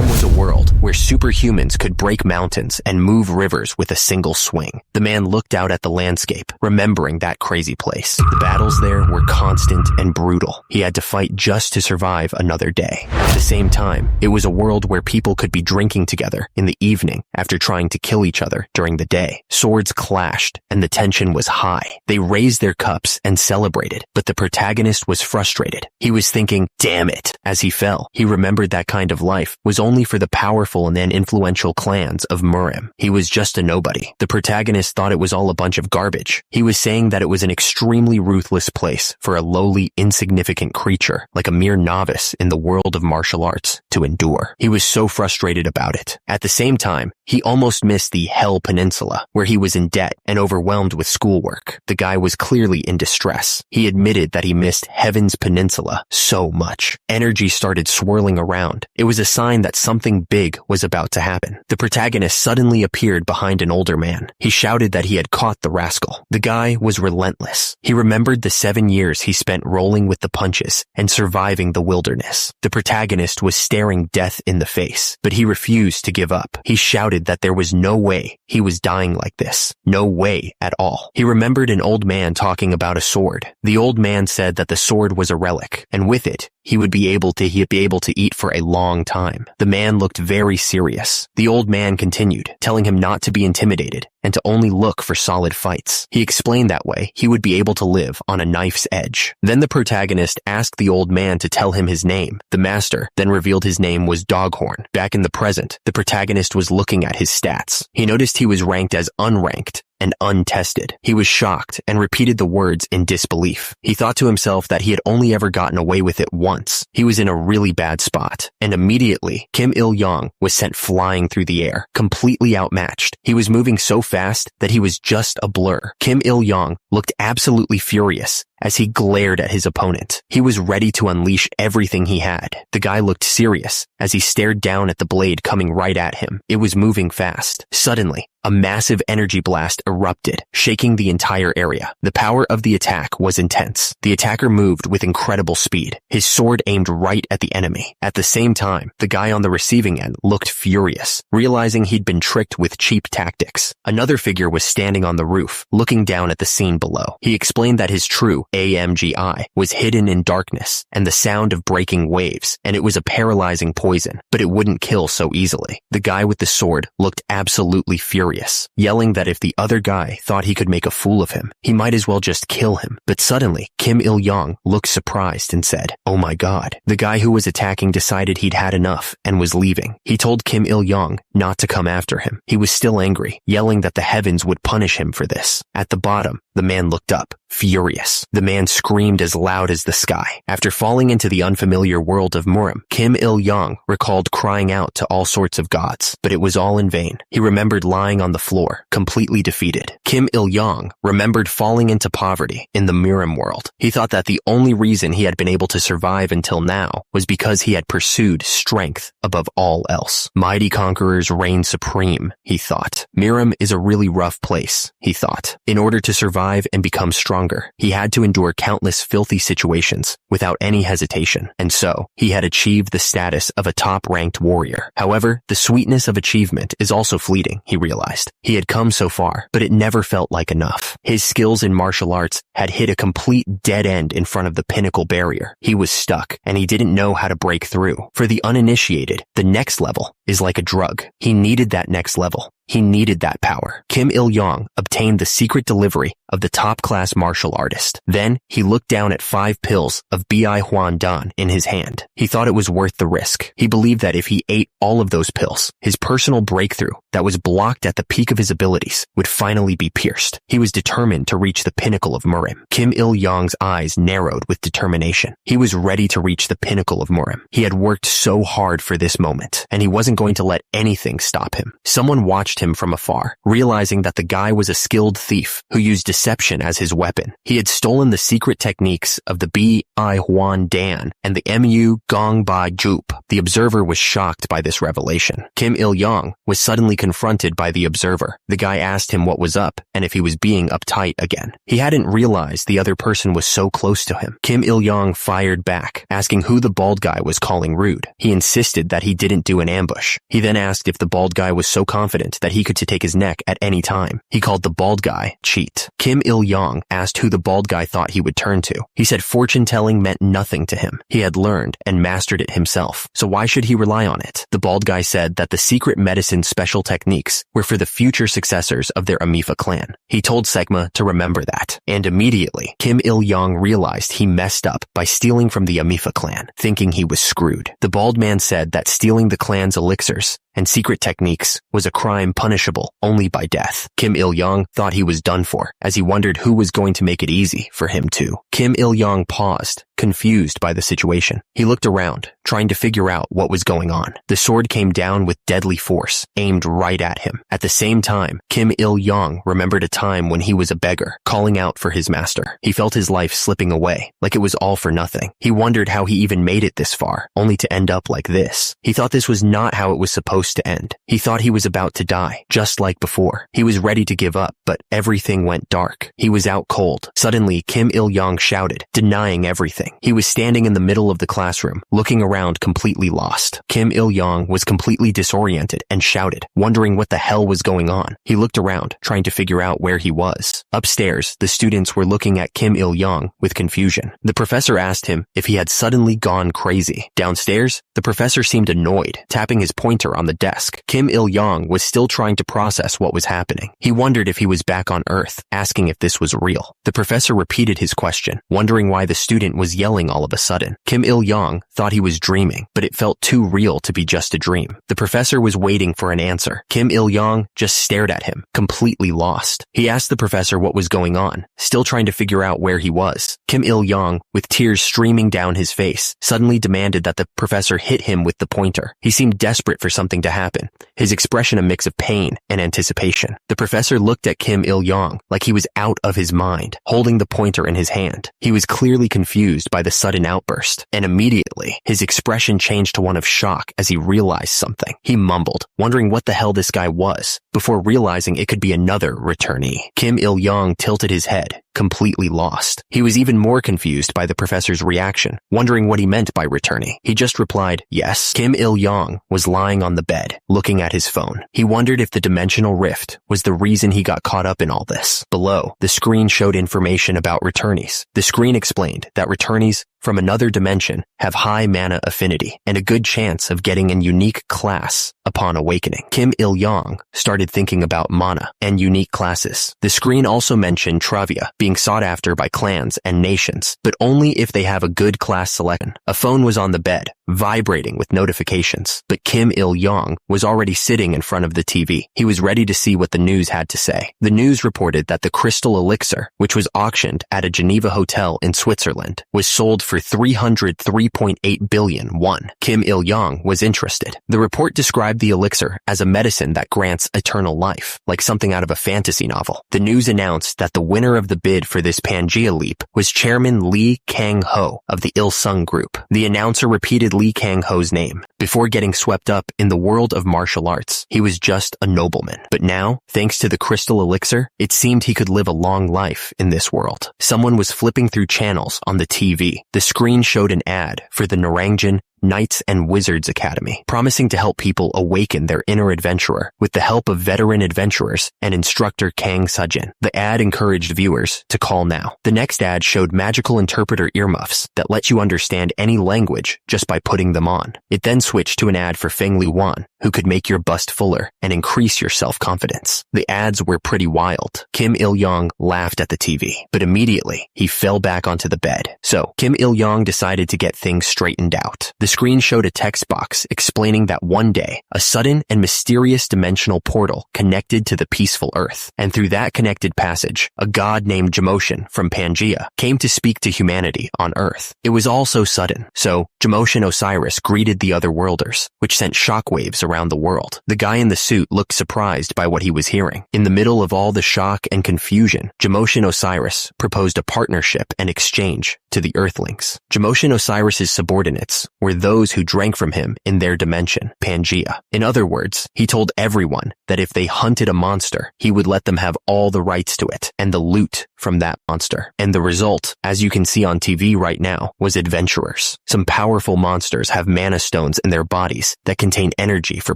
Murim was a world where superhumans could break mountains and move rivers with a single swing. The man looked out at the landscape, remembering that crazy place. The battles there were constant and brutal. He had to fight just to survive another day. At the same time, it was a world where people could be drinking together in the evening after trying to kill each other during the day. Swords clashed, and the tension was high. They raised their cups and celebrated, but the protagonist was frustrated. He was thinking, damn it. As he fell, he remembered that kind of life was only for the powerful and then influential clans of Murim. He was just a nobody. The protagonist thought it was all a bunch of garbage. He was saying that it was an extremely ruthless place for a lowly, insignificant creature, like a mere novice in the world of martial arts, to endure. He was so frustrated about it. At the same time, he almost missed the Hell Peninsula, where he was in debt and overwhelmed with schoolwork. The guy was clearly in distress. He admitted that he missed Heaven's Peninsula so much. Energy started swirling around. It was a sign that something big was about to happen. The protagonist suddenly appeared behind an older man. He shouted that he had caught the rascal. The guy was relentless. He remembered the 7 years he spent rolling with the punches and surviving the wilderness. The protagonist was staring death in the face, but he refused to give up. He shouted that there was no way he was dying like this. No way at all. He remembered an old man talking about a sword. The old man said that the sword was a relic, and with it, he would be able to eat for a long time. The man looked very serious. The old man continued, telling him not to be intimidated and to only look for solid fights. He explained that way he would be able to live on a knife's edge. Then the protagonist asked the old man to tell him his name. The master then revealed his name was Doghorn. Back in the present, the protagonist was looking at his stats. He noticed he was ranked as unranked and untested. He was shocked and repeated the words in disbelief. He thought to himself that he had only ever gotten away with it once. He was in a really bad spot. And immediately, Kim Il-yong was sent flying through the air, completely outmatched. He was moving so fast that he was just a blur. Kim Il-yong looked absolutely furious as he glared at his opponent. He was ready to unleash everything he had. The guy looked serious as he stared down at the blade coming right at him. It was moving fast. Suddenly, a massive energy blast erupted, shaking the entire area. The power of the attack was intense. The attacker moved with incredible speed. His sword aimed right at the enemy. At the same time, the guy on the receiving end looked furious, realizing he'd been tricked with cheap tactics. Another figure was standing on the roof, looking down at the scene below. He explained that his true AMGI was hidden in darkness and the sound of breaking waves, and it was a paralyzing poison, but it wouldn't kill so easily. The guy with the sword looked absolutely furious, yelling that if the other guy thought he could make a fool of him, he might as well just kill him. But suddenly, Kim Il-yong looked surprised and said, "Oh my god." The guy who was attacking decided he'd had enough and was leaving. He told Kim Il-yong not to come after him. He was still angry, yelling that the heavens would punish him for this. At the bottom, the man looked up, furious. The man screamed as loud as the sky. After falling into the unfamiliar world of Murim, Kim Il-yong recalled crying out to all sorts of gods, but it was all in vain. He remembered lying on the floor, completely defeated. Kim Il-yong remembered falling into poverty in the Murim world. He thought that the only reason he had been able to survive until now was because he had pursued strength above all else. Mighty conquerors reign supreme, he thought. Murim is a really rough place, he thought. In order to survive and become stronger, he had to endure countless filthy situations without any hesitation, and so he had achieved the status of a top-ranked warrior. However, the sweetness of achievement is also fleeting, he realized. He had come so far, but it never felt like enough. His skills in martial arts had hit a complete dead end in front of the pinnacle barrier. He was stuck, and he didn't know how to break through. For the uninitiated, the next level is like a drug. He needed that next level. He needed that power. Kim Il-yong obtained the secret delivery of the top-class martial artist. Then, he looked down at 5 pills of Bi Huan Dan in his hand. He thought it was worth the risk. He believed that if he ate all of those pills, his personal breakthrough that was blocked at the peak of his abilities would finally be pierced. He was determined to reach the pinnacle of Murim. Kim Il-yong's eyes narrowed with determination. He was ready to reach the pinnacle of Murim. He had worked so hard for this moment, and he wasn't going to let anything stop him. Someone watched him from afar, realizing that the guy was a skilled thief who used deception as his weapon. He had stolen the secret techniques of the Bi Huan Dan and the Mu Gong Bai Jup. The observer was shocked by this revelation. Kim Il-yong was suddenly confronted by the observer. The guy asked him what was up and if he was being uptight again. He hadn't realized the other person was so close to him. Kim Il-yong fired back, asking who the bald guy was calling rude. He insisted that he didn't do an ambush. He then asked if the bald guy was so confident that he could take his neck at any time. He called the bald guy cheat. Kim Il-yong asked who the bald guy thought he would turn to. He said fortune-telling meant nothing to him. He had learned and mastered it himself, so why should he rely on it? The bald guy said that the secret medicine special techniques were for the future successors of their Amifa clan. He told Segma to remember that, and immediately, Kim Il-yong realized he messed up by stealing from the Amifa clan, thinking he was screwed. The bald man said that stealing the clan's elixirs and secret techniques was a crime punishable only by death. Kim Il-yong thought he was done for, as he wondered who was going to make it easy for him too. Kim Il-yong paused, confused by the situation. He looked around, trying to figure out what was going on. The sword came down with deadly force, aimed right at him. At the same time, Kim Il-yong remembered a time when he was a beggar, calling out for his master. He felt his life slipping away, like it was all for nothing. He wondered how he even made it this far, only to end up like this. He thought this was not how it was supposed to end. He thought he was about to die, just like before. He was ready to give up, but everything went dark. He was out cold. Suddenly, Kim Il-yong shouted, denying everything. He was standing in the middle of the classroom, looking around completely lost. Kim Il-yong was completely disoriented and shouted, wondering what the hell was going on. He looked around, trying to figure out where he was. Upstairs, the students were looking at Kim Il-yong with confusion. The professor asked him if he had suddenly gone crazy. Downstairs, the professor seemed annoyed, tapping his pointer on the desk. Kim Il-yong was still trying to process what was happening. He wondered if he was back on Earth, asking if this was real. The professor repeated his question, wondering why the student was yelling all of a sudden. Kim Il-yong thought he was dreaming, but it felt too real to be just a dream. The professor was waiting for an answer. Kim Il-yong just stared at him, completely lost. He asked the professor what was going on, still trying to figure out where he was. Kim Il-yong, with tears streaming down his face, suddenly demanded that the professor hit him with the pointer. He seemed desperate for something to happen, his expression a mix of pain and anticipation. The professor looked at Kim Il-yong like he was out of his mind, holding the pointer in his hand. He was clearly confused by the sudden outburst, and immediately, his expression changed to one of shock as he realized something. He mumbled, wondering what the hell this guy was, before realizing it could be another returnee. Kim Il-yong tilted his head, completely lost. He was even more confused by the professor's reaction, wondering what he meant by returnee. He just replied, yes. Kim Il-yong was lying on the bed, looking at his phone. He wondered if the dimensional rift was the reason he got caught up in all this. Below, the screen showed information about returnees. The screen explained that returnees from another dimension have high mana affinity and a good chance of getting an unique class upon awakening. Kim Il-yong started thinking about mana and unique classes. The screen also mentioned Travia being sought after by clans and nations, but only if they have a good class selection. A phone was on the bed, vibrating with notifications, but Kim Il-yong was already sitting in front of the TV. He was ready to see what the news had to say. The news reported that the crystal elixir, which was auctioned at a Geneva hotel in Switzerland, was sold for 303.8 billion won. Kim Il-yong was interested. The report described the elixir as a medicine that grants eternal life, like something out of a fantasy novel. The news announced that the winner of the bid for this Pangea leap was Chairman Lee Kang-ho of the Il-sung Group. The announcer repeated Lee Kang-ho's name. Before getting swept up in the world of martial arts, he was just a nobleman. But now, thanks to the crystal elixir, it seemed he could live a long life in this world. Someone was flipping through channels on the TV. The screen showed an ad for the Narangjin Knights and Wizards Academy, promising to help people awaken their inner adventurer with the help of veteran adventurers and instructor Kang Sejin. The ad encouraged viewers to call now. The next ad showed magical interpreter earmuffs that let you understand any language just by putting them on. It then switched to an ad for Feng Li Wan, who could make your bust fuller and increase your self-confidence. The ads were pretty wild. Kim Il-yong laughed at the TV, but immediately he fell back onto the bed. So, Kim Il-yong decided to get things straightened out. The screen showed a text box explaining that one day, a sudden and mysterious dimensional portal connected to the peaceful Earth, and through that connected passage, a god named Jamoshin from Pangea came to speak to humanity on Earth. It was all so sudden, so Jamoshin Osiris greeted the other worlders, which sent shockwaves around the world. The guy in the suit looked surprised by what he was hearing. In the middle of all the shock and confusion, Jamoshin Osiris proposed a partnership and exchange to the Earthlings. Jamoshin Osiris's subordinates were those who drank from him in their dimension, Pangea. In other words, he told everyone that if they hunted a monster, he would let them have all the rights to it and the loot from that monster. And the result, as you can see on TV right now, was adventurers. Some powerful monsters have mana stones in their bodies that contain energy for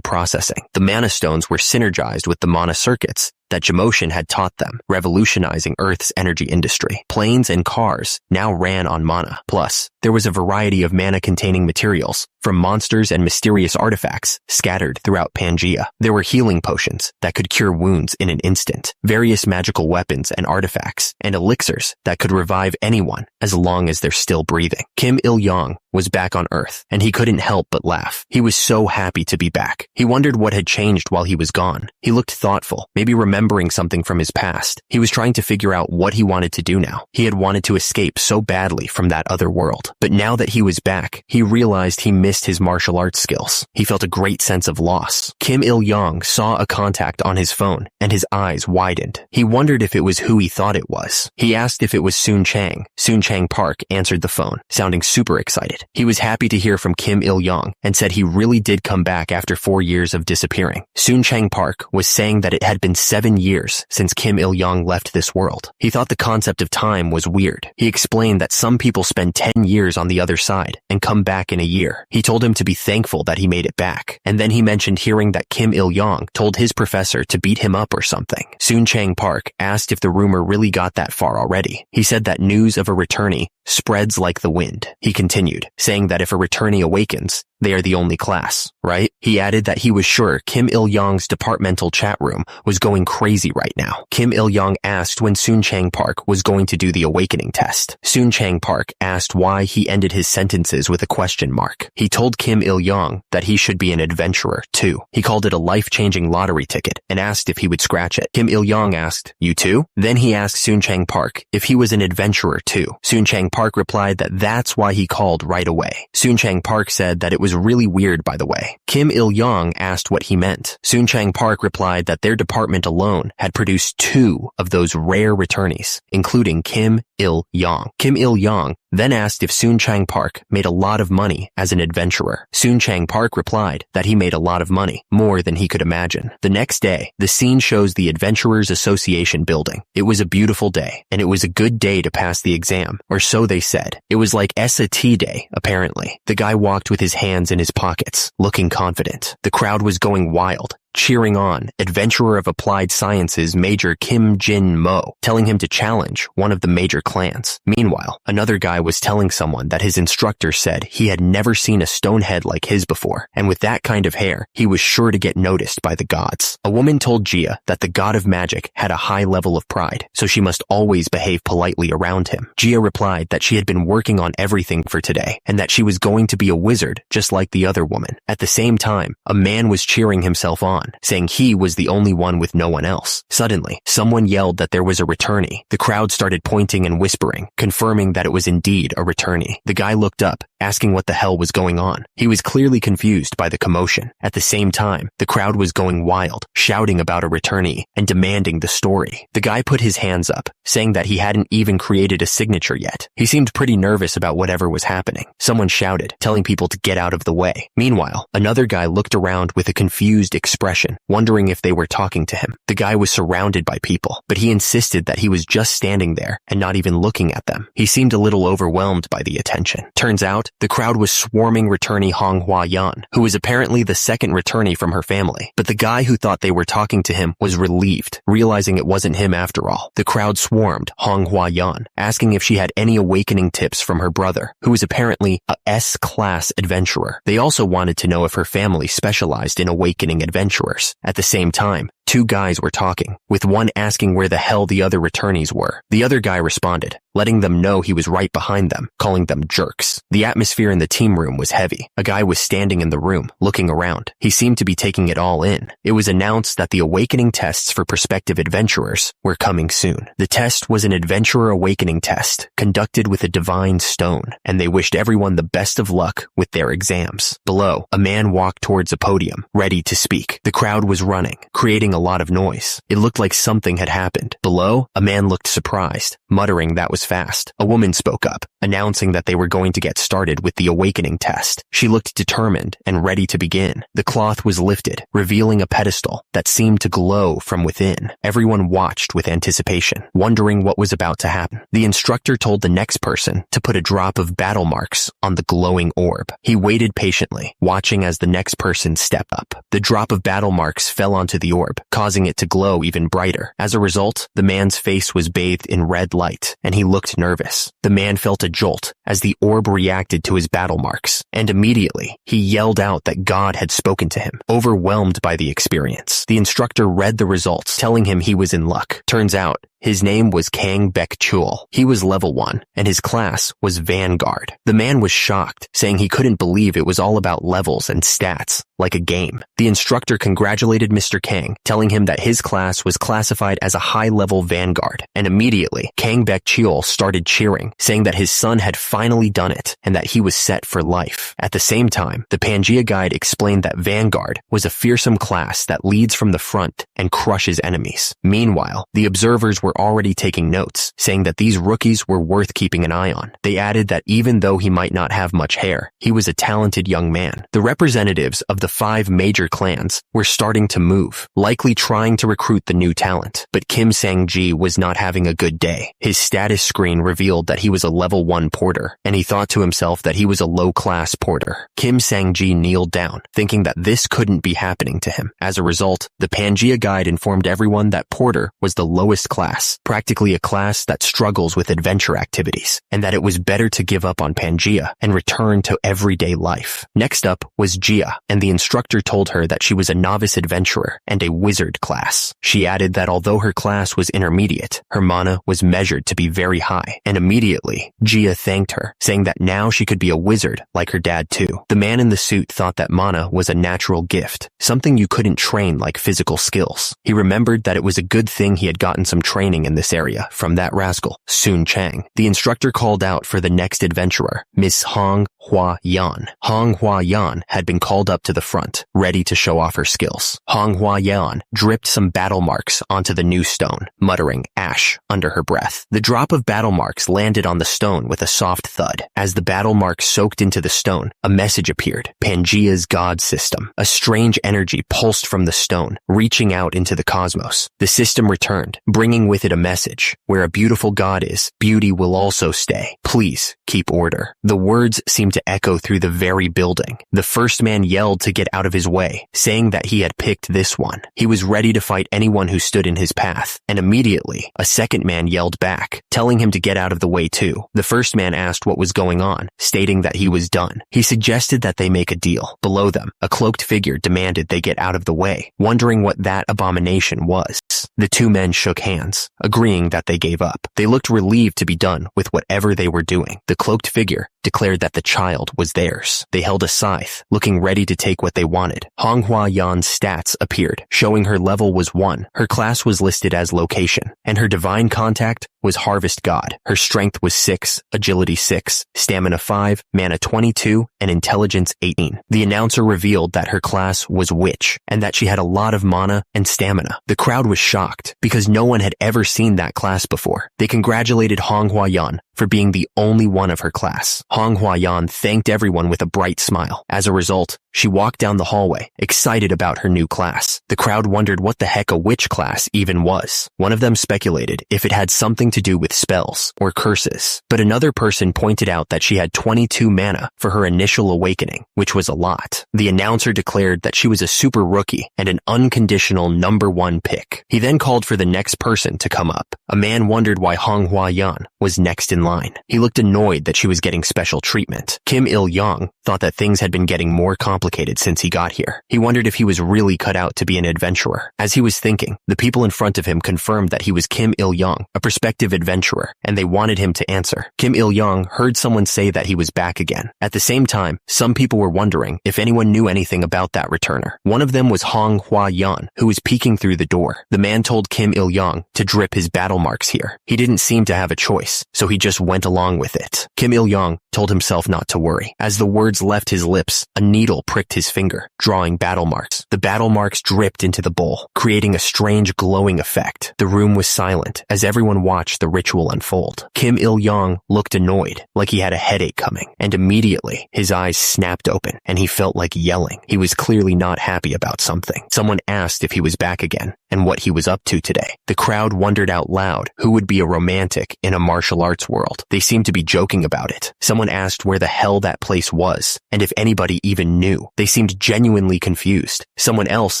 processing. The mana stones were synergized with the mana circuits that Jamoshin had taught them, revolutionizing Earth's energy industry. Planes and cars now ran on mana. Plus, there was a variety of mana-containing materials, from monsters and mysterious artifacts scattered throughout Pangea. There were healing potions that could cure wounds in an instant, various magical weapons and artifacts, and elixirs that could revive anyone as long as they're still breathing. Kim Il-yong was back on Earth, and he couldn't help but laugh. He was so happy to be back. He wondered what had changed while he was gone. He looked thoughtful, maybe remembering something from his past. He was trying to figure out what he wanted to do now. He had wanted to escape so badly from that other world. But now that he was back, he realized he missed his martial arts skills. He felt a great sense of loss. Kim Il-yong saw a contact on his phone, and his eyes widened. He wondered if it was who he thought it was. He asked if it was Soon Chang. Soon Chang Park answered the phone, sounding super excited. He was happy to hear from Kim Il-yong and said he really did come back after 4 years of disappearing. Soon Chang Park was saying that it had been 7 years since Kim Il-yong left this world. He thought the concept of time was weird. He explained that some people spend 10 years on the other side and come back in a year. He told him to be thankful that he made it back. And then he mentioned hearing that Kim Il-yong told his professor to beat him up or something. Soon Chang Park asked if the rumor really got that far already. He said that news of a returnee spreads like the wind. He continued, saying that if a returnee awakens, they are the only class, right? He added that he was sure Kim Il-yong's departmental chat room was going crazy right now. Kim Il-yong asked when Soon Chang Park was going to do the awakening test. Soon Chang Park asked why he ended his sentences with a question mark. He told Kim Il-yong that he should be an adventurer, too. He called it a life-changing lottery ticket and asked if he would scratch it. Kim Il-yong asked, "You too?" Then he asked Soon Chang Park if he was an adventurer, too. Soon Chang Park replied that that's why he called right away. Soon Chang Park said that it was really weird, by the way. Kim Il-yong asked what he meant. Soon Chang Park replied that their department alone had produced 2 of those rare returnees, including Kim Il-yong. Kim Il-yong then asked if Soon Chang Park made a lot of money as an adventurer. Soon Chang Park replied that he made a lot of money, more than he could imagine. The next day, the scene shows the Adventurers Association building. It was a beautiful day, and it was a good day to pass the exam, or so they said. It was like SAT day, apparently. The guy walked with his hands in his pockets, looking confident. The crowd was going wild, cheering on Adventurer of Applied Sciences Major Kim Jin-mo, telling him to challenge one of the major clans. Meanwhile, another guy was telling someone that his instructor said he had never seen a stone head like his before, and with that kind of hair, he was sure to get noticed by the gods. A woman told Jia that the god of magic had a high level of pride, so she must always behave politely around him. Jia replied that she had been working on everything for today, and that she was going to be a wizard just like the other woman. At the same time, a man was cheering himself on, saying he was the only one with no one else. Suddenly, someone yelled that there was a returnee. The crowd started pointing and whispering, confirming that it was indeed a returnee. The guy looked up, asking what the hell was going on. He was clearly confused by the commotion. At the same time, the crowd was going wild, shouting about a returnee and demanding the story. The guy put his hands up, saying that he hadn't even created a signature yet. He seemed pretty nervous about whatever was happening. Someone shouted, telling people to get out of the way. Meanwhile, another guy looked around with a confused expression, wondering if they were talking to him. The guy was surrounded by people, but he insisted that he was just standing there and not even looking at them. He seemed a little overwhelmed by the attention. Turns out, the crowd was swarming returnee Honghua Yan, who was apparently the second returnee from her family. But the guy who thought they were talking to him was relieved, realizing it wasn't him after all. The crowd swarmed Honghua Yan, asking if she had any awakening tips from her brother, who was apparently a S-class adventurer. They also wanted to know if her family specialized in awakening adventurers. At the same time, 2 guys were talking, with one asking where the hell the other returnees were. The other guy responded, letting them know he was right behind them, calling them jerks. The atmosphere in the team room was heavy. A guy was standing in the room, looking around. He seemed to be taking it all in. It was announced that the awakening tests for prospective adventurers were coming soon. The test was an adventurer awakening test, conducted with a divine stone, and they wished everyone the best of luck with their exams. Below, a man walked towards a podium, ready to speak. The crowd was running, creating a lot of noise. It looked like something had happened. Below, a man looked surprised, muttering that was fast. A woman spoke up, announcing that they were going to get started with the awakening test. She looked determined and ready to begin. The cloth was lifted, revealing a pedestal that seemed to glow from within. Everyone watched with anticipation, wondering what was about to happen. The instructor told the next person to put a drop of battle marks on the glowing orb. He waited patiently, watching as the next person stepped up. The drop of battle marks fell onto the orb, causing it to glow even brighter. As a result, the man's face was bathed in red light, and he looked nervous. The man felt a jolt as the orb reacted to his battle marks, and immediately, he yelled out that God had spoken to him. Overwhelmed by the experience, the instructor read the results, telling him he was in luck. Turns out, his name was Kang Baek-chul. He was level 1, and his class was Vanguard. The man was shocked, saying he couldn't believe it was all about levels and stats, like a game. The instructor congratulated Mr. Kang, telling him that his class was classified as a high-level Vanguard, and immediately, Kang Baek-chul started cheering, saying that his son had finally done it, and that he was set for life. At the same time, the Pangea guide explained that Vanguard was a fearsome class that leads from the front and crushes enemies. Meanwhile, the observers were already taking notes, saying that these rookies were worth keeping an eye on. They added that even though he might not have much hair, he was a talented young man. The representatives of the 5 major clans were starting to move, likely trying to recruit the new talent. But Kim Sang-ji was not having a good day. His status screen revealed that he was a level 1 porter, and he thought to himself that he was a low-class porter. Kim Sang-ji kneeled down, thinking that this couldn't be happening to him. As a result, the Pangea guide informed everyone that porter was the lowest class, practically a class that struggles with adventure activities, and that it was better to give up on Pangea and return to everyday life. Next up was Jia, and the instructor told her that she was a novice adventurer and a wizard class. She added that although her class was intermediate, her mana was measured to be very high, and immediately, Jia thanked her, saying that now she could be a wizard like her dad too. The man in the suit thought that mana was a natural gift, something you couldn't train like physical skills. He remembered that it was a good thing he had gotten some training in this area from that rascal, Sun Chang. The instructor called out for the next adventurer, Miss Hong Hua Yan. Hong Hua Yan had been called up to the front, ready to show off her skills. Hong Hua Yan dripped some battle marks onto the new stone, muttering ash under her breath. The drop of battle marks landed on the stone with a soft thud. As the battle marks soaked into the stone, a message appeared, Pangea's God System. A strange energy pulsed from the stone, reaching out into the cosmos. The system returned, bringing with it a message. Where a beautiful God is, beauty will also stay. Please keep order. The words seemed to echo through the very building. The first man yelled to get out of his way, saying that he had picked this one. He was ready to fight anyone who stood in his path, and immediately, a second man yelled back, telling him to get out of the way too. The first man asked what was going on, stating that he was done. He suggested that they make a deal. Below them, a cloaked figure demanded they get out of the way, wondering what that abomination was. The 2 men shook hands, agreeing that they gave up. They looked relieved to be done with whatever they were doing. The cloaked figure declared that the child was theirs. They held a scythe, looking ready to take what they wanted. Hong Hua Yan's stats appeared, showing her level was 1. Her class was listed as location, and her divine contact was Harvest God. Her strength was 6, agility 6, stamina 5, mana 22, and intelligence 18. The announcer revealed that her class was Witch, and that she had a lot of mana and stamina. The crowd was shocked, because no one had ever seen that class before. They congratulated Hong Hua Yan for being the only one of her class. Hong Hua Yan thanked everyone with a bright smile. As a result, she walked down the hallway, excited about her new class. The crowd wondered what the heck a witch class even was. One of them speculated if it had something to do with spells or curses, but another person pointed out that she had 22 mana for her initial awakening, which was a lot. The announcer declared that she was a super rookie and an unconditional number 1 pick. He then called for the next person to come up. A man wondered why Hong Hua Yan was next in line. He looked annoyed that she was getting special treatment. Kim Il-young thought that things had been getting more complicated since he got here. He wondered if he was really cut out to be an adventurer. As he was thinking, the people in front of him confirmed that he was Kim Il-young, a prospective adventurer, and they wanted him to answer. Kim Il-young heard someone say that he was back again. At the same time, some people were wondering if anyone knew anything about that returner. One of them was Hong Hwa-yeon, who was peeking through the door. The man told Kim Il-young to drip his battle marks here. He didn't seem to have a choice, so he just went along with it. Kim Il-young told himself not to worry. As the words left his lips, a needle pricked his finger, drawing battle marks. The battle marks dripped into the bowl, creating a strange glowing effect. The room was silent as everyone watched the ritual unfold. Kim Il-young looked annoyed, like he had a headache coming, and immediately his eyes snapped open and he felt like yelling. He was clearly not happy about something. Someone asked if he was back again and what he was up to today. The crowd wondered out loud who would be a romantic in a martial arts world. They seemed to be joking about it. Someone asked where the hell that place was and if anybody even knew. They seemed genuinely confused. Someone else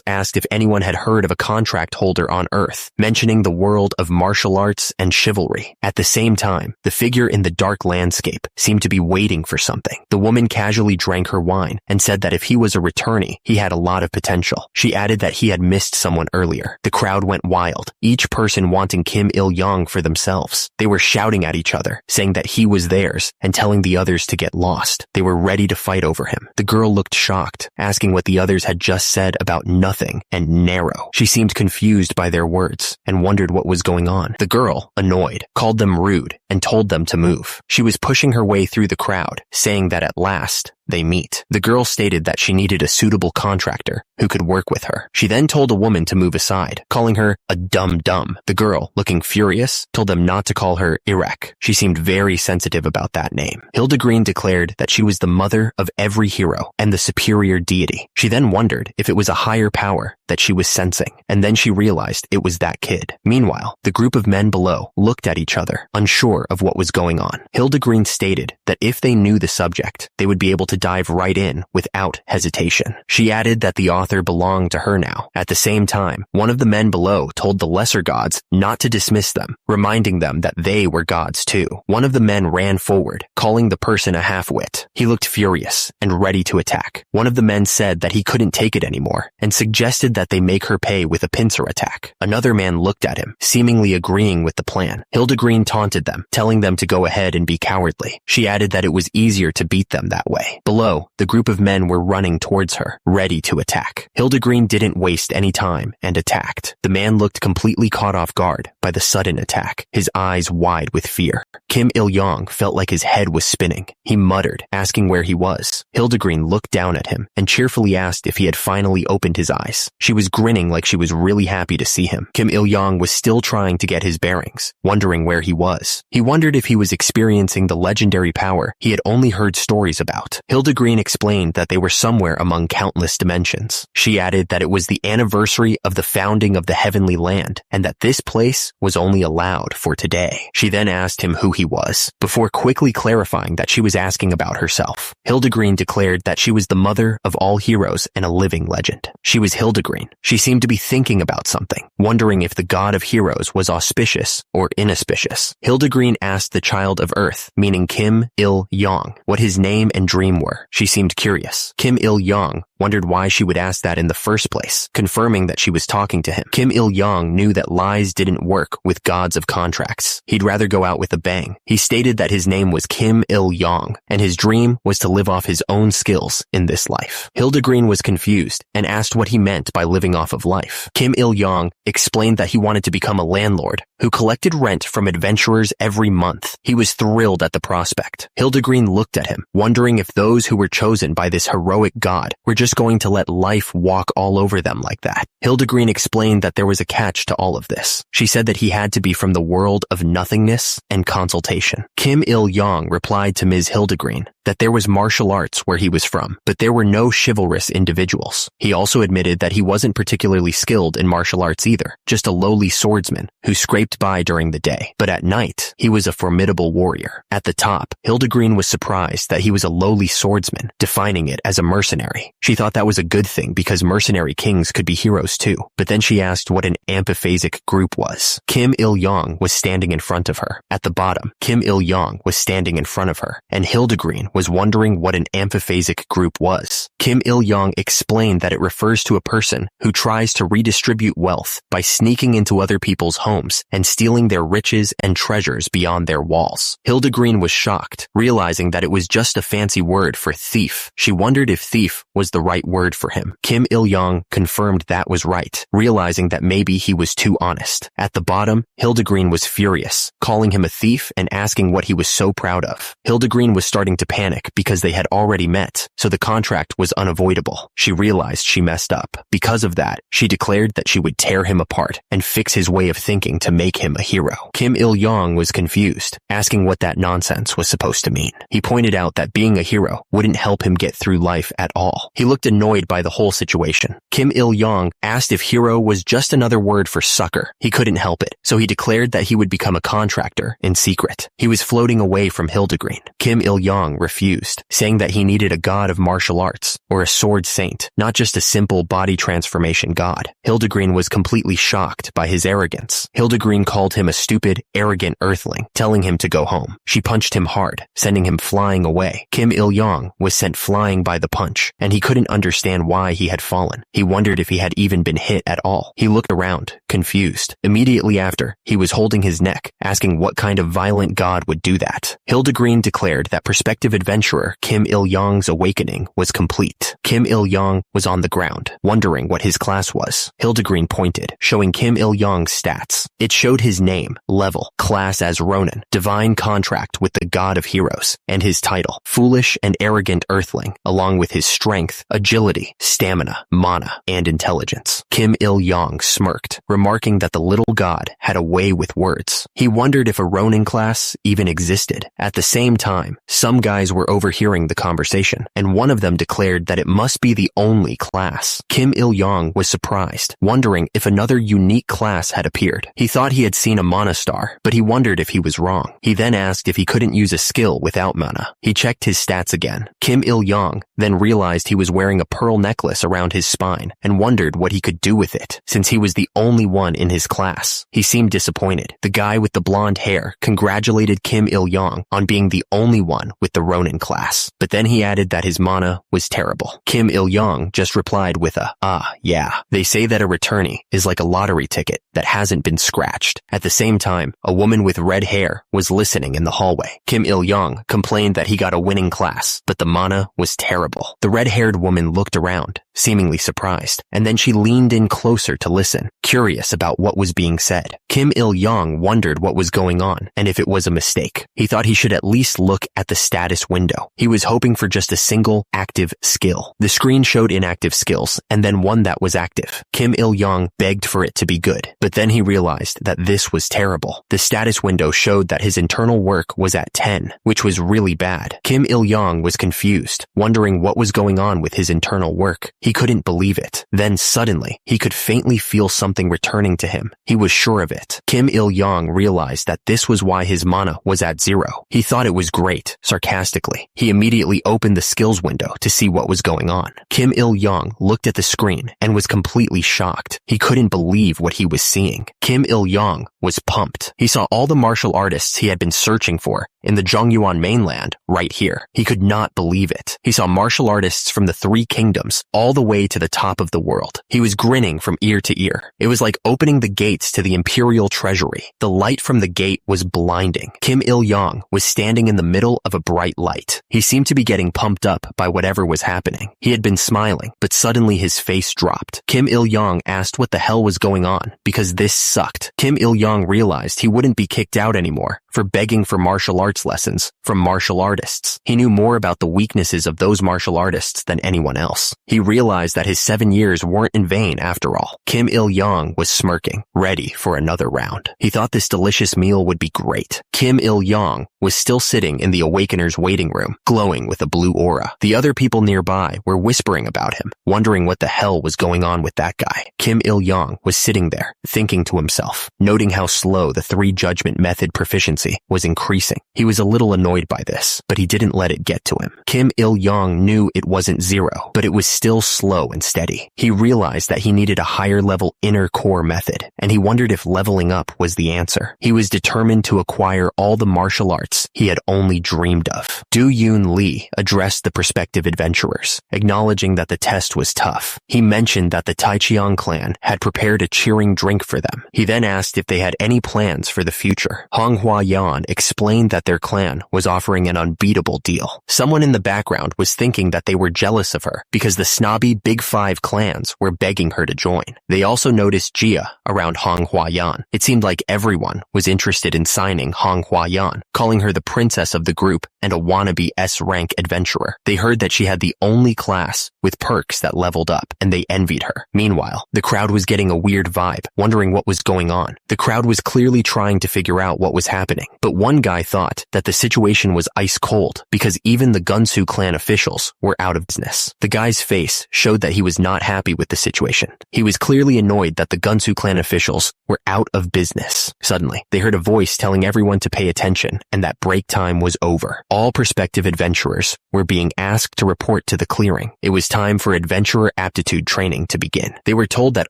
asked if anyone had heard of a contract holder on Earth, mentioning the world of martial arts and chivalry. At the same time, the figure in the dark landscape seemed to be waiting for something. The woman casually drank her wine and said that if he was a returnee, he had a lot of potential. She added that he had missed someone earlier. The crowd went wild, each person wanting Kim Il-young for themselves. They were shouting at each other, saying that he was theirs and telling the others to get lost. They were ready to fight over him. The girl looked shocked, asking what the others had just said about nothing and narrow. She seemed confused by their words and wondered what was going on. The girl, annoyed, called them rude and told them to move. She was pushing her way through the crowd, saying that at last, they meet. The girl stated that she needed a suitable contractor who could work with her. She then told a woman to move aside, calling her a dum-dum. The girl, looking furious, told them not to call her Irek. She seemed very sensitive about that name. Hildegreen declared that she was the mother of every hero and the superior deity. She then wondered if it was a higher power that she was sensing, and then she realized it was that kid. Meanwhile, the group of men below looked at each other, unsure of what was going on. Hildegreen stated that if they knew the subject, they would be able to dive right in without hesitation. She added that the author belonged to her now. At the same time, one of the men below told the lesser gods not to dismiss them, reminding them that they were gods too. One of the men ran forward, calling the person a half-wit. He looked furious and ready to attack. One of the men said that he couldn't take it anymore and suggested that they make her pay with a pincer attack. Another man looked at him, seemingly agreeing with the plan. Hildegreen taunted them, telling them to go ahead and be cowardly. She added that it was easier to beat them that way. Below, the group of men were running towards her, ready to attack. Hildegreen didn't waste any time and attacked. The man looked completely caught off guard by the sudden attack, his eyes wide with fear. Kim Il-young felt like his head was spinning. He muttered, asking where he was. Hildegreen looked down at him and cheerfully asked if he had finally opened his eyes. She was grinning like she was really happy to see him. Kim Il-young was still trying to get his bearings, wondering where he was. He wondered if he was experiencing the legendary power he had only heard stories about. Hildegreen explained that they were somewhere among countless dimensions. She added that it was the anniversary of the founding of the heavenly land, and that this place was only allowed for today. She then asked him who he was, before quickly clarifying that she was asking about herself. Hildegreen declared that she was the mother of all heroes and a living legend. She was Hildegreen. She seemed to be thinking about something, wondering if the god of heroes was auspicious or inauspicious. Hildegreen asked the child of Earth, meaning Kim Il-young, what his name and dream were. She seemed curious. Kim Il-young wondered why she would ask that in the first place, confirming that she was talking to him. Kim Il-young knew that lies didn't work with gods of contracts. He'd rather go out with a bang. He stated that his name was Kim Il-young, and his dream was to live off his own skills in this life. Hildegreen was confused and asked what he meant by living off of life. Kim Il-young explained that he wanted to become a landlord who collected rent from adventurers every month. He was thrilled at the prospect. Hildegreen looked at him, wondering if those who were chosen by this heroic god were just going to let life walk all over them like that. Hildegreen explained that there was a catch to all of this. She said that he had to be from the world of nothingness and consultation. Kim Il-young replied to Ms. Hildegreen that there was martial arts where he was from, but there were no chivalrous individuals. He also admitted that he wasn't particularly skilled in martial arts either, just a lowly swordsman who scraped by during the day. But at night, he was a formidable warrior. At the top, Hildegreen was surprised that he was a lowly swordsman, defining it as a mercenary. She She thought that was a good thing because mercenary kings could be heroes too. But then she asked what an amphipasic group was. Kim Il-yong was standing in front of her. At the bottom, Kim Il-yong was standing in front of her, and Hildegreen was wondering what an amphipasic group was. Kim Il-yong explained that it refers to a person who tries to redistribute wealth by sneaking into other people's homes and stealing their riches and treasures beyond their walls. Hildegreen was shocked, realizing that it was just a fancy word for thief. She wondered if thief was the right word for him. Kim Il-yong confirmed that was right, realizing that maybe he was too honest. At the bottom, Hildegreen was furious, calling him a thief and asking what he was so proud of. Hildegreen was starting to panic because they had already met, so the contract was unavoidable. She realized she messed up. Because of that, she declared that she would tear him apart and fix his way of thinking to make him a hero. Kim Il-yong was confused, asking what that nonsense was supposed to mean. He pointed out that being a hero wouldn't help him get through life at all. He looked annoyed by the whole situation. Kim Il-yong asked if hero was just another word for sucker. He couldn't help it, so he declared that he would become a contractor in secret. He was floating away from Hildegreen. Kim Il-yong refused, saying that he needed a god of martial arts or a sword saint, not just a simple body transformation god. Hildegreen was completely shocked by his arrogance. Hildegreen called him a stupid, arrogant earthling, telling him to go home. She punched him hard, sending him flying away. Kim Il-yong was sent flying by the punch, and he couldn't understand why he had fallen. He wondered if he had even been hit at all. He looked around, confused. Immediately after, he was holding his neck, asking what kind of violent god would do that. Hildegreen declared that prospective adventurer Kim Il-yong's awakening was complete. Kim Il-yong was on the ground, wondering what his class was. Hildegreen pointed, showing Kim Il-yong's stats. It showed his name, level, class as Ronin, divine contract with the god of heroes, and his title, foolish and arrogant earthling, along with his strength, agility, stamina, mana, and intelligence. Kim Il-yong smirked, remarking that the little god had a way with words. He wondered if a Ronin class even existed. At the same time, some guys were overhearing the conversation, and one of them declared that it must be the only class. Kim Il-yong was surprised, wondering if another unique class had appeared. He thought he had seen a mana star, but he wondered if he was wrong. He then asked if he couldn't use a skill without mana. He checked his stats again. Kim Il-yong then realized he was wearing a pearl necklace around his spine and wondered what he could do with it, since he was the only one in his class. He seemed disappointed. The guy with the blonde hair congratulated Kim Il-yong on being the only one with the Ronin class, but then he added that his mana was terrible. Kim Il-yong just replied with a, yeah. They say that a returnee is like a lottery ticket that hasn't been scratched. At the same time, a woman with red hair was listening in the hallway. Kim Il-yong complained that he got a winning class, but the mana was terrible. The red-haired woman looked around, seemingly surprised, and then she leaned in closer to listen, curious about what was being said. Kim Il-yong wondered what was going on and if it was a mistake. He thought he should at least look at the status window. He was hoping for just a single active skill. The screen showed inactive skills and then one that was active. Kim Il-yong begged for it to be good, but then he realized that this was terrible. The status window showed that his internal work was at 10, which was really bad. Kim Il-yong was confused, wondering what was going on with his internal work. He couldn't believe it. Then suddenly, he could faintly feel something returning to him. He was sure of it. Kim Il-yong realized that this was why his mana was at 0. He thought it was great, sarcastically. He immediately opened the skills window to see what was going on. Kim Il-yong looked at the screen and was completely shocked. He couldn't believe what he was seeing. Kim Il-yong was pumped. He saw all the martial artists he had been searching for in the Zhongyuan mainland right here. He could not believe it. He saw martial artists from the 3 kingdoms all the way to the top of the world. He was grinning from ear to ear. It was like opening the gates to the imperial treasury. The light from the gate was blinding. Kim Il-yong was standing in the middle of a bright light. He seemed to be getting pumped up by whatever was happening. He had been smiling, but suddenly his face dropped. Kim Il-yong asked what the hell was going on, because this sucked. Kim Il-yong realized he wouldn't be kicked out anymore for begging for martial arts lessons from martial artists. He knew more about the weaknesses of those martial artists than anyone else. He realized realized that his 7 years weren't in vain after all. Kim Il-young was smirking, ready for another round. He thought this delicious meal would be great. Kim Il-young was still sitting in the Awakener's waiting room, glowing with a blue aura. The other people nearby were whispering about him, wondering what the hell was going on with that guy. Kim Il-young was sitting there, thinking to himself, noting how slow the 3 judgment method proficiency was increasing. He was a little annoyed by this, but he didn't let it get to him. Kim Il-young knew it wasn't 0, but it was still slow and steady. He realized that he needed a higher level inner core method, and he wondered if leveling up was the answer. He was determined to acquire all the martial arts he had only dreamed of. Do-yoon Lee addressed the prospective adventurers, acknowledging that the test was tough. He mentioned that the Taichiang clan had prepared a cheering drink for them. He then asked if they had any plans for the future. Hong Hua Yan explained that their clan was offering an unbeatable deal. Someone in the background was thinking that they were jealous of her because the snobby Big 5 clans were begging her to join. They also noticed Jia around Hong Hua Yan. It seemed like everyone was interested in signing Hong Hua Yan, calling her the princess of the group and a wannabe S-rank adventurer. They heard that she had the only class with perks that leveled up, and they envied her. Meanwhile, the crowd was getting a weird vibe, wondering what was going on. The crowd was clearly trying to figure out what was happening, but one guy thought that the situation was ice cold because even the Gunsu clan officials were out of business. The guy's face showed that he was not happy with the situation. He was clearly annoyed that the Gunsu clan officials were out of business. Suddenly, they heard a voice telling everyone to pay attention and that break time was over. All prospective adventurers were being asked to report to the clearing. It was time for adventurer aptitude training to begin. They were told that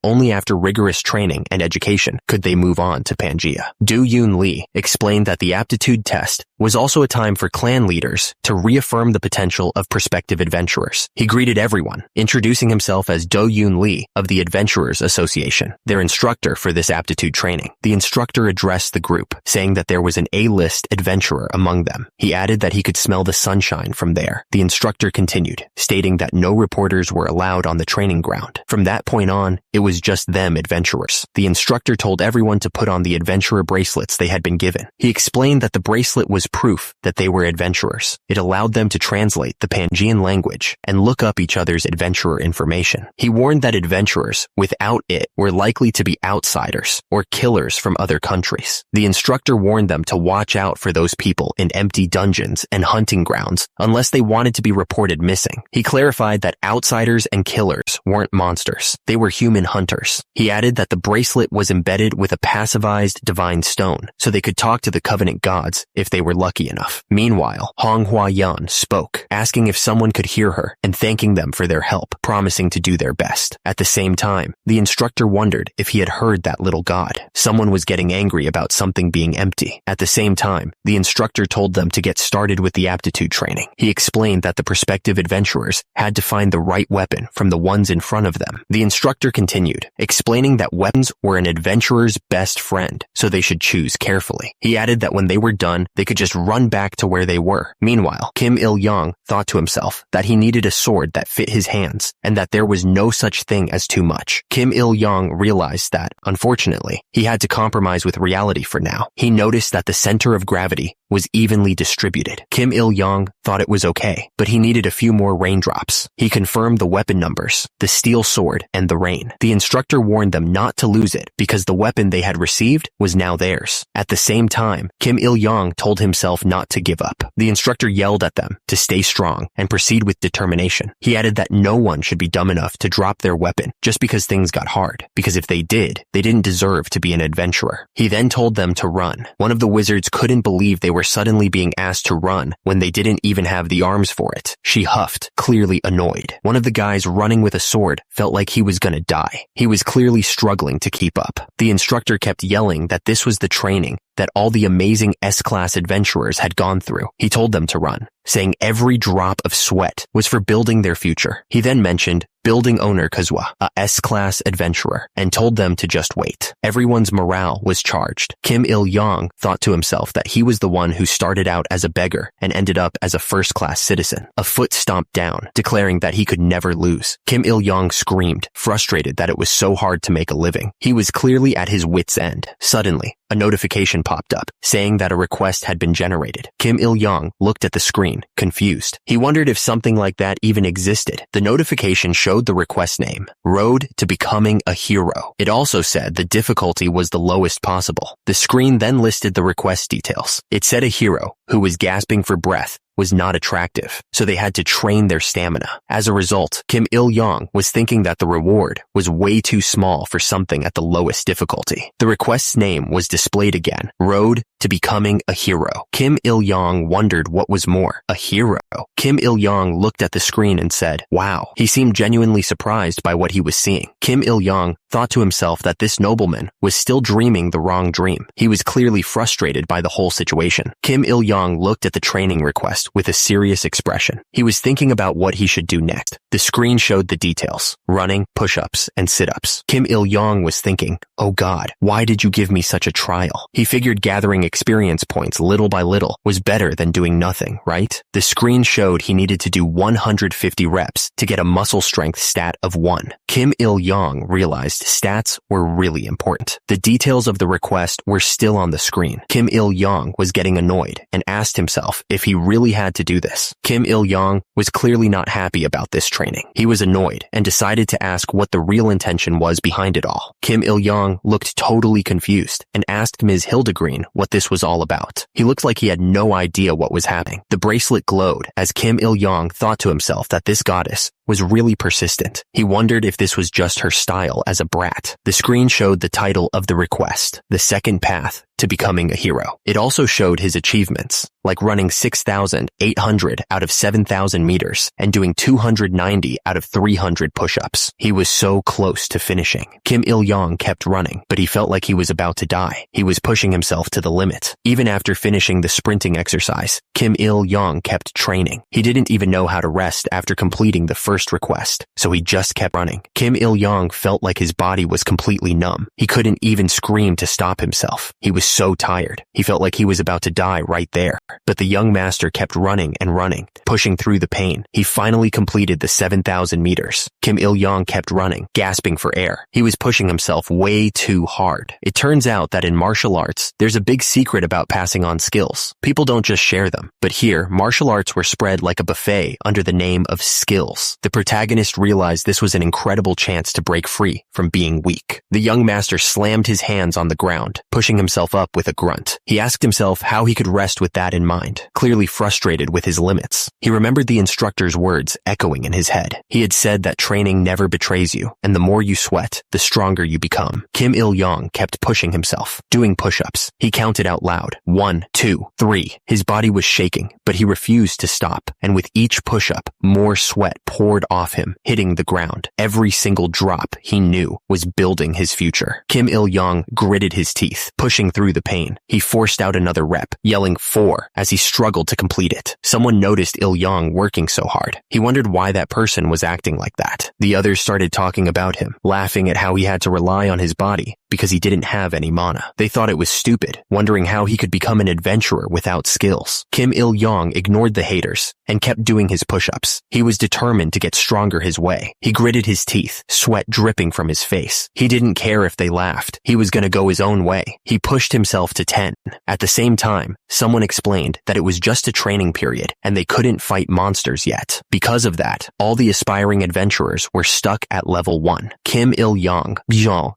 only after rigorous training and education could they move on to Pangea. Do-yoon Lee explained that the aptitude test was also a time for clan leaders to reaffirm the potential of prospective adventurers. He greeted everyone, introducing himself as Do-yoon Lee of the Adventurers Association, their instructor for this aptitude training. The instructor addressed the group, saying that there was an A-list adventurer among them. He added that he could smell the sunshine from there. The instructor continued, stating that no reporters were allowed on the training ground. From that point on, it was just them adventurers. The instructor told everyone to put on the adventurer bracelets they had been given. He explained that the bracelet was proof that they were adventurers. It allowed them to translate the Pangean language and look up each other's adventurer information. He warned that adventurers without it were likely to be outsiders or killers from other countries. The instructor warned them to watch out for those people in empty dungeons and hunting grounds unless they wanted to be reported missing. He clarified that outsiders and killers weren't monsters. They were human hunters. He added that the bracelet was embedded with a passivized divine stone, so they could talk to the Covenant gods if they were lucky enough. Meanwhile, Hong Hua Yan spoke, asking if someone could hear her and thanking them for their help, promising to do their best. At the same time, the instructor wondered if he had heard that little god. Someone was getting angry about something being empty. At the same time, the instructor told them to get started with the aptitude training. He explained that the prospective adventurers had to find the right weapon from the ones in front of them. The instructor continued, explaining that weapons were an adventurer's best friend, so they should choose carefully. He added that when they were done, they could just run back to where they were. Meanwhile, Kim Il-young thought to himself that he needed a sword that fit his hands and that there was no such thing as too much. Kim Il-young realized that, unfortunately, he had to compromise with reality for now. He noticed that the center of gravity was evenly distributed. Kim Il-young thought it was okay, but he needed a few more raindrops. He confirmed the weapon numbers, the steel sword, and the rain. The instructor warned them not to lose it because the weapon they had received was now theirs. At the same time, Kim Il-young told himself not to give up. The instructor yelled at them to stay strong and proceed with determination. He added that no one should be dumb enough to drop their weapon just because things got hard, because if they did, they didn't deserve to be an adventurer. He then told them to run. One of the wizards couldn't believe they were suddenly being asked to run when they didn't even have the arms for it. She huffed, clearly annoyed. One of the guys running with a sword felt like he was gonna die. He was clearly struggling to keep up. The instructor kept yelling that this was the training that all the amazing S-class adventurers had gone through. He told them to run, saying every drop of sweat was for building their future. He then mentioned building owner Kazuha, a S-class adventurer, and told them to just wait. Everyone's morale was charged. Kim Il-young thought to himself that he was the one who started out as a beggar and ended up as a first-class citizen. A foot stomped down, declaring that he could never lose. Kim Il-young screamed, frustrated that it was so hard to make a living. He was clearly at his wit's end. Suddenly, a notification popped up, saying that a request had been generated. Kim Il-young looked at the screen, confused. He wondered if something like that even existed. The notification showed showed the request name, Road to Becoming a Hero. It also said the difficulty was the lowest possible. The screen then listed the request details. It said a hero, who was gasping for breath, was not attractive, so they had to train their stamina. As a result, Kim Il-young was thinking that the reward was way too small for something at the lowest difficulty. The request's name was displayed again, Road to Becoming a Hero. Kim Il-young wondered what was more, a hero. Kim Il-young looked at the screen and said, wow. He seemed genuinely surprised by what he was seeing. Kim Il-young thought to himself that this nobleman was still dreaming the wrong dream. He was clearly frustrated by the whole situation. Kim Il-young looked at the training request with a serious expression. He was thinking about what he should do next. The screen showed the details, running, push-ups, and sit-ups. Kim Il-young was thinking, oh God, why did you give me such a trial? He figured gathering experience points little by little was better than doing nothing, right? The screen showed he needed to do 150 reps to get a muscle strength stat of 1. Kim Il-young realized stats were really important. The details of the request were still on the screen. Kim Il-young was getting annoyed and asked himself if he really had to do this. Kim Il-young was clearly not happy about this training. He was annoyed and decided to ask what the real intention was behind it all. Kim Il-young looked totally confused and asked Ms. Hildegreen what this was all about. He looked like he had no idea what was happening. The bracelet glowed as Kim Il-young thought to himself that this goddess was really persistent. He wondered if this was just her style as a brat. The screen showed the title of the request, The Second Path to Becoming a Hero. It also showed his achievements, like running 6,800 out of 7,000 meters and doing 290 out of 300 push-ups. He was so close to finishing. Kim Il-young kept running, but he felt like he was about to die. He was pushing himself to the limit. Even after finishing the sprinting exercise, Kim Il-young kept training. He didn't even know how to rest after completing the first request, so he just kept running. Kim Il-young felt like his body was completely numb. He couldn't even scream to stop himself. He was so tired. He felt like he was about to die right there. But the young master kept running and running, pushing through the pain. He finally completed the 7,000 meters. Kim Il-young kept running, gasping for air. He was pushing himself way too hard. It turns out that in martial arts, there's a big secret about passing on skills. People don't just share them. But here, martial arts were spread like a buffet under the name of skills. The protagonist realized this was an incredible chance to break free from being weak. The young master slammed his hands on the ground, pushing himself up with a grunt. He asked himself how he could rest with that in mind, clearly frustrated with his limits. He remembered the instructor's words echoing in his head. He had said that training never betrays you, and the more you sweat, the stronger you become. Kim Il-young kept pushing himself, doing push-ups. He counted out loud, 1, 2, 3. His body was shaking, but he refused to stop, and with each push-up, more sweat poured off him, hitting the ground. Every single drop, he knew, was building his future. Kim Il-young gritted his teeth, pushing through the pain. He forced out another rep, yelling 4 as he struggled to complete it. Someone noticed Il-young working so hard. He wondered why that person was acting like that. The others started talking about him, laughing at how he had to rely on his body because he didn't have any mana. They thought it was stupid, wondering how he could become an adventurer without skills. Kim Il-young ignored the haters and kept doing his push-ups. He was determined to get stronger his way. He gritted his teeth, sweat dripping from his face. He didn't care if they laughed. He was going to go his own way. He pushed himself to 10. At the same time, someone explained that it was just a training period and they couldn't fight monsters yet. Because of that, all the aspiring adventurers were stuck at level 1. Kim Il-young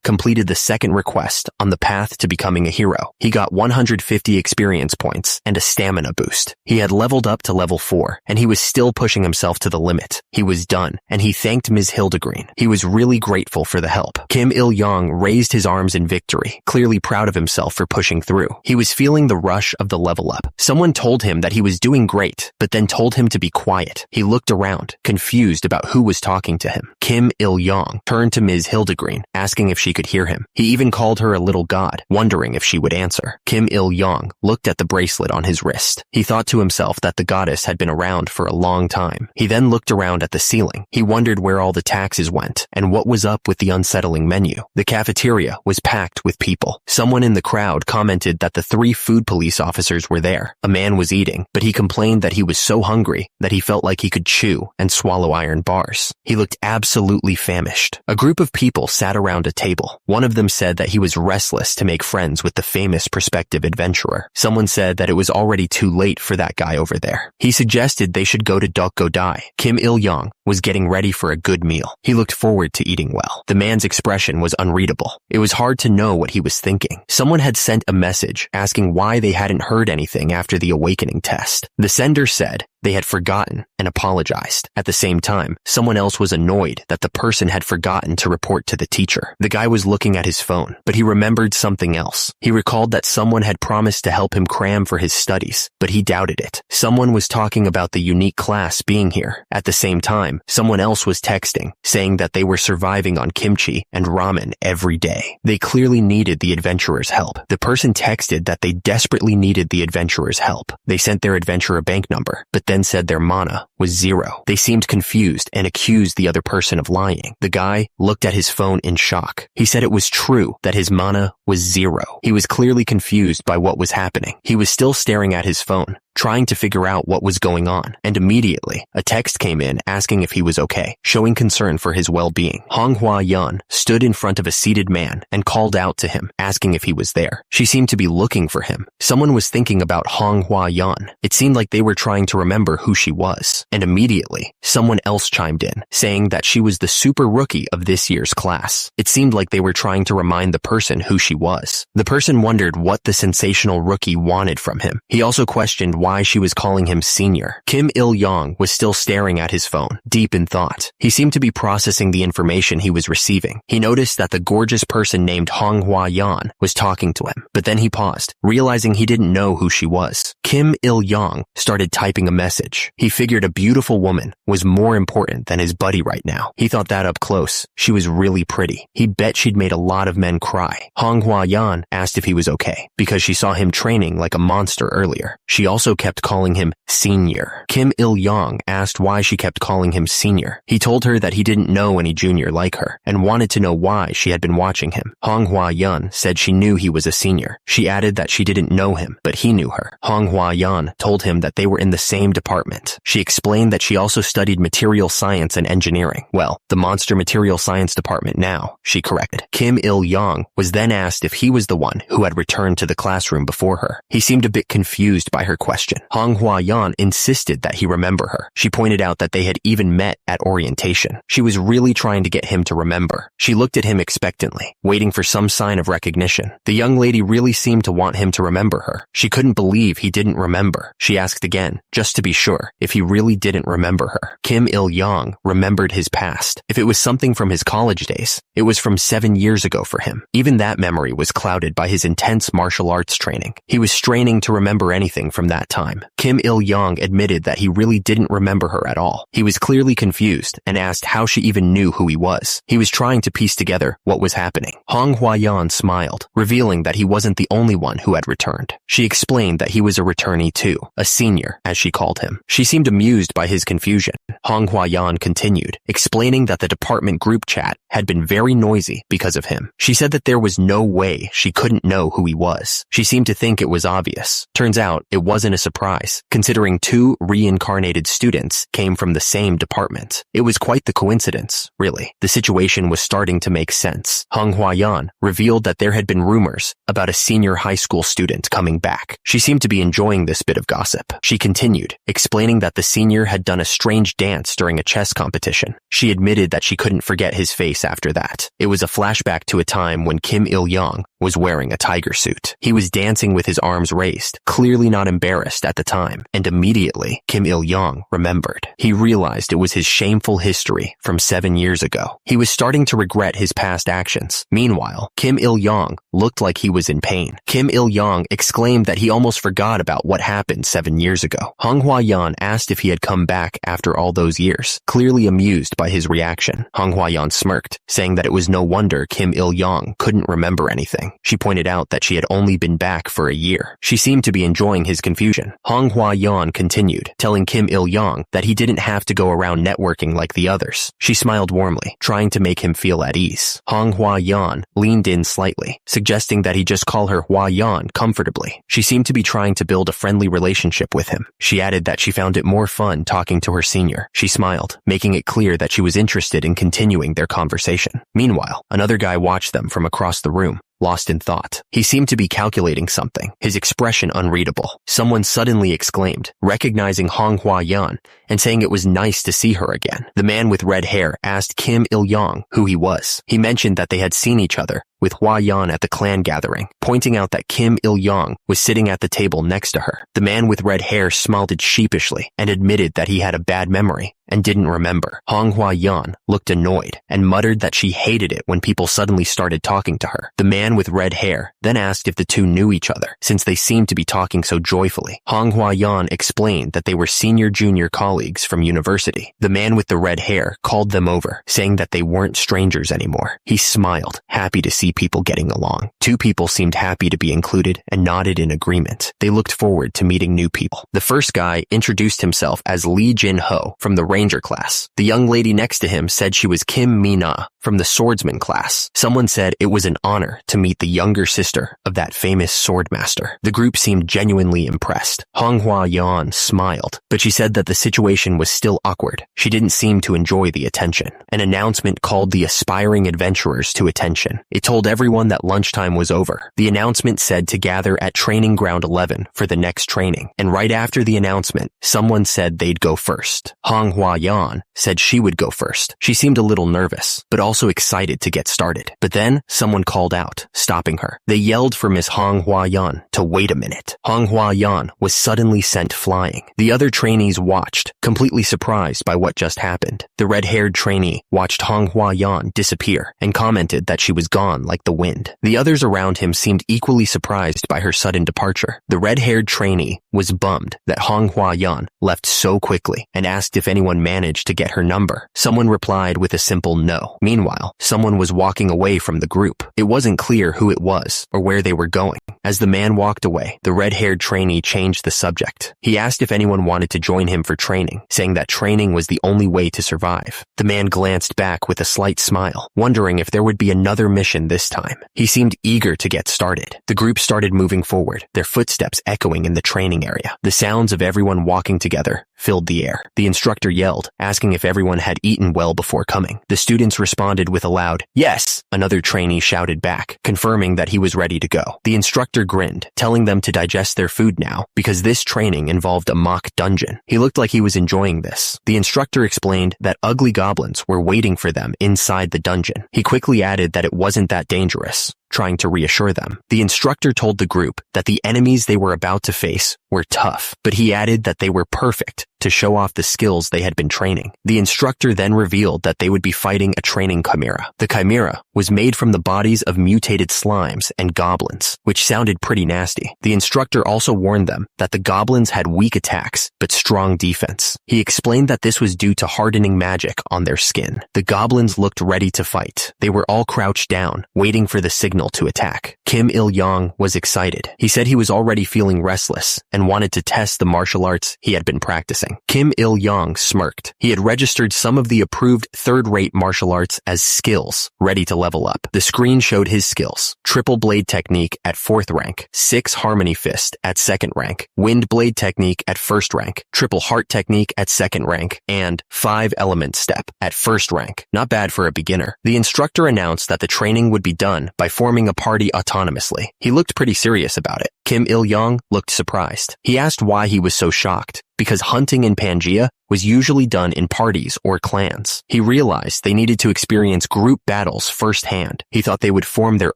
completed the second request on the path to becoming a hero. He got 150 experience points and a stamina boost. He had leveled up to level 4, and he was still pushing himself to the limit. He was done, and he thanked Ms. Hildegreen. He was really grateful for the help. Kim Il-young raised his arms in victory, clearly proud of himself for pushing through. He was feeling the rush of the level up. Someone told him that he was doing great, but then told him to be quiet. He looked around, confused about who was talking to him. Kim Il-young turned to Ms. Hildegreen, asking if she could hear him. He even called her a little god, wondering if she would answer. Kim Il-young looked at the bracelet on his wrist. He thought to himself that the goddess had been around for a long time. He then looked around at the ceiling. He wondered where all the taxes went and what was up with the unsettling menu. The cafeteria was packed with people. Someone in the crowd commented that the 3 food police officers were there. A man was eating, but he complained that he was so hungry that he felt like he could chew and swallow iron bars. He looked absolutely famished. A group of people sat around a table. One of them said that he was restless to make friends with the famous prospective adventurer. Someone said that it was already too late for that guy over there. He suggested they should go to Dokgodai. Kim Il-young was getting ready for a good meal. He looked forward to eating well. The man's expression was unreadable. It was hard to know what he was thinking. Someone had sent a message asking why they hadn't heard anything after the awakening test. The sender said they had forgotten and apologized. At the same time, someone else was annoyed that the person had forgotten to report to the teacher. The guy was looking at his phone, but he remembered something else. He recalled that someone had promised to help him cram for his studies, but he doubted it. Someone was talking about the unique class being here. At the same time, someone else was texting, saying that they were surviving on kimchi and ramen every day. They clearly needed the adventurer's help. The person texted that they desperately needed the adventurer's help. They sent their adventurer bank number, but then said their mana was 0. They seemed confused and accused the other person of lying. The guy looked at his phone in shock. He said it was true that his mana was 0. He was clearly confused by what was happening. He was still staring at his phone, trying to figure out what was going on, and immediately a text came in asking if he was okay, showing concern for his well-being. Hwa-yeon stood in front of a seated man and called out to him, asking if he was there. She seemed to be looking for him. Someone was thinking about Hwa-yeon. It seemed like they were trying to remember who she was, and immediately someone else chimed in, saying that she was the super rookie of this year's class. It seemed like they were trying to remind the person who she was. The person wondered what the sensational rookie wanted from him. He also questioned why she was calling him senior. Kim Il-young was still staring at his phone, deep in thought. He seemed to be processing the information he was receiving. He noticed that the gorgeous person named Hwa-yeon was talking to him, but then he paused, realizing he didn't know who she was. Kim Il-young started typing a message. He figured a beautiful woman was more important than his buddy right now. He thought that up close. She was really pretty. He bet she'd made a lot of men cry. Hwa-yeon asked if he was okay, because she saw him training like a monster earlier. She also kept calling him senior. Kim Il-young asked why she kept calling him senior. He told her that he didn't know any junior like her, and wanted to know why she had been watching him. Hwa-yeon said she knew he was a senior. She added that she didn't know him, but he knew her. Hwa-yeon told him that they were in the same department. She explained that she also studied material science and engineering. Well, the monster material science department now, she corrected. Kim Il-young was then asked if he was the one who had returned to the classroom before her. He seemed a bit confused by her question. Hwa-yeon insisted that he remember her. She pointed out that they had even met at orientation. She was really trying to get him to remember. She looked at him expectantly, waiting for some sign of recognition. The young lady really seemed to want him to remember her. She couldn't believe he didn't remember. She asked again, just to be sure, if he really didn't remember her. Kim Il-young remembered his past. If it was something from his college days, it was from 7 years ago for him. Even that memory was clouded by his intense martial arts training. He was straining to remember anything from that time. Kim Il-young admitted that he really didn't remember her at all. He was clearly confused and asked how she even knew who he was. He was trying to piece together what was happening. Hwa-yeon smiled, revealing that he wasn't the only one who had returned. She explained that he was a returnee too, a senior, as she called him. She seemed amused by his confusion. Hwa-yeon continued, explaining that the department group chat had been very noisy because of him. She said that there was no way she couldn't know who he was. She seemed to think it was obvious. Turns out it wasn't a surprise, considering 2 reincarnated students came from the same department. It was quite the coincidence, really. The situation was starting to make sense. Hwa-yeon revealed that there had been rumors about a senior high school student coming back. She seemed to be enjoying this bit of gossip. She continued, explaining that the senior had done a strange dance during a chess competition. She admitted that she couldn't forget his face after that. It was a flashback to a time when Kim Il-young was wearing a tiger suit. He was dancing with his arms raised, clearly not embarrassed at the time, and immediately Kim Il-young remembered. He realized it was his shameful history from 7 years ago. He was starting to regret his past actions. Meanwhile, Kim Il-young looked like he was in pain. Kim Il-young exclaimed that he almost forgot about what happened 7 years ago. Hwa-yeon asked if he had come back after all those years, clearly amused by his reaction. Hwa-yeon smirked, saying that it was no wonder Kim Il-young couldn't remember anything. She pointed out that she had only been back for a year. She seemed to be enjoying his confusion. Hwa-yeon continued, telling Kim Il-young that he didn't have to go around networking like the others. She smiled warmly, trying to make him feel at ease. Hwa-yeon leaned in slightly, suggesting that he just call her Hwa-yeon comfortably. She seemed to be trying to build a friendly relationship with him. She added that she found it more fun fun talking to her senior. She smiled, making it clear that she was interested in continuing their conversation. Meanwhile, another guy watched them from across the room, lost in thought. He seemed to be calculating something, his expression unreadable. Someone suddenly exclaimed, recognizing Hua Yan and saying it was nice to see her again. The man with red hair asked Kim Il-yong who he was. He mentioned that they had seen each other with Hua Yan at the clan gathering, pointing out that Kim Il-yong was sitting at the table next to her. The man with red hair smiled sheepishly and admitted that he had a bad memory and didn't remember. Hua Yan looked annoyed and muttered that she hated it when people suddenly started talking to her. The man with red hair then asked if the two knew each other, since they seemed to be talking so joyfully. Hua Yan explained that they were senior-junior colleagues from university. The man with the red hair called them over, saying that they weren't strangers anymore. He smiled, happy to see people getting along. Two people seemed happy to be included and nodded in agreement. They looked forward to meeting new people. The first guy introduced himself as Lee Jin-ho from the Ranger class. The young lady next to him said she was Kim Mi-na from the Swordsman class. Someone said it was an honor to meet the younger sister of that famous swordmaster. The group seemed genuinely impressed. Hua Yan smiled, but she said that the situation was still awkward. She didn't seem to enjoy the attention. An announcement called the aspiring adventurers to attention. It told everyone that lunchtime was over. The announcement said to gather at Training Ground 11 for the next training, and right after the announcement, someone said they'd go first. Hua Yan said she would go first. She seemed a little nervous, but also excited to get started. But then, someone called out, stopping her. They yelled for Miss Hua Yan to wait a minute. Hua Yan was suddenly sent flying. The other trainees watched, completely surprised by what just happened. The red-haired trainee watched Hua Yan disappear and commented that she was gone like the wind. The others around him seemed equally surprised by her sudden departure. The red-haired trainee was bummed that Hua Yan left so quickly and asked if anyone managed to get her number. Someone replied with a simple no. Meanwhile, someone was walking away from the group. It wasn't clear who it was or where they were going. As the man walked away, the red-haired trainee changed the subject. He asked if anyone wanted to join him for training, saying that training was the only way to survive. The man glanced back with a slight smile, wondering if there would be another mission this time. He seemed eager to get started. The group started moving forward, their footsteps echoing in the training area. The sounds of everyone walking together filled the air. The instructor yelled, asking if everyone had eaten well before coming. The students responded with a loud, "Yes!" Another trainee shouted back, confirming that he was ready to go. The instructor grinned, telling them to digest their food now, because this training involved a mock dungeon. He looked like he was enjoying this. The instructor explained that ugly goblins were waiting for them inside the dungeon. He quickly added that it wasn't that dangerous, trying to reassure them. The instructor told the group that the enemies they were about to face were tough, but he added that they were perfect to show off the skills they had been training. The instructor then revealed that they would be fighting a training chimera. The chimera was made from the bodies of mutated slimes and goblins, which sounded pretty nasty. The instructor also warned them that the goblins had weak attacks, but strong defense. He explained that this was due to hardening magic on their skin. The goblins looked ready to fight. They were all crouched down, waiting for the signal to attack. Kim Il-yong was excited. He said he was already feeling restless and wanted to test the martial arts he had been practicing. Kim Il-yong smirked. He had registered some of the approved third-rate martial arts as skills, ready to level up. The screen showed his skills: triple blade technique at 4th rank, 6 harmony fist at 2nd rank, wind blade technique at 1st rank, triple heart technique at 2nd rank, and 5 element step at 1st rank. Not bad for a beginner. The instructor announced that the training would be done by forming a party autonomously. He looked pretty serious about it. Kim Il-yong looked surprised. He asked why he was so shocked. Because hunting in Pangaea was usually done in parties or clans. He realized they needed to experience group battles firsthand. He thought they would form their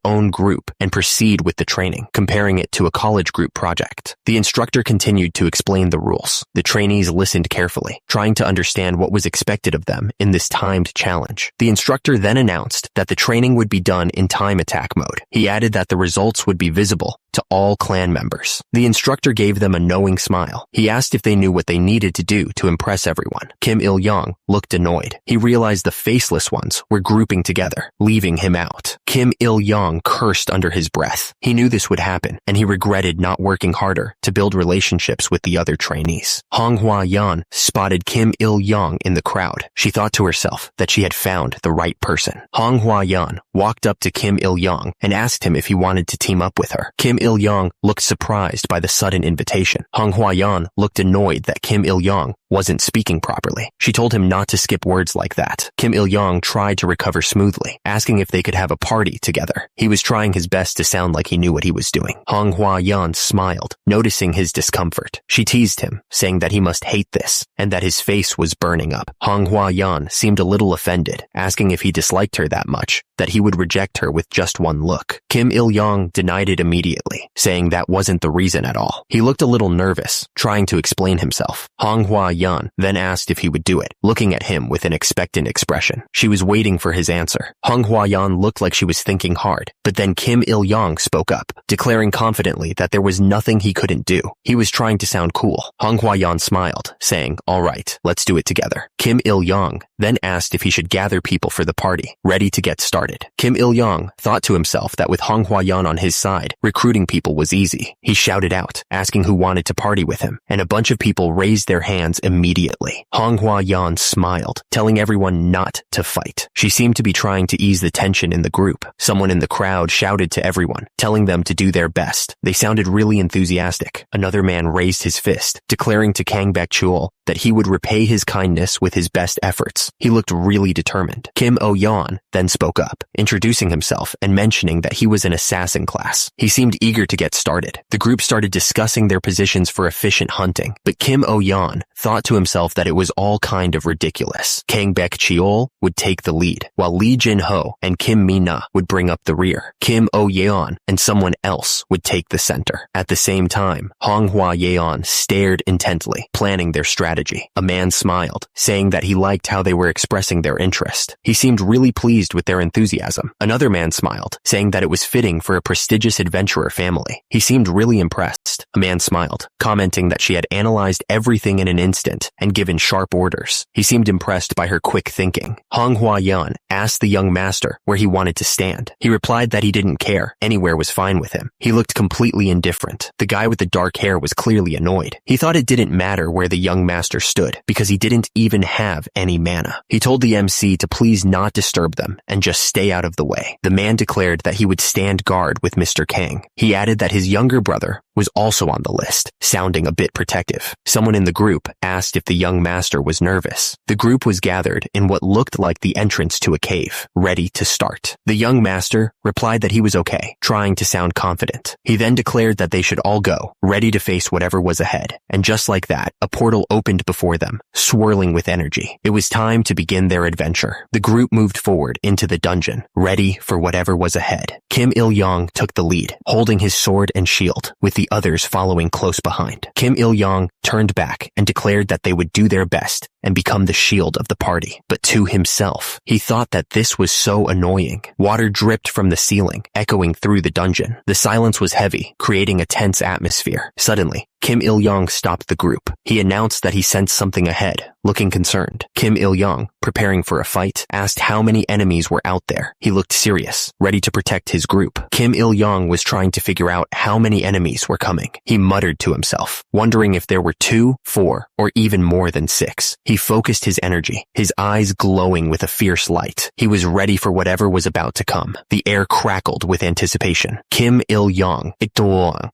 own group and proceed with the training, comparing it to a college group project. The instructor continued to explain the rules. The trainees listened carefully, trying to understand what was expected of them in this timed challenge. The instructor then announced that the training would be done in time attack mode. He added that the results would be visible to all clan members. The instructor gave them a knowing smile. He asked if they knew what they needed to do to impress impress everyone. Kim Il-young looked annoyed. He realized the faceless ones were grouping together, leaving him out. Kim Il-young cursed under his breath. He knew this would happen, and he regretted not working harder to build relationships with the other trainees. Hong Hua-yan spotted Kim Il-young in the crowd. She thought to herself that she had found the right person. Hong Hua-yan walked up to Kim Il-young and asked him if he wanted to team up with her. Kim Il-young looked surprised by the sudden invitation. Hong Hua-yan looked annoyed that Kim Il-young wasn't speaking properly. She told him not to skip words like that. Kim Il-young tried to recover smoothly, asking if they could have a party together. He was trying his best to sound like he knew what he was doing. Hong Hua-yan smiled, noticing his discomfort. She teased him, saying that he must hate this, and that his face was burning up. Hong Hua-yan seemed a little offended, asking if he disliked her that much, that he would reject her with just one look. Kim Il-young denied it immediately, saying that wasn't the reason at all. He looked a little nervous, trying to explain himself. Hong Hua-yan then asked if he would do it, looking at him with an expectant expression. She was waiting for his answer. Hong Hua-yan looked like she was thinking hard, but then Kim Il-young spoke up, declaring confidently that there was nothing he couldn't do. He was trying to sound cool. Hong Hua-yan smiled, saying, "All right, let's do it together." Kim Il-young then asked if he should gather people for the party, ready to get started. Kim Il-young thought to himself that with Hong Hua-yan on his side, recruiting people was easy. He shouted out, asking who wanted to party with him, and a bunch of people raised their hands immediately. Hong Hua-yan smiled, telling everyone not to fight. She seemed to be trying to ease the tension in the group. Someone in the crowd shouted to everyone, telling them to do their best. They sounded really enthusiastic. Another man raised his fist, declaring to Kang Baek-chul that he would repay his kindness with his best efforts. He looked really determined. Kim Oh-yeon then spoke up, introducing himself and mentioning that he was an assassin class. He seemed eager to get started. The group started discussing their positions for efficient hunting, but Kim Oh-yeon thought to himself that it was all kind of ridiculous. Kang Baek-chul would take the lead, while Lee Jin-ho and Kim Mi-na would bring up the rear. Kim Oh-yeon and someone else would take the center. At the same time, Hong Hua-yeon stared intently, planning their strategy. A man smiled, saying that he liked how they were expressing their interest. He seemed really pleased with their enthusiasm. Another man smiled, saying that it was fitting for a prestigious adventurer family. He seemed really impressed. A man smiled, commenting that she had analyzed everything in an instant and given sharp orders. He seemed impressed by her quick thinking. Hong Hua-yeon asked the young master where he wanted to stand. He replied that he didn't care. Anywhere was fine with him. He looked completely indifferent. The guy with the dark hair was clearly annoyed. He thought it didn't matter where the young master stood because he didn't even have any mana. He told the MC to please not disturb them and just stay out of the way. The man declared that he would stand guard with Mr. Kang. He added that his younger brother was also on the list, sounding a bit protective. Someone in the group asked if the young master was nervous. The group was gathered in what looked like the entrance to a cave, ready to start. The young master replied that he was okay, trying to sound confident. He then declared that they should all go, ready to face whatever was ahead. And just like that, a portal opened before them, swirling with energy. It was time to begin their adventure. The group moved forward into the dungeon, ready for whatever was ahead. Kim Il-young took the lead, holding his sword and shield, with the others following close behind. Kim Il-young turned back and declared that they would do their best and become the shield of the party. But to himself, he thought that this was so annoying. Water dripped from the ceiling, echoing through the dungeon. The silence was heavy, creating a tense atmosphere. Suddenly, Kim Il-young stopped the group. He announced that he sensed something ahead, looking concerned. Kim Il-young, preparing for a fight, asked how many enemies were out there. He looked serious, ready to protect his group. Kim Il-young was trying to figure out how many enemies were coming. He muttered to himself, wondering if there were 2, 4, or even more than 6. He focused his energy, his eyes glowing with a fierce light. He was ready for whatever was about to come. The air crackled with anticipation. Kim Il-young,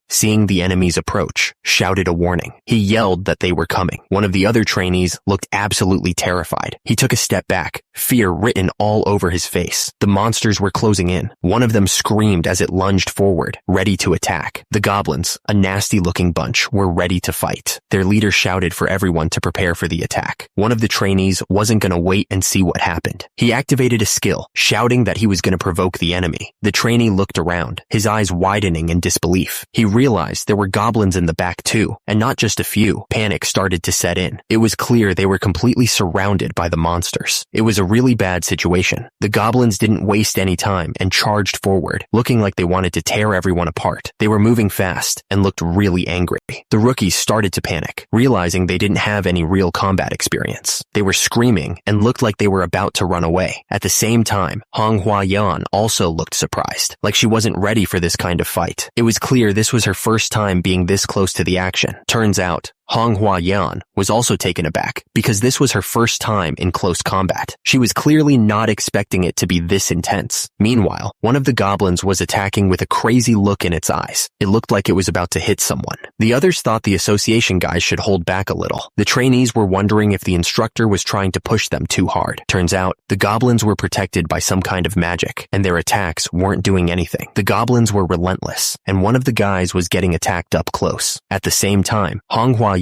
seeing the enemies approach, shouted a warning. He yelled that they were coming. One of the other trainees looked absolutely terrified. He took a step back, fear written all over his face. The monsters were closing in. One of them screamed as it lunged forward, ready to attack. The goblins, a nasty-looking bunch, were ready to fight. Their leader shouted for everyone to prepare for the attack. One of the trainees wasn't going to wait and see what happened. He activated a skill, shouting that he was going to provoke the enemy. The trainee looked around, his eyes widening in disbelief. He realized there were goblins in the back too, and not just a few. Panic started to set in. It was clear they were completely surrounded by the monsters. It was a really bad situation. The goblins didn't waste any time and charged forward, looking like they wanted to tear everyone apart. They were moving fast and looked really angry. The rookies started to panic, realizing they didn't have any real combat experience. They were screaming and looked like they were about to run away. At the same time, Manhwa also looked surprised, like she wasn't ready for this kind of fight. It was clear this was her first time being this close to the action. Turns out, Manhwa was also taken aback because this was her first time in close combat. She was clearly not expecting it to be this intense. Meanwhile, one of the goblins was attacking with a crazy look in its eyes. It looked like it was about to hit someone. The others thought the association guys should hold back a little. The trainees were wondering if the instructor was trying to push them too hard. Turns out, the goblins were protected by some kind of magic, and their attacks weren't doing anything. The goblins were relentless, and one of the guys was getting attacked up close. At the same time, Manhwa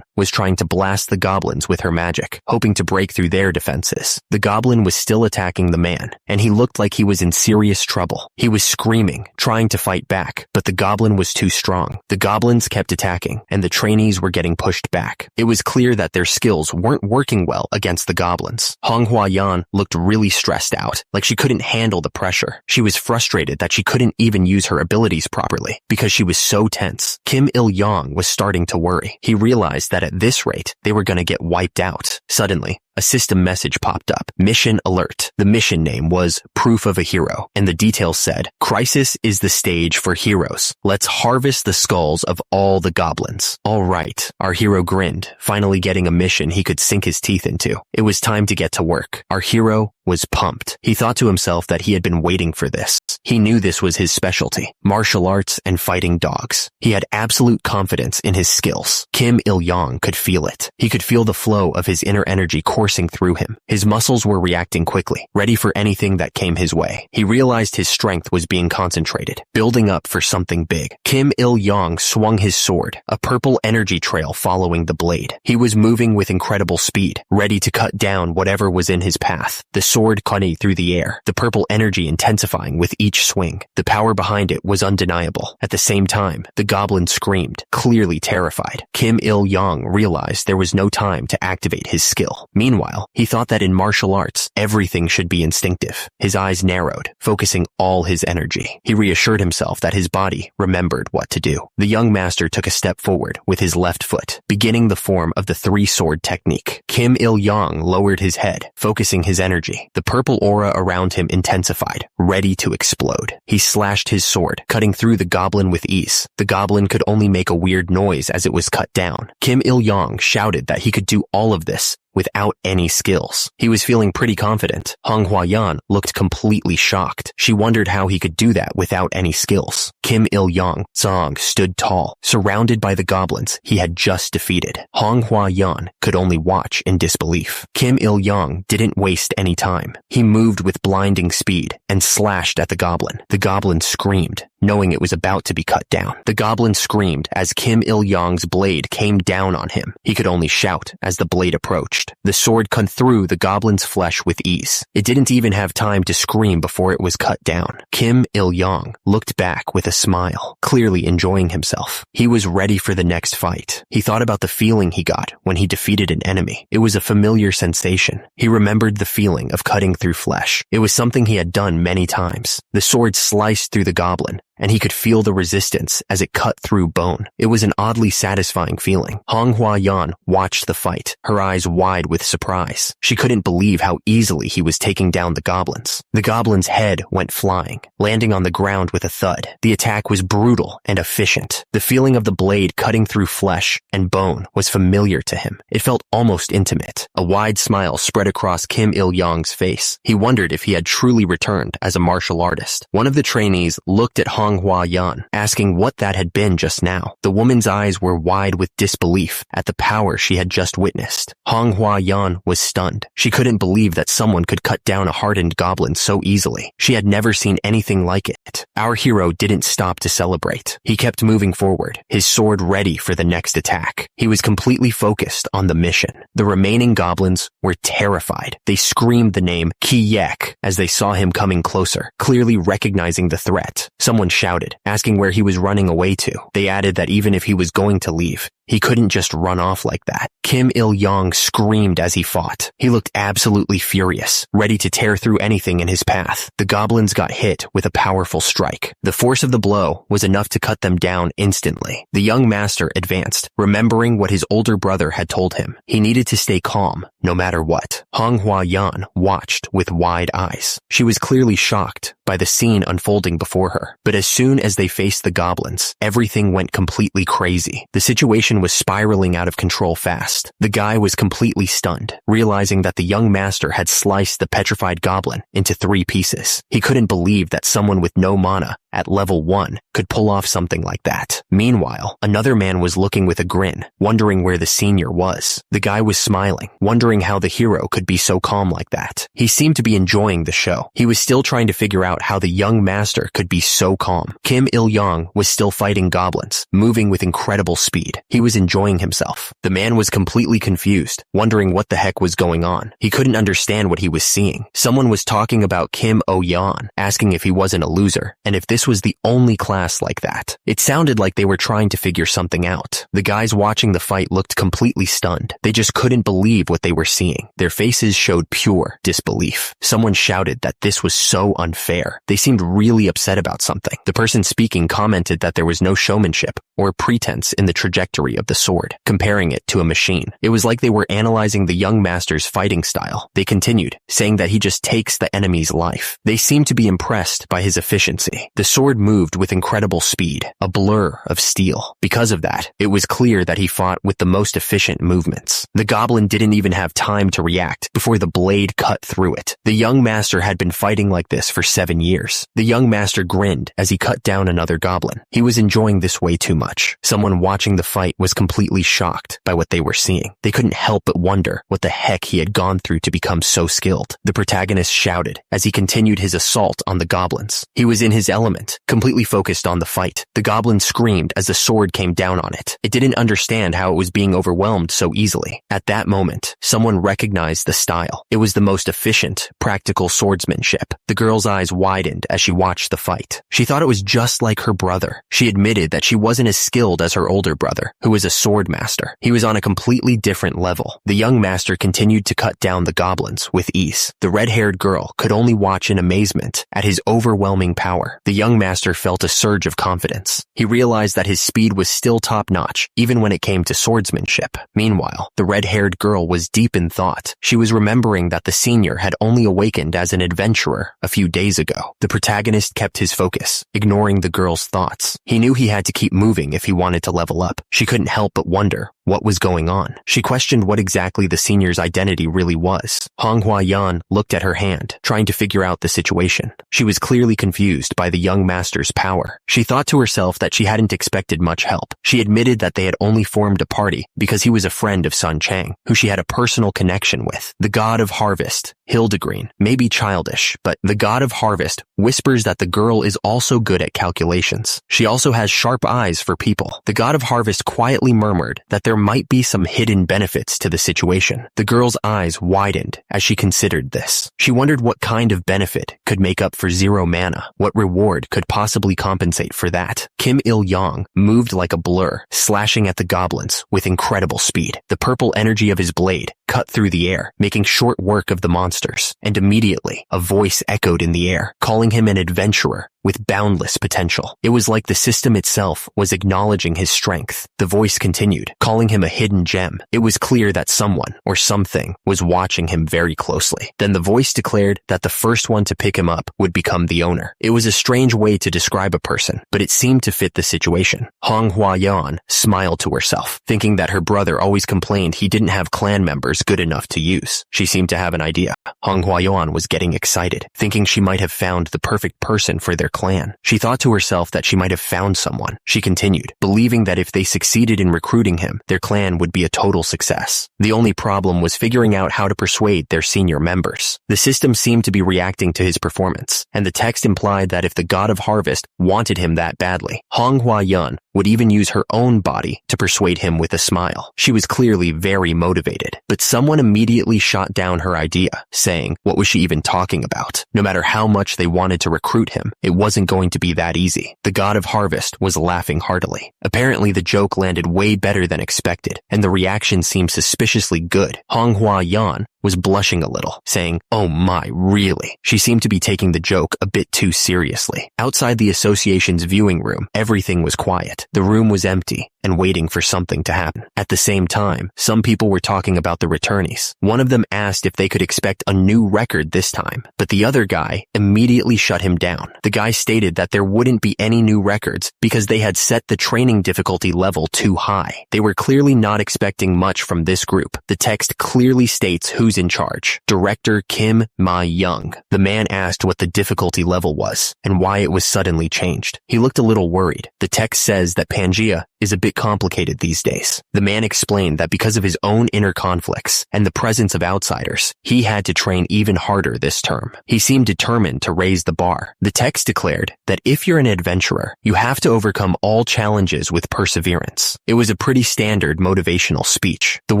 was trying to blast the goblins with her magic, hoping to break through their defenses. The goblin was still attacking the man, and he looked like he was in serious trouble. He was screaming, trying to fight back, but the goblin was too strong. The goblins kept attacking, and the trainees were getting pushed back. It was clear that their skills weren't working well against the goblins. Manhwa looked really stressed out, like she couldn't handle the pressure. She was frustrated that she couldn't even use her abilities properly, because she was so tense. Kim Il-young was starting to worry. He realized that at this rate, they were going to get wiped out. Suddenly, a system message popped up. Mission alert. The mission name was Proof of a Hero, and the details said, Crisis is the stage for heroes. Let's harvest the skulls of all the goblins. All right, our hero grinned, finally getting a mission he could sink his teeth into. It was time to get to work. Our hero was pumped. He thought to himself that he had been waiting for this. He knew this was his specialty, martial arts and fighting dogs. He had absolute confidence in his skills. Kim Il-young could feel it. He could feel the flow of his inner energy coursing through him. His muscles were reacting quickly, ready for anything that came his way. He realized his strength was being concentrated, building up for something big. Kim Il-young swung his sword, a purple energy trail following the blade. He was moving with incredible speed, ready to cut down whatever was in his path. The sword cutting through the air, the purple energy intensifying with each swing. The power behind it was undeniable. At the same time, the goblin screamed, clearly terrified. Kim Il-young realized there was no time to activate his skill. Meanwhile, he thought that in martial arts, everything should be instinctive. His eyes narrowed, focusing all his energy. He reassured himself that his body remembered what to do. The young master took a step forward with his left foot, beginning the form of the three-sword technique. Kim Il-young lowered his head, focusing his energy. The purple aura around him intensified, ready to explode. He slashed his sword, cutting through the goblin with ease. The goblin could only make a weird noise as it was cut down. Kim Il-young shouted that he could do all of this without any skills. He was feeling pretty confident. Manhwa looked completely shocked. She wondered how he could do that without any skills. Kim Il-young stood tall, surrounded by the goblins he had just defeated. Manhwa could only watch in disbelief. Kim Il-young didn't waste any time. He moved with blinding speed and slashed at the goblin. The goblin screamed, knowing it was about to be cut down. The goblin screamed as Kim Il-young's blade came down on him. He could only shout as the blade approached. The sword cut through the goblin's flesh with ease. It didn't even have time to scream before it was cut down. Kim Il-young looked back with a smile, clearly enjoying himself. He was ready for the next fight. He thought about the feeling he got when he defeated an enemy. It was a familiar sensation. He remembered the feeling of cutting through flesh. It was something he had done many times. The sword sliced through the goblin, and he could feel the resistance as it cut through bone. It was an oddly satisfying feeling. Manhwa watched the fight, her eyes wide with surprise. She couldn't believe how easily he was taking down the goblins. The goblin's head went flying, landing on the ground with a thud. The attack was brutal and efficient. The feeling of the blade cutting through flesh and bone was familiar to him. It felt almost intimate. A wide smile spread across Kim Il-young's face. He wondered if he had truly returned as a martial artist. One of the trainees looked at Manhwa asking what that had been just now. The woman's eyes were wide with disbelief at the power she had just witnessed. Manhwa was stunned. She couldn't believe that someone could cut down a hardened goblin so easily. She had never seen anything like it. Our hero didn't stop to celebrate. He kept moving forward, his sword ready for the next attack. He was completely focused on the mission. The remaining goblins were terrified. They screamed the name Kiyek as they saw him coming closer, clearly recognizing the threat. Someone shouted, asking where he was running away to. They added that even if he was going to leave, he couldn't just run off like that. Kim Il-yong screamed as he fought. He looked absolutely furious, ready to tear through anything in his path. The goblins got hit with a powerful strike. The force of the blow was enough to cut them down instantly. The young master advanced, remembering what his older brother had told him. He needed to stay calm, no matter what. Hong Hua-yan watched with wide eyes. She was clearly shocked by the scene unfolding before her. But as soon as they faced the goblins, everything went completely crazy. The situation was spiraling out of control fast. The guy was completely stunned, realizing that the young master had sliced the petrified goblin into 3 pieces. He couldn't believe that someone with no mana at level 1 could pull off something like that. Meanwhile, another man was looking with a grin, wondering where the senior was. The guy was smiling, wondering how the hero could be so calm like that. He seemed to be enjoying the show. He was still trying to figure out how the young master could be so calm. Kim Il-yong was still fighting goblins, moving with incredible speed. He was enjoying himself. The man was completely confused, wondering what the heck was going on. He couldn't understand what he was seeing. Someone was talking about Kim Oh-yeon, asking if he wasn't a loser, and if this was the only class like that. It sounded like they were trying to figure something out. The guys watching the fight looked completely stunned. They just couldn't believe what they were seeing. Their faces showed pure disbelief. Someone shouted that this was so unfair. They seemed really upset about something. The person speaking commented that there was no showmanship or pretense in the trajectory of the sword, comparing it to a machine. It was like they were analyzing the young master's fighting style. They continued, saying that he just takes the enemy's life. They seemed to be impressed by his efficiency. The sword moved with incredible speed, a blur of steel. Because of that, it was clear that he fought with the most efficient movements. The goblin didn't even have time to react before the blade cut through it. The young master had been fighting like this for 7 years. The young master grinned as he cut down another goblin. He was enjoying this way too much. Someone watching the fight was completely shocked by what they were seeing. They couldn't help but wonder what the heck he had gone through to become so skilled. The protagonist shouted as he continued his assault on the goblins. He was in his element, completely focused on the fight. The goblin screamed as the sword came down on it. It didn't understand how it was being overwhelmed so easily. At that moment, someone recognized the style. It was the most efficient, practical swordsmanship. The girl's eyes widened as she watched the fight. She thought it was just like her brother. She admitted that she wasn't as skilled as her older brother, who was a sword master. He was on a completely different level. The young master continued to cut down the goblins with ease. The red-haired girl could only watch in amazement at his overwhelming power. The young master felt a surge of confidence. He realized that his speed was still top-notch, even when it came to swordsmanship. Meanwhile, the red-haired girl was deep in thought. She was remembering that the senior had only awakened as an adventurer a few days ago. The protagonist kept his focus, ignoring the girl's thoughts. He knew he had to keep moving if he wanted to level up. She couldn't help but wonder what was going on. She questioned what exactly the senior's identity really was. Hong Hua-yan looked at her hand, trying to figure out the situation. She was clearly confused by the young master's power. She thought to herself that she hadn't expected much help. She admitted that they had only formed a party because he was a friend of Sun Chang, who she had a personal connection with. The god of harvest, Hildegreen, may be childish, but the god of harvest whispers that the girl is also good at calculations. She also has sharp eyes for people. The god of harvest quietly murmured that there might be some hidden benefits to the situation. The girl's eyes widened as she considered this. She wondered what kind of benefit could make up for 0 mana. What reward could possibly compensate for that? Kim Il-yong moved like a blur, slashing at the goblins with incredible speed. The purple energy of his blade cut through the air, making short work of the monsters, and immediately a voice echoed in the air, calling him an adventurer with boundless potential. It was like the system itself was acknowledging his strength. The voice continued, calling him a hidden gem. It was clear that someone or something was watching him very closely. Then the voice declared that the first one to pick him up would become the owner. It was a strange way to describe a person, but it seemed to fit the situation. Hong Hua-yan smiled to herself, thinking that her brother always complained he didn't have clan members good enough to use. She seemed to have an idea. Hong Hua-yan was getting excited, thinking she might have found the perfect person for their clan. She thought to herself that she might have found someone. She continued, believing that if they succeeded in recruiting him, their clan would be a total success. The only problem was figuring out how to persuade their senior members. The system seemed to be reacting to his performance, and the text implied that if the god of harvest wanted him that badly, Hong Hua-yan would even use her own body to persuade him with a smile. She was clearly very motivated, but someone immediately shot down her idea, saying, what was she even talking about? No matter how much they wanted to recruit him, it wasn't going to be that easy. The god of harvest was laughing heartily. Apparently the joke landed way better than expected, and the reaction seemed suspiciously good. Manhwa was blushing a little, saying, "Oh my, really?" She seemed to be taking the joke a bit too seriously. Outside the association's viewing room, everything was quiet. The room was empty and waiting for something to happen. At the same time, some people were talking about the returnees. One of them asked if they could expect a new record this time, but the other guy immediately shut him down. The guy stated that there wouldn't be any new records because they had set the training difficulty level too high. They were clearly not expecting much from this group. The text clearly states who's in charge: Director Kim Ma-young. The man asked what the difficulty level was and why it was suddenly changed. He looked a little worried. The text says that Pangea is a bit complicated these days. The man explained that because of his own inner conflicts and the presence of outsiders, he had to train even harder this term. He seemed determined to raise the bar. The text declared that if you're an adventurer, you have to overcome all challenges with perseverance. It was a pretty standard motivational speech. The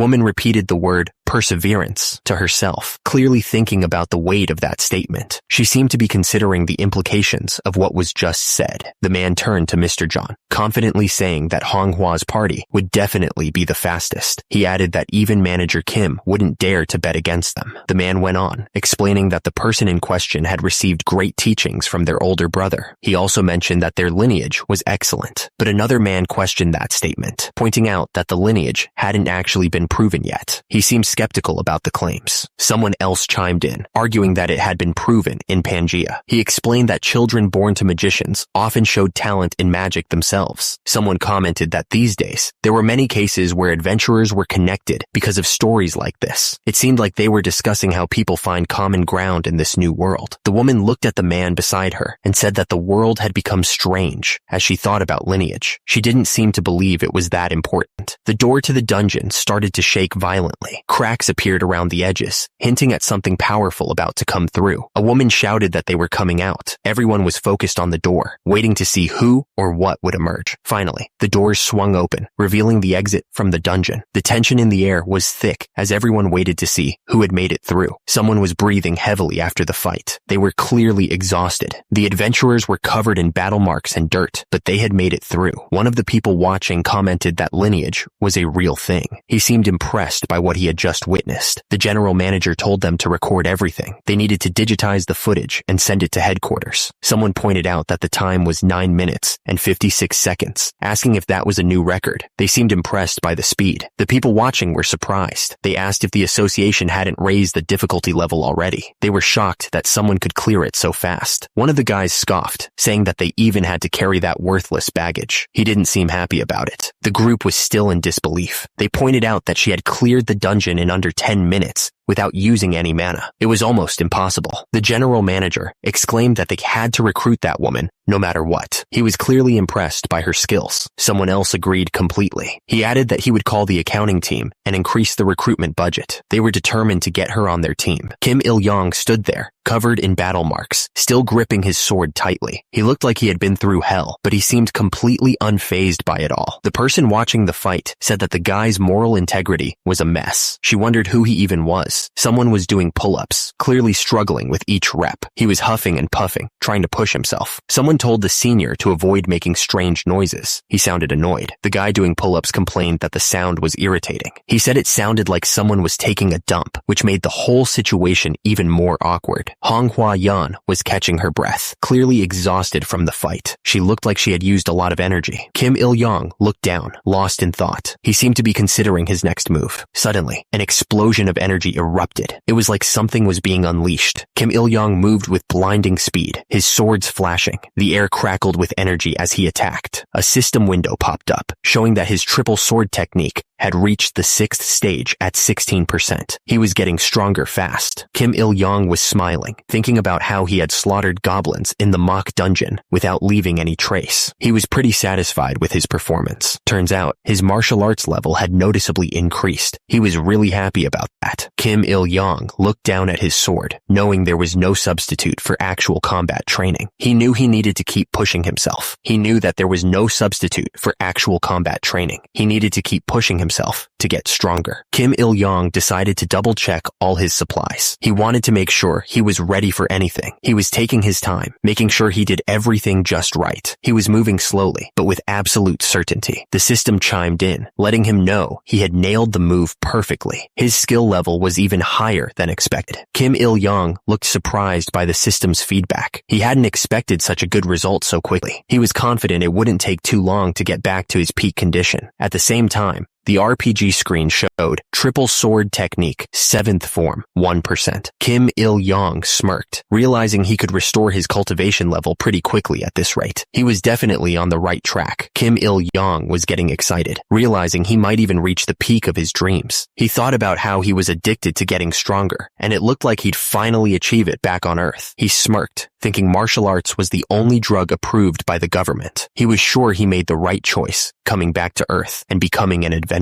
woman repeated the word perseverance to herself, clearly thinking about the weight of that statement. She seemed to be considering the implications of what was just said. The man turned to Mr. John, confidently saying that Manhwa's party would definitely be the fastest. He added that even manager Kim wouldn't dare to bet against them. The man went on, explaining that the person in question had received great teachings from their older brother. He also mentioned that their lineage was excellent, but another man questioned that statement, pointing out that the lineage hadn't actually been proven yet. He seemed skeptical about the claims. Someone else chimed in, arguing that it had been proven in Pangea. He explained that children born to magicians often showed talent in magic themselves. Someone commented that these days, there were many cases where adventurers were connected because of stories like this. It seemed like they were discussing how people find common ground in this new world. The woman looked at the man beside her and said that the world had become strange as she thought about lineage. She didn't seem to believe it was that important. The door to the dungeon started to shake violently. Cracks appeared around the edges, hinting at something powerful about to come through. A woman shouted that they were coming out. Everyone was focused on the door, waiting to see who or what would emerge. Finally, the doors swung open, revealing the exit from the dungeon. The tension in the air was thick as everyone waited to see who had made it through. Someone was breathing heavily after the fight. They were clearly exhausted. The adventurers were covered in battle marks and dirt, but they had made it through. One of the people watching commented that lineage was a real thing. He seemed impressed by what he had just witnessed. The general manager told them to record everything. They needed to digitize the footage and send it to headquarters. Someone pointed out that the time was 9 minutes and 56 seconds, asking if that was a new record. They seemed impressed by the speed. The people watching were surprised. They asked if the association hadn't raised the difficulty level already. They were shocked that someone could clear it so fast. One of the guys scoffed, saying that they even had to carry that worthless baggage. He didn't seem happy about it. The group was still in disbelief. They pointed out that she had cleared the dungeon in under 10 minutes without using any mana. It was almost impossible. The general manager exclaimed that they had to recruit that woman no matter what. He was clearly impressed by her skills. Someone else agreed completely. He added that he would call the accounting team and increase the recruitment budget. They were determined to get her on their team. Kim Il-yong stood there, covered in battle marks, still gripping his sword tightly. He looked like he had been through hell, but he seemed completely unfazed by it all. The person watching the fight said that the guy's moral integrity was a mess. She wondered who he even was. Someone was doing pull-ups, clearly struggling with each rep. He was huffing and puffing, trying to push himself. Someone told the senior to avoid making strange noises. He sounded annoyed. The guy doing pull-ups complained that the sound was irritating. He said it sounded like someone was taking a dump, which made the whole situation even more awkward. Manhwa was catching her breath, clearly exhausted from the fight. She looked like she had used a lot of energy. Kim Il-yong looked down, lost in thought. He seemed to be considering his next move. Suddenly, an explosion of energy erupted. It was like something was being unleashed. Kim Il-yong moved with blinding speed, his swords flashing. The air crackled with energy as he attacked. A system window popped up, showing that his triple sword technique had reached the 6th stage at 16%. He was getting stronger fast. Kim Il-yong was smiling, thinking about how he had slaughtered goblins in the mock dungeon without leaving any trace. He was pretty satisfied with his performance. Turns out, his martial arts level had noticeably increased. He was really happy about that. Kim Il-yong looked down at his sword, knowing there was no substitute for actual combat training. He knew he needed to keep pushing himself. He knew that there was no substitute for actual combat training. He needed to keep pushing himself himself to get stronger. Kim Il-yong decided to double-check all his supplies. He wanted to make sure he was ready for anything. He was taking his time, making sure he did everything just right. He was moving slowly, but with absolute certainty. The system chimed in, letting him know he had nailed the move perfectly. His skill level was even higher than expected. Kim Il-yong looked surprised by the system's feedback. He hadn't expected such a good result so quickly. He was confident it wouldn't take too long to get back to his peak condition. At the same time, the RPG screen showed Triple Sword Technique, 7th form, 1%. Kim Il-yong smirked, realizing he could restore his cultivation level pretty quickly at this rate. He was definitely on the right track. Kim Il-yong was getting excited, realizing he might even reach the peak of his dreams. He thought about how he was addicted to getting stronger, and it looked like he'd finally achieve it back on Earth. He smirked, thinking martial arts was the only drug approved by the government. He was sure he made the right choice, coming back to Earth and becoming an adventurer.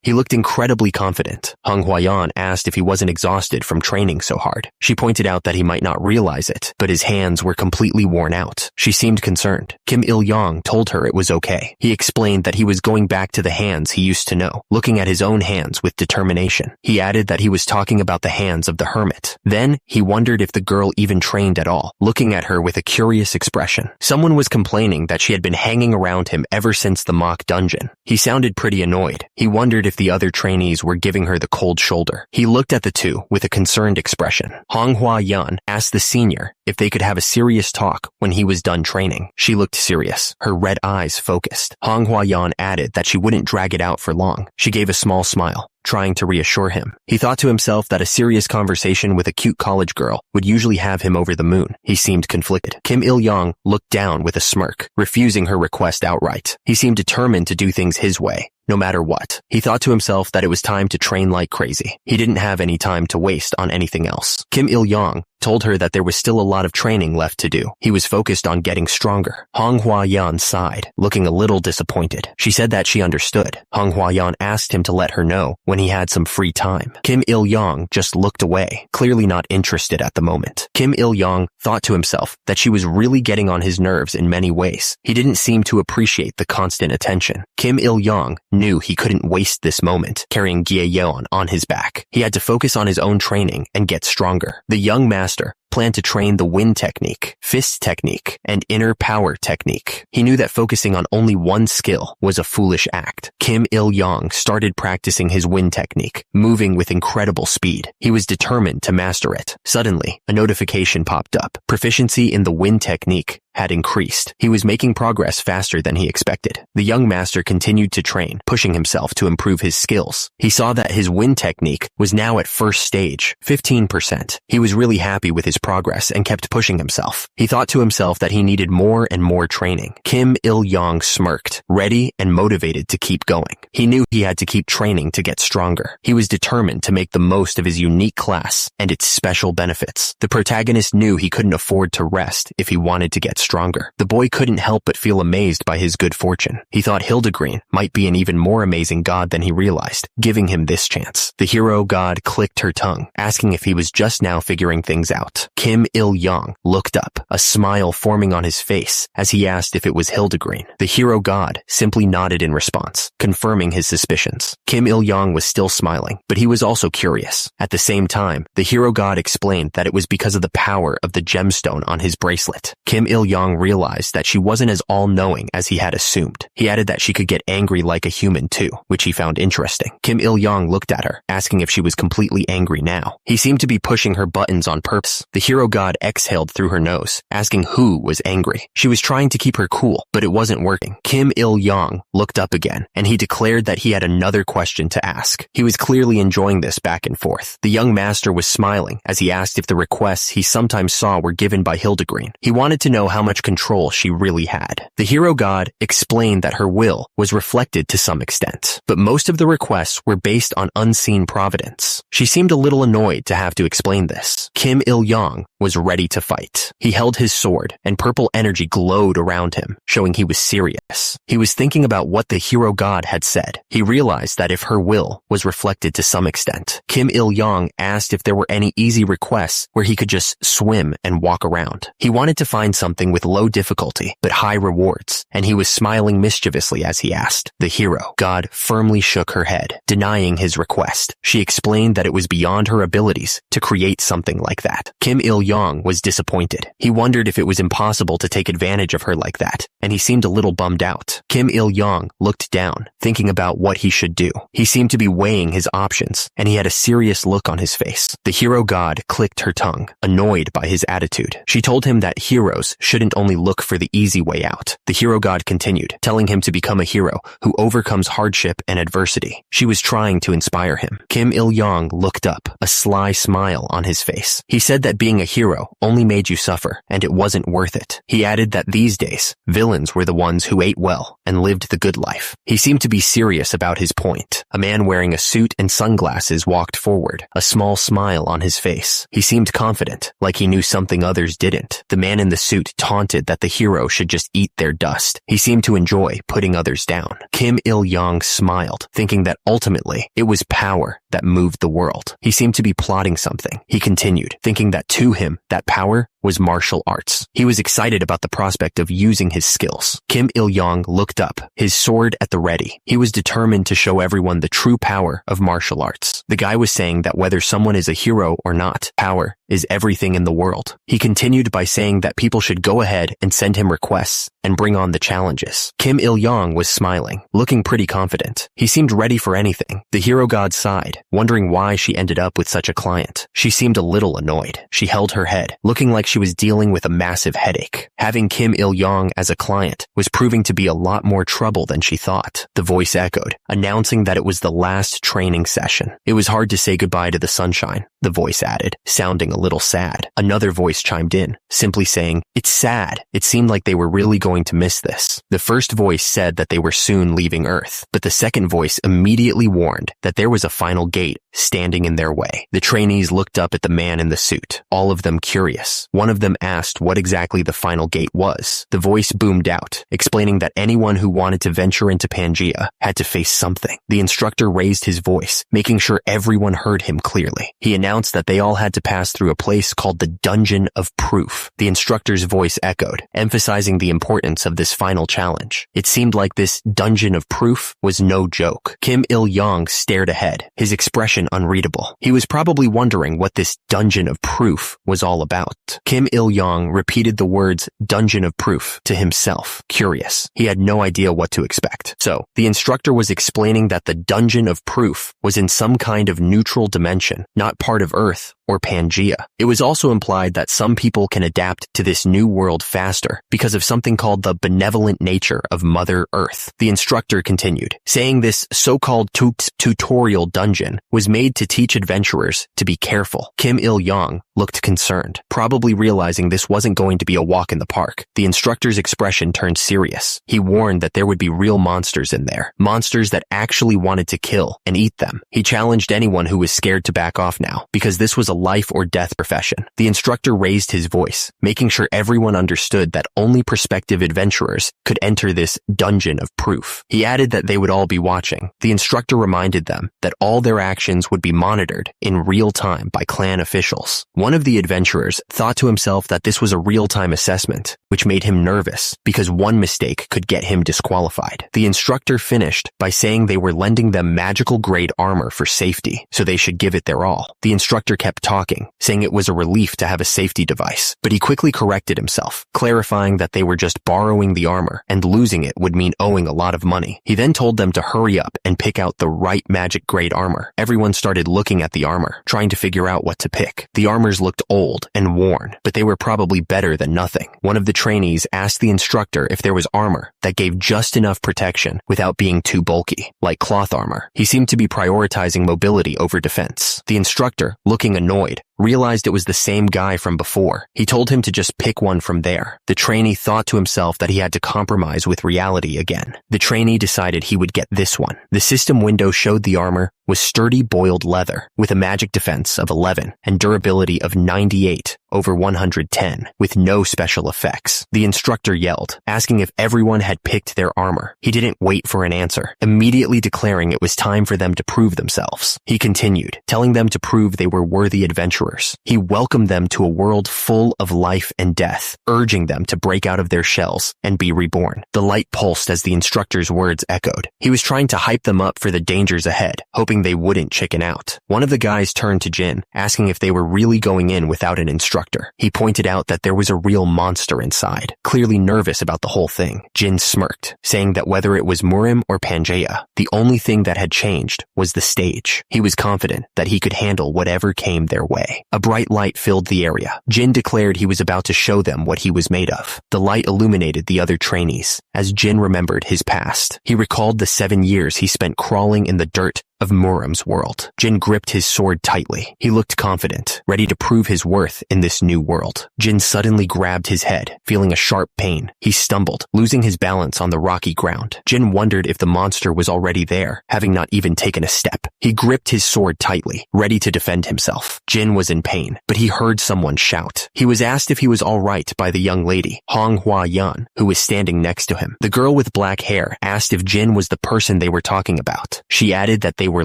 He looked incredibly confident. Hung Hwayan asked if he wasn't exhausted from training so hard. She pointed out that he might not realize it, but his hands were completely worn out. She seemed concerned. Kim Il-yong told her it was okay. He explained that he was going back to the hands he used to know, looking at his own hands with determination. He added that he was talking about the hands of the hermit. Then, he wondered if the girl even trained at all, looking at her with a curious expression. Someone was complaining that she had been hanging around him ever since the mock dungeon. He sounded pretty annoyed. He wondered if the other trainees were giving her the cold shoulder. He looked at the two with a concerned expression. Hong Hwa-yan asked the senior if they could have a serious talk when he was done training. She looked serious, her red eyes focused. Hong Hwa-yan added that she wouldn't drag it out for long. She gave a small smile, trying to reassure him. He thought to himself that a serious conversation with a cute college girl would usually have him over the moon. He seemed conflicted. Kim Il-yong looked down with a smirk, refusing her request outright. He seemed determined to do things his way, no matter what. He thought to himself that it was time to train like crazy. He didn't have any time to waste on anything else. Kim Il-yong told her that there was still a lot of training left to do. He was focused on getting stronger. Hong Hwa-yan sighed, looking a little disappointed. She said that she understood. Hong Hwa-yan asked him to let her know when he had some free time. Kim Il-yong just looked away, clearly not interested at the moment. Kim Il-yong thought to himself that she was really getting on his nerves in many ways. He didn't seem to appreciate the constant attention. Kim Il-yong knew he couldn't waste this moment carrying Yahello on his back. He had to focus on his own training and get stronger. The young master planned to train the wind technique, fist technique, and inner power technique. He knew that focusing on only one skill was a foolish act. Kim Il-yong started practicing his wind technique, moving with incredible speed. He was determined to master it. Suddenly, a notification popped up. Proficiency in the wind technique had increased. He was making progress faster than he expected. The young master continued to train, pushing himself to improve his skills. He saw that his wind technique was now at first stage, 15%. He was really happy with his progress and kept pushing himself. He thought to himself that he needed more and more training. Kim Il-yong smirked, ready and motivated to keep going. He knew he had to keep training to get stronger. He was determined to make the most of his unique class and its special benefits. The protagonist knew he couldn't afford to rest if he wanted to get stronger. The boy couldn't help but feel amazed by his good fortune. He thought Hildegreen might be an even more amazing god than he realized, giving him this chance. The hero god clicked her tongue, asking if he was just now figuring things out. Kim Il-yong looked up, a smile forming on his face as he asked if it was Hildegreen. The hero god simply nodded in response, confirming his suspicions. Kim Il-yong was still smiling, but he was also curious. At the same time, the hero god explained that it was because of the power of the gemstone on his bracelet. Kim Il-yong realized that she wasn't as all-knowing as he had assumed. He added that she could get angry like a human too, which he found interesting. Kim Il-yong looked at her, asking if she was completely angry now. He seemed to be pushing her buttons on purpose. The hero god exhaled through her nose, asking who was angry. She was trying to keep her cool, but it wasn't working. Kim Il-yong looked up again, and he declared that he had another question to ask. He was clearly enjoying this back and forth. The young master was smiling as he asked if the requests he sometimes saw were given by Hildegreen. He wanted to know how much control she really had. The hero god explained that her will was reflected to some extent, but most of the requests were based on unseen providence. She seemed a little annoyed to have to explain this. Kim Il-yong was ready to fight. He held his sword, and purple energy glowed around him, showing he was serious. He was thinking about what the hero god had said. He realized that if her will was reflected to some extent, Kim Il-yong asked if there were any easy requests where he could just swim and walk around. He wanted to find something something with low difficulty but high rewards, and he was smiling mischievously as he asked. The hero god firmly shook her head, denying his request. She explained that it was beyond her abilities to create something like that. Kim Il-yong was disappointed. He wondered if it was impossible to take advantage of her like that, and he seemed a little bummed out. Kim Il-yong looked down, thinking about what he should do. He seemed to be weighing his options, and he had a serious look on his face. The hero god clicked her tongue, annoyed by his attitude. She told him that heroes shouldn't only look for the easy way out. The hero god continued, telling him to become a hero who overcomes hardship and adversity. She was trying to inspire him. Kim Il-yong looked up, a sly smile on his face. He said that being a hero only made you suffer, and it wasn't worth it. He added that these days, villains were the ones who ate well and lived the good life. He seemed to be serious about his point. A man wearing a suit and sunglasses walked forward, a small smile on his face. He seemed confident, like he knew something others didn't. The man in the suit taunted that the hero should just eat their dust. He seemed to enjoy putting others down. Kim Il-yong smiled, thinking that ultimately it was power that moved the world. He seemed to be plotting something. He continued, thinking that to him, that power was martial arts. He was excited about the prospect of using his skills. Kim Il-yong looked up, his sword at the ready. He was determined to show everyone the true power of martial arts. The guy was saying that whether someone is a hero or not, power is everything in the world. He continued by saying that people should go ahead and send him requests and bring on the challenges. Kim Il-yong was smiling, looking pretty confident. He seemed ready for anything. The hero god sighed, wondering why she ended up with such a client. She seemed a little annoyed. She held her head, looking like she was dealing with a massive headache. Having Kim Il-yong as a client was proving to be a lot more trouble than she thought. The voice echoed, announcing that it was the last training session. It was hard to say goodbye to the sunshine, the voice added, sounding a little sad. Another voice chimed in, simply saying, "It's sad." It seemed like they were really going to miss this. The first voice said that they were soon leaving Earth, but the second voice immediately warned that there was a final gate standing in their way. The trainees looked up at the man in the suit, all of them curious. One of them asked what exactly the final gate was. The voice boomed out, explaining that anyone who wanted to venture into Pangea had to face something. The instructor raised his voice, making sure everyone heard him clearly. He announced that they all had to pass through a place called the Dungeon of Proof. The instructor's voice echoed, emphasizing the importance of this final challenge. It seemed like this Dungeon of Proof was no joke. Kim Il-yong stared ahead, his expression unreadable. He was probably wondering what this Dungeon of Proof was all about. Kim Il-yong repeated the words Dungeon of Proof to himself, curious. He had no idea what to expect. So, the instructor was explaining that the Dungeon of Proof was in some kind of neutral dimension, not part of Earth or Pangea. It was also implied that some people can adapt to this new world faster because of something called the benevolent nature of Mother Earth. The instructor continued, saying this so-called tutorial dungeon was made to teach adventurers to be careful. Kim Il-yong looked concerned, probably realizing this wasn't going to be a walk in the park. The instructor's expression turned serious. He warned that there would be real monsters in there, monsters that actually wanted to kill and eat them. He challenged anyone who was scared to back off now, because this was a life or death profession. The instructor raised his voice, making sure everyone understood that only prospective adventurers could enter this Dungeon of Proof. He added that they would all be watching. The instructor reminded them that all their actions would be monitored in real time by clan officials. One of the adventurers thought to himself that this was a real-time assessment, which made him nervous because one mistake could get him disqualified. The instructor finished by saying they were lending them magical-grade armor for safety, so they should give it their all. The instructor kept talking, saying it was a relief to have a safety device, but he quickly corrected himself, clarifying that they were just borrowing the armor, and losing it would mean owing a lot of money. He then told them to hurry up and pick out the right magic-grade armor. Everyone started looking at the armor, trying to figure out what to pick. The armors looked old and worn, but they were probably better than nothing. One of the trainees asked the instructor if there was armor that gave just enough protection without being too bulky, like cloth armor. He seemed to be prioritizing mobility over defense. The instructor, looking annoyed, realized it was the same guy from before. He told him to just pick one from there. The trainee thought to himself that he had to compromise with reality again. The trainee decided he would get this one. The system window showed the armor was sturdy boiled leather with a magic defense of 11 and durability of 98/110 with no special effects. The instructor yelled, asking if everyone had picked their armor. He didn't wait for an answer, immediately declaring it was time for them to prove themselves. He continued, telling them to prove they were worthy adventurers adventurers. He welcomed them to a world full of life and death, urging them to break out of their shells and be reborn. The light pulsed as the instructor's words echoed. He was trying to hype them up for the dangers ahead, hoping they wouldn't chicken out. One of the guys turned to Jin, asking if they were really going in without an instructor. He pointed out that there was a real monster inside, clearly nervous about the whole thing. Jin smirked, saying that whether it was Murim or Pangea, the only thing that had changed was the stage. He was confident that he could handle whatever came their way. A bright light filled the area. Jin declared he was about to show them what he was made of. The light illuminated the other trainees. As Jin remembered his past, he recalled the 7 years he spent crawling in the dirt of Murim's world. Jin gripped his sword tightly. He looked confident, ready to prove his worth in this new world. Jin suddenly grabbed his head, feeling a sharp pain. He stumbled, losing his balance on the rocky ground. Jin wondered if the monster was already there, having not even taken a step. He gripped his sword tightly, ready to defend himself. Jin was in pain, but he heard someone shout. He was asked if he was all right by the young lady, Manhwa, who was standing next to him. The girl with black hair asked if Jin was the person they were talking about. She added that they were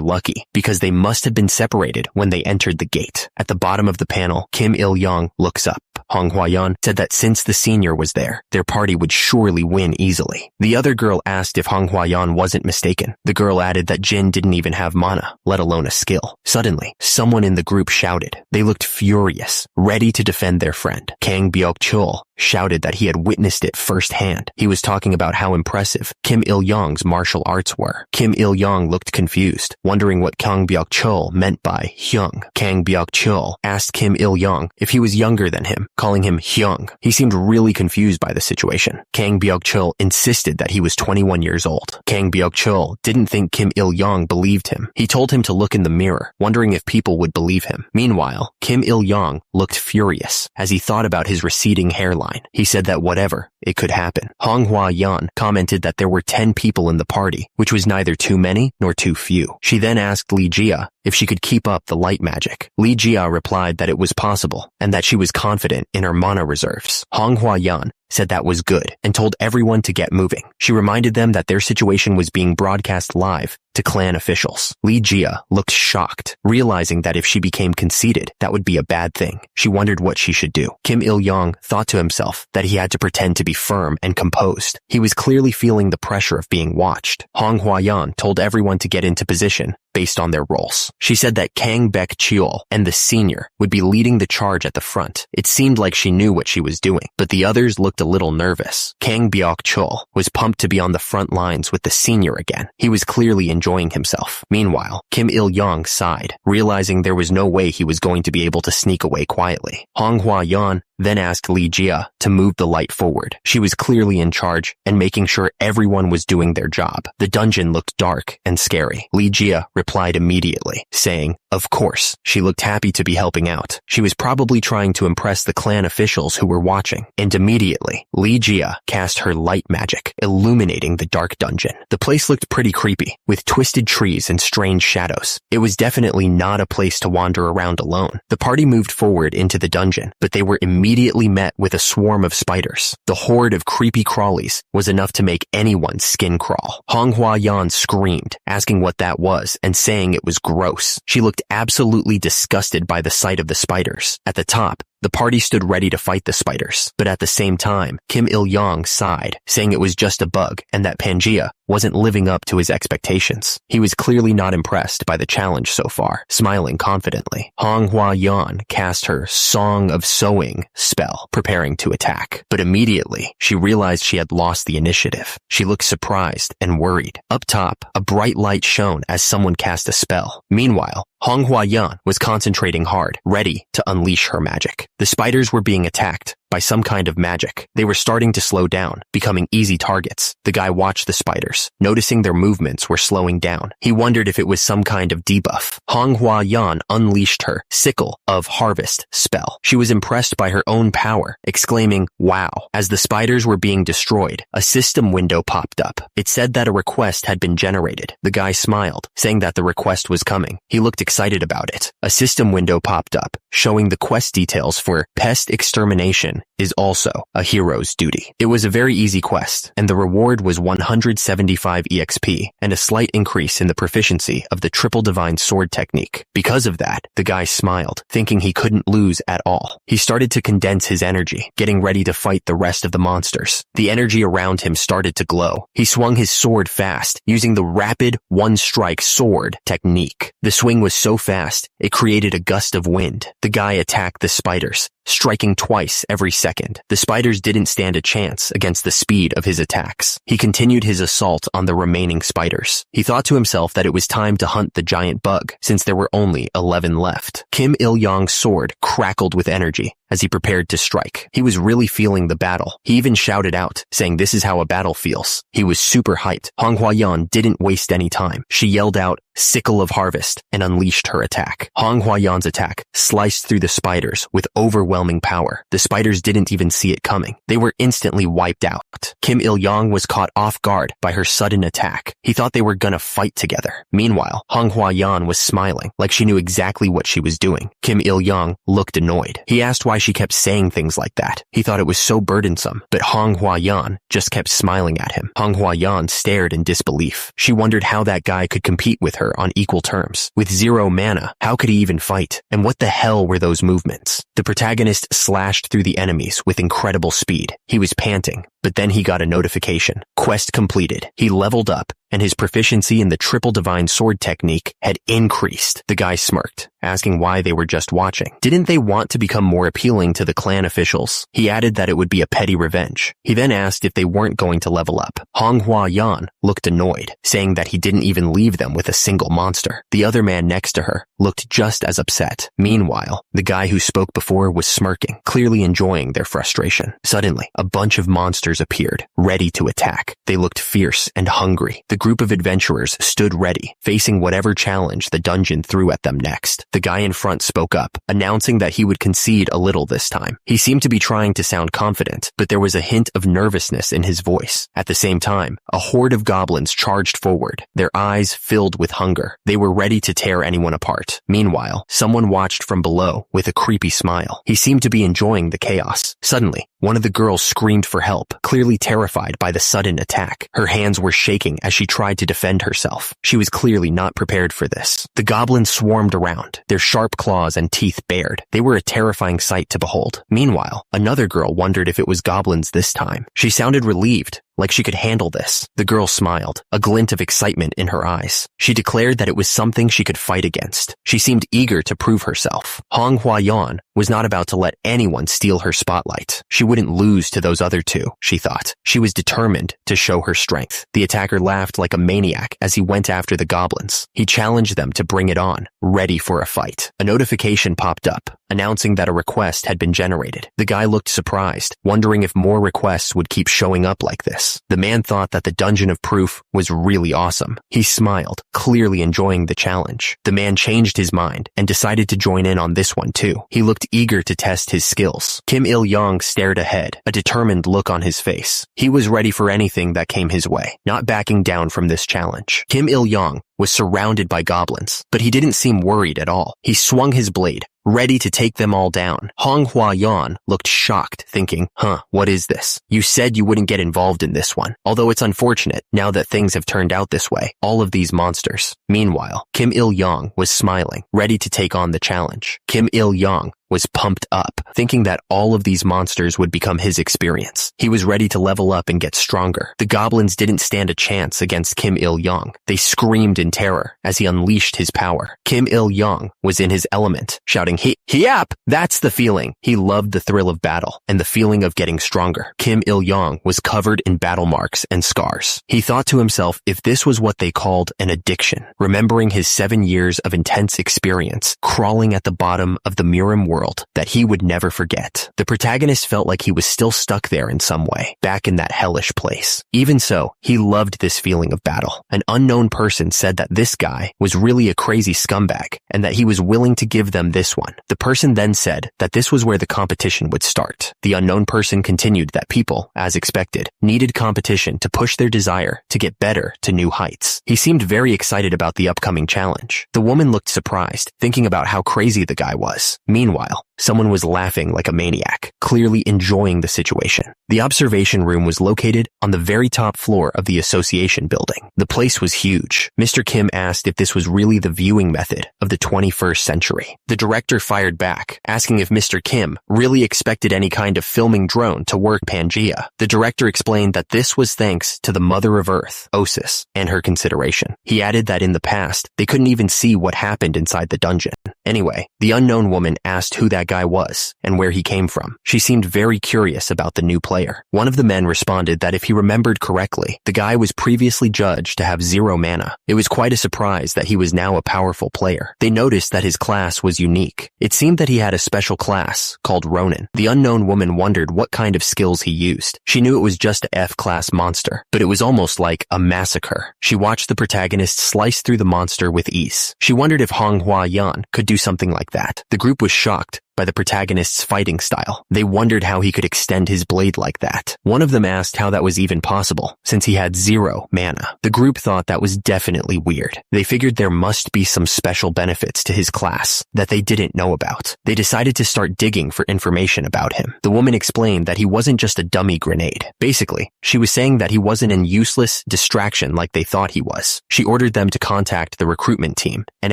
lucky because they must have been separated when they entered the gate. At the bottom of the panel, Kim Il-young looks up. Manhwa said that since the senior was there, their party would surely win easily. The other girl asked if Manhwa wasn't mistaken. The girl added that Jin didn't even have mana, let alone a skill. Suddenly, someone in the group shouted. They looked furious, ready to defend their friend. Kang Byok-chul shouted that he had witnessed it firsthand. He was talking about how impressive Kim Il-young's martial arts were. Kim Il-young looked confused, wondering what Kang Byok-chul meant by Hyung. Kang Byok-chul asked Kim Il-young if he was younger than him, calling him Hyung. He seemed really confused by the situation. Kang Byok-chul insisted that he was 21 years old. Kang Byok-chul didn't think Kim Il-young believed him. He told him to look in the mirror, wondering if people would believe him. Meanwhile, Kim Il-young looked furious as he thought about his receding hairline. He said that whatever, it could happen. Manhwa commented that there were 10 people in the party, which was neither too many nor too few. She then asked Li Jia if she could keep up the light magic. Li Jia replied that it was possible and that she was confident in her mana reserves. Manhwa said that was good and told everyone to get moving. She reminded them that their situation was being broadcast live to clan officials. Li Jia looked shocked, realizing that if she became conceited, that would be a bad thing. She wondered what she should do. Kim Il-young thought to himself that he had to pretend to be firm and composed. He was clearly feeling the pressure of being watched. Manhwa told everyone to get into position based on their roles. She said that Kang Baek-cheol and the senior would be leading the charge at the front. It seemed like she knew what she was doing, but the others looked a little nervous. Kang Byok-chul was pumped to be on the front lines with the senior again. He was clearly enjoying himself. Meanwhile, Kim Il-young sighed, realizing there was no way he was going to be able to sneak away quietly. Manhwa then asked Li Jia to move the light forward. She was clearly in charge and making sure everyone was doing their job. The dungeon looked dark and scary. Li Jia replied immediately, saying, "Of course." She looked happy to be helping out. She was probably trying to impress the clan officials who were watching. And immediately, Li Jia cast her light magic, illuminating the dark dungeon. The place looked pretty creepy, with twisted trees and strange shadows. It was definitely not a place to wander around alone. The party moved forward into the dungeon, but they were immediately met with a swarm of spiders. The horde of creepy crawlies was enough to make anyone's skin crawl. Manhwa screamed, asking what that was and saying it was gross. She looked absolutely disgusted by the sight of the spiders. At the top, the party stood ready to fight the spiders, but at the same time, Kim Il-young sighed, saying it was just a bug and that Pangea wasn't living up to his expectations. He was clearly not impressed by the challenge so far, smiling confidently. Manhwa cast her Song of Sowing spell, preparing to attack. But immediately, she realized she had lost the initiative. She looked surprised and worried. Up top, a bright light shone as someone cast a spell. Meanwhile, Manhwa was concentrating hard, ready to unleash her magic. The spiders were being attacked by some kind of magic. They were starting to slow down, becoming easy targets. The guy watched the spiders, noticing their movements were slowing down. He wondered if it was some kind of debuff. Manhwa unleashed her Sickle of Harvest spell. She was impressed by her own power, exclaiming, "Wow." As the spiders were being destroyed, a system window popped up. It said that a request had been generated. The guy smiled, saying that the request was coming. He looked excited about it. A system window popped up, showing the quest details for Pest Extermination is also a hero's duty. It was a very easy quest, and the reward was 175 EXP and a slight increase in the proficiency of the triple divine sword technique. Because of that, the guy smiled, thinking he couldn't lose at all. He started to condense his energy, getting ready to fight the rest of the monsters. The energy around him started to glow. He swung his sword fast, using the rapid one-strike sword technique. The swing was so fast, it created a gust of wind. The guy attacked the spiders, striking twice every second. The spiders didn't stand a chance against the speed of his attacks. He continued his assault on the remaining spiders. He thought to himself that it was time to hunt the giant bug, since there were only 11 left. Kim Il-yong's sword crackled with energy as he prepared to strike. He was really feeling the battle. He even shouted out, saying this is how a battle feels. He was super hyped. Hong Huayan didn't waste any time. She yelled out, "Sickle of Harvest," and unleashed her attack. Hong Huayan's attack sliced through the spiders with overwhelming power. The spiders didn't even see it coming. They were instantly wiped out. Kim Il-yong was caught off guard by her sudden attack. He thought they were gonna fight together. Meanwhile, Hong Huayan was smiling, like she knew exactly what she was doing. Kim Il-yong looked annoyed. He asked why she kept saying things like that. He thought it was so burdensome, but Hong Huayan just kept smiling at him. Hong Huayan stared in disbelief. She wondered how that guy could compete with her on equal terms. With 0 mana, how could he even fight? And what the hell were those movements? The protagonist slashed through the enemies with incredible speed. He was panting, but then he got a notification. Quest completed. He leveled up, and his proficiency in the triple divine sword technique had increased. The guy smirked, asking why they were just watching. Didn't they want to become more appealing to the clan officials? He added that it would be a petty revenge. He then asked if they weren't going to level up. Hong Huayan looked annoyed, saying that he didn't even leave them with a single monster. The other man next to her looked just as upset. Meanwhile, the guy who spoke before was smirking, clearly enjoying their frustration. Suddenly, a bunch of monsters appeared, ready to attack. They looked fierce and hungry. The group of adventurers stood ready, facing whatever challenge the dungeon threw at them next. The guy in front spoke up, announcing that he would concede a little this time. He seemed to be trying to sound confident, but there was a hint of nervousness in his voice. At the same time, a horde of goblins charged forward, their eyes filled with hunger. They were ready to tear anyone apart. Meanwhile, someone watched from below with a creepy smile. He seemed to be enjoying the chaos. Suddenly, one of the girls screamed for help, clearly terrified by the sudden attack. Her hands were shaking as she tried to defend herself. She was clearly not prepared for this. The goblins swarmed around, their sharp claws and teeth bared. They were a terrifying sight to behold. Meanwhile, another girl wondered if it was goblins this time. She sounded relieved, like she could handle this. The girl smiled, a glint of excitement in her eyes. She declared that it was something she could fight against. She seemed eager to prove herself. Hong Huayan was not about to let anyone steal her spotlight. She wouldn't lose to those other two, she thought. She was determined to show her strength. The attacker laughed like a maniac as he went after the goblins. He challenged them to bring it on, ready for a fight. A notification popped up, announcing that a request had been generated. The guy looked surprised, wondering if more requests would keep showing up like this. The man thought that the Dungeon of Proof was really awesome. He smiled, clearly enjoying the challenge. The man changed his mind and decided to join in on this one too. He looked eager to test his skills. Kim Il-yong stared ahead, a determined look on his face. He was ready for anything that came his way, not backing down from this challenge. Kim Il-yong was surrounded by goblins, but he didn't seem worried at all. He swung his blade, ready to take them all down. Hong Huayan looked shocked, thinking, what is this? You said you wouldn't get involved in this one. Although it's unfortunate, now that things have turned out this way, all of these monsters. Meanwhile, Kim Il-yong was smiling, ready to take on the challenge. Kim Il-yong was pumped up, thinking that all of these monsters would become his experience. He was ready to level up and get stronger. The goblins didn't stand a chance against Kim Il-yong. They screamed in terror as he unleashed his power. Kim Il-yong was in his element, shouting, Hiap! That's the feeling. He loved the thrill of battle and the feeling of getting stronger. Kim Il-yong was covered in battle marks and scars. He thought to himself if this was what they called an addiction, remembering his 7 years of intense experience crawling at the bottom of the Mirim world that he would never forget. The protagonist felt like he was still stuck there in some way, back in that hellish place. Even so, he loved this feeling of battle. An unknown person said that this guy was really a crazy scumbag and that he was willing to give them this one. The person then said that this was where the competition would start. The unknown person continued that people, as expected, needed competition to push their desire to get better to new heights. He seemed very excited about the upcoming challenge. The woman looked surprised, thinking about how crazy the guy was. Meanwhile, Someone was laughing like a maniac, clearly enjoying the situation. The observation room was located on the very top floor of the association building. The place was huge. Mr. Kim asked if this was really the viewing method of the 21st century. The director fired back, asking if Mr. Kim really expected any kind of filming drone to work Pangea. The director explained that this was thanks to the Mother of Earth, Osis, and her consideration. He added that in the past, they couldn't even see what happened inside the dungeon. Anyway, the unknown woman asked who that guy was and where he came from. She seemed very curious about the new player. One of the men responded that if he remembered correctly, the guy was previously judged to have 0 mana. It was quite a surprise that he was now a powerful player. They noticed that his class was unique. It seemed that he had a special class called Ronin. The unknown woman wondered what kind of skills he used. She knew it was just a F-class monster, but it was almost like a massacre. She watched the protagonist slice through the monster with ease. She wondered if Manhwa could do something like that. The group was shocked by the protagonist's fighting style. They wondered how he could extend his blade like that. One of them asked how that was even possible, since he had 0 mana. The group thought that was definitely weird. They figured there must be some special benefits to his class that they didn't know about. They decided to start digging for information about him. The woman explained that he wasn't just a dummy grenade. Basically, she was saying that he wasn't an useless distraction like they thought he was. She ordered them to contact the recruitment team and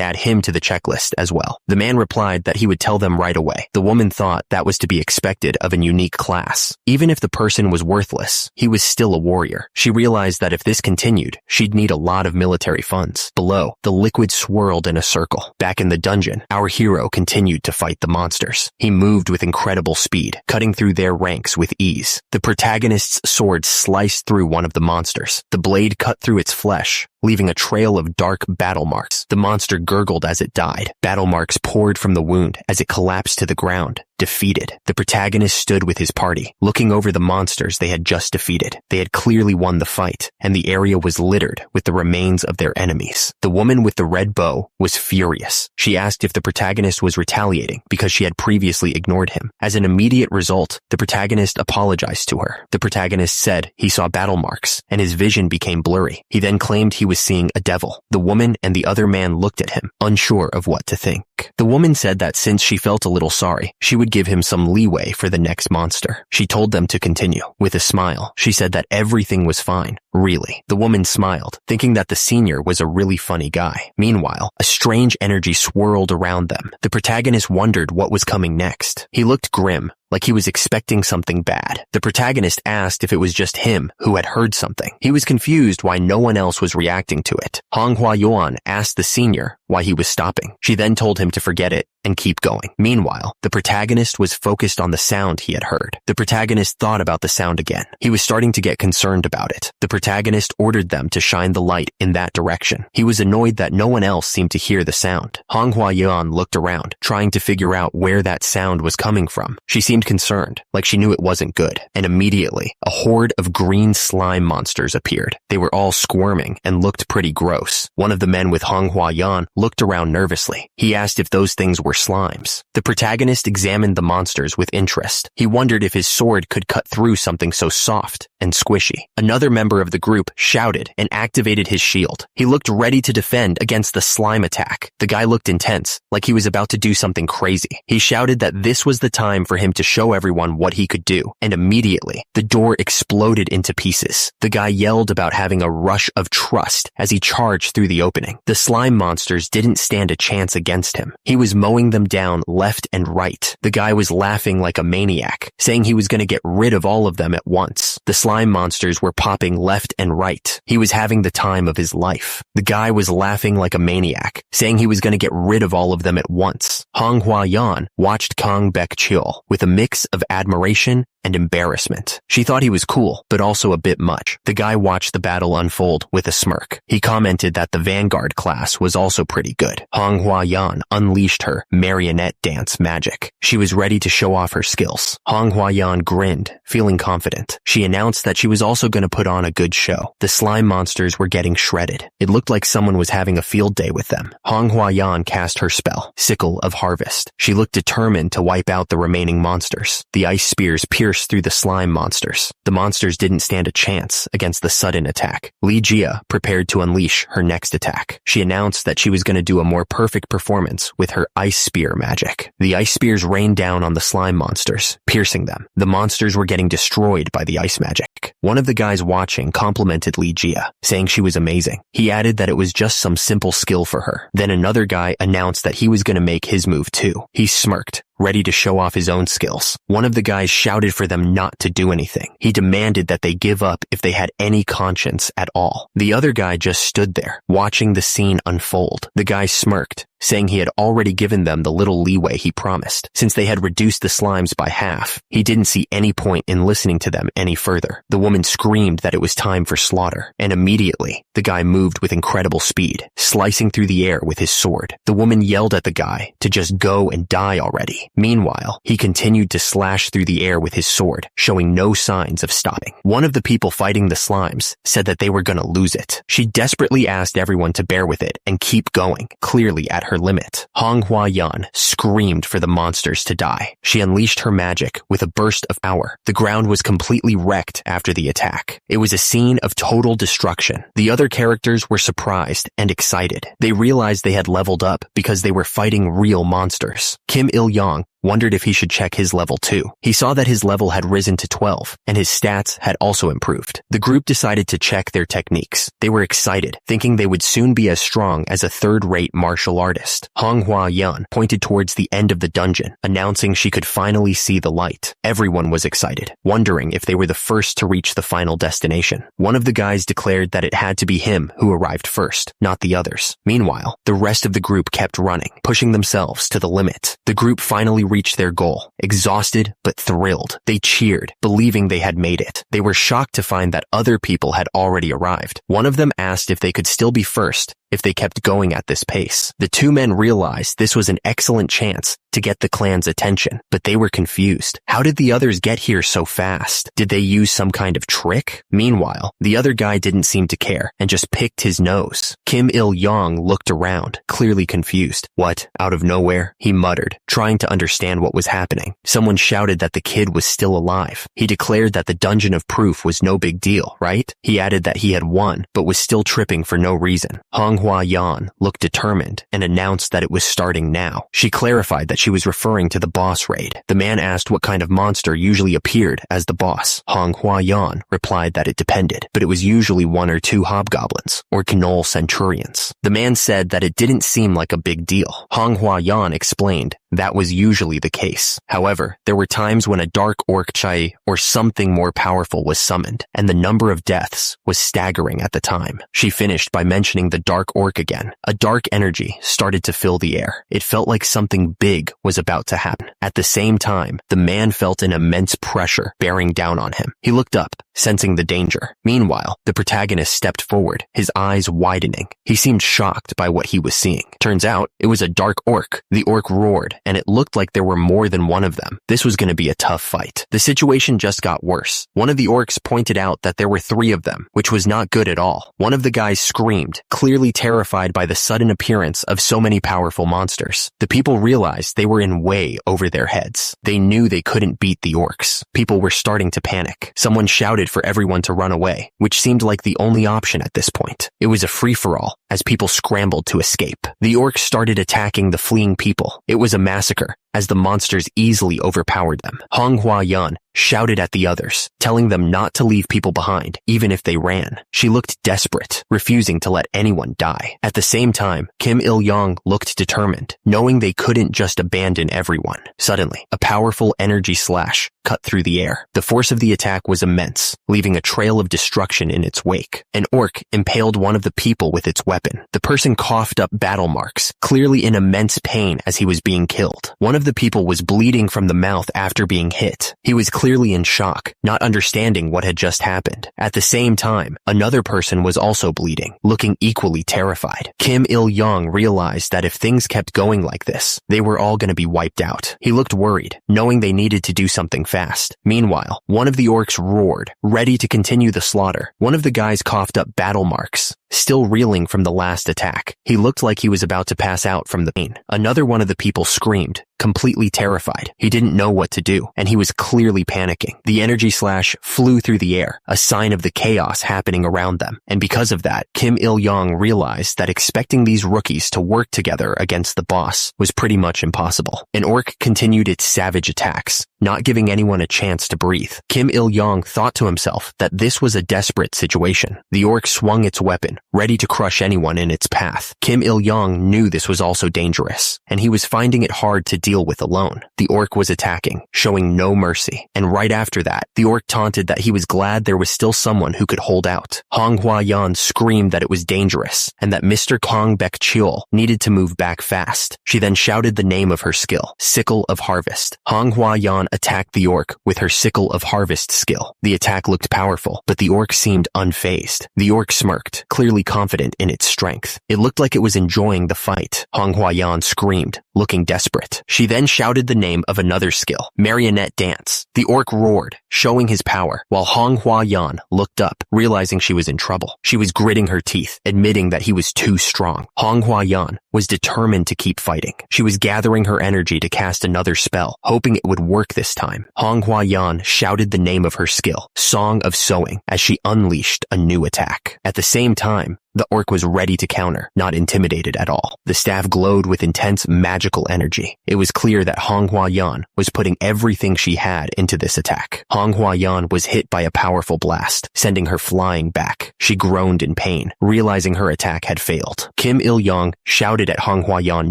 add him to the checklist as well. The man replied that he would tell them right away. The woman thought that was to be expected of a unique class. Even if the person was worthless, he was still a warrior. She realized that if this continued, she'd need a lot of military funds. Below, the liquid swirled in a circle. Back in the dungeon, our hero continued to fight the monsters. He moved with incredible speed, cutting through their ranks with ease. The protagonist's sword sliced through one of the monsters. The blade cut through its flesh, leaving a trail of dark battle marks. The monster gurgled as it died. Battle marks poured from the wound as it collapsed to the ground, defeated. The protagonist stood with his party, looking over the monsters they had just defeated. They had clearly won the fight, and the area was littered with the remains of their enemies. The woman with the red bow was furious. She asked if the protagonist was retaliating because she had previously ignored him. As an immediate result, the protagonist apologized to her. The protagonist said he saw battle marks, and his vision became blurry. He then claimed he was seeing a devil. The woman and the other man looked at him, unsure of what to think. The woman said that since she felt a little sorry, she would give him some leeway for the next monster. She told them to continue. With a smile, she said that everything was fine. Really? The woman smiled, thinking that the senior was a really funny guy. Meanwhile, a strange energy swirled around them. The protagonist wondered what was coming next. He looked grim, like he was expecting something bad. The protagonist asked if it was just him who had heard something. He was confused why no one else was reacting to it. Manhwa asked the senior why he was stopping. She then told him to forget it and keep going. Meanwhile, the protagonist was focused on the sound he had heard. The protagonist thought about the sound again. He was starting to get concerned about it. The protagonist ordered them to shine the light in that direction. He was annoyed that no one else seemed to hear the sound. Manhwa looked around, trying to figure out where that sound was coming from. She seemed concerned, like she knew it wasn't good. And immediately, a horde of green slime monsters appeared. They were all squirming and looked pretty gross. One of the men with Manhwa looked around nervously. He asked if those things were slimes. The protagonist examined the monsters with interest. He wondered if his sword could cut through something so soft and squishy. Another member of the group shouted and activated his shield. He looked ready to defend against the slime attack. The guy looked intense, like he was about to do something crazy. He shouted that this was the time for him to show everyone what he could do, and immediately, the door exploded into pieces. The guy yelled about having a rush of trust as he charged through the opening. The slime monsters didn't stand a chance against him. He was mowing them down left and right. The guy was laughing like a maniac, saying he was going to get rid of all of them at once. The slime monsters were popping left and right. He was having the time of his life. The guy was laughing like a maniac, saying he was going to get rid of all of them at once. Manhwa watched Kang Baek-chul with a mix of admiration and embarrassment. She thought he was cool, but also a bit much. The guy watched the battle unfold with a smirk. He commented that the Vanguard class was also pretty good. Manhwa unleashed her marionette dance magic. She was ready to show off her skills. Manhwa grinned, feeling confident. She announced that she was also going to put on a good would show. The slime monsters were getting shredded. It looked like someone was having a field day with them. Manhwa cast her spell, Sickle of Harvest. She looked determined to wipe out the remaining monsters. The ice spears pierced through the slime monsters. The monsters didn't stand a chance against the sudden attack. Li Jia prepared to unleash her next attack. She announced that she was going to do a more perfect performance with her ice spear magic. The ice spears rained down on the slime monsters, piercing them. The monsters were getting destroyed by the ice magic. One of the guys watching complimented Li Jia, saying she was amazing. He added that it was just some simple skill for her. Then another guy announced that he was going to make his move too. He smirked, ready to show off his own skills. One of the guys shouted for them not to do anything. He demanded that they give up if they had any conscience at all. The other guy just stood there, watching the scene unfold. The guy smirked, saying he had already given them the little leeway he promised. Since they had reduced the slimes by half, he didn't see any point in listening to them any further. The woman screamed that it was time for slaughter, and immediately, the guy moved with incredible speed, slicing through the air with his sword. The woman yelled at the guy to just go and die already. Meanwhile, he continued to slash through the air with his sword, showing no signs of stopping. One of the people fighting the slimes said that they were gonna lose it. She desperately asked everyone to bear with it and keep going, clearly at her limit. Manhwa screamed for the monsters to die. She unleashed her magic with a burst of power. The ground was completely wrecked after the attack. It was a scene of total destruction. The other characters were surprised and excited. They realized they had leveled up because they were fighting real monsters. Kim Il-young wondered if he should check his level too. He saw that his level had risen to 12, and his stats had also improved. The group decided to check their techniques. They were excited, thinking they would soon be as strong as a third-rate martial artist. Manhwa pointed towards the end of the dungeon, announcing she could finally see the light. Everyone was excited, wondering if they were the first to reach the final destination. One of the guys declared that it had to be him who arrived first, not the others. Meanwhile, the rest of the group kept running, pushing themselves to the limit. The group finally reached their goal, exhausted but thrilled. They cheered, believing they had made it. They were shocked to find that other people had already arrived. One of them asked if they could still be first if they kept going at this pace. The two men realized this was an excellent chance to get the clan's attention, but they were confused. How did the others get here so fast? Did they use some kind of trick? Meanwhile, the other guy didn't seem to care and just picked his nose. Kim Il-young looked around, clearly confused. What? Out of nowhere? He muttered, trying to understand what was happening. Someone shouted that the kid was still alive. He declared that the Dungeon of Proof was no big deal, right? He added that he had won, but was still tripping for no reason. Manhwa looked determined and announced that it was starting now. She clarified that she was referring to the boss raid. The man asked what kind of monster usually appeared as the boss. Manhwa replied that it depended, but it was usually 1 or 2 hobgoblins or gnoll centurions. The man said that it didn't seem like a big deal. Manhwa explained that was usually the case. However, there were times when a dark orc chai or something more powerful was summoned, and the number of deaths was staggering at the time. She finished by mentioning the dark orc again. A dark energy started to fill the air. It felt like something big was about to happen. At the same time, the man felt an immense pressure bearing down on him. He looked up, sensing the danger. Meanwhile, the protagonist stepped forward, his eyes widening. He seemed shocked by what he was seeing. Turns out, it was a dark orc. The orc roared, and it looked like there were more than one of them. This was going to be a tough fight. The situation just got worse. One of the orcs pointed out that there were 3 of them, which was not good at all. One of the guys screamed, clearly terrified by the sudden appearance of so many powerful monsters. The people realized they were in way over their heads. They knew they couldn't beat the orcs. People were starting to panic. Someone shouted for everyone to run away, which seemed like the only option at this point. It was a free-for-all as people scrambled to escape. The orcs started attacking the fleeing people. It was a massacre, as the monsters easily overpowered them. Manhwa shouted at the others, telling them not to leave people behind, even if they ran. She looked desperate, refusing to let anyone die. At the same time, Kim Il-young looked determined, knowing they couldn't just abandon everyone. Suddenly, a powerful energy slash cut through the air. The force of the attack was immense, leaving a trail of destruction in its wake. An orc impaled one of the people with its weapon. The person coughed up battle marks, clearly in immense pain as he was being killed. One of the people was bleeding from the mouth after being hit. He was clearly in shock, not understanding what had just happened. At the same time, another person was also bleeding, looking equally terrified. Kim Il-young realized that if things kept going like this, they were all going to be wiped out. He looked worried, knowing they needed to do something fast. Meanwhile, one of the orcs roared, ready to continue the slaughter. One of the guys coughed up battle marks, still reeling from the last attack. He looked like he was about to pass out from the pain. Another one of the people screamed, completely terrified. He didn't know what to do, and he was clearly panicking. The energy slash flew through the air, a sign of the chaos happening around them. And because of that, Kim Il-young realized that expecting these rookies to work together against the boss was pretty much impossible. An orc continued its savage attacks, not giving anyone a chance to breathe. Kim Il-young thought to himself that this was a desperate situation. The orc swung its weapon, ready to crush anyone in its path. Kim Il-young knew this was also dangerous, and he was finding it hard to deal with alone. The orc was attacking, showing no mercy, and right after that, the orc taunted that he was glad there was still someone who could hold out. Hong Hua-yan screamed that it was dangerous, and that Mr. Kong Baek-cheol needed to move back fast. She then shouted the name of her skill, Sickle of Harvest. Hong Hua-yan attacked the orc with her Sickle of Harvest skill. The attack looked powerful, but the orc seemed unfazed. The orc smirked, clearly confident in its strength. It looked like it was enjoying the fight. Hong Hua-yan screamed, looking desperate. She then shouted the name of another skill, Marionette Dance. The orc roared, showing his power, while Hong Hua-yan looked up, realizing she was in trouble. She was gritting her teeth, admitting that he was too strong. Hong Hua-yan was determined to keep fighting. She was gathering her energy to cast another spell, hoping it would work this time. Hong Hua-yan shouted the name of her skill, Song of Sowing, as she unleashed a new attack. At the same time, the orc was ready to counter, not intimidated at all. The staff glowed with intense magical energy. It was clear that Hong Hua-yan was putting everything she had into this attack. Hong Hua-yan was hit by a powerful blast, sending her flying back. She groaned in pain, realizing her attack had failed. Kim Il-young shouted at Hong Hua-yan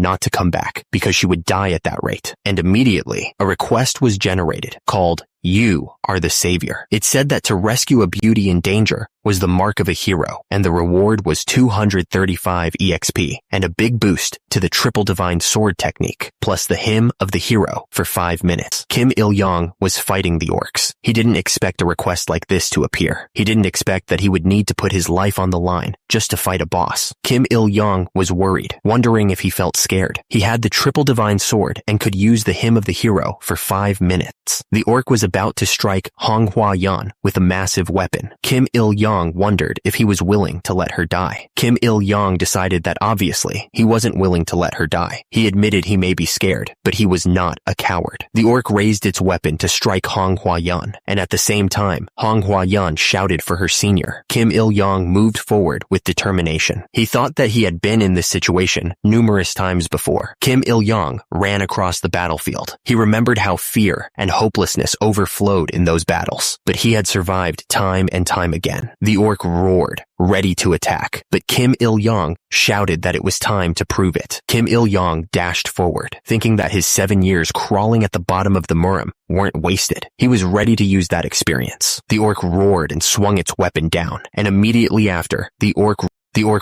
not to come back, because she would die at that rate. And immediately, a request was generated, called "You are the savior." It said that to rescue a beauty in danger was the mark of a hero, and the reward was 235 EXP, and a big boost to the triple divine sword technique, plus the hymn of the hero for 5 minutes. Kim Il-young was fighting the orcs. He didn't expect a request like this to appear. He didn't expect that he would need to put his life on the line just to fight a boss. Kim Il-young was worried, wondering if he felt scared. He had the triple divine sword and could use the hymn of the hero for 5 minutes. The orc was about to strike Hong Hua-yan with a massive weapon. Kim Il-young wondered if he was willing to let her die. Kim Il-young decided that obviously he wasn't willing to let her die. He admitted he may be scared, but he was not a coward. The orc raised its weapon to strike Hong Hua-yan, and at the same time, Hong Hua-yan shouted for her senior. Kim Il-young moved forward with determination. He thought that he had been in this situation numerous times before. Kim Il-young ran across the battlefield. He remembered how fear and hopelessness overflowed in those battles, but he had survived time and time again. The orc roared, ready to attack, but Kim Il-young shouted that it was time to prove it. Kim Il-young dashed forward, thinking that his 7 years crawling at the bottom of the Murim weren't wasted. He was ready to use that experience. The orc roared and swung its weapon down, and immediately after, the orc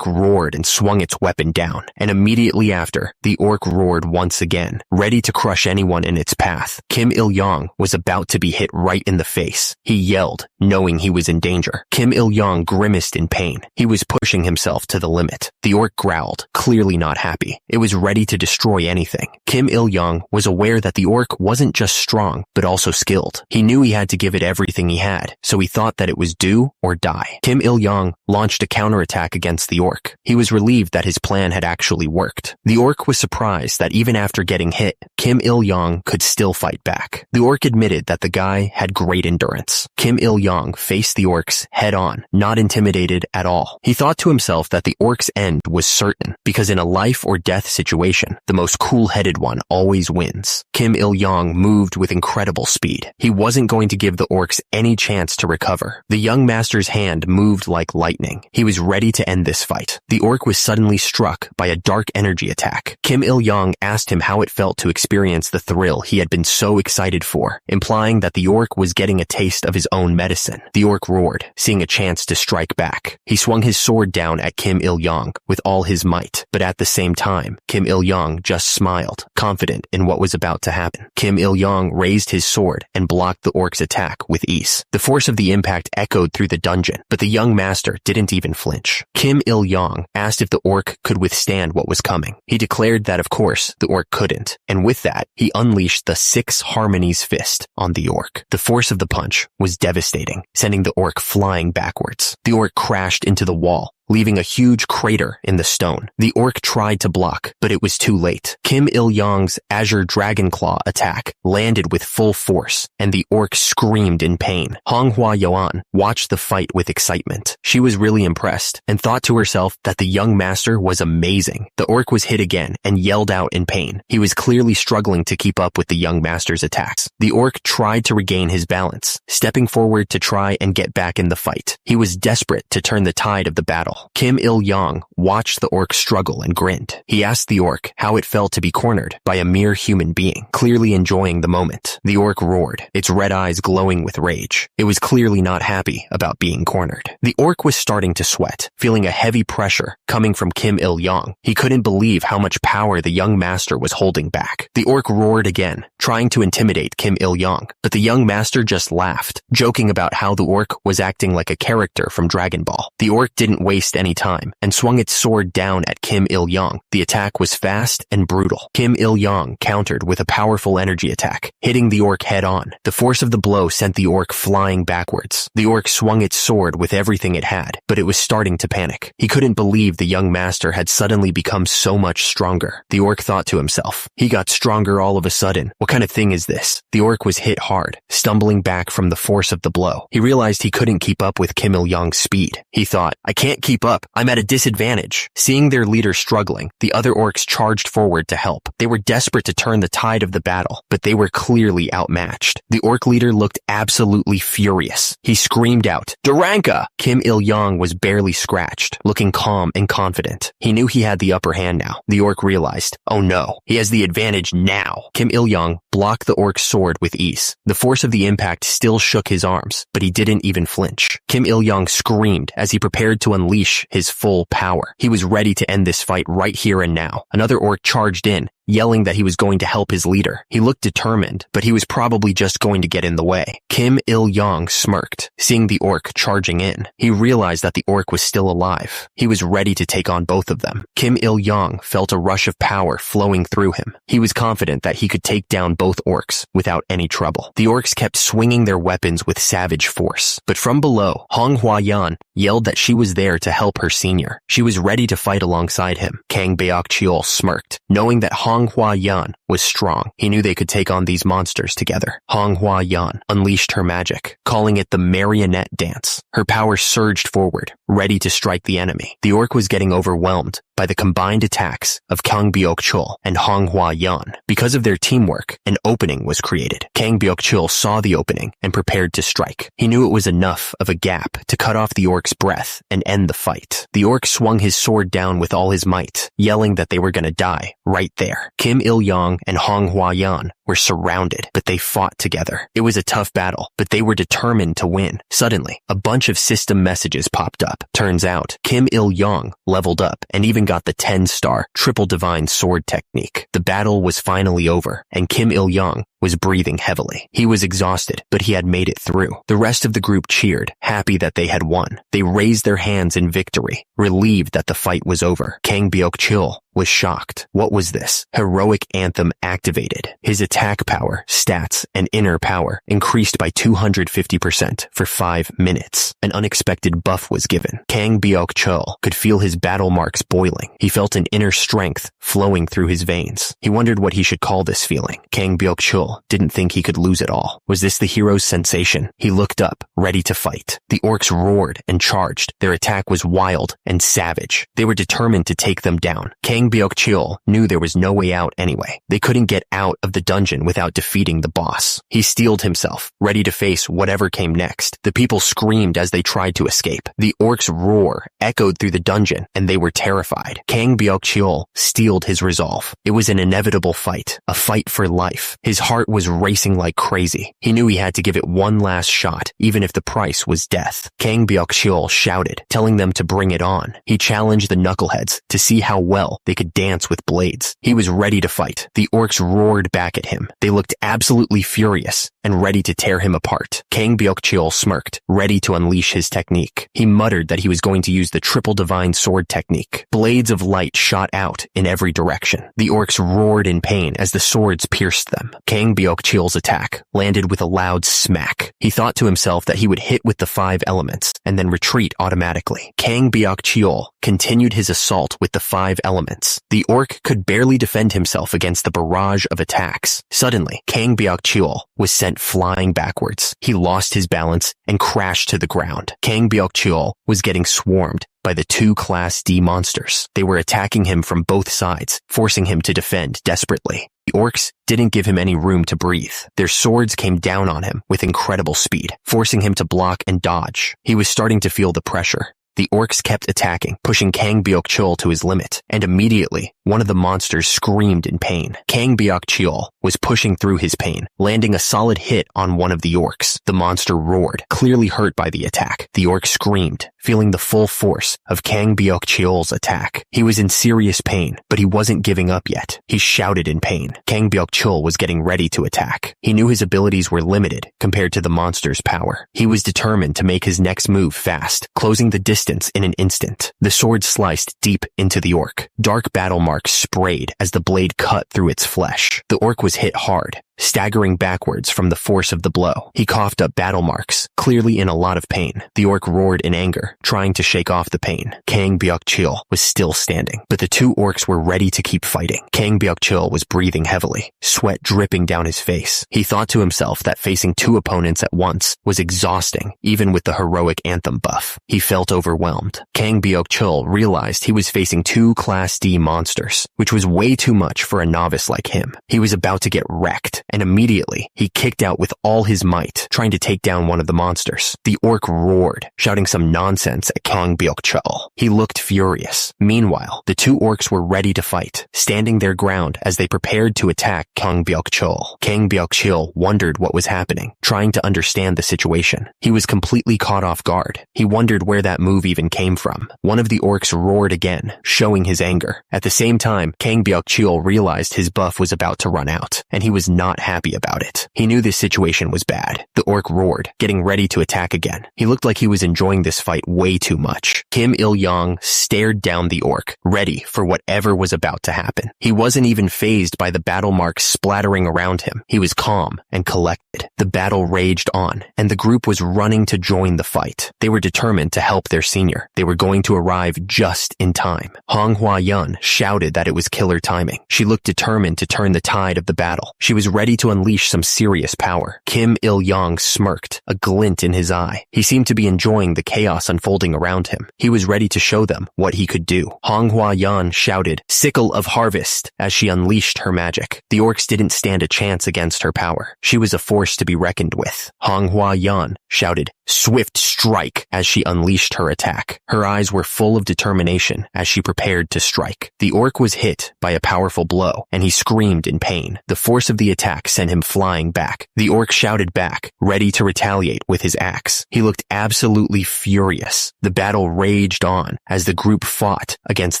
roared and swung its weapon down, and immediately after, the orc roared once again, ready to crush anyone in its path. Kim Il-young was about to be hit right in the face. He yelled, knowing he was in danger. Kim Il-young grimaced in pain. He was pushing himself to the limit. The orc growled, clearly not happy. It was ready to destroy anything. Kim Il-young was aware that the orc wasn't just strong, but also skilled. He knew he had to give it everything he had, so he thought that it was do or die. Kim Il-young launched a counterattack against the orc. He was relieved that his plan had actually worked. The orc was surprised that even after getting hit, Kim Il-young could still fight back. The orc admitted that the guy had great endurance. Kim Il-young faced the orcs head on, not intimidated at all. He thought to himself that the orc's end was certain, because in a life or death situation, the most cool-headed one always wins. Kim Il-young moved with incredible speed. He wasn't going to give the orcs any chance to recover. The young master's hand moved like lightning. He was ready to end this fight. The orc was suddenly struck by a dark energy attack. Kim Il-young asked him how it felt to experience the thrill he had been so excited for, implying that the orc was getting a taste of his own medicine. The orc roared, seeing a chance to strike back. He swung his sword down at Kim Il-young with all his might, but at the same time, Kim Il-young just smiled, confident in what was about to happen. Kim Il-young raised his sword and blocked the orc's attack with ease. The force of the impact echoed through the dungeon, but the young master didn't even flinch. Kim Il-young asked if the orc could withstand what was coming. He declared that of course the orc couldn't, and with that, he unleashed the 6 Harmonies fist on the orc. The force of the punch was devastating, sending the orc flying backwards. The orc crashed into the wall, leaving a huge crater in the stone. The orc tried to block, but it was too late. Kim Il-young's Azure Dragon Claw attack landed with full force, and the orc screamed in pain. Manhwa Yuan watched the fight with excitement. She was really impressed, and thought to herself that the young master was amazing. The orc was hit again, and yelled out in pain. He was clearly struggling to keep up with the young master's attacks. The orc tried to regain his balance, stepping forward to try and get back in the fight. He was desperate to turn the tide of the battle. Kim Il-young watched the orc struggle and grinned. He asked the orc how it felt to be cornered by a mere human being, clearly enjoying the moment. The orc roared, its red eyes glowing with rage. It was clearly not happy about being cornered. The orc was starting to sweat, feeling a heavy pressure coming from Kim Il-young. He couldn't believe how much power the young master was holding back. The orc roared again, trying to intimidate Kim Il-young, but the young master just laughed, joking about how the orc was acting like a character from Dragon Ball. The orc didn't waste any time and swung its sword down at Kim Il-young. The attack was fast and brutal. Kim Il-young countered with a powerful energy attack, hitting the orc head on. The force of the blow sent the orc flying backwards. The orc swung its sword with everything it had, but it was starting to panic. He couldn't believe the young master had suddenly become so much stronger. The orc thought to himself, he got stronger all of a sudden. What kind of thing is this? The orc was hit hard, stumbling back from the force of the blow. He realized he couldn't keep up with Kim Il-young's speed. He thought, I can't keep up. I'm at a disadvantage. Seeing their leader struggling, the other orcs charged forward to help. They were desperate to turn the tide of the battle, but they were clearly outmatched. The orc leader looked absolutely furious. He screamed out, Duranka! Kim Il-young was barely scratched, looking calm and confident. He knew he had the upper hand now. The orc realized, oh no, he has the advantage now. Kim Il-young blocked the orc's sword with ease. The force of the impact still shook his arms, but he didn't even flinch. Kim Il-young screamed as he prepared to unleash his full power. He was ready to end this fight right here and now. Another orc charged in, yelling that he was going to help his leader. He looked determined, but he was probably just going to get in the way. Kim Il-young smirked, seeing the orc charging in. He realized that the orc was still alive. He was ready to take on both of them. Kim Il-young felt a rush of power flowing through him. He was confident that he could take down both orcs without any trouble. The orcs kept swinging their weapons with savage force, but from below, Manhwa Yan yelled that she was there to help her senior. She was ready to fight alongside him. Kang Beok-cheol smirked, knowing that Manhwa Yan was strong. He knew they could take on these monsters together. Manhwa Yan unleashed her magic, calling it the marionette dance. Her power surged forward, ready to strike the enemy. The orc was getting overwhelmed by the combined attacks of Kang Beok-cheol and Manhwa Yan. Because of their teamwork, an opening was created. Kang Beok-cheol saw the opening and prepared to strike. He knew it was enough of a gap to cut off the orc's breath and end the fight. The orc swung his sword down with all his might, yelling that they were gonna die right there. Kim Il-young and Manhwa Yan were surrounded, but they fought together. It was a tough battle, but they were determined to win. Suddenly, a bunch of system messages popped up. Turns out, Kim Il-young leveled up and even got the 10-star triple divine sword technique. The battle was finally over, and Kim Il-young was breathing heavily. He was exhausted, but he had made it through. The rest of the group cheered, happy that they had won. They raised their hands in victory, relieved that the fight was over. Kang Beok-cheol was shocked. What was this? Heroic anthem activated. His attack power, stats, and inner power increased by 250% for 5 minutes. An unexpected buff was given. Kang Beok-cheol could feel his battle marks boiling. He felt an inner strength flowing through his veins. He wondered what he should call this feeling. Kang Beok-cheol Byuk-chul didn't think he could lose it all. Was this the hero's sensation? He looked up, ready to fight. The orcs roared and charged. Their attack was wild and savage. They were determined to take them down. Kang Byuk-chul knew there was no way out anyway. They couldn't get out of the dungeon without defeating the boss. He steeled himself, ready to face whatever came next. The people screamed as they tried to escape. The orcs' roar echoed through the dungeon, and they were terrified. Kang Byuk-chul steeled his resolve. It was an inevitable fight, a fight for life. His heart was racing like crazy. He knew he had to give it one last shot, even if the price was death. Kang Byuk-chul shouted, telling them to bring it on. He challenged the knuckleheads to see how well they could dance with blades. He was ready to fight. The orcs roared back at him. They looked absolutely furious and ready to tear him apart. Kang Byuk-chul smirked, ready to unleash his technique. He muttered that he was going to use the triple divine sword technique. Blades of light shot out in every direction. The orcs roared in pain as the swords pierced them. Kang Byuk-chul's attack landed with a loud smack. He thought to himself that he would hit with the 5 elements and then retreat automatically. Kang Byuk-chul continued his assault with the 5 elements. The orc could barely defend himself against the barrage of attacks. Suddenly, Kang Byuk-chul was sent flying backwards. He lost his balance and crashed to the ground. Kang Byuk-chul was getting swarmed by the 2 Class D monsters. They were attacking him from both sides, forcing him to defend desperately. The orcs didn't give him any room to breathe. Their swords came down on him with incredible speed, forcing him to block and dodge. He was starting to feel the pressure. The orcs kept attacking, pushing Kang Byuk-chul to his limit, and immediately, one of the monsters screamed in pain. Kang Byuk-chul was pushing through his pain, landing a solid hit on one of the orcs. The monster roared, clearly hurt by the attack. The orc screamed, feeling the full force of Kang Byuk-chul's attack. He was in serious pain, but he wasn't giving up yet. He shouted in pain. Kang Byuk-chul was getting ready to attack. He knew his abilities were limited compared to the monster's power. He was determined to make his next move fast, closing the distance in an instant. The sword sliced deep into the orc. Dark battle marks sprayed as the blade cut through its flesh. The orc was hit hard, staggering backwards from the force of the blow. He coughed up battle marks, clearly in a lot of pain. The orc roared in anger, trying to shake off the pain. Kang Byuk-chul was still standing, but the 2 orcs were ready to keep fighting. Kang Byuk-chul was breathing heavily, sweat dripping down his face. He thought to himself that facing 2 opponents at once was exhausting, even with the heroic anthem buff. He felt overwhelmed. Kang Byuk-chul realized he was facing 2 Class D monsters, which was way too much for a novice like him. He was about to get wrecked, and immediately he kicked out with all his might, trying to take down one of the monsters. The orc roared, shouting some nonsense at Kang Byuk-chul. He looked furious. Meanwhile, the 2 orcs were ready to fight, standing their ground as they prepared to attack Kang Byuk-chul. Kang Byuk-chul wondered what was happening, trying to understand the situation. He was completely caught off guard. He wondered where that move even came from. One of the orcs roared again, showing his anger. At the same time, Kang Byuk-chul realized his buff was about to run out, and he was not happy about it. He knew this situation was bad. The orc roared, getting ready to attack again. He looked like he was enjoying this fight way too much. Kim Il-yong stared down the orc, ready for whatever was about to happen. He wasn't even fazed by the battle marks splattering around him. He was calm and collected. The battle raged on, and the group was running to join the fight. They were determined to help their senior. They were going to arrive just in time. Hong Hua-yun shouted that it was killer timing. She looked determined to turn the tide of the battle. She was ready to unleash some serious power. Kim Il-yong smirked, a glint in his eye. He seemed to be enjoying the chaos unfolding around him. He was ready to show them what he could do. Hong Hua-yun shouted, "Sickle of Harvest," as she unleashed her magic. The orcs didn't stand a chance against her power. She was a force to be reckoned with. Hong Hua-yun shouted, "Swift Strike," as she unleashed her attack. Her eyes were full of determination as she prepared to strike. The orc was hit by a powerful blow, and he screamed in pain. The force of the attack sent him flying back. The orc shouted back, ready to retaliate with his axe. He looked absolutely furious. The battle raged on as the group fought against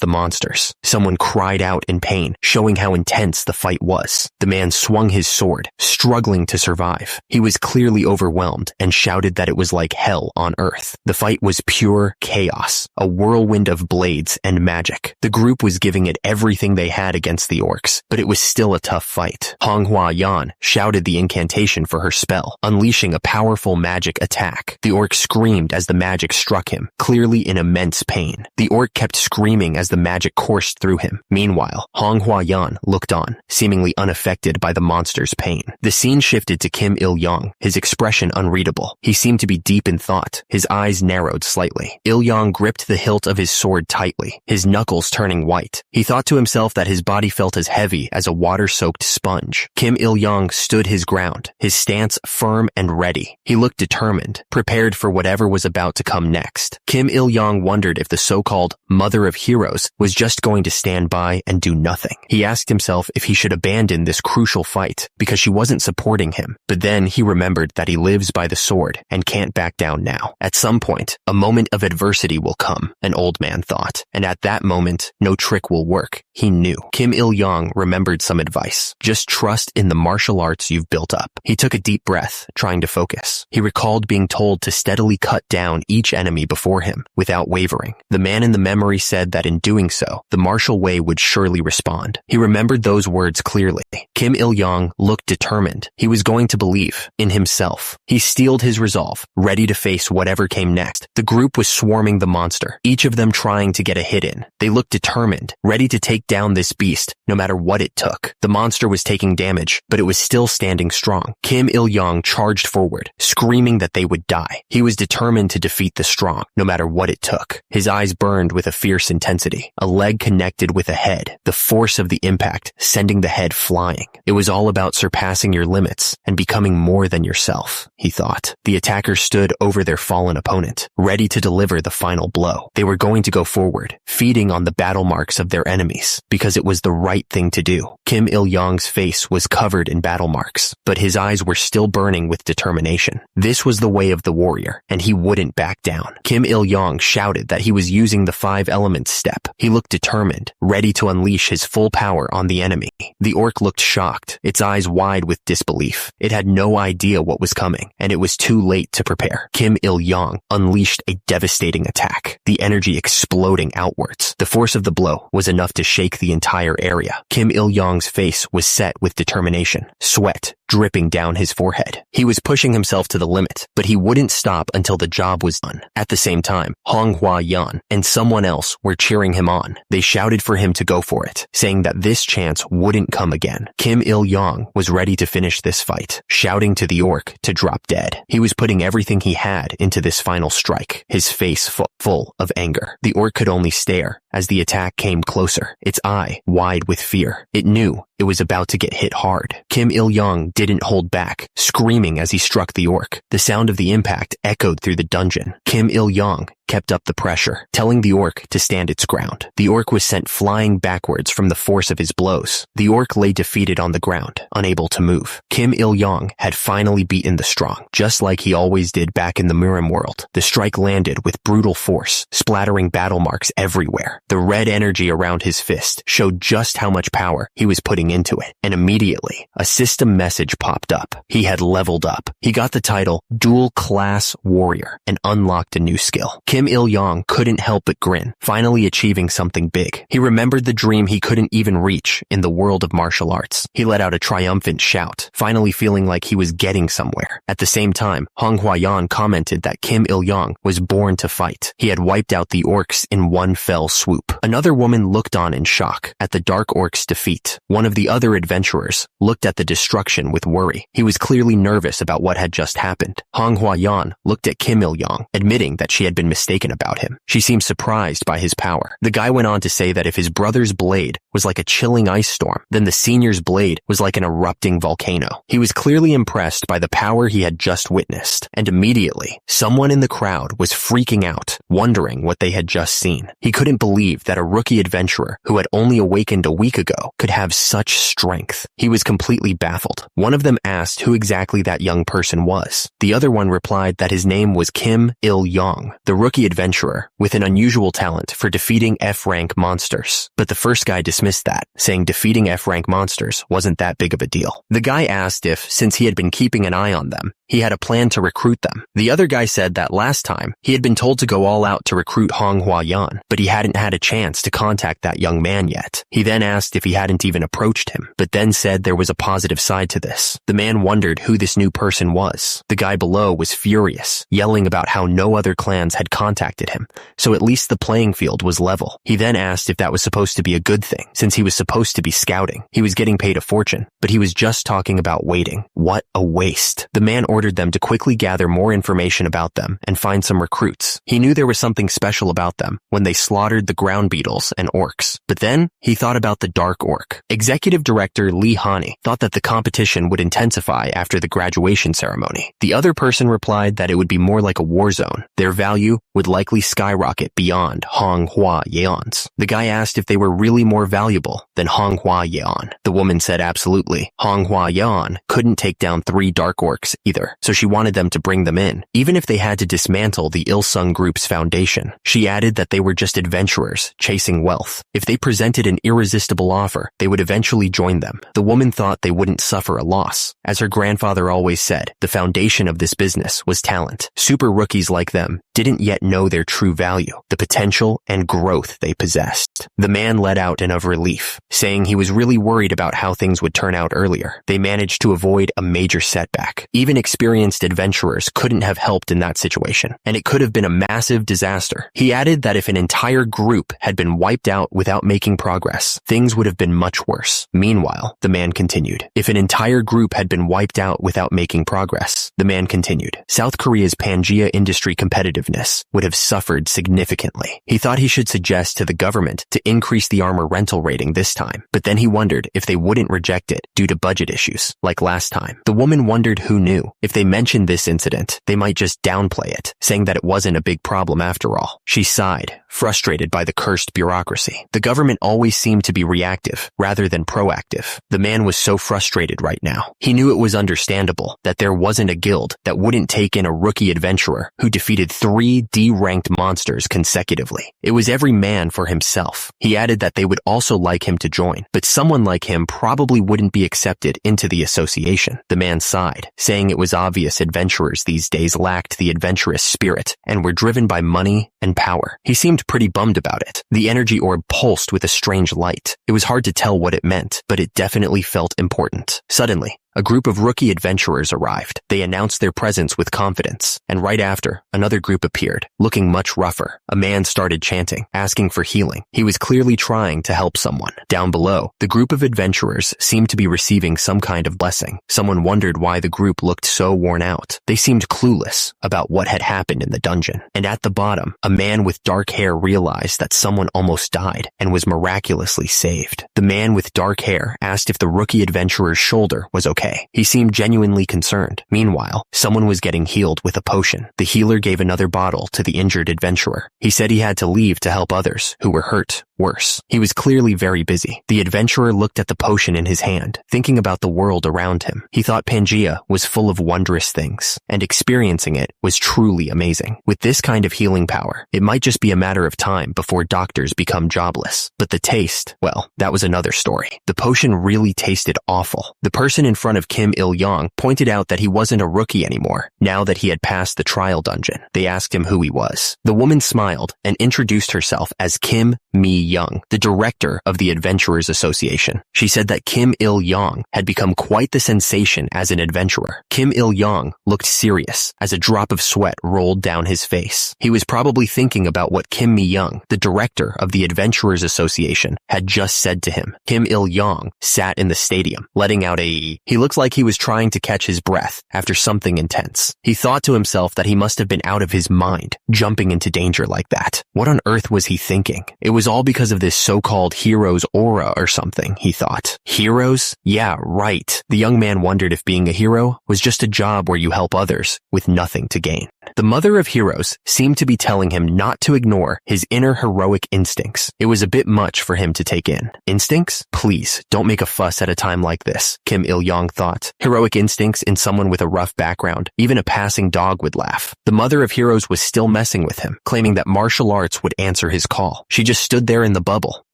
the monsters. Someone cried out in pain, showing how intense the fight was. The man swung his sword, struggling to survive. He was clearly overwhelmed and shouted that it was like like hell on Earth. The fight was pure chaos, a whirlwind of blades and magic. The group was giving it everything they had against the orcs, but it was still a tough fight. Manhwa shouted the incantation for her spell, unleashing a powerful magic attack. The orc screamed as the magic struck him, clearly in immense pain. The orc kept screaming as the magic coursed through him. Meanwhile, Manhwa looked on, seemingly unaffected by the monster's pain. The scene shifted to Kim Il-yong, his expression unreadable. He seemed to be deep in thought, his eyes narrowed slightly. Il-yong gripped the hilt of his sword tightly, his knuckles turning white. He thought to himself that his body felt as heavy as a water-soaked sponge. Kim Il-yong stood his ground, his stance firm and ready. He looked determined, prepared for whatever was about to come next. Kim Il-yong wondered if the so-called Mother of Heroes was just going to stand by and do nothing. He asked himself if he should abandon this crucial fight because she wasn't supporting him, but then he remembered that he lives by the sword and can't back down now. At some point, a moment of adversity will come, an old man thought, and at that moment, no trick will work. He knew. Kim Il-yong remembered some advice. Just trust in the martial arts you've built up. He took a deep breath, trying to focus. He recalled being told to steadily cut down each enemy before him, without wavering. The man in the memory said that in doing so, the martial way would surely respond. He remembered those words clearly. Kim Il-yong looked determined. He was going to believe in himself. He steeled his resolve, ready to face whatever came next. The group was swarming the monster, each of them trying to get a hit in. They looked determined, ready to take down this beast, no matter what it took. The monster was taking damage, but it was still standing strong. Kim Il-yong charged forward, screaming that they would die. He was determined to defeat the strong, no matter what it took. His eyes burned with a fierce intensity. A leg connected with a head, the force of the impact sending the head flying. It was all about surpassing your limits and becoming more than yourself, he thought. The attackers stood over their fallen opponent, ready to deliver the final blow. They were going to go forward, feeding on the battle marks of their enemies, because it was the right thing to do. Kim Il-yong's face was covered in battle marks, but his eyes were still burning with determination. This was the way of the warrior, and he wouldn't back down. Kim Il-yong shouted that he was using the 5 elements step. He looked determined, ready to unleash his full power on the enemy. The orc looked shocked, its eyes wide with disbelief. It had no idea what was coming, and it was too late to prepare. Kim Il-yong unleashed a devastating attack, the energy exploding outwards. The force of the blow was enough to shake the entire area. Kim Il-yong's face was set with determination, sweat dripping down his forehead. He was pushing himself to the limit, but he wouldn't stop until the job was done. At the same time, Manhwa and someone else were cheering him on. They shouted for him to go for it, saying that this chance wouldn't come again. Kim Il-yong was ready to finish this fight, shouting to the orc to drop dead. He was putting everything he had into this final strike, his face full of anger. The orc could only stare as the attack came closer, its eye wide with fear. It knew it was about to get hit hard. Kim Il-yong didn't hold back, screaming as he struck the orc. The sound of the impact echoed through the dungeon. Kim Il-yong kept up the pressure, telling the orc to stand its ground. The orc was sent flying backwards from the force of his blows. The orc lay defeated on the ground, unable to move. Kim Il-yong had finally beaten the strong, just like he always did back in the Murim world. The strike landed with brutal force, splattering battle marks everywhere. The red energy around his fist showed just how much power he was putting into it, and immediately, a system message popped up. He had leveled up. He got the title Dual Class Warrior and unlocked a new skill. Kim Il-yong couldn't help but grin, finally achieving something big. He remembered the dream he couldn't even reach in the world of martial arts. He let out a triumphant shout, finally feeling like he was getting somewhere. At the same time, Manhwa commented that Kim Il-yong was born to fight. He had wiped out the orcs in one fell swoop. Another woman looked on in shock at the dark orcs' defeat. One of the other adventurers looked at the destruction with worry. He was clearly nervous about what had just happened. Manhwa looked at Kim Il-yong, admitting that she had been mistaken about him. She seemed surprised by his power. The guy went on to say that if his brother's blade was like a chilling ice storm, then the senior's blade was like an erupting volcano. He was clearly impressed by the power he had just witnessed, and immediately, someone in the crowd was freaking out, wondering what they had just seen. He couldn't believe that a rookie adventurer who had only awakened a week ago could have such strength. He was completely baffled. One of them asked who exactly that young person was. The other one replied that his name was Kim Il-yong, the rookie adventurer with an unusual talent for defeating F-rank monsters. But the first guy dismissed that, saying defeating F-rank monsters wasn't that big of a deal. The guy asked if, since he had been keeping an eye on them, he had a plan to recruit them. The other guy said that last time, he had been told to go all out to recruit Manhwa Yan, but he hadn't had a chance to contact that young man yet. He then asked if he hadn't even approached him, but then said there was a positive side to this. The man wondered who this new person was. The guy below was furious, yelling about how no other clans had contacted him, so at least the playing field was level. He then asked if that was supposed to be a good thing, since he was supposed to be scouting. He was getting paid a fortune, but he was just talking about waiting. What a waste. The man ordered them to quickly gather more information about them and find some recruits. He knew there was something special about them when they slaughtered the ground beetles and orcs. But then, he thought about the dark orc. Executive Director Lee Hani thought that the competition would intensify after the graduation ceremony. The other person replied that it would be more like a war zone. Their value would likely skyrocket beyond Manhwa Yan's. The guy asked if they were really more valuable than Manhwa Yan. The woman said absolutely. Manhwa Yan couldn't take down 3 dark orcs either, so she wanted them to bring them in, even if they had to dismantle the Ilsung Group's foundation. She added that they were just adventurers chasing wealth. If they presented an irresistible offer, they would eventually join them. The woman thought they wouldn't suffer a loss. As her grandfather always said, the foundation of this business was talent. Super rookies like them didn't yet know their true value, the potential and growth they possessed. The man let out an of relief, saying he was really worried about how things would turn out earlier. They managed to avoid a major setback. Even experienced adventurers couldn't have helped in that situation, and it could have been a massive disaster. He added that if an entire group had been wiped out without making progress, things would have been much worse. Meanwhile, the man continued, if an entire group had been wiped out without making progress, the man continued, South Korea's Pangea industry competitiveness would have suffered significantly. He thought he should suggest to the government to increase the armor rental rating this time, but then he wondered if they wouldn't reject it due to budget issues, like last time. The woman wondered who knew. If they mentioned this incident, they might just downplay it, saying that it wasn't a big problem after all. She sighed, frustrated by the cursed bureaucracy. The government always seemed to be reactive rather than proactive. The man was so frustrated right now. He knew it was understandable that there wasn't a guild that wouldn't take in a rookie adventurer who defeated 3 D-ranked monsters consecutively. It was every man for himself. He added that they would also like him to join, but someone like him probably wouldn't be accepted into the association. The man sighed, saying it was obvious adventurers these days lacked the adventurous spirit and were driven by money and power. He seemed pretty bummed about it. The energy orb pulsed with a strange light. It was hard to tell what it meant, but it definitely felt important. Suddenly, a group of rookie adventurers arrived. They announced their presence with confidence, and right after, another group appeared, looking much rougher. A man started chanting, asking for healing. He was clearly trying to help someone. Down below, the group of adventurers seemed to be receiving some kind of blessing. Someone wondered why the group looked so worn out. They seemed clueless about what had happened in the dungeon. And at the bottom, a man with dark hair realized that someone almost died and was miraculously saved. The man with dark hair asked if the rookie adventurer's shoulder was okay. He seemed genuinely concerned. Meanwhile, someone was getting healed with a potion. The healer gave another bottle to the injured adventurer. He said he had to leave to help others who were hurt worse. He was clearly very busy. The adventurer looked at the potion in his hand, thinking about the world around him. He thought Pangea was full of wondrous things, and experiencing it was truly amazing. With this kind of healing power, it might just be a matter of time before doctors become jobless. But the taste, well, that was another story. The potion really tasted awful. The person in front of Kim Il-young pointed out that he wasn't a rookie anymore, now that he had passed the trial dungeon. They asked him who he was. The woman smiled and introduced herself as Kim Mi-young, the director of the Adventurers Association. She said that Kim Il-young had become quite the sensation as an adventurer. Kim Il-young looked serious as a drop of sweat rolled down his face. He was probably thinking about what Kim Mi-young, the director of the Adventurers Association, had just said to him. Kim Il-young sat in the stadium, letting out a He looked like he was trying to catch his breath after something intense. He thought to himself that he must have been out of his mind, jumping into danger like that. What on earth was he thinking? It was all because of this so-called hero's aura or something, he thought. Heroes? Yeah, right. The young man wondered if being a hero was just a job where you help others with nothing to gain. The mother of heroes seemed to be telling him not to ignore his inner heroic instincts. It was a bit much for him to take in. Instincts? Please, don't make a fuss at a time like this, Kim Il-young thought. Heroic instincts in someone with a rough background. Even a passing dog would laugh. The mother of heroes was still messing with him, claiming that martial arts would answer his call. She just stood there in the bubble,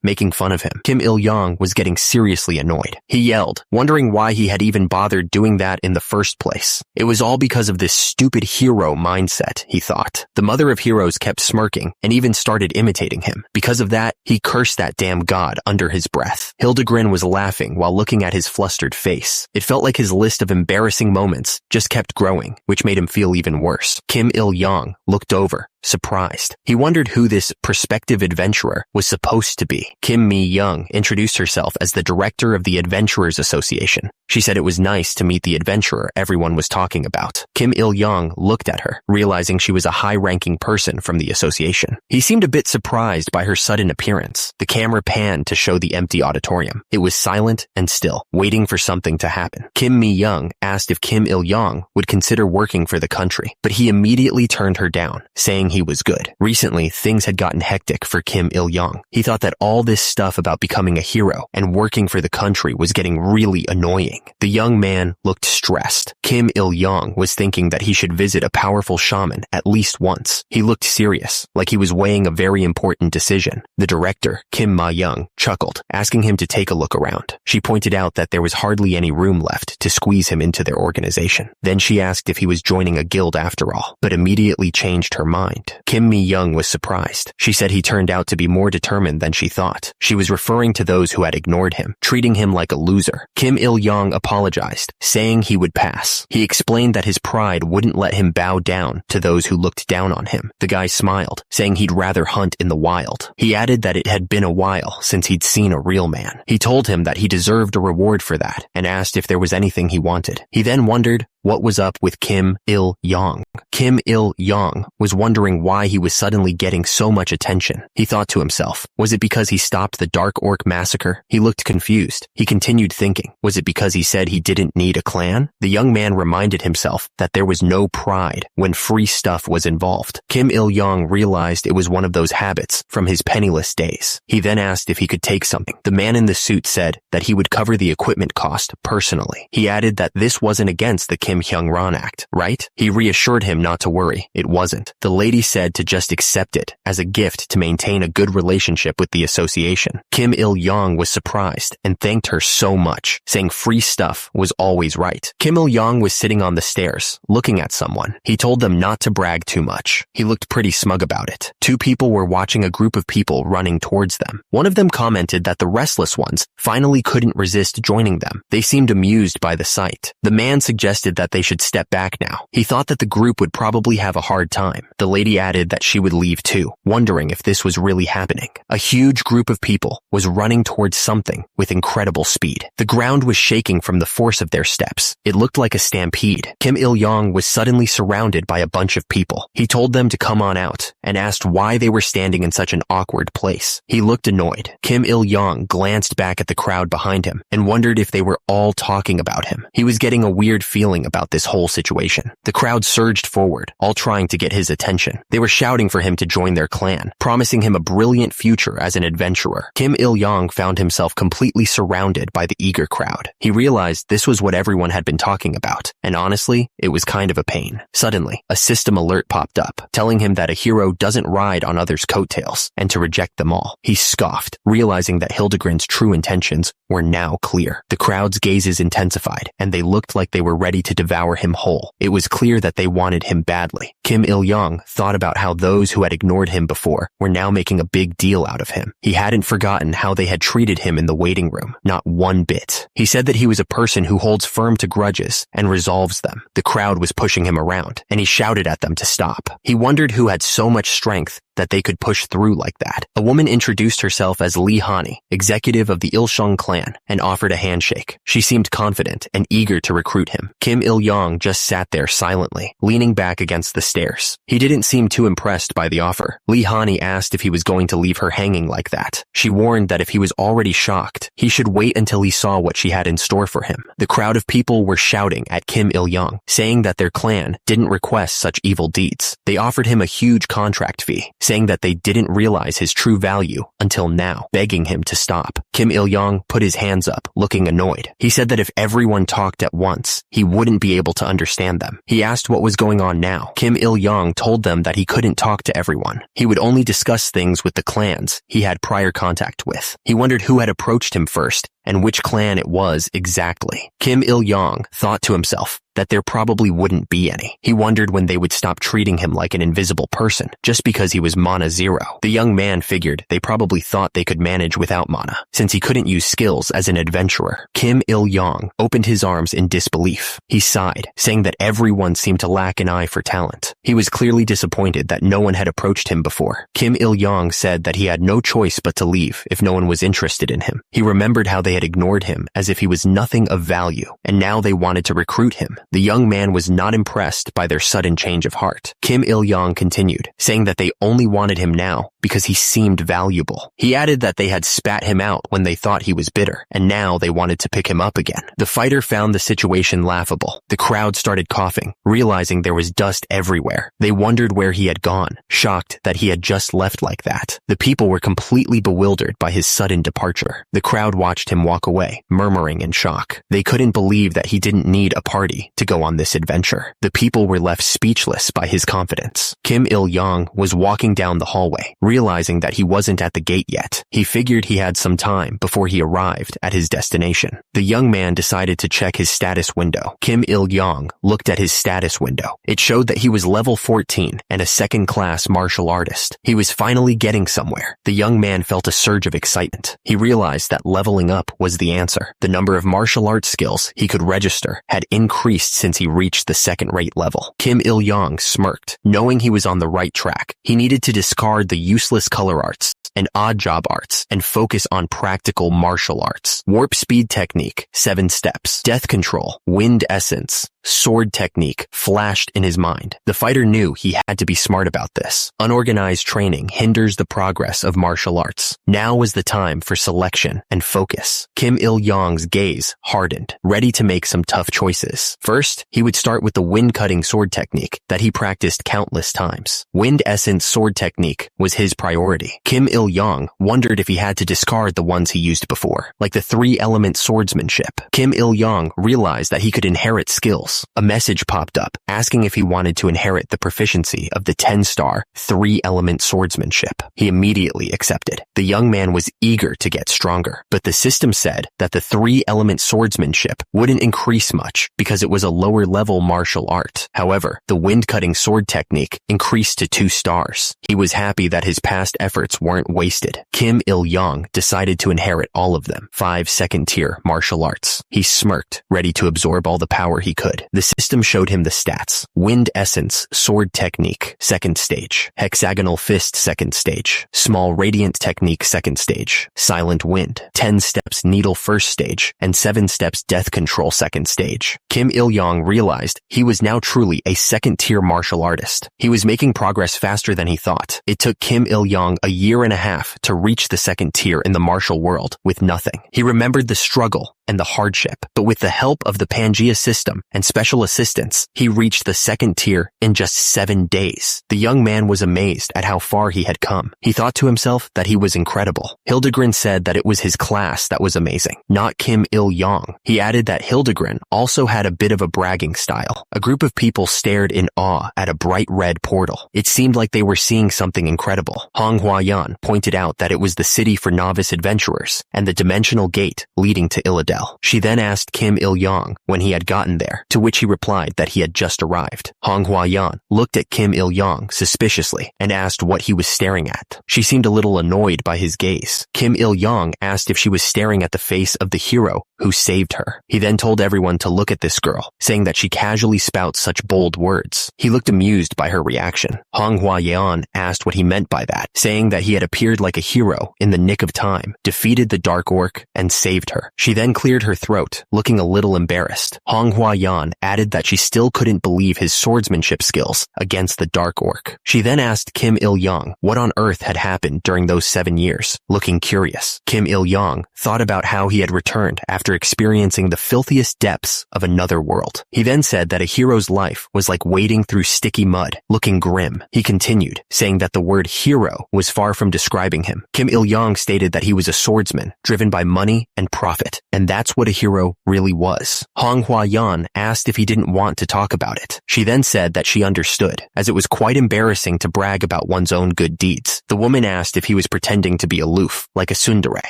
making fun of him. Kim Il-young was getting seriously annoyed. He yelled, wondering why he had even bothered doing that in the first place. It was all because of this stupid hero mindset, he thought. The mother of heroes kept smirking and even started imitating him. Because of that, he cursed that damn god under his breath. Hildegren was laughing while looking at his flustered face. It felt like his list of embarrassing moments just kept growing, which made him feel even worse. Kim Il-young looked over, surprised. He wondered who this prospective adventurer was supposed to be. Kim Mi-young introduced herself as the director of the Adventurers Association. She said it was nice to meet the adventurer everyone was talking about. Kim Il-young looked at her, realizing she was a high-ranking person from the association. He seemed a bit surprised by her sudden appearance. The camera panned to show the empty auditorium. It was silent and still, waiting for something to happen. Kim Mi-young asked if Kim Il-young would consider working for the country, but he immediately turned her down, saying he was good. Recently, things had gotten hectic for Kim Il-young. He thought that all this stuff about becoming a hero and working for the country was getting really annoying. The young man looked stressed. Kim Il-young was thinking that he should visit a powerful shaman at least once. He looked serious, like he was weighing a very important decision. The director, Kim Ma-young, chuckled, asking him to take a look around. She pointed out that there was hardly any room left to squeeze him into their organization. Then she asked if he was joining a guild after all, but immediately changed her mind. Kim Mi-young was surprised. She said he turned out to be more determined than she thought. She was referring to those who had ignored him, treating him like a loser. Kim Il-young apologized, saying he would pass. He explained that his pride wouldn't let him bow down to those who looked down on him. The guy smiled, saying he'd rather hunt in the wild. He added that it had been a while since he'd seen a real man. He told him that he deserved a reward for that and asked if there was anything he wanted. He then wondered what was up with Kim Il-young. Kim Il-young was wondering why he was suddenly getting so much attention. He thought to himself, was it because he stopped the Dark Orc massacre? He looked confused. He continued thinking, was it because he said he didn't need a clan? The young man reminded himself that there was no pride when free stuff was involved. Kim Il-young realized it was one of those habits from his penniless days. He then asked if he could take something. The man in the suit said that he would cover the equipment cost personally. He added that this wasn't against the Kim Hyung-ran Act, right? He reassured him not to worry. It wasn't. The lady said to just accept it as a gift to maintain a good relationship with the association. Kim Il-young was surprised and thanked her so much, saying free stuff was always right. Kim Il-young was sitting on the stairs, looking at someone. He told them not to brag too much. He looked pretty smug about it. Two people were watching a group of people running towards them. One of them commented that the restless ones finally couldn't resist joining them. They seemed amused by the sight. The man suggested that they should step back now. He thought that the group would probably have a hard time. The lady added that she would leave too, wondering if this was really happening. A huge group of people was running towards something with incredible speed. The ground was shaking from the force of their steps. It looked like a stampede. Kim Il-young was suddenly surrounded by a bunch of people. He told them to come on out and asked why they were standing in such an awkward place. He looked annoyed. Kim Il-young glanced back at the crowd behind him and wondered if they were all talking about him. He was getting a weird feeling about this whole situation. The crowd surged forward, all trying to get his attention. They were shouting for him to join their clan, promising him a brilliant future as an adventurer. Kim Il-young found himself completely surrounded by the eager crowd. He realized this was what everyone had been talking about, and honestly, it was kind of a pain. Suddenly, a system alert popped up, telling him that a hero doesn't ride on others' coattails, and to reject them all. He scoffed, realizing that Hildegren's true intentions were now clear. The crowd's gazes intensified, and they looked like they were ready to devour him whole. It was clear that they wanted him badly. Kim Il-young thought about how those who had ignored him before were now making a big deal out of him. He hadn't forgotten how they had treated him in the waiting room, not one bit. He said that he was a person who holds firm to grudges and resolves them. The crowd was pushing him around, and he shouted at them to stop. He wondered who had so much strength that they could push through like that. A woman introduced herself as Li Hani, executive of the Ilshung clan, and offered a handshake. She seemed confident and eager to recruit him. Kim Il-young just sat there silently, leaning back against the stairs. He didn't seem too impressed by the offer. Li Hani asked if he was going to leave her hanging like that. She warned that if he was already shocked, he should wait until he saw what she had in store for him. The crowd of people were shouting at Kim Il-young, saying that their clan didn't request such evil deeds. They offered him a huge contract fee, saying that they didn't realize his true value until now, begging him to stop. Kim Il-yong put his hands up, looking annoyed. He said that if everyone talked at once, he wouldn't be able to understand them. He asked what was going on now. Kim Il-yong told them that he couldn't talk to everyone. He would only discuss things with the clans he had prior contact with. He wondered who had approached him first and which clan it was exactly. Kim Il-yong thought to himself that there probably wouldn't be any. He wondered when they would stop treating him like an invisible person just because he was Mana Zero. The young man figured they probably thought they could manage without Mana, since he couldn't use skills as an adventurer. Kim Il-yong opened his arms in disbelief. He sighed, saying that everyone seemed to lack an eye for talent. He was clearly disappointed that no one had approached him before. Kim Il-yong said that he had no choice but to leave if no one was interested in him. He remembered how they had ignored him as if he was nothing of value, and now they wanted to recruit him. The young man was not impressed by their sudden change of heart. Kim Il-yong continued, saying that they only wanted him now because he seemed valuable. He added that they had spat him out when they thought he was bitter, and now they wanted to pick him up again. The fighter found the situation laughable. The crowd started coughing, realizing there was dust everywhere. They wondered where he had gone, shocked that he had just left like that. The people were completely bewildered by his sudden departure. The crowd watched him walk away, murmuring in shock. They couldn't believe that he didn't need a party to go on this adventure. The people were left speechless by his confidence. Kim Il-yong was walking down the hallway, realizing that he wasn't at the gate yet. He figured he had some time before he arrived at his destination. The young man decided to check his status window. Kim Il-yong looked at his status window. It showed that he was level 14 and a second-class martial artist. He was finally getting somewhere. The young man felt a surge of excitement. He realized that leveling up was the answer. The number of martial arts skills he could register had increased since he reached the second-rate level. Kim Il-yong smirked, knowing he was on the right track. He needed to discard the useless color arts and odd job arts and focus on practical martial arts. Warp speed technique, 7 steps. Death control, wind essence, sword technique flashed in his mind. The fighter knew he had to be smart about this. Unorganized training hinders the progress of martial arts. Now was the time for selection and focus. Kim Il-yong's gaze hardened, ready to make some tough choices. First, he would start with the wind-cutting sword technique that he practiced countless times. Wind essence sword technique was his priority. Kim Il-yong wondered if he had to discard the ones he used before, like the 3-element swordsmanship. Kim Il-yong realized that he could inherit skills. A message popped up, asking if he wanted to inherit the proficiency of the 10-star, 3-element swordsmanship. He immediately accepted. The young man was eager to get stronger, but the system said that the 3-element swordsmanship wouldn't increase much because it was a lower-level martial art. However, the wind-cutting sword technique increased to 2 stars. He was happy that his past efforts weren't wasted. Kim Il-yong decided to inherit all of them, 5 second-tier martial arts. He smirked, ready to absorb all the power he could. The system showed him the stats. Wind essence, sword technique, 2nd stage. Hexagonal fist, 2nd stage. Small radiant technique, 2nd stage. Silent wind, 10 steps needle, 1st stage, and 7 steps death control, 2nd stage. Kim Il-yong realized he was now truly a 2nd-tier martial artist. He was making progress faster than he thought. It took Kim Il-yong a year and a half to reach the 2nd tier in the martial world with nothing. He remembered the struggle and the hardship, but with the help of the Pangea system and special assistance, he reached the 2nd tier in just 7 days. The young man was amazed at how far he had come. He thought to himself that he was incredible. Hildegren said that it was his class that was amazing, not Kim Il-yong. He added that Hildegren also had a bit of a bragging style. A group of people stared in awe at a bright red portal. It seemed like they were seeing something incredible. Hong Huayan pointed out that it was the city for novice adventurers and the dimensional gate leading to Illidel. She then asked Kim Il-yong when he had gotten there, to which he replied that he had just arrived. Hong Huayan looked at Kim Il-yong suspiciously and asked what he was staring at. She seemed a little annoyed by his gaze. Kim Il-yong asked if she was staring at the face of the hero who saved her. He then told everyone to look at this girl, saying that she casually spouts such bold words. He looked amused by her reaction. Hong Huayan asked what he meant by that, saying that he had appeared like a hero in the nick of time, defeated the Dark Orc, and saved her. She then clearly cleared her throat, looking a little embarrassed. Manhwa added that she still couldn't believe his swordsmanship skills against the Dark Orc. She then asked Kim Il-young what on earth had happened during those 7 years. Looking curious, Kim Il-young thought about how he had returned after experiencing the filthiest depths of another world. He then said that a hero's life was like wading through sticky mud. Looking grim, he continued, saying that the word hero was far from describing him. Kim Il-young stated that he was a swordsman, driven by money and profit, and that's what a hero really was. Manhwa asked if he didn't want to talk about it. She then said that she understood, as it was quite embarrassing to brag about one's own good deeds. The woman asked if he was pretending to be aloof, like a tsundere.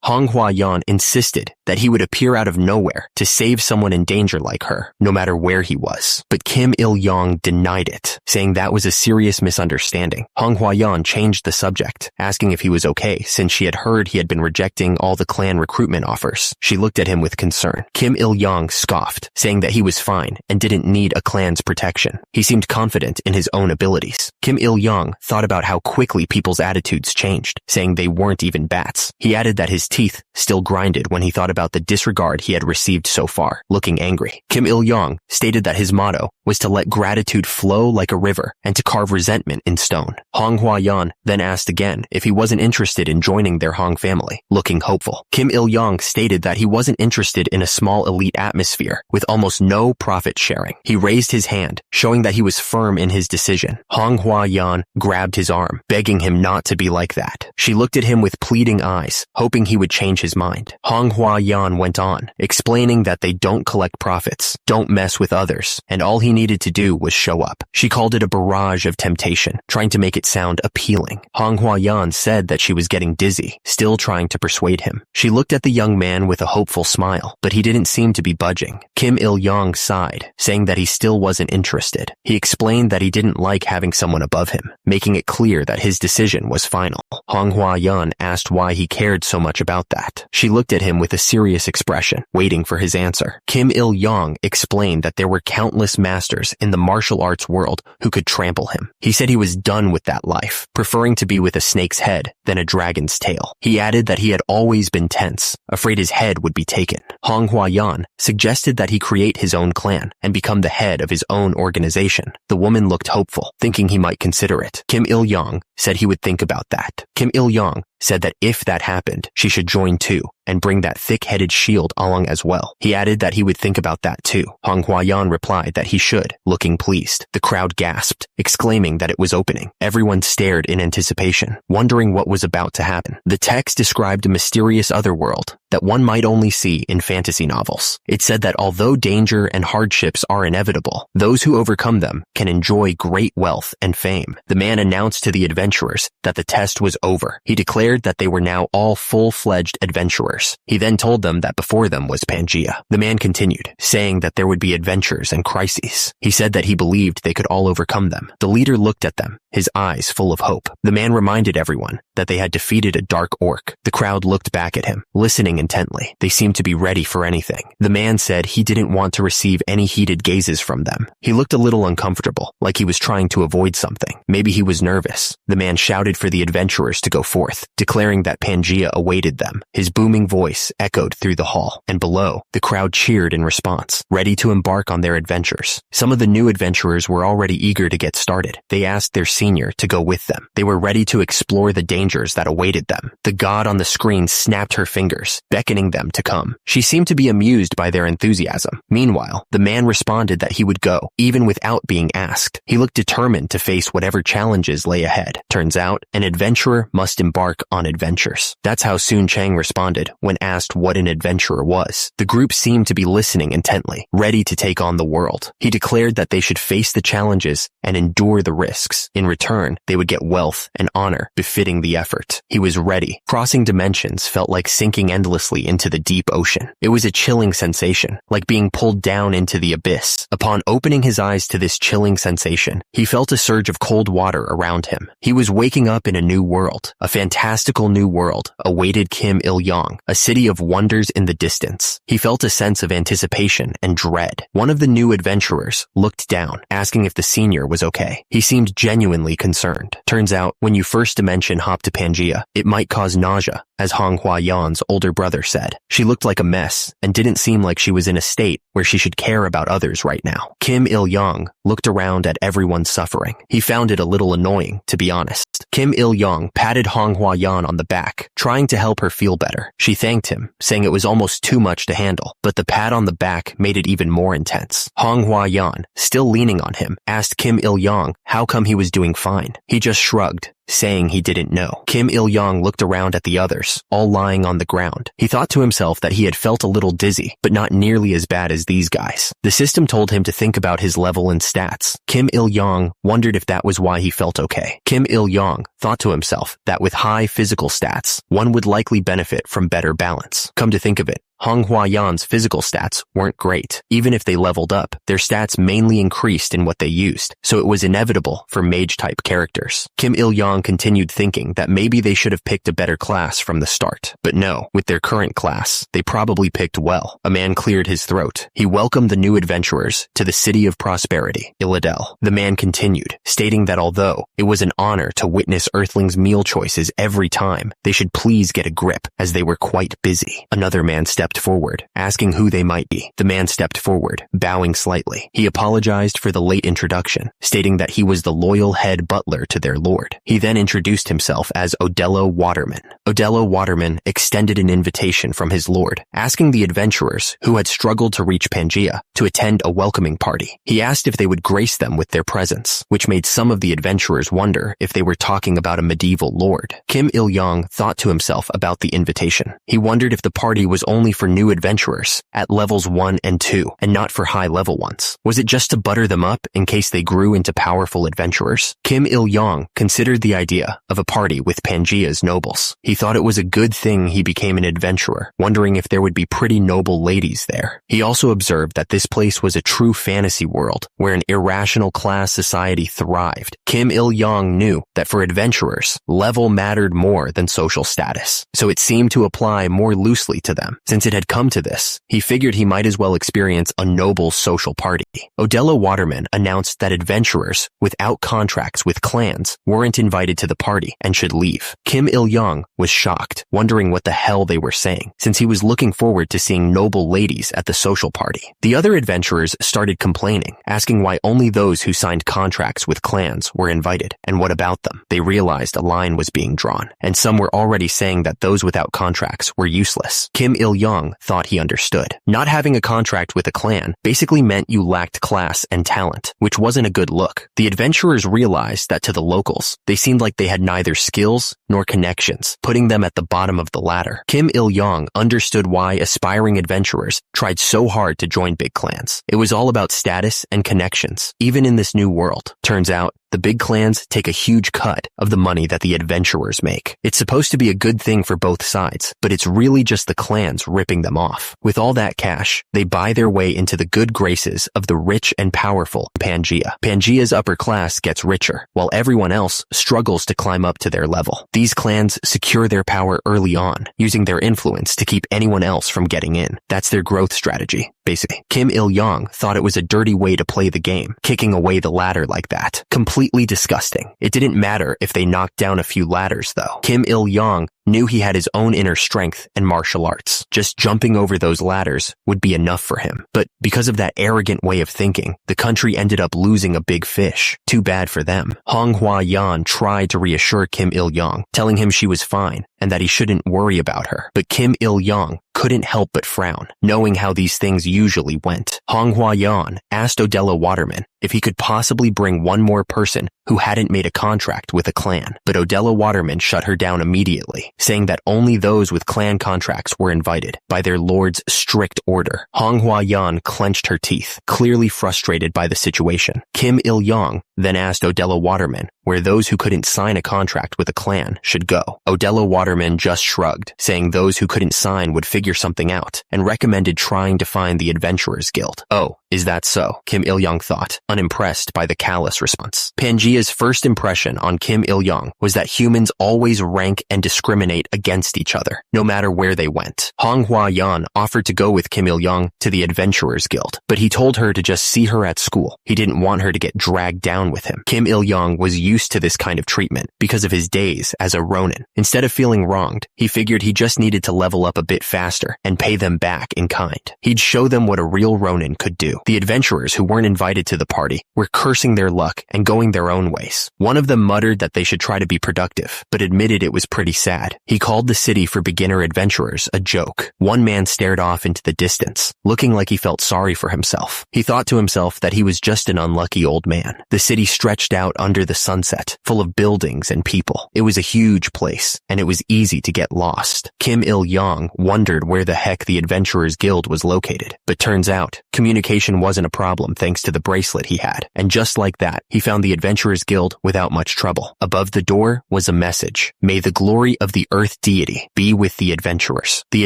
Manhwa insisted that he would appear out of nowhere to save someone in danger like her, no matter where he was. But Kim Il-young denied it, saying that was a serious misunderstanding. Manhwa changed the subject, asking if he was okay since she had heard he had been rejecting all the clan recruitment offers. She looked at him with concern. Kim Il-young scoffed, saying that he was fine and didn't need a clan's protection. He seemed confident in his own abilities. Kim Il-young thought about how quickly people's attitudes changed, saying they weren't even bats. He added that his teeth still grinded when he thought about the disregard he had received so far, looking angry. Kim Il-young stated that his motto was to let gratitude flow like a river and to carve resentment in stone. Manhwa then asked again if he wasn't interested in joining their Hong family, looking hopeful. Kim Il-young stated that he wasn't interested in a small elite atmosphere with almost no profit sharing. He raised his hand, showing that he was firm in his decision. Manhwa grabbed his arm, begging him not to be like that. She looked at him with pleading eyes, hoping he would change his mind. Manhwa went on, explaining that they don't collect profits, don't mess with others, and all he needed to do was show up. She called it a barrage of temptation, trying to make it sound appealing. Manhwa said that she was getting dizzy, still trying to persuade him. She looked at the young man with a hopeful smile, but he didn't seem to be budging. Kim Il-young sighed, saying that he still wasn't interested. He explained that he didn't like having someone above him, making it clear that his decision was final. Manhwa asked why he cared so much about that. She looked at him with a serious expression, waiting for his answer. Kim Il-young explained that there were countless masters in the martial arts world who could trample him. He said he was done with that life, preferring to be with a snake's head than a dragon's tail. He added that he had always been tense, afraid his head would be taken. Manhwa suggested that he create his own clan and become the head of his own organization. The woman looked hopeful, thinking he might consider it. Kim Il-young said he would think about that. Kim Il-young said that if that happened, she should join too and bring that thick-headed shield along as well. He added that he would think about that too. Manhwa replied that he should, looking pleased. The crowd gasped, exclaiming that it was opening. Everyone stared in anticipation, wondering what was about to happen. The text described a mysterious otherworld that one might only see in fantasy novels. It said that although danger and hardships are inevitable, those who overcome them can enjoy great wealth and fame. The man announced to the adventurers that the test was over. He declared that they were now all full-fledged adventurers. He then told them that before them was Pangea. The man continued, saying that there would be adventures and crises. He said that he believed they could all overcome them. The leader looked at them, his eyes full of hope. The man reminded everyone that they had defeated a dark orc. The crowd looked back at him, listening intently. They seemed to be ready for anything. The man said he didn't want to receive any heated gazes from them. He looked a little uncomfortable, like he was trying to avoid something. Maybe he was nervous. The man shouted for the adventurers to go forth, declaring that Pangea awaited them. His booming voice echoed through the hall, and below, the crowd cheered in response, ready to embark on their adventures. Some of the new adventurers were already eager to get started. They asked their senior to go with them. They were ready to explore the dangers that awaited them. The god on the screen snapped her fingers, beckoning them to come. She seemed to be amused by their enthusiasm. Meanwhile, the man responded that he would go, even without being asked. He looked determined to face whatever challenges lay ahead. Turns out, an adventurer must embark on adventures. That's how Sun Chang responded when asked what an adventurer was. The group seemed to be listening intently, ready to take on the world. He declared that they should face the challenges and endure the risks. In return, they would get wealth and honor befitting the effort. He was ready. Crossing dimensions felt like sinking endlessly into the deep ocean. It was a chilling sensation, like being pulled down into the abyss. Upon opening his eyes to this chilling sensation, he felt a surge of cold water around him. He was waking up in a new world. A fantastical new world awaited Kim Il-young, a city of wonders in the distance. He felt a sense of anticipation and dread. One of the new adventurers looked down, asking if the senior was okay. He seemed genuinely genuinely concerned. Turns out, when you first dimension hop to Pangea, it might cause nausea, as Honghua Yan's older brother said. She looked like a mess and didn't seem like she was in a state where she should care about others right now. Kim Il-young looked around at everyone suffering. He found it a little annoying, to be honest. Kim Il-young patted Honghua Yan on the back, trying to help her feel better. She thanked him, saying it was almost too much to handle, but the pat on the back made it even more intense. Honghua Yan, still leaning on him, asked Kim Il-young how come he was doing fine. He just shrugged, saying he didn't know. Kim Il-young looked around at the others, all lying on the ground. He thought to himself that he had felt a little dizzy, but not nearly as bad as these guys. The system told him to think about his level and stats. Kim Il-young wondered if that was why he felt okay. Kim Il-young thought to himself that with high physical stats, one would likely benefit from better balance. Come to think of it, Honghua Yan's physical stats weren't great. Even if they leveled up, their stats mainly increased in what they used, so it was inevitable for mage-type characters. Kim Il-young continued thinking that maybe they should have picked a better class from the start. But no, with their current class, they probably picked well. A man cleared his throat. He welcomed the new adventurers to the City of Prosperity, Illidel. The man continued, stating that although it was an honor to witness Earthlings' meal choices every time, they should please get a grip, as they were quite busy. Another man stepped forward, asking who they might be. The man stepped forward, bowing slightly. He apologized for the late introduction, stating that he was the loyal head butler to their lord. He then introduced himself as Yahello Waterman. Yahello Waterman extended an invitation from his lord, asking the adventurers, who had struggled to reach Pangea, to attend a welcoming party. He asked if they would grace them with their presence, which made some of the adventurers wonder if they were talking about a medieval lord. Kim Il-young thought to himself about the invitation. He wondered if the party was only for new adventurers at levels 1 and 2 and not for high-level ones. Was it just to butter them up in case they grew into powerful adventurers? Kim Il-young considered the idea of a party with Pangea's nobles. He thought it was a good thing he became an adventurer, wondering if there would be pretty noble ladies there. He also observed that this place was a true fantasy world where an irrational class society thrived. Kim Il-young knew that for adventurers, level mattered more than social status, so it seemed to apply more loosely to them. Since it had come to this, he figured he might as well experience a noble social party. Yahello Waterman announced that adventurers without contracts with clans weren't invited to the party and should leave. Kim Il-young was shocked, wondering what the hell they were saying, since he was looking forward to seeing noble ladies at the social party. The other adventurers started complaining, asking why only those who signed contracts with clans were invited, and what about them. They realized a line was being drawn, and some were already saying that those without contracts were useless. Kim Il-young thought he understood. Not having a contract with a clan basically meant you lacked class and talent, which wasn't a good look. The adventurers realized that to the locals, they seemed like they had neither skills nor connections, putting them at the bottom of the ladder. Kim Il-young understood why aspiring adventurers tried so hard to join big clans. It was all about status and connections, even in this new world. Turns out, the big clans take a huge cut of the money that the adventurers make. It's supposed to be a good thing for both sides, but it's really just the clans ripping them off. With all that cash, they buy their way into the good graces of the rich and powerful Pangea. Pangea's upper class gets richer, while everyone else struggles to climb up to their level. These clans secure their power early on, using their influence to keep anyone else from getting in. That's their growth strategy, basically. Kim Il-young thought it was a dirty way to play the game, kicking away the ladder like that. Completely disgusting. It didn't matter if they knocked down a few ladders, though. Kim Il-young knew he had his own inner strength and martial arts. Just jumping over those ladders would be enough for him. But because of that arrogant way of thinking, the country ended up losing a big fish. Too bad for them. Honghua Yan tried to reassure Kim Il-young, telling him she was fine and that he shouldn't worry about her. But Kim Il-young couldn't help but frown, knowing how these things usually went. Honghua Yan asked Yahello Waterman if he could possibly bring one more person who hadn't made a contract with a clan. But Yahello Waterman shut her down immediately, saying that only those with clan contracts were invited by their lord's strict order. Honghua Yan clenched her teeth, clearly frustrated by the situation. Kim Il-young then asked Yahello Waterman where those who couldn't sign a contract with a clan should go. Yahello Waterman just shrugged, saying those who couldn't sign would figure something out, and recommended trying to find the Adventurers Guild. Oh, is that so? Kim Il-young thought, unimpressed by the callous response. Pangea Mia's first impression on Kim Il-young was that humans always rank and discriminate against each other, no matter where they went. Hong Hua-yan offered to go with Kim Il-young to the Adventurers Guild, but he told her to just see her at school. He didn't want her to get dragged down with him. Kim Il-young was used to this kind of treatment because of his days as a ronin. Instead of feeling wronged, he figured he just needed to level up a bit faster and pay them back in kind. He'd show them what a real ronin could do. The adventurers who weren't invited to the party were cursing their luck and going their own ways. One of them muttered that they should try to be productive, but admitted it was pretty sad. He called the city for beginner adventurers a joke. One man stared off into the distance, looking like he felt sorry for himself. He thought to himself that he was just an unlucky old man. The city stretched out under the sunset, full of buildings and people. It was a huge place, and it was easy to get lost. Kim Il-young wondered where the heck the Adventurers Guild was located, but turns out, communication wasn't a problem thanks to the bracelet he had, and just like that, he found the Adventurers Guild without much trouble. Above the door was a message: "May the glory of the Earth Deity be with the adventurers." The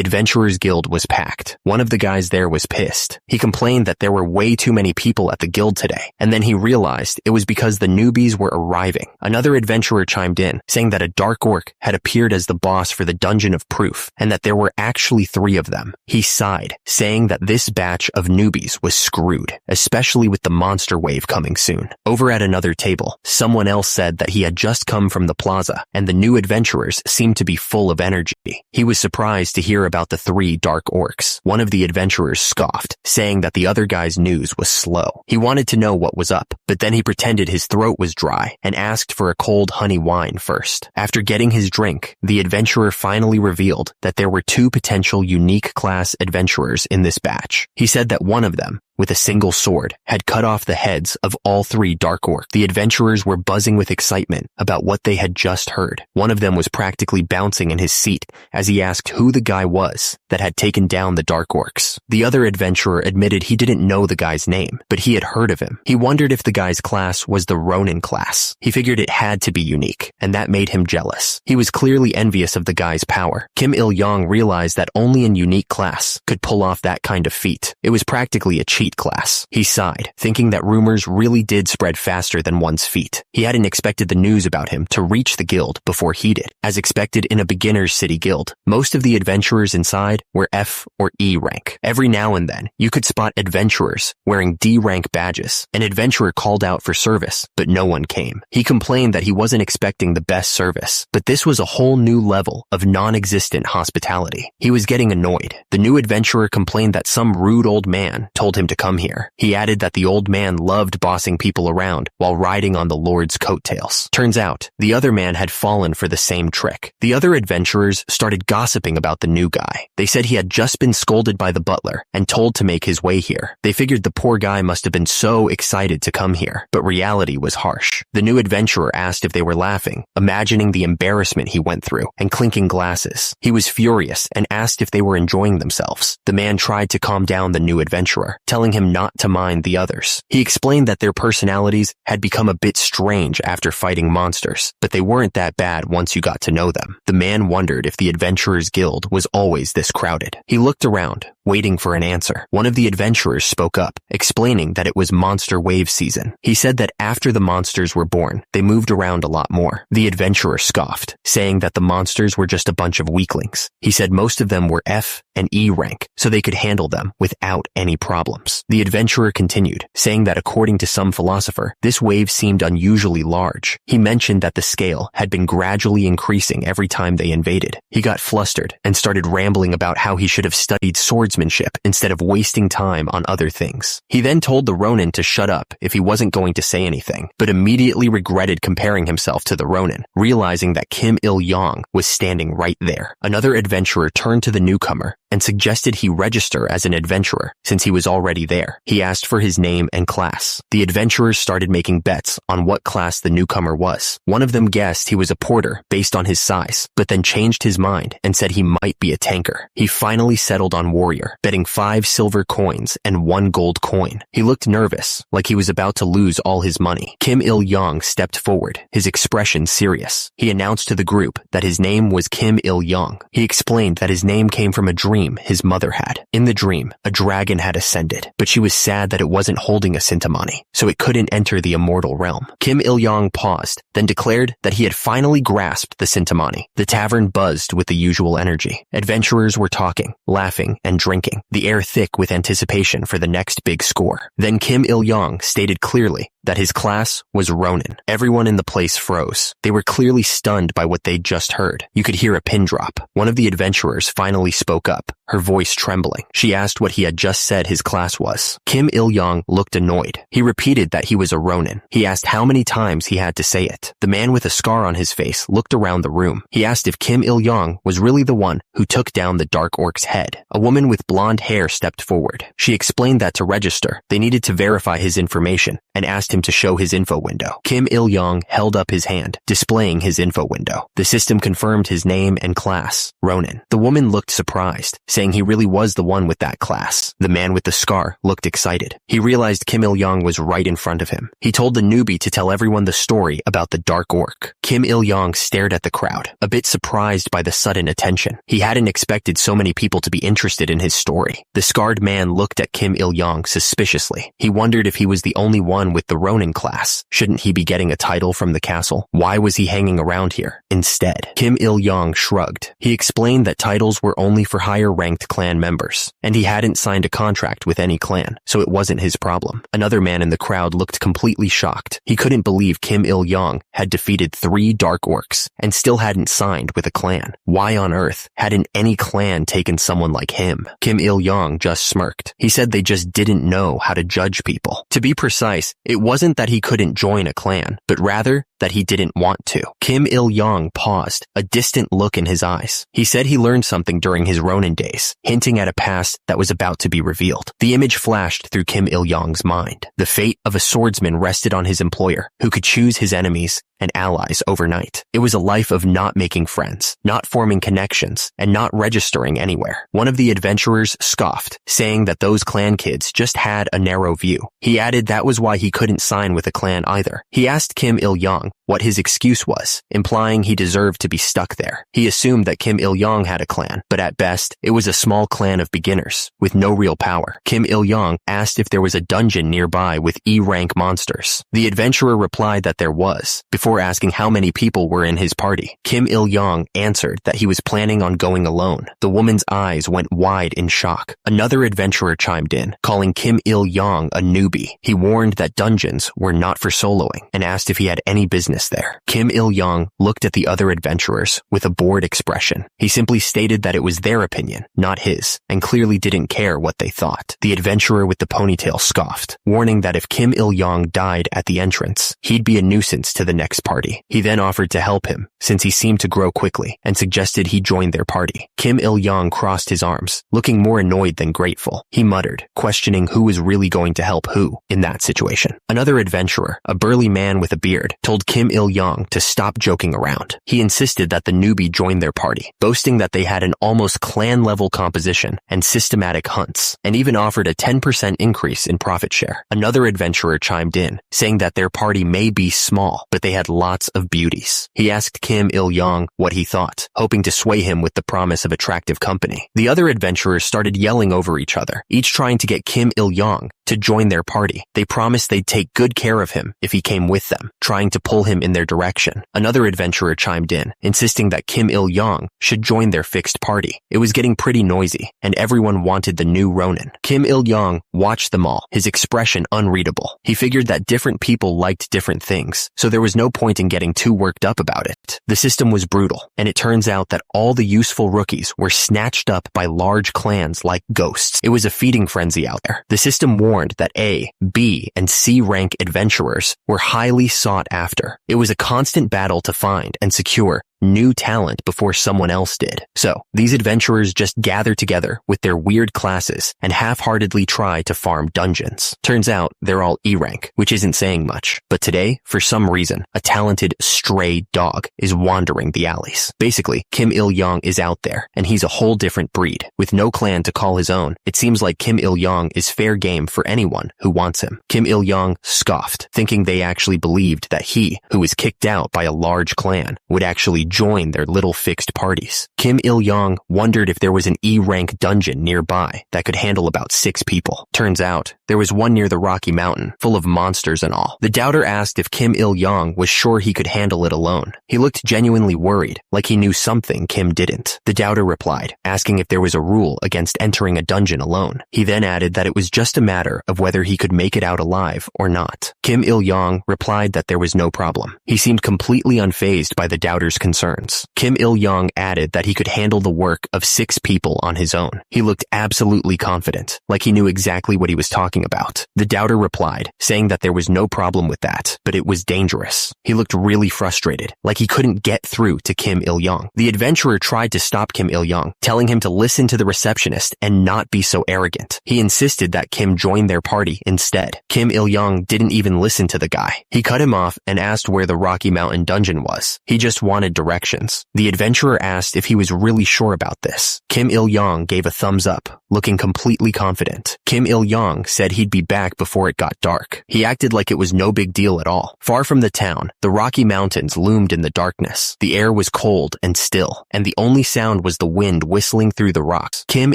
Adventurers Guild was packed. One of the guys there was pissed. He complained that there were way too many people at the guild today, and then he realized it was because the newbies were arriving. Another adventurer chimed in, saying that a dark orc had appeared as the boss for the Dungeon of Proof, and that there were actually 3 of them. He sighed, saying that this batch of newbies was screwed, especially with the monster wave coming soon. Over at another table, someone else said that he had just come from the plaza, and the new adventurers seemed to be full of energy. He was surprised to hear about the 3 dark orcs. One of the adventurers scoffed, saying that the other guy's news was slow. He wanted to know what was up, but then he pretended his throat was dry and asked for a cold honey wine first. After getting his drink, the adventurer finally revealed that there were 2 potential unique class adventurers in this batch. He said that one of them, with a single sword, had cut off the heads of all 3 dark orcs. The adventurers were buzzing with excitement about what they had just heard. One of them was practically bouncing in his seat as he asked who the guy was that had taken down the dark orcs. The other adventurer admitted he didn't know the guy's name, but he had heard of him. He wondered if the guy's class was the Ronin class. He figured it had to be unique, and that made him jealous. He was clearly envious of the guy's power. Kim Il-young realized that only a unique class could pull off that kind of feat. It was practically a cheat class. He sighed, thinking that rumors really did spread faster than one's feet. He hadn't expected the news about him to reach the guild before he did. As expected in a beginner's city guild, most of the adventurers inside were F or E rank. Every now and then, you could spot adventurers wearing D rank badges. An adventurer called out for service, but no one came. He complained that he wasn't expecting the best service, but this was a whole new level of non-existent hospitality. He was getting annoyed. The new adventurer complained that some rude old man told him to come here. He added that the old man loved bossing people around while riding on the Lord's coattails. Turns out, the other man had fallen for the same trick. The other adventurers started gossiping about the new guy. They said he had just been scolded by the butler and told to make his way here. They figured the poor guy must have been so excited to come here, but reality was harsh. The new adventurer asked if they were laughing, imagining the embarrassment he went through, and clinking glasses. He was furious and asked if they were enjoying themselves. The man tried to calm down the new adventurer, telling him not to mind the others. He explained that their personalities had become a bit strange after fighting monsters, but they weren't that bad once you got to know them. The man wondered if the Adventurers Guild was always this crowded. He looked around, waiting for an answer. One of the adventurers spoke up, explaining that it was monster wave season. He said that after the monsters were born, they moved around a lot more. The adventurer scoffed, saying that the monsters were just a bunch of weaklings. He said most of them were F and E rank, so they could handle them without any problems. The adventurer continued, saying that according to some philosopher, this wave seemed unusually large. He mentioned that the scale had been gradually increasing every time they invaded. He got flustered and started rambling about how he should have studied swordsmanship instead of wasting time on other things. He then told the Ronin to shut up if he wasn't going to say anything, but immediately regretted comparing himself to the Ronin, realizing that Kim Il-young was standing right there. Another adventurer turned to the newcomer and suggested he register as an adventurer since he was already there. He asked for his name and class. The adventurers started making bets on what class the newcomer was. One of them guessed he was a porter based on his size, but then changed his mind and said he might be a tanker. He finally settled on warrior adventurer, betting 5 silver coins and 1 gold coin. He looked nervous, like he was about to lose all his money. Kim Il-young stepped forward, his expression serious. He announced to the group that his name was Kim Il-young. He explained that his name came from a dream his mother had. In the dream, a dragon had ascended, but she was sad that it wasn't holding a Sintamani, so it couldn't enter the immortal realm. Kim Il-young paused, then declared that he had finally grasped the Sintamani. The tavern buzzed with the usual energy. Adventurers were talking, laughing, and drinking, the air thick with anticipation for the next big score. Then Kim Il-young stated clearly that his class was Ronin. Everyone in the place froze. They were clearly stunned by what they'd just heard. You could hear a pin drop. One of the adventurers finally spoke up, her voice trembling. She asked what he had just said his class was. Kim Il-young looked annoyed. He repeated that he was a Ronin. He asked how many times he had to say it. The man with a scar on his face looked around the room. He asked if Kim Il-young was really the one who took down the Dark Orc's head. A woman with blonde hair stepped forward. She explained that to register, they needed to verify his information and asked him to show his info window. Kim Il-young held up his hand, displaying his info window. The system confirmed his name and class, Ronin. The woman looked surprised, saying he really was the one with that class. The man with the scar looked excited. He realized Kim Il-young was right in front of him. He told the newbie to tell everyone the story about the Dark Orc. Kim Il-young stared at the crowd, a bit surprised by the sudden attention. He hadn't expected so many people to be interested in his story. The scarred man looked at Kim Il-young suspiciously. He wondered if he was the only one with the Ronin class. Shouldn't he be getting a title from the castle? Why was he hanging around here instead? Kim Il-young shrugged. He explained that titles were only for higher-ranked clan members, and he hadn't signed a contract with any clan, so it wasn't his problem. Another man in the crowd looked completely shocked. He couldn't believe Kim Il-young had defeated 3 Dark Orcs and still hadn't signed with a clan. Why on earth hadn't any clan taken someone like him? Kim Il-young just smirked. He said they just didn't know how to judge people. To be precise, it wasn't that he couldn't join a clan, but rather that he didn't want to. Kim Il-young paused, a distant look in his eyes. He said he learned something during his Ronin days, hinting at a past that was about to be revealed. The image flashed through Kim Il-young's mind. The fate of a swordsman rested on his employer, who could choose his enemies and allies overnight. It was a life of not making friends, not forming connections, and not registering anywhere. One of the adventurers scoffed, saying that those clan kids just had a narrow view. He added that was why he couldn't sign with a clan either. He asked Kim Il-young what his excuse was, implying he deserved to be stuck there. He assumed that Kim Il-young had a clan, but at best, it was a small clan of beginners, with no real power. Kim Il-young asked if there was a dungeon nearby with E-rank monsters. The adventurer replied that there was, before asking how many people were in his party. Kim Il-young answered that he was planning on going alone. The woman's eyes went wide in shock. Another adventurer chimed in, calling Kim Il-young a newbie. He warned that dungeons were not for soloing, and asked if he had any business there. Kim Il-young looked at the other adventurers with a bored expression. He simply stated that it was their opinion, not his, and clearly didn't care what they thought. The adventurer with the ponytail scoffed, warning that if Kim Il-young died at the entrance, he'd be a nuisance to the next party. He then offered to help him, since he seemed to grow quickly, and suggested he join their party. Kim Il-young crossed his arms, looking more annoyed than grateful. He muttered, questioning who was really going to help who in that situation. Another adventurer, a burly man with a beard, told Kim Il-young to stop joking around. He insisted that the newbie join their party, boasting that they had an almost clan-level composition and systematic hunts, and even offered a 10% increase in profit share. Another adventurer chimed in, saying that their party may be small, but they had lots of beauties. He asked Kim Il-young what he thought, hoping to sway him with the promise of attractive company. The other adventurers started yelling over each other, each trying to get Kim Il-young to join their party. They promised they'd take good care of him if he came with them, trying to pull him in their direction. Another adventurer chimed in, insisting that Kim Il-young should join their fixed party. It was getting pretty noisy, and everyone wanted the new Ronin. Kim Il-young watched them all, his expression unreadable. He figured that different people liked different things, so there was no point in getting too worked up about it. The system was brutal, and it turns out that all the useful rookies were snatched up by large clans like ghosts. It was a feeding frenzy out there. The system warned that A, B, and C rank adventurers were highly sought after. It was a constant battle to find and secure new talent before someone else did. So, these adventurers just gather together with their weird classes and half-heartedly try to farm dungeons. Turns out, they're all E rank, which isn't saying much. But today, for some reason, a talented stray dog is wandering the alleys. Basically, Kim Il-young is out there, and he's a whole different breed. With no clan to call his own, it seems like Kim Il-young is fair game for anyone who wants him. Kim Il-young scoffed, thinking they actually believed that he, who was kicked out by a large clan, would actually join their little fixed parties. Kim Il-young wondered if there was an E-rank dungeon nearby that could handle about 6 people. Turns out, there was one near the Rocky Mountain, full of monsters and all. The doubter asked if Kim Il-young was sure he could handle it alone. He looked genuinely worried, like he knew something Kim didn't. The doubter replied, asking if there was a rule against entering a dungeon alone. He then added that it was just a matter of whether he could make it out alive or not. Kim Il-young replied that there was no problem. He seemed completely unfazed by the doubter's concerns. Kim Il-young added that he could handle the work of 6 people on his own. He looked absolutely confident, like he knew exactly what he was talking about. The doubter replied, saying that there was no problem with that, but it was dangerous. He looked really frustrated, like he couldn't get through to Kim Il-young. The adventurer tried to stop Kim Il-young, telling him to listen to the receptionist and not be so arrogant. He insisted that Kim join their party instead. Kim Il-young didn't even listen to the guy. He cut him off and asked where the Rocky Mountain dungeon was. He just wanted directions. The adventurer asked if he was really sure about this. Kim Il-young gave a thumbs up, looking completely confident. Kim Il-young said he'd be back before it got dark. He acted like it was no big deal at all. Far from the town, the Rocky Mountains loomed in the darkness. The air was cold and still, and the only sound was the wind whistling through the rocks. Kim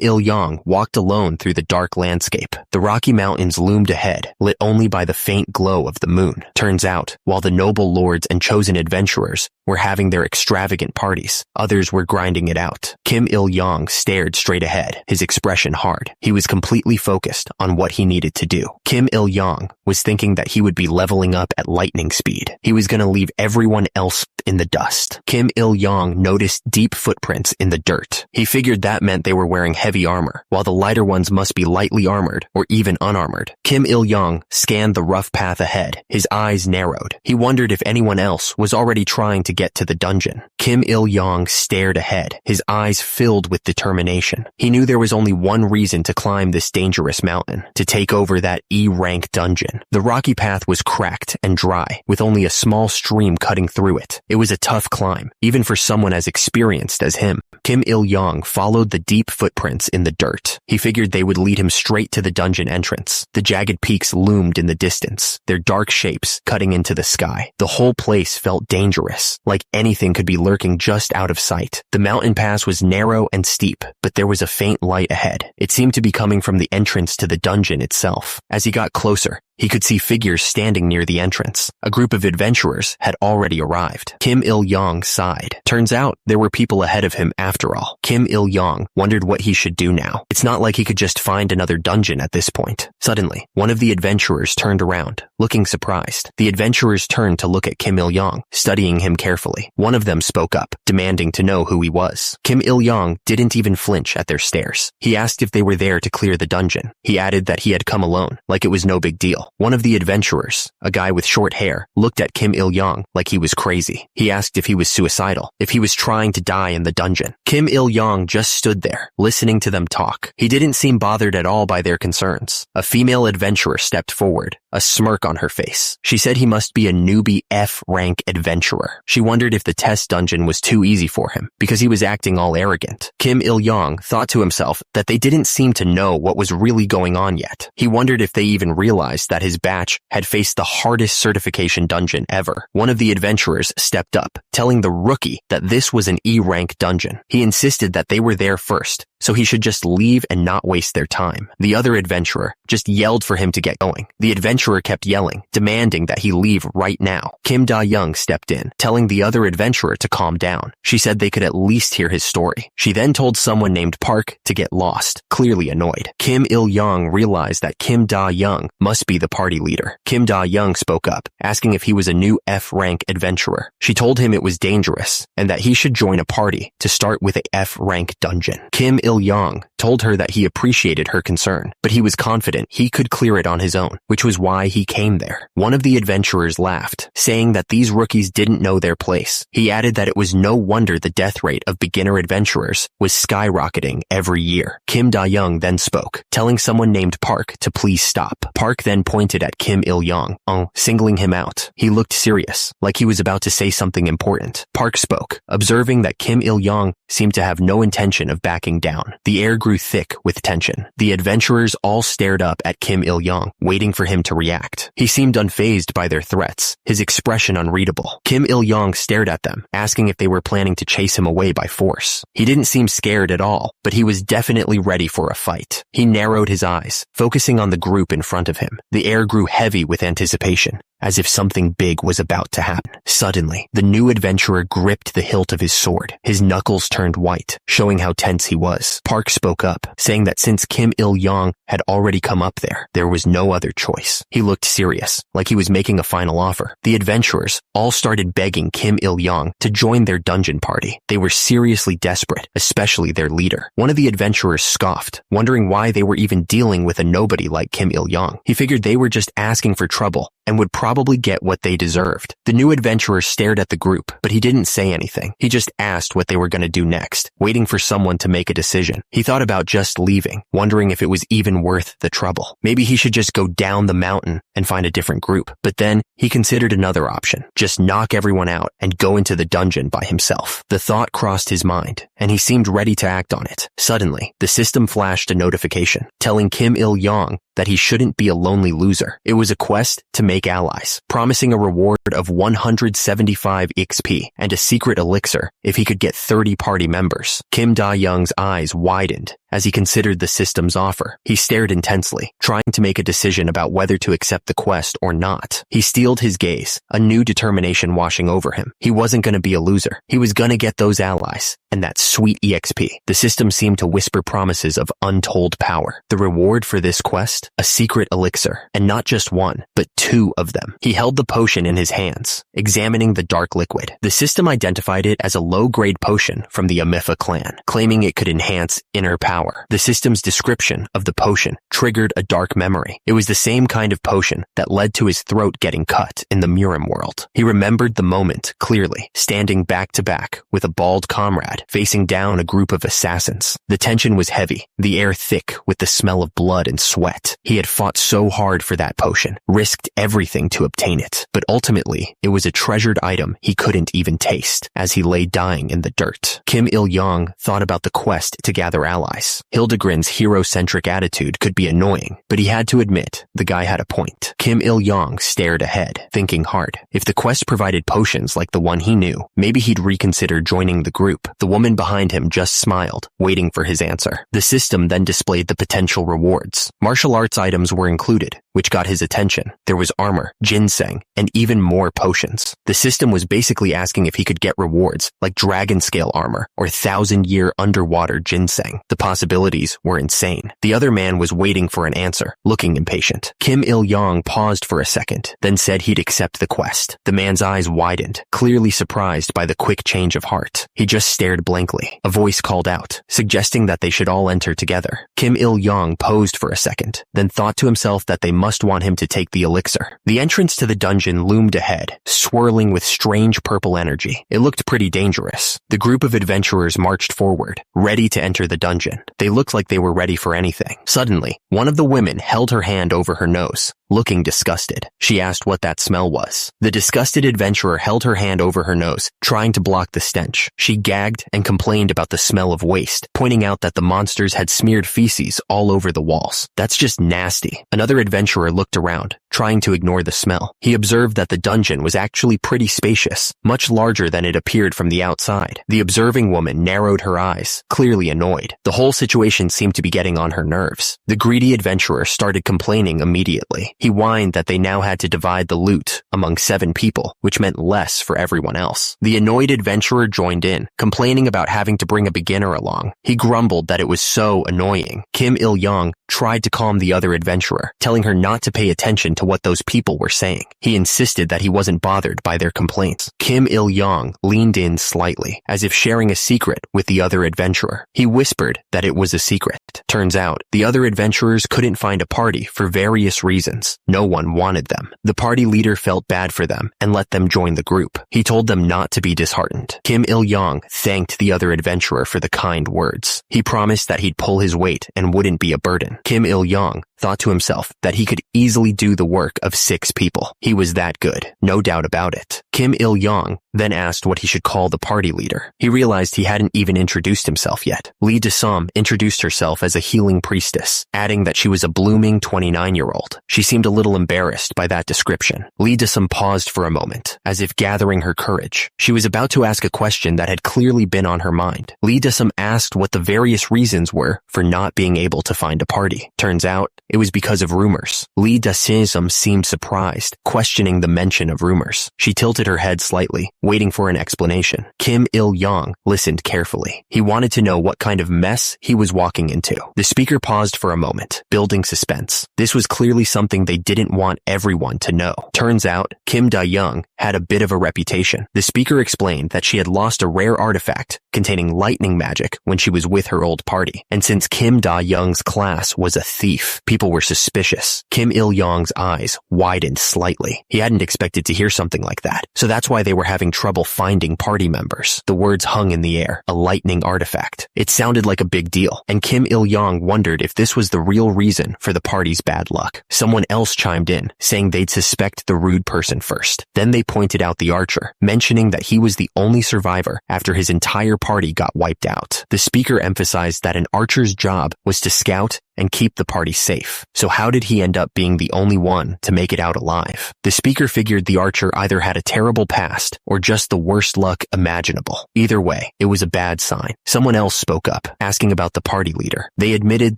Il-young walked alone through the dark landscape. The Rocky Mountains loomed ahead, lit only by the faint glow of the moon. Turns out, while the noble lords and chosen adventurers were having their extravagant parties, others were grinding it out. Kim Il-young stared straight ahead, his expression hard. He was completely focused on what he needed to do. Kim Il-young was thinking that he would be leveling up at lightning speed. He was going to leave everyone else in the dust. Kim Il-young noticed deep footprints in the dirt. He figured that meant they were wearing heavy armor, while the lighter ones must be lightly armored or even unarmored. Kim Il-young scanned the rough path ahead. His eyes narrowed. He wondered if anyone else was already trying to get to the dungeon. Kim Il-young stared ahead, his eyes filled with determination. He knew there was only one reason to climb this dangerous mountain, to take over that E-rank dungeon. The rocky path was cracked and dry, with only a small stream cutting through it. It was a tough climb, even for someone as experienced as him. Kim Il-young followed the deep footprints in the dirt. He figured they would lead him straight to the dungeon entrance. The jagged peaks loomed in the distance, their dark shapes cutting into the sky. The whole place felt dangerous, like anything could be lurking just out of sight. The mountain pass was narrow and steep, but there was a faint light ahead. It seemed to be coming from the entrance to the dungeon itself. As he got closer, he could see figures standing near the entrance. A group of adventurers had already arrived. Kim Il-young sighed. Turns out there were people ahead of him after all. Kim Il-young wondered what he should do now. It's not like he could just find another dungeon at this point. Suddenly, one of the adventurers turned around, looking surprised. The adventurers turned to look at Kim Il-young, studying him carefully. One of them spoke up, demanding to know who he was. Kim Il-young didn't even flinch at their stares. He asked if they were there to clear the dungeon. He added that he had come alone, like it was no big deal. One of the adventurers, a guy with short hair, looked at Kim Il-young like he was crazy. He asked if he was suicidal, if he was trying to die in the dungeon. Kim Il-young just stood there, listening to them talk. He didn't seem bothered at all by their concerns. A female adventurer stepped forward, a smirk on her face. She said he must be a newbie F-rank adventurer. She wondered if the test dungeon was too easy for him, because he was acting all arrogant. Kim Il-young thought to himself that they didn't seem to know what was really going on yet. He wondered if they even realized that his batch had faced the hardest certification dungeon ever. One of the adventurers stepped up, telling the rookie that this was an E-rank dungeon. He insisted that they were there first, so he should just leave and not waste their time. The other adventurer just yelled for him to get going. The adventurer kept yelling, demanding that he leave right now. Kim Da-young stepped in, telling the other adventurer to calm down. She said they could at least hear his story. She then told someone named Park to get lost, clearly annoyed. Kim Il-young realized that Kim Da-young must be the party leader. Kim Da-young spoke up, asking if he was a new F-rank adventurer. She told him it was dangerous, and that he should join a party to start with a F-rank dungeon. Kim Il Il-yong told her that he appreciated her concern, but he was confident he could clear it on his own, which was why he came there. One of the adventurers laughed, saying that these rookies didn't know their place. He added that it was no wonder the death rate of beginner adventurers was skyrocketing every year. Kim Da-young then spoke, telling someone named Park to please stop. Park then pointed at Kim Il-yong, singling him out. He looked serious, like he was about to say something important. Park spoke, observing that Kim Il-yong seemed to have no intention of backing down. The air grew thick with tension. The adventurers all stared up at Kim Il-yong, waiting for him to react. He seemed unfazed by their threats, his expression unreadable. Kim Il-yong stared at them, asking if they were planning to chase him away by force. He didn't seem scared at all, but he was definitely ready for a fight. He narrowed his eyes, focusing on the group in front of him. The air grew heavy with anticipation, as if something big was about to happen. Suddenly, the new adventurer gripped the hilt of his sword. His knuckles turned white, showing how tense he was. Park spoke up, saying that since Kim Il-yong had already come up there was no other choice. He looked serious, like he was making a final offer. The adventurers all started begging Kim Il-yong to join their dungeon party. They were seriously desperate, especially their leader. One of the adventurers scoffed, wondering why they were even dealing with a nobody like Kim Il-yong. He figured they were just asking for trouble and would probably get what they deserved. The new adventurer stared at the group, but he didn't say anything. He just asked what they were going to do next, waiting for someone to make a decision. He thought about just leaving, wondering if it was even worth the trouble. Maybe he should just go down the mountain and find a different group. But then he considered another option, just knock everyone out and go into the dungeon by himself. The thought crossed his mind, and he seemed ready to act on it. Suddenly, the system flashed a notification, telling Kim Il-yong that he shouldn't be a lonely loser. It was a quest to make allies, promising a reward of 175 XP and a secret elixir if he could get 30 party members. Kim Da-young's eyes widened as he considered the system's offer. He stared intensely, trying to make a decision about whether to accept the quest or not. He steeled his gaze, a new determination washing over him. He wasn't going to be a loser. He was going to get those allies and that sweet EXP. The system seemed to whisper promises of untold power. The reward for this quest? A secret elixir, and not just one, but two of them. He held the potion in his hands, examining the dark liquid. The system identified it as a low-grade potion from the Amifa clan, claiming it could enhance inner power. The system's description of the potion triggered a dark memory. It was the same kind of potion that led to his throat getting cut in the Murim world. He remembered the moment clearly, standing back to back with a bald comrade, facing down a group of assassins. The tension was heavy, the air thick with the smell of blood and sweat. He had fought so hard for that potion, risked everything to obtain it, but ultimately, it was a treasured item he couldn't even taste as he lay dying in the dirt. Kim Il-yong thought about the quest to gather allies. Hildegrin's hero-centric attitude could be annoying, but he had to admit the guy had a point. Kim Il-yong stared ahead, thinking hard. If the quest provided potions like the one he knew, maybe he'd reconsider joining the group. The woman behind him just smiled, waiting for his answer. The system then displayed the potential rewards. Martial arts items were included, which got his attention. There was armor, ginseng, and even more potions. The system was basically asking if he could get rewards like dragon scale armor or 1,000-year underwater ginseng. The possibilities were insane. The other man was waiting for an answer, looking impatient. Kim Il-yong paused for a second, then said he'd accept the quest. The man's eyes widened, clearly surprised by the quick change of heart. He just stared blankly. A voice called out, suggesting that they should all enter together. Kim Il-yong posed for a second, then thought to himself that they must want him to take the elixir. The entrance to the dungeon loomed ahead, swirling with strange purple energy. It looked pretty dangerous. The group of adventurers marched forward, ready to enter the dungeon. They looked like they were ready for anything. Suddenly, one of the women held her hand over her nose, looking disgusted. She asked what that smell was. The disgusted adventurer held her hand over her nose, trying to block the stench. She gagged and complained about the smell of waste, pointing out that the monsters had smeared feces all over the walls. That's just nasty. Another adventurer looked around, trying to ignore the smell. He observed that the dungeon was actually pretty spacious, much larger than it appeared from the outside. The observing woman narrowed her eyes, clearly annoyed. The whole situation seemed to be getting on her nerves. The greedy adventurer started complaining immediately. He whined that they now had to divide the loot among 7 people, which meant less for everyone else. The annoyed adventurer joined in, complaining about having to bring a beginner along. He grumbled that it was so annoying. anything. Kim Il-young tried to calm the other adventurer, telling her not to pay attention to what those people were saying. He insisted that he wasn't bothered by their complaints. Kim Il-young leaned in slightly, as if sharing a secret with the other adventurer. He whispered that it was a secret. Turns out, the other adventurers couldn't find a party for various reasons. No one wanted them. The party leader felt bad for them and let them join the group. He told them not to be disheartened. Kim Il-young thanked the other adventurer for the kind words. He promised that he'd pull his weight and wouldn't be a burden. Kim Il-young thought to himself that he could easily do the work of 6 people. He was that good, no doubt about it. Kim Il-young then asked what he should call the party leader. He realized he hadn't even introduced himself yet. Lee Desum introduced herself as a healing priestess, adding that she was a blooming 29-year-old. She seemed a little embarrassed by that description. Lee Desum paused for a moment, as if gathering her courage. She was about to ask a question that had clearly been on her mind. Lee Desum asked what the various reasons were for not being able to find a party. Turns out, it was because of rumors. Lee Desum seemed surprised, questioning the mention of rumors. She tilted her head slightly, waiting for an explanation. Kim Il-young listened carefully. He wanted to know what kind of mess he was walking into. The speaker paused for a moment, building suspense. This was clearly something they didn't want everyone to know. Turns out, Kim Da-young had a bit of a reputation. The speaker explained that she had lost a rare artifact containing lightning magic when she was with her old party. And since Kim Da-young's class was a thief, people were suspicious. Kim Il-young's eyes widened slightly. He hadn't expected to hear something like that, so that's why they were having trouble finding party members. The words hung in the air, a lightning artifact. It sounded like a big deal, and Kim Il-young wondered if this was the real reason for the party's bad luck. Someone else chimed in, saying they'd suspect the rude person first. Then they pointed out the archer, mentioning that he was the only survivor after his entire party got wiped out. The speaker emphasized that an archer's job was to scout and keep the party safe. So how did he end up being the only one to make it out alive? The speaker figured the archer either had a terrible past or just the worst luck imaginable. Either way, it was a bad sign. Someone else spoke up, asking about the party leader. They admitted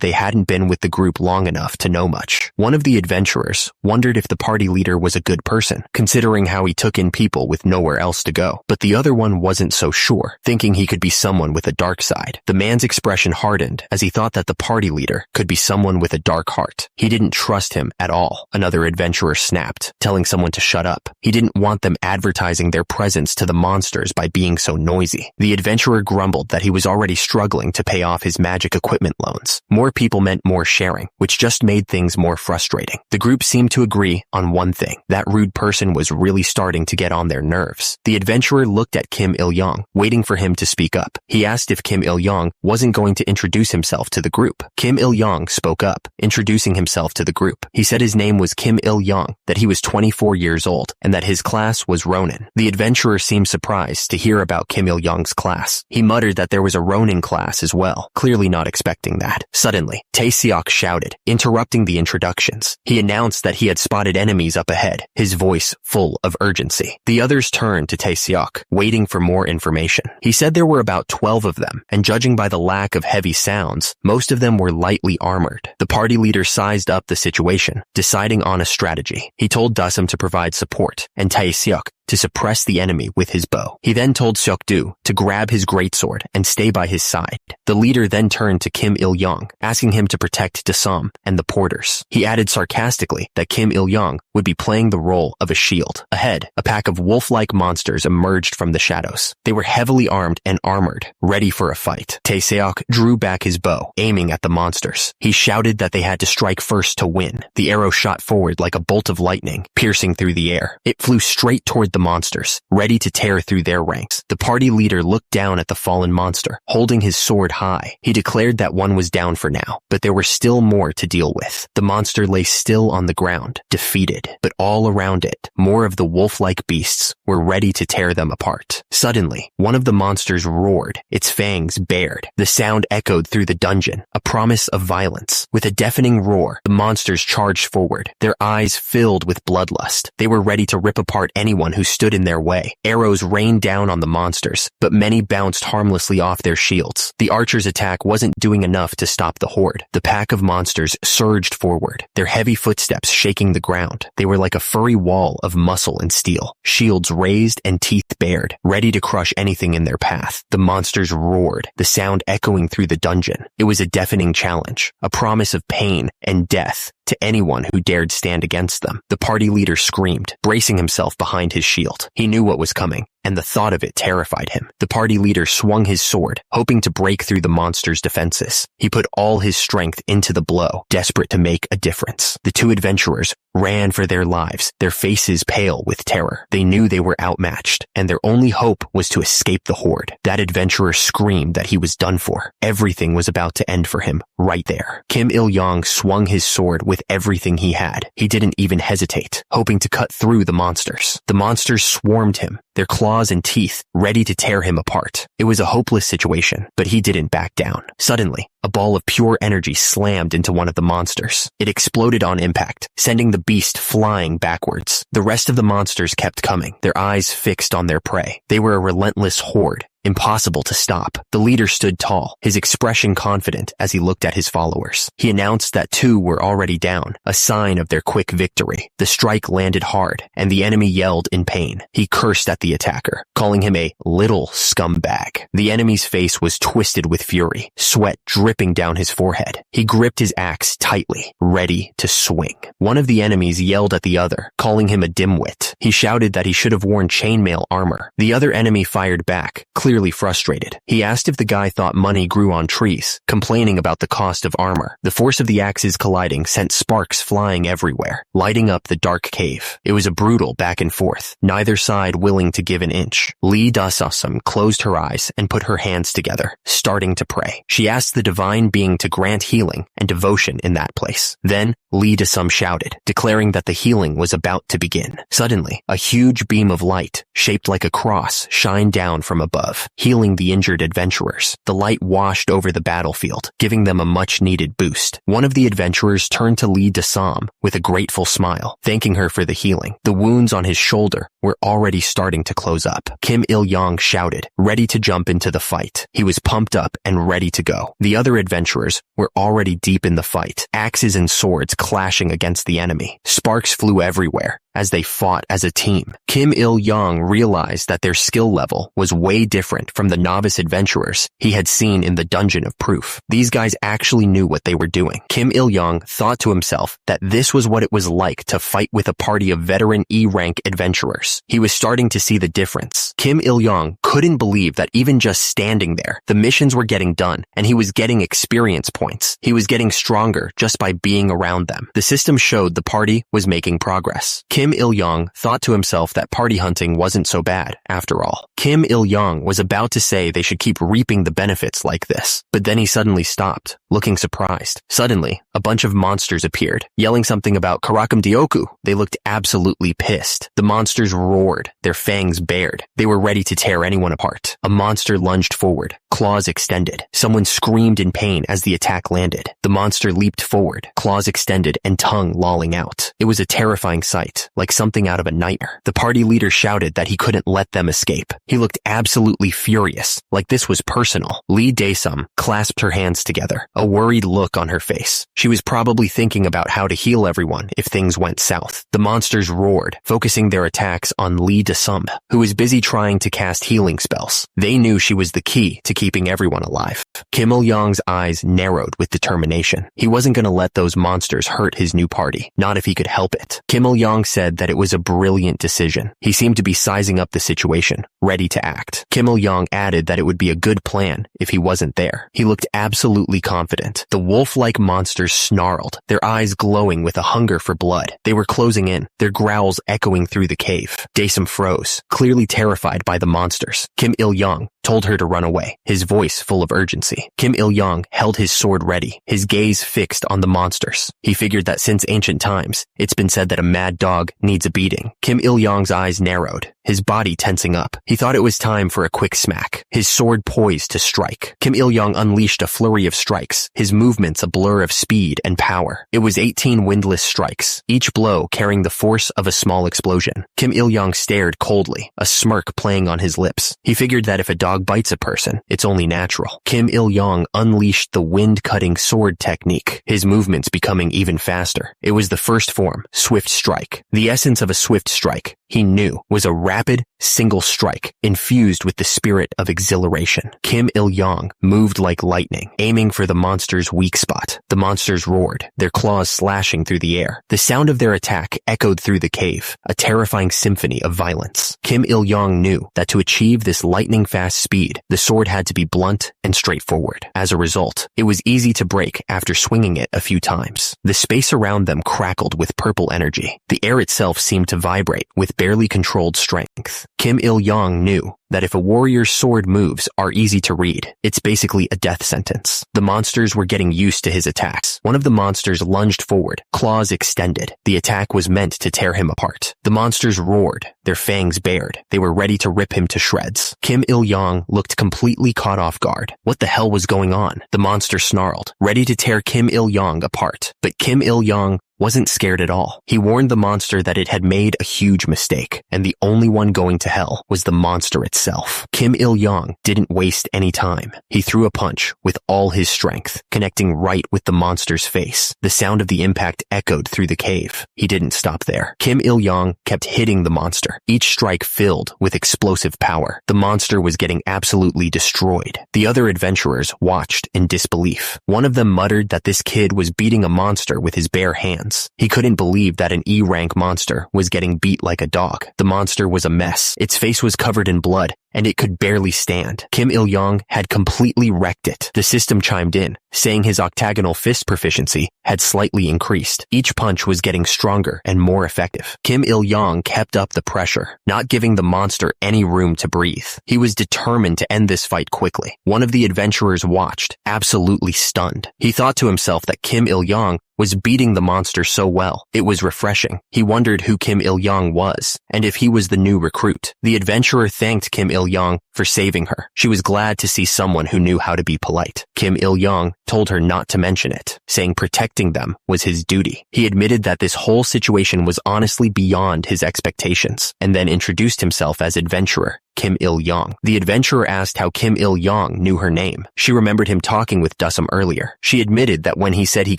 they hadn't been with the group long enough to know much. One of the adventurers wondered if the party leader was a good person, considering how he took in people with nowhere else to go. But the other one wasn't so sure, thinking he could be someone with a dark side. The man's expression hardened as he thought that the party leader could be someone with a dark heart. He didn't trust him at all. Another adventurer snapped, telling someone to shut up. He didn't want them advertising their presence to the monsters by being so noisy. The adventurer grumbled that he was already struggling to pay off his magic equipment loans. More people meant more sharing, which just made things more frustrating. The group seemed to agree on one thing. That rude person was really starting to get on their nerves. The adventurer looked at Kim Il-young, waiting for him to speak up. He asked if Kim Il-young wasn't going to introduce himself to the group. Kim Il-young spoke up, introducing himself to the group. He said his name was Kim Il-young, that he was 24 years old, and that his class was Ronin. The adventurer seemed surprised to hear about Kim Il-young's class. He muttered that there was a Ronin class as well, clearly not expecting that. Suddenly, Tae-seok shouted, interrupting the introductions. He announced that he had spotted enemies up ahead, his voice full of urgency. The others turned to Tae-seok, waiting for more information. He said there were about 12 of them, and judging by the lack of heavy sounds, most of them were lightly armored. The party leader sized up the situation, deciding on a strategy. He told Dasum to provide support, and Tae-seok to suppress the enemy with his bow. He then told Seok-do to grab his greatsword and stay by his side. The leader then turned to Kim Il-young, asking him to protect Dasum and the porters. He added sarcastically that Kim Il-young would be playing the role of a shield. Ahead, a pack of wolf-like monsters emerged from the shadows. They were heavily armed and armored, ready for a fight. Tae-seok drew back his bow, aiming at the monsters. He shouted that they had to strike first to win. The arrow shot forward like a bolt of lightning, piercing through the air. It flew straight toward the monsters, ready to tear through their ranks. The party leader looked down at the fallen monster, holding his sword high. He declared that one was down for now, but there were still more to deal with. The monster lay still on the ground, defeated, but all around it, more of the wolf-like beasts were ready to tear them apart. Suddenly, one of the monsters roared, its fangs bared. The sound echoed through the dungeon, a promise of violence. With a deafening roar, the monsters charged forward, their eyes filled with bloodlust. They were ready to rip apart anyone who stood in their way. Arrows rained down on the monsters, but many bounced harmlessly off their shields. The archer's attack wasn't doing enough to stop the horde. The pack of monsters surged forward, their heavy footsteps shaking the ground. They were like a furry wall of muscle and steel, shields raised and teeth bared, ready to crush anything in their path. The monsters roared, the sound echoing through the dungeon. It was a deafening challenge, a promise of pain and death to anyone who dared stand against them. The party leader screamed, bracing himself behind his shield. He knew what was coming, and the thought of it terrified him. The party leader swung his sword, hoping to break through the monster's defenses. He put all his strength into the blow, desperate to make a difference. The two adventurers ran for their lives, their faces pale with terror. They knew they were outmatched, and their only hope was to escape the horde. That adventurer screamed that he was done for. Everything was about to end for him, right there. Kim Il-yong swung his sword with everything he had. He didn't even hesitate, hoping to cut through the monsters. The monsters swarmed him, their claws and teeth ready to tear him apart. It was a hopeless situation, but he didn't back down. Suddenly, a ball of pure energy slammed into one of the monsters. It exploded on impact, sending the beast flying backwards. The rest of the monsters kept coming, their eyes fixed on their prey. They were a relentless horde, impossible to stop. The leader stood tall, his expression confident as he looked at his followers. He announced that 2 were already down, a sign of their quick victory. The strike landed hard, and the enemy yelled in pain. He cursed at the attacker, calling him a little scumbag. The enemy's face was twisted with fury, sweat dripping down his forehead. He gripped his axe tightly, ready to swing. One of the enemies yelled at the other, calling him a dimwit. He shouted that he should have worn chainmail armor. The other enemy fired back, clearly frustrated. He asked if the guy thought money grew on trees, complaining about the cost of armor. The force of the axes colliding sent sparks flying everywhere, lighting up the dark cave. It was a brutal back and forth, neither side willing to give an inch. Lee Da-sum closed her eyes and put her hands together, starting to pray. She asked the divine being to grant healing and devotion in that place. Then, Lee Da-sum shouted, declaring that the healing was about to begin. Suddenly, a huge beam of light, shaped like a cross, shined down from above, healing the injured adventurers. The light washed over the battlefield, giving them a much-needed boost. One of the adventurers turned to Lee Da-sum with a grateful smile, thanking her for the healing. The wounds on his shoulder were already starting to close up. Kim Il-yong shouted, ready to jump into the fight. He was pumped up and ready to go. The other adventurers were already deep in the fight, axes and swords clashing against the enemy. Sparks flew everywhere as they fought as a team. Kim Il-yong realized that their skill level was way different from the novice adventurers he had seen in the Dungeon of Proof. These guys actually knew what they were doing. Kim Il-yong thought to himself that this was what it was like to fight with a party of veteran E-rank adventurers. He was starting to see the difference. Kim Il-yong couldn't believe that even just standing there, the missions were getting done, and he was getting experience points. He was getting stronger just by being around them. The system showed the party was making progress. Kim Il-yong thought to himself that party hunting wasn't so bad, after all. Kim Il-yong was about to say they should keep reaping the benefits like this, but then he suddenly stopped, looking surprised. Suddenly, a bunch of monsters appeared, yelling something about Karakam Dioku. They looked absolutely pissed. The monsters roared, their fangs bared. They were ready to tear anyone apart. A monster lunged forward, claws extended. Someone screamed in pain as the attack landed. The monster leaped forward, claws extended and tongue lolling out. It was a terrifying sight, like something out of a nightmare. The party leader shouted that he couldn't let them escape. He looked absolutely furious, like this was personal. Lee Da-sum clasped her hands together, a worried look on her face. She was probably thinking about how to heal everyone if things went south. The monsters roared, focusing their attacks on Lee Da-sum, who was busy trying to cast healing spells. They knew she was the key to keeping everyone alive. Kim Il-yong's eyes narrowed with determination. He wasn't going to let those monsters hurt his new party, not if he could help it. Kim Il-yong said that it was a brilliant decision. He seemed to be sizing up the situation, ready to act. Kim Il-yong added that it would be a good plan if he wasn't there. He looked absolutely confident. The wolf-like monsters snarled, their eyes glowing with a hunger for blood. They were closing in, their growls echoing through the cave. Da-sum froze, clearly terrified by the monsters. Kim Il-yong told her to run away, his voice full of urgency. Kim Il-yong held his sword ready, his gaze fixed on the monsters. He figured that since ancient times, it's been said that a mad dog needs a beating. Kim Il-yong's eyes narrowed, his body tensing up. He thought it was time for a quick smack, his sword poised to strike. Kim Il-yong unleashed a flurry of strikes, his movements a blur of speed and power. It was 18 windless strikes, each blow carrying the force of a small explosion. Kim Il-yong stared coldly, a smirk playing on his lips. He figured that if a dog bites a person, it's only natural. Kim Il-yong unleashed the wind-cutting sword technique, his movements becoming even faster. It was the first form, swift strike. The The essence of a swift strike, he knew, was a rapid, single strike, infused with the spirit of exhilaration. Kim Il-yong moved like lightning, aiming for the monster's weak spot. The monsters roared, their claws slashing through the air. The sound of their attack echoed through the cave, a terrifying symphony of violence. Kim Il-yong knew that to achieve this lightning-fast speed, the sword had to be blunt and straightforward. As a result, it was easy to break after swinging it a few times. The space around them crackled with purple energy. The air itself seemed to vibrate with barely controlled strength. Kim Il-yong knew that if a warrior's sword moves are easy to read, it's basically a death sentence. The monsters were getting used to his attacks. One of the monsters lunged forward, claws extended. The attack was meant to tear him apart. The monsters roared, their fangs bared. They were ready to rip him to shreds. Kim Il-yong looked completely caught off guard. What the hell was going on? The monster snarled, ready to tear Kim Il-yong apart. But Kim Il-yong wasn't scared at all. He warned the monster that it had made a huge mistake, and the only one going to hell was the monster itself. Kim Il-yong didn't waste any time. He threw a punch with all his strength, connecting right with the monster's face. The sound of the impact echoed through the cave. He didn't stop there. Kim Il-yong kept hitting the monster, each strike filled with explosive power. The monster was getting absolutely destroyed. The other adventurers watched in disbelief. One of them muttered that this kid was beating a monster with his bare hands. He couldn't believe that an E-rank monster was getting beat like a dog. The monster was a mess. Its face was covered in blood, and it could barely stand. Kim Il-yong had completely wrecked it. The system chimed in, saying his octagonal fist proficiency had slightly increased. Each punch was getting stronger and more effective. Kim Il-yong kept up the pressure, not giving the monster any room to breathe. He was determined to end this fight quickly. One of the adventurers watched, absolutely stunned. He thought to himself that Kim Il-yong was beating the monster so well. It was refreshing. He wondered who Kim Il-yong was, and if he was the new recruit. The adventurer thanked Kim Il-yong for saving her. She was glad to see someone who knew how to be polite. Kim Il-yong told her not to mention it, saying protecting them was his duty. He admitted that this whole situation was honestly beyond his expectations, and then introduced himself as adventurer Kim Il-yong. The adventurer asked how Kim Il-yong knew her name. She remembered him talking with Dusum earlier. She admitted that when he said he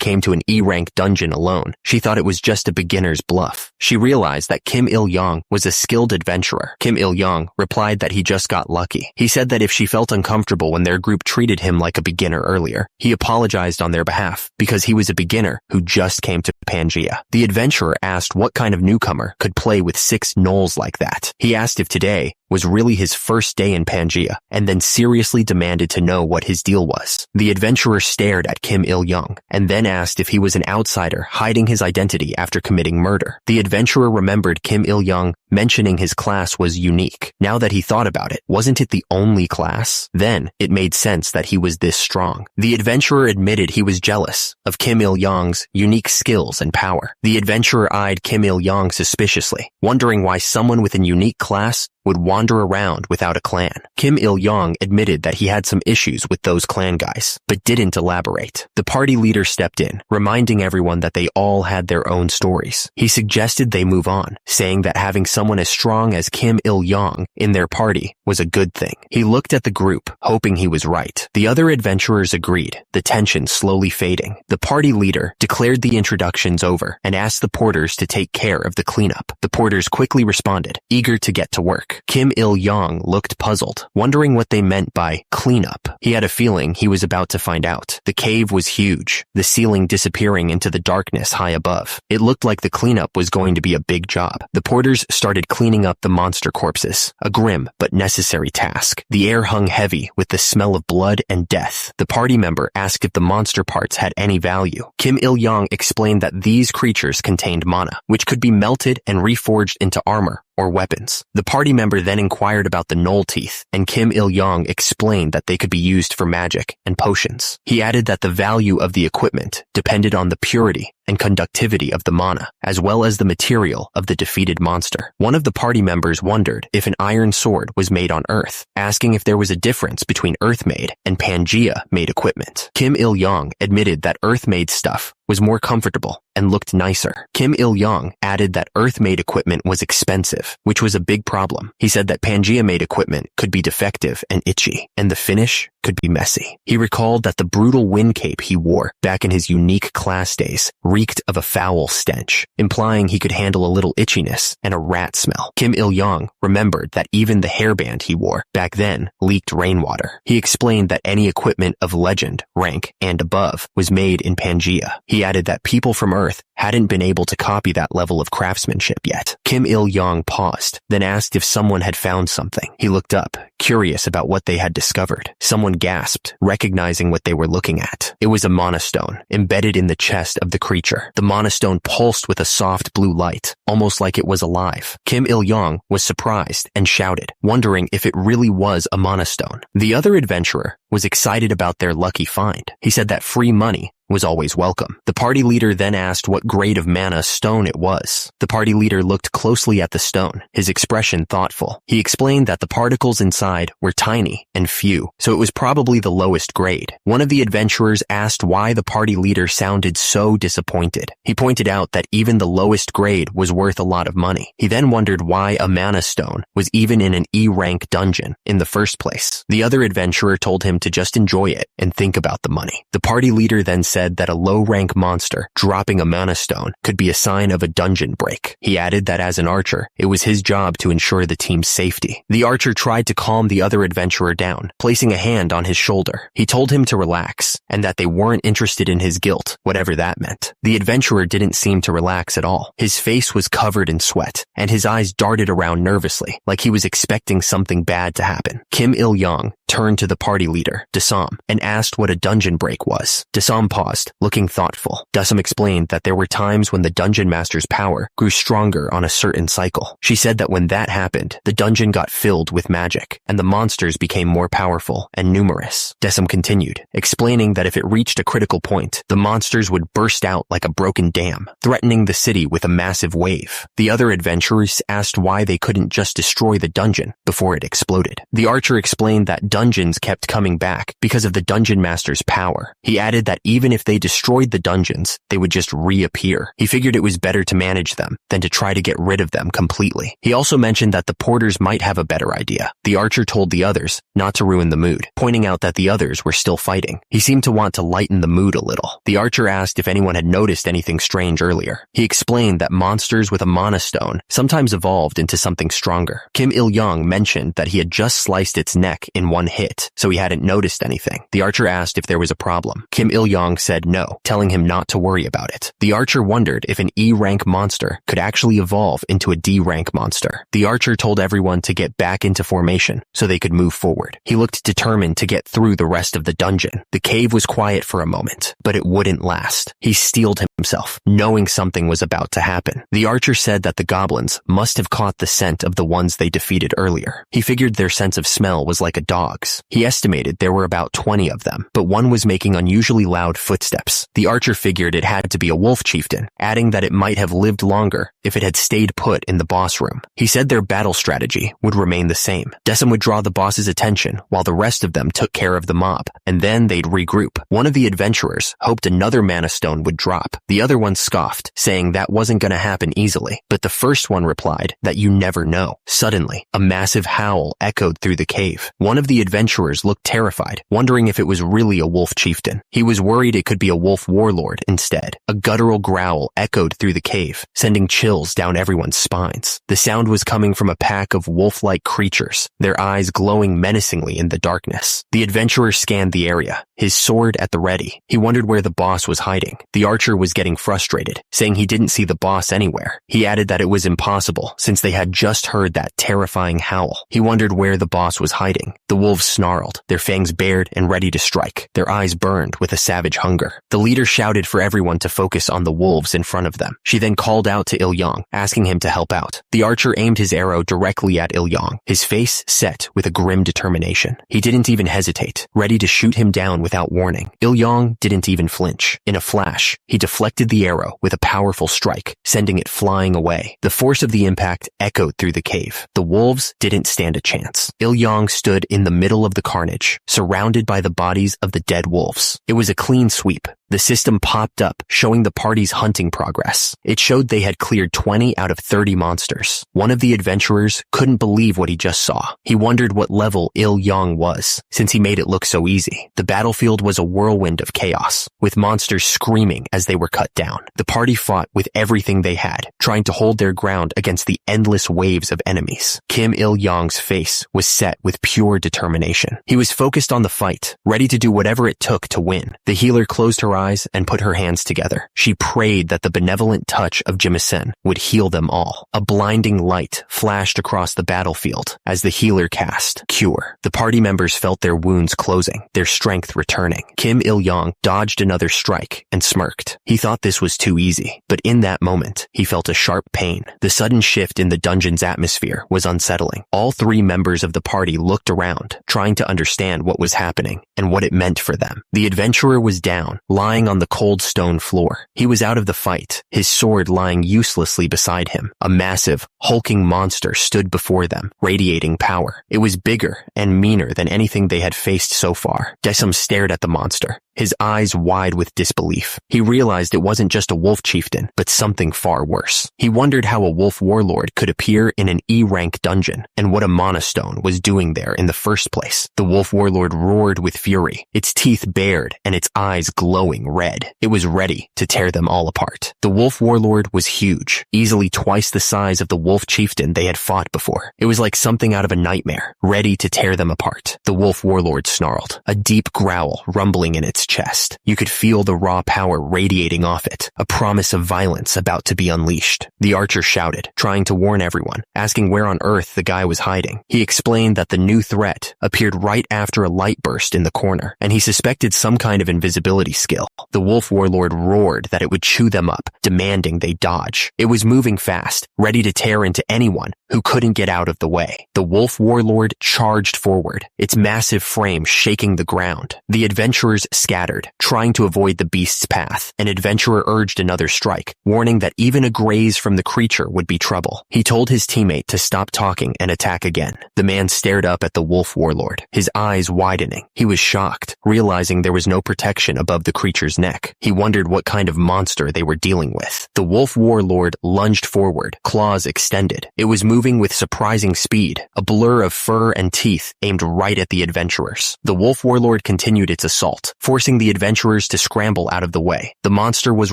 came to an E-rank dungeon alone, she thought it was just a beginner's bluff. She realized that Kim Il-yong was a skilled adventurer. Kim Il-yong replied that he just got lucky. He said that if she felt uncomfortable when their group treated him like a beginner earlier, he apologized on their behalf because he was a beginner who just came to Pangea. The adventurer asked what kind of newcomer could play with 6 gnolls like that. He asked if today was really his first day in Pangea, and then seriously demanded to know what his deal was. The adventurer stared at Kim Il-yong, and then asked if he was an outsider hiding his identity after committing murder. The adventurer remembered Kim Il-yong mentioning his class was unique. Now that he thought about it, wasn't it the only class? Then, it made sense that he was this strong. The adventurer admitted he was jealous of Kim Il-yong's unique skills and power. The adventurer eyed Kim Il-yong suspiciously, wondering why someone with a unique class would wander around without a clan. Kim Il-yong admitted that he had some issues with those clan guys, but didn't elaborate. The party leader stepped in, reminding everyone that they all had their own stories. He suggested they move on, saying that having someone as strong as Kim Il-yong in their party was a good thing. He looked at the group, hoping he was right. The other adventurers agreed, the tension slowly fading. The party leader declared the introductions over and asked the porters to take care of the cleanup. The porters quickly responded, eager to get to work. Kim Il-yong looked puzzled, wondering what they meant by cleanup. He had a feeling he was about to find out. The cave was huge, the ceiling disappearing into the darkness high above. It looked like the cleanup was going to be a big job. The porters started cleaning up the monster corpses, a grim but necessary task. The air hung heavy with the smell of blood and death. The party member asked if the monster parts had any value. Kim Il-yong explained that these creatures contained mana, which could be melted and reforged into armor or weapons. The party member then inquired about the gnoll teeth, and Kim Il-yong explained that they could be used for magic and potions. He added that the value of the equipment depended on the purity and conductivity of the mana, as well as the material of the defeated monster. One of the party members wondered if an iron sword was made on Earth, asking if there was a difference between Earth-made and Pangea-made equipment. Kim Il-yong admitted that Earth-made stuff was more comfortable and looked nicer. Kim Il-yong added that Earth-made equipment was expensive, which was a big problem. He said that Pangea-made equipment could be defective and itchy, and the finish could be messy. He recalled that the brutal wind cape he wore back in his unique class days reeked of a foul stench, implying he could handle a little itchiness and a rat smell. Kim Il-young remembered that even the hairband he wore back then leaked rainwater. He explained that any equipment of legend, rank, and above was made in Pangea. He added that people from Earth hadn't been able to copy that level of craftsmanship yet. Kim Il-young paused, then asked if someone had found something. He looked up, curious about what they had discovered. Someone gasped, recognizing what they were looking at. It was a mana stone, embedded in the chest of the creature. The mana stone pulsed with a soft blue light, almost like it was alive. Kim Il-young was surprised and shouted, wondering if it really was a mana stone. The other adventurer was excited about their lucky find. He said that free money was always welcome. The party leader then asked what grade of mana stone it was. The party leader looked closely at the stone, his expression thoughtful. He explained that the particles inside were tiny and few, so it was probably the lowest grade. One of the adventurers asked why the party leader sounded so disappointed. He pointed out that even the lowest grade was worth a lot of money. He then wondered why a mana stone was even in an E-rank dungeon in the first place. The other adventurer told him to just enjoy it and think about the money. The party leader then said that a low-rank monster dropping a mana stone could be a sign of a dungeon break. He added that as an archer, it was his job to ensure the team's safety. The archer tried to calm the other adventurer down, placing a hand on his shoulder. He told him to relax, and that they weren't interested in his guilt, whatever that meant. The adventurer didn't seem to relax at all. His face was covered in sweat, and his eyes darted around nervously, like he was expecting something bad to happen. Kim Il-young turned to the party leader, Dasam, and asked what a dungeon break was. Dasam paused, looking thoughtful. Dasam explained that there were times when the dungeon master's power grew stronger on a certain cycle. She said that when that happened, the dungeon got filled with magic, and the monsters became more powerful and numerous. Dasam continued, explaining that if it reached a critical point, the monsters would burst out like a broken dam, threatening the city with a massive wave. The other adventurers asked why they couldn't just destroy the dungeon before it exploded. The archer explained that dungeons kept coming back because of the dungeon master's power. He added that even if they destroyed the dungeons, they would just reappear. He figured it was better to manage them than to try to get rid of them completely. He also mentioned that the porters might have a better idea. The archer told the others not to ruin the mood, pointing out that the others were still fighting. He seemed to want to lighten the mood a little. The archer asked if anyone had noticed anything strange earlier. He explained that monsters with a mana stone sometimes evolved into something stronger. Kim Il-young mentioned that he had just sliced its neck in one hit, so he hadn't noticed anything. The archer asked if there was a problem. Kim Il-young said no, telling him not to worry about it. The archer wondered if an E-rank monster could actually evolve into a D-rank monster. The archer told everyone to get back into formation so they could move forward. He looked determined to get through the rest of the dungeon. The cave was quiet for a moment, but it wouldn't last. He steeled himself, knowing something was about to happen. The archer said that the goblins must have caught the scent of the ones they defeated earlier. He figured their sense of smell was like a dog's. He estimated there were about 20 of them, but one was making unusually loud footsteps. The archer figured it had to be a wolf chieftain, adding that it might have lived longer if it had stayed put in the boss room. He said their battle strategy would remain the same. Desum would draw the boss's attention while the rest of them took care of the mob, and then they'd regroup. One of the adventurers hoped another mana stone would drop. The other one scoffed, saying that wasn't going to happen easily, but the first one replied that you never know. Suddenly, a massive howl echoed through the cave. One of the adventurers looked terrified, wondering if it was really a wolf chieftain. He was worried it could be a wolf warlord instead. A guttural growl echoed through the cave, sending chills down everyone's spines. The sound was coming from a pack of wolf-like creatures, their eyes glowing menacingly in the darkness. The adventurer scanned the area, his sword at the ready. He wondered where the boss was hiding. The archer was getting frustrated, saying he didn't see the boss anywhere. He added that it was impossible since they had just heard that terrifying howl. He wondered where the boss was hiding. The wolves snarled, their fangs bared and ready to strike, their eyes burned with a savage hunger. The leader shouted for everyone to focus on the wolves in front of them. She then called out to Il-young, asking him to help out. The archer aimed his arrow directly at Il-young, his face set with a grim determination. He didn't even hesitate, ready to shoot him down without warning. Il-young didn't even flinch. In a flash, he deflected the arrow with a powerful strike, sending it flying away. The force of the impact echoed through the cave. The wolves didn't stand a chance. Il-young stood in the middle of the carnage, surrounded by the bodies of the dead wolves. It was a clean sweep, The system popped up, showing the party's hunting progress. It showed they had cleared 20 out of 30 monsters. One of the adventurers couldn't believe what he just saw. He wondered what level Il-yang was, since he made it look so easy. The battlefield was a whirlwind of chaos, with monsters screaming as they were cut down. The party fought with everything they had, trying to hold their ground against the endless waves of enemies. Kim Il-yang's face was set with pure determination. He was focused on the fight, ready to do whatever it took to win. The healer closed her eyes and put her hands together. She prayed that the benevolent touch of Jimisen would heal them all. A blinding light flashed across the battlefield as the healer cast Cure. The party members felt their wounds closing, their strength returning. Kim Il-yang dodged another strike and smirked. He thought this was too easy, but in that moment, he felt a sharp pain. The sudden shift in the dungeon's atmosphere was unsettling. All three members of the party looked around, trying to understand what was happening and what it meant for them. The adventurer was down, lying on the cold stone floor. He was out of the fight, his sword lying uselessly beside him. A massive, hulking monster stood before them, radiating power. It was bigger and meaner than anything they had faced so far. Desum stared at the monster, his eyes wide with disbelief. He realized it wasn't just a wolf chieftain, but something far worse. He wondered how a wolf warlord could appear in an E-rank dungeon, and what a monostone was doing there in the first place. The wolf warlord roared with fury, its teeth bared and its eyes glowing red. It was ready to tear them all apart. The wolf warlord was huge, easily twice the size of the wolf chieftain they had fought before. It was like something out of a nightmare, ready to tear them apart. The wolf warlord snarled, a deep growl rumbling in its chest. You could feel the raw power radiating off it, a promise of violence about to be unleashed. The archer shouted, trying to warn everyone, asking where on earth the guy was hiding. He explained that the new threat appeared right after a light burst in the corner, and he suspected some kind of invisibility skill. The wolf warlord roared that it would chew them up, demanding they dodge. It was moving fast, ready to tear into anyone who couldn't get out of the way. The wolf warlord charged forward, its massive frame shaking the ground. The adventurers scattered, trying to avoid the beast's path. An adventurer urged another strike, warning that even a graze from the creature would be trouble. He told his teammate to stop talking and attack again. The man stared up at the wolf warlord, his eyes widening. He was shocked, realizing there was no protection above the creature's neck. He wondered what kind of monster they were dealing with. The wolf warlord lunged forward, claws extended. It was moving with surprising speed, a blur of fur and teeth aimed right at the adventurers. The wolf warlord continued its assault, forcing the adventurers to scramble out of the way. The monster was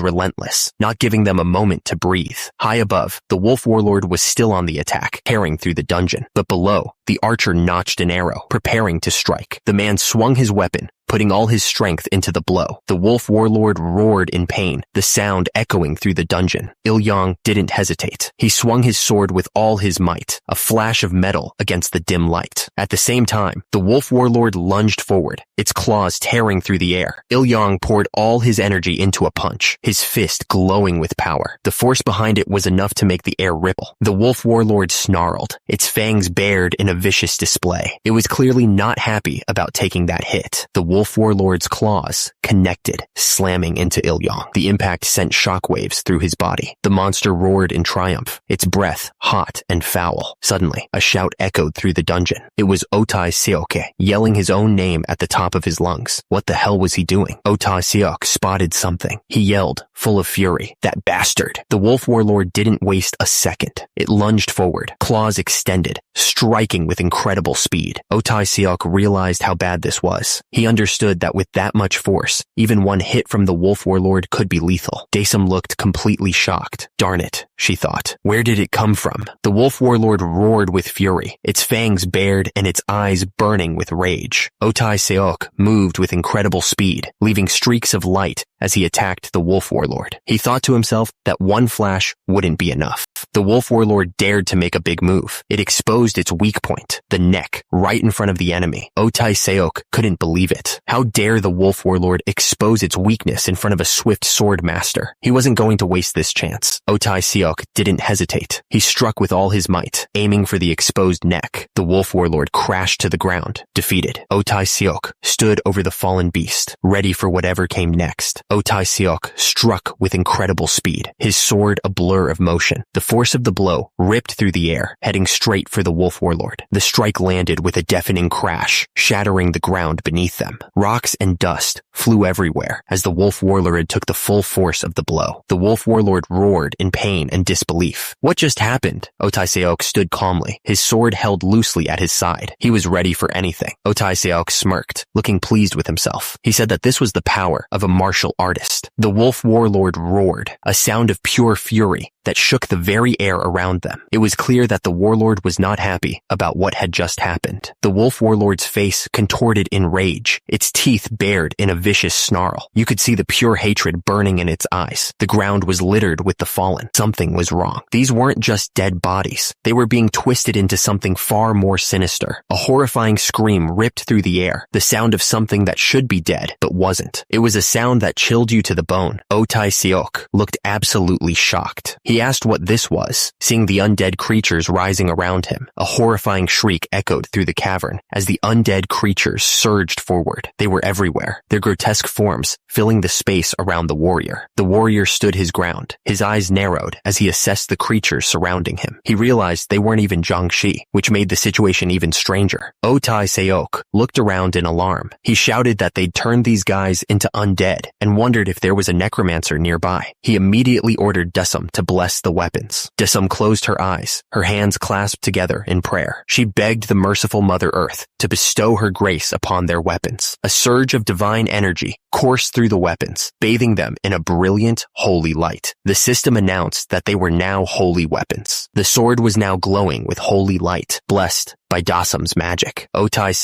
relentless, not giving them a moment to breathe. High above, the wolf warlord was still on the attack, tearing through the dungeon. But below, the archer notched an arrow, preparing to strike. The man swung his weapon, putting all his strength into the blow. The wolf warlord roared in pain, the sound echoing through the dungeon. Il-yang didn't hesitate. He swung his sword with all his might, a flash of metal against the dim light. At the same time, the wolf warlord lunged forward, its claws tearing through the air. Il-yang poured all his energy into a punch, his fist glowing with power. The force behind it was enough to make the air ripple. The wolf warlord snarled, its fangs bared in a vicious display. It was clearly not happy about taking that hit. The wolf warlord's claws connected, slamming into Il-yang. The impact sent shockwaves through his body. The monster roared in triumph, its breath hot and foul. Suddenly, a shout echoed through the dungeon. It was Otai Seoke, yelling his own name at the top of his lungs. What the hell was he doing? Otai Seok spotted something. He yelled, full of fury, "That bastard!" The wolf warlord didn't waste a second. It lunged forward, claws extended, striking with incredible speed. Otai Seok realized how bad this was. He understood that with that much force, even one hit from the wolf warlord could be lethal. Daesum looked completely shocked. Darn it, she thought. Where did it come from? The wolf warlord roared with fury, its fangs bared and its eyes burning with rage. Otai Seok moved with incredible speed, leaving streaks of light as he attacked the wolf warlord. He thought to himself that one flash wouldn't be enough. The wolf warlord dared to make a big move. It exposed its weak point, the neck, right in front of the enemy. Otai Seok couldn't believe it. How dare the wolf warlord expose its weakness in front of a swift sword master? He wasn't going to waste this chance. Otai Seok didn't hesitate. He struck with all his might, aiming for the exposed neck. The wolf warlord crashed to the ground, defeated. Otai Seok stood over the fallen beast, ready for whatever came next. Otai Seok struck with incredible speed, his sword a blur of motion. The force of the blow ripped through the air, heading straight for the wolf warlord. The strike landed with a deafening crash, shattering the ground beneath them. Rocks and dust flew everywhere as the wolf warlord took the full force of the blow. The wolf warlord roared in pain and disbelief. What just happened? Otai stood calmly, his sword held loosely at his side. He was ready for anything. Otai smirked, looking pleased with himself. He said that this was the power of a martial artist. The wolf warlord roared, a sound of pure fury that shook the very air around them. It was clear that the warlord was not happy about what had just happened. The wolf warlord's face contorted in rage, its teeth bared in a vicious snarl. You could see the pure hatred burning in its eyes. The ground was littered with the fallen. Something was wrong. These weren't just dead bodies. They were being twisted into something far more sinister. A horrifying scream ripped through the air, the sound of something that should be dead, but wasn't. It was a sound that chilled you to the bone. Otai looked absolutely shocked. He asked what this was, seeing the undead creatures rising around him. A horrifying shriek echoed through the cavern as the undead creatures surged forward. They were everywhere, their grotesque forms filling the space around the warrior. The warrior stood his ground, his eyes narrowed as he assessed the creatures surrounding him. He realized they weren't even Jiangshi, which made the situation even stranger. Otai looked around in alarm. He shouted that they'd turned these guys into undead and wondered if there was a necromancer nearby. He immediately ordered Desum to bless the weapons. Desum closed her eyes, her hands clasped together in prayer. She begged the merciful Mother Earth to bestow her grace upon their weapons. A surge of divine energy coursed through the weapons, bathing them in a brilliant, holy light. The system announced that they were now holy weapons. The sword was now glowing with holy light, blessed by Dasum's magic. Otai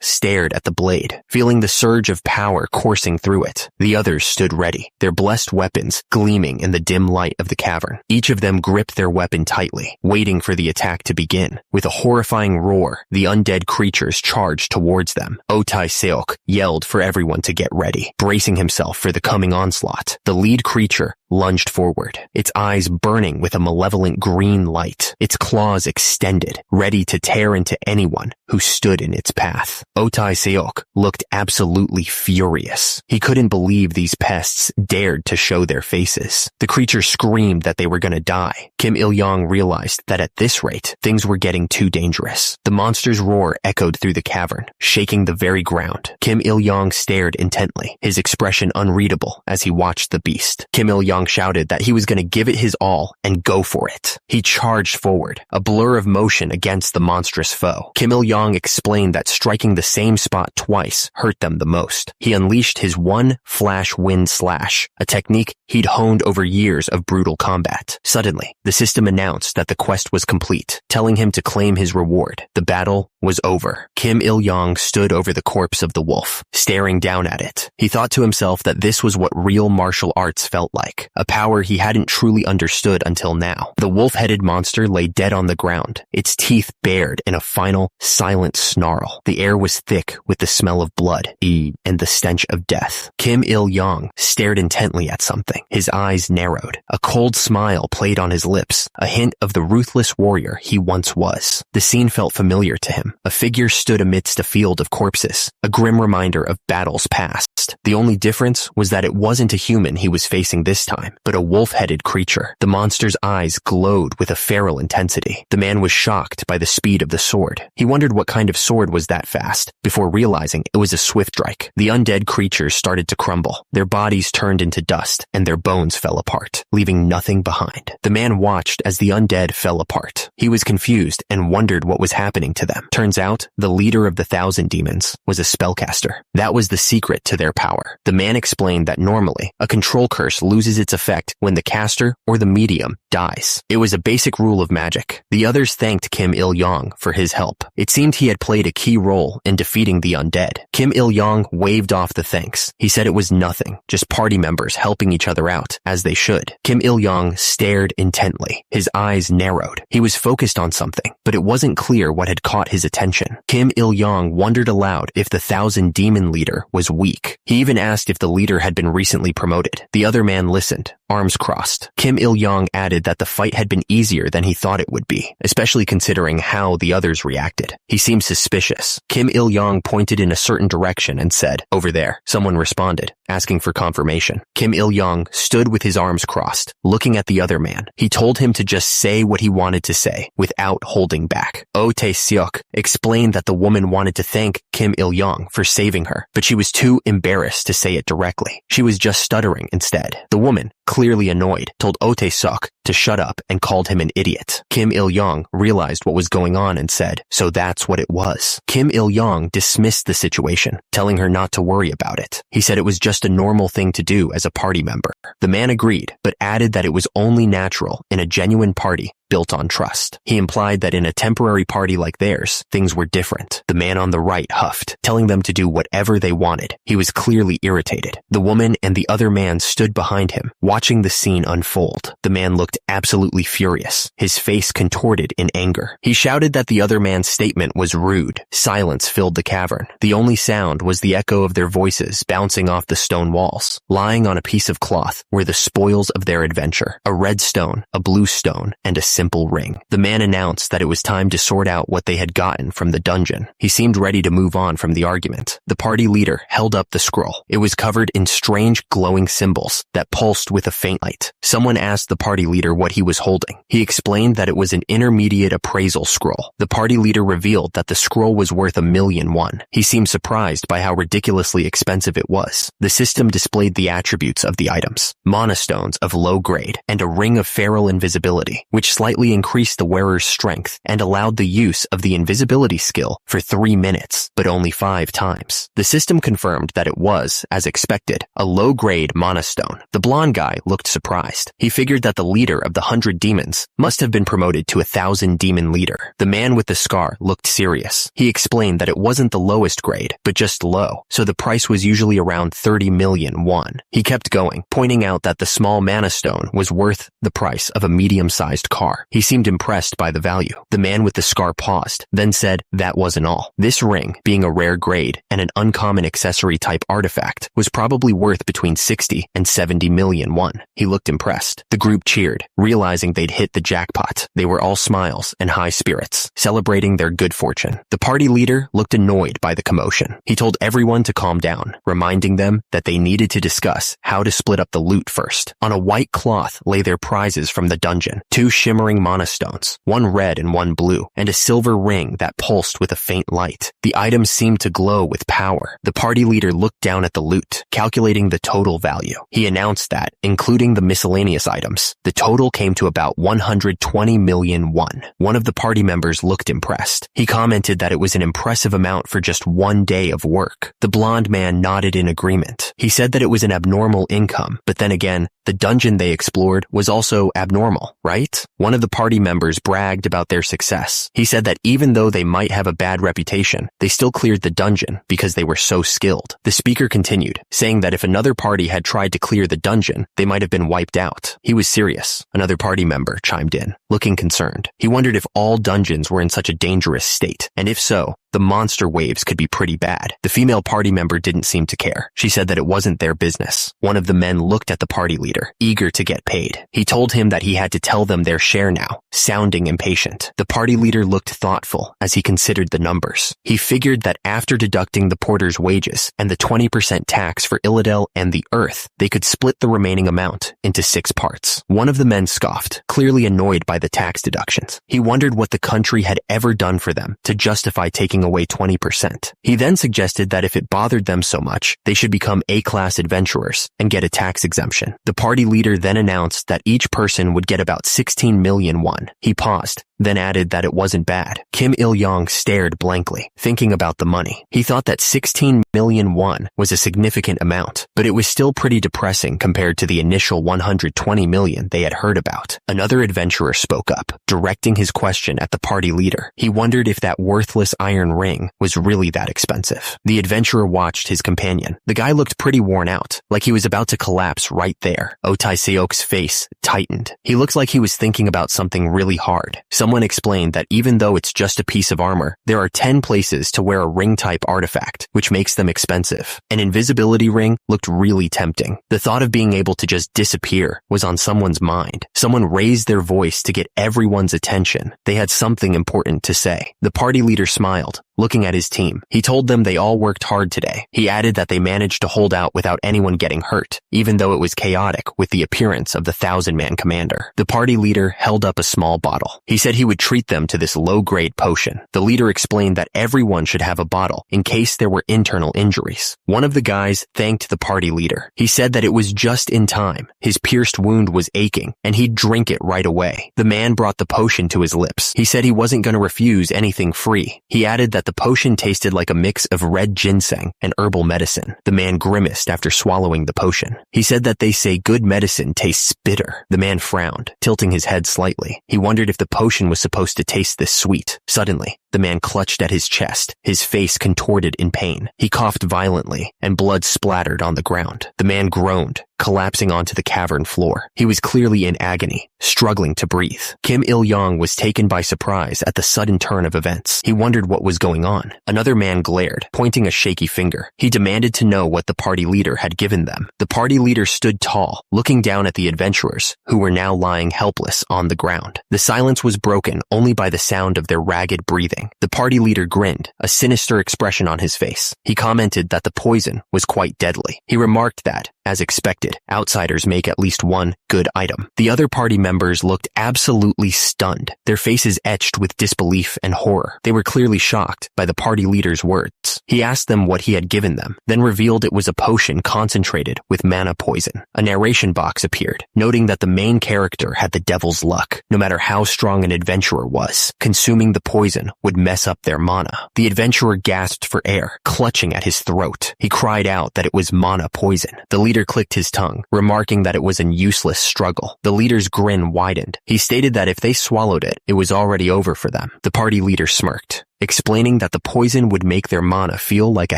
stared at the blade, feeling the surge of power coursing through it. The others stood ready, their blessed weapons gleaming in the dim light of the cavern. Each of them gripped their weapon tightly, waiting for the attack to begin. With a horrifying roar, the undead creatures charged towards them. Otai yelled for everyone to get ready, bracing himself for the coming onslaught. The lead creature lunged forward, its eyes burning with a malevolent green light, its claws extended, ready to tear into anyone who stood in its path. Otai looked absolutely furious. He couldn't believe these pests dared to show their faces. The creature screamed that they were gonna die. Kim Il-yong realized that at this rate, things were getting too dangerous. The monster's roar echoed through the cavern, shaking the very ground. Kim Il-yong stared intently, his expression unreadable as he watched the beast. Kim Il-yong shouted that he was going to give it his all and go for it. He charged forward, a blur of motion against the monstrous foe. Kim Il-yong explained that striking the same spot twice hurt them the most. He unleashed his one flash wind slash, a technique he'd honed over years of brutal combat. Suddenly, the system announced that the quest was complete, telling him to claim his reward. The battle was over. Kim Il-yong stood over the corpse of the wolf, staring down at it. He thought to himself that this was what real martial arts felt like, a power he hadn't truly understood until now. The wolf-headed monster lay dead on the ground, its teeth bared in a final, silent snarl. The air was thick with the smell of blood and the stench of death. Kim Il-yong stared intently at something. His eyes narrowed. A cold smile played on his lips, a hint of the ruthless warrior he once was. The scene felt familiar to him. A figure stood amidst a field of corpses, a grim reminder of battles past. The only difference was that it wasn't a human he was facing this time, but a wolf-headed creature. The monster's eyes glowed with a feral intensity. The man was shocked by the speed of the sword. He wondered what kind of sword was that fast, before realizing it was a swift strike. The undead creatures started to crumble. Their bodies turned into dust, and their bones fell apart, leaving nothing behind. The man watched as the undead fell apart. He was confused and wondered what was happening to them. Turns out, the leader of the 1,000 demons was a spellcaster. That was the secret to their power. The man explained that normally, a control curse loses its effect when the caster or the medium dies. It was a basic rule of magic. The others thanked Kim Il-yong for his help. It seemed he had played a key role in defeating the undead. Kim Il-yong waved off the thanks. He said it was nothing, just party members helping each other out, as they should. Kim Il-yong stared intently. His eyes narrowed. He was focused on something, but it wasn't clear what had caught his attention. Kim Il-yong wondered aloud if the 1,000 demon leader was weak. He even asked if the leader had been recently promoted. The other man listened, arms crossed. Kim Il-young added that the fight had been easier than he thought it would be, especially considering how the others reacted. He seemed suspicious. Kim Il-young pointed in a certain direction and said, "Over there." Someone responded, asking for confirmation. Kim Il-young stood with his arms crossed, looking at the other man. He told him to just say what he wanted to say, without holding back. Oh Tae-seok explained that the woman wanted to thank Kim Il-young for saving her, but she was too embarrassed to say it directly. She was just stuttering instead. The woman, clearly annoyed, told Oh Tae-seok to shut up and called him an idiot. Kim Il-young realized what was going on and said, "So that's what it was." Kim Il-young dismissed the situation, telling her not to worry about it. He said it was just a normal thing to do as a party member. The man agreed, but added that it was only natural in a genuine party built on trust. He implied that in a temporary party like theirs, things were different. The man on the right huffed, telling them to do whatever they wanted. He was clearly irritated. The woman and the other man stood behind him, watching the scene unfold. The man looked absolutely furious, his face contorted in anger. He shouted that the other man's statement was rude. Silence filled the cavern. The only sound was the echo of their voices bouncing off the stone walls. Lying on a piece of cloth were the spoils of their adventure: a red stone, a blue stone, and a simple ring. The man announced that it was time to sort out what they had gotten from the dungeon. He seemed ready to move on from the argument. The party leader held up the scroll. It was covered in strange glowing symbols that pulsed with a faint light. Someone asked the party leader what he was holding. He explained that it was an intermediate appraisal scroll. The party leader revealed that the scroll was worth 1,000,000 won. He seemed surprised by how ridiculously expensive it was. The system displayed the attributes of the items: mana stones of low grade and a ring of feral invisibility, which slightly increased the wearer's strength and allowed the use of the invisibility skill for 3 minutes, but only 5 times. The system confirmed that it was, as expected, a low-grade mana stone. The blonde guy looked surprised. He figured that the leader of the 100 demons must have been promoted to 1,000 demon leader. The man with the scar looked serious. He explained that it wasn't the lowest grade, but just low, so the price was usually around 30 million won. He kept going, pointing out that the small mana stone was worth the price of a medium-sized car. He seemed impressed by the value. The man with the scar paused, then said that wasn't all. This ring, being a rare grade and an uncommon accessory-type artifact, was probably worth between 60 and 70 million won. He looked impressed. The group cheered, realizing they'd hit the jackpot. They were all smiles and high spirits, celebrating their good fortune. The party leader looked annoyed by the commotion. He told everyone to calm down, reminding them that they needed to discuss how to split up the loot first. On a white cloth lay their prizes from the dungeon: 2 shimmering mana stones, 1 red and 1 blue, and a silver ring that pulsed with a faint light. The items seemed to glow with power. The party leader looked down at the loot, calculating the total value. He announced that, including the miscellaneous items, the total came to about 120 million won. One of the party members looked impressed. He commented that it was an impressive amount for just 1 day of work. The blonde man nodded in agreement. He said that it was an abnormal income, but then again, the dungeon they explored was also abnormal, right? One of the party members bragged about their success. He said that even though they might have a bad reputation, they still cleared the dungeon because they were so skilled. The speaker continued, saying that if another party had tried to clear the dungeon, they might have been wiped out. He was serious. Another party member chimed in, looking concerned. He wondered if all dungeons were in such a dangerous state, and if so, the monster waves could be pretty bad. The female party member didn't seem to care. She said that it wasn't their business. One of the men looked at the party leader, eager to get paid. He told him that he had to tell them their share now, sounding impatient. The party leader looked thoughtful as he considered the numbers. He figured that after deducting the porter's wages and the 20% tax for Illidel and the Earth, they could split the remaining amount into 6 parts. One of the men scoffed, clearly annoyed by the tax deductions. He wondered what the country had ever done for them to justify taking away 20%. He then suggested that if it bothered them so much, they should become A-class adventurers and get a tax exemption. The party leader then announced that each person would get about 16 million won. He paused, then added that it wasn't bad. Kim Il-young stared blankly, thinking about the money. He thought that 16 million won was a significant amount, but it was still pretty depressing compared to the initial 120 million they had heard about. Another adventurer spoke. spoke up, directing his question at the party leader. He wondered if that worthless iron ring was really that expensive. The adventurer watched his companion. The guy looked pretty worn out, like he was about to collapse right there. Otai Seok's face tightened. He looked like he was thinking about something really hard. Someone explained that even though it's just a piece of armor, there are 10 places to wear a ring-type artifact, which makes them expensive. An invisibility ring looked really tempting. The thought of being able to just disappear was on someone's mind. Someone raised their voice to get everyone's attention. They had something important to say. The party leader smiled, looking at his team. He told them they all worked hard today. He added that they managed to hold out without anyone getting hurt, even though it was chaotic with the appearance of the 1,000-man commander. The party leader held up a small bottle. He said he would treat them to this low-grade potion. The leader explained that everyone should have a bottle in case there were internal injuries. One of the guys thanked the party leader. He said that it was just in time. His pierced wound was aching, and he'd drink it right away. The man brought the potion to his lips. He said he wasn't going to refuse anything free. He added that the potion tasted like a mix of red ginseng and herbal medicine. The man grimaced after swallowing the potion. He said that they say good medicine tastes bitter. The man frowned, tilting his head slightly. He wondered if the potion was supposed to taste this sweet. Suddenly, the man clutched at his chest, his face contorted in pain. He coughed violently, and blood splattered on the ground. The man groaned, collapsing onto the cavern floor. He was clearly in agony, struggling to breathe. Kim Il-yong was taken by surprise at the sudden turn of events. He wondered what was going on. Another man glared, pointing a shaky finger. He demanded to know what the party leader had given them. The party leader stood tall, looking down at the adventurers, who were now lying helpless on the ground. The silence was broken only by the sound of their ragged breathing. The party leader grinned, a sinister expression on his face. He commented that the poison was quite deadly. He remarked that, as expected, outsiders make at least one good item. The other party members looked absolutely stunned, their faces etched with disbelief and horror. They were clearly shocked by the party leader's words. He asked them what he had given them, then revealed it was a potion concentrated with mana poison. A narration box appeared, noting that the main character had the devil's luck. No matter how strong an adventurer was, consuming the poison would mess up their mana. The adventurer gasped for air, clutching at his throat. He cried out that it was mana poison. The leader clicked his tongue, remarking that it was an useless struggle. The leader's grin widened. He stated that if they swallowed it, it was already over for them. The party leader smirked, explaining that the poison would make their mana feel like a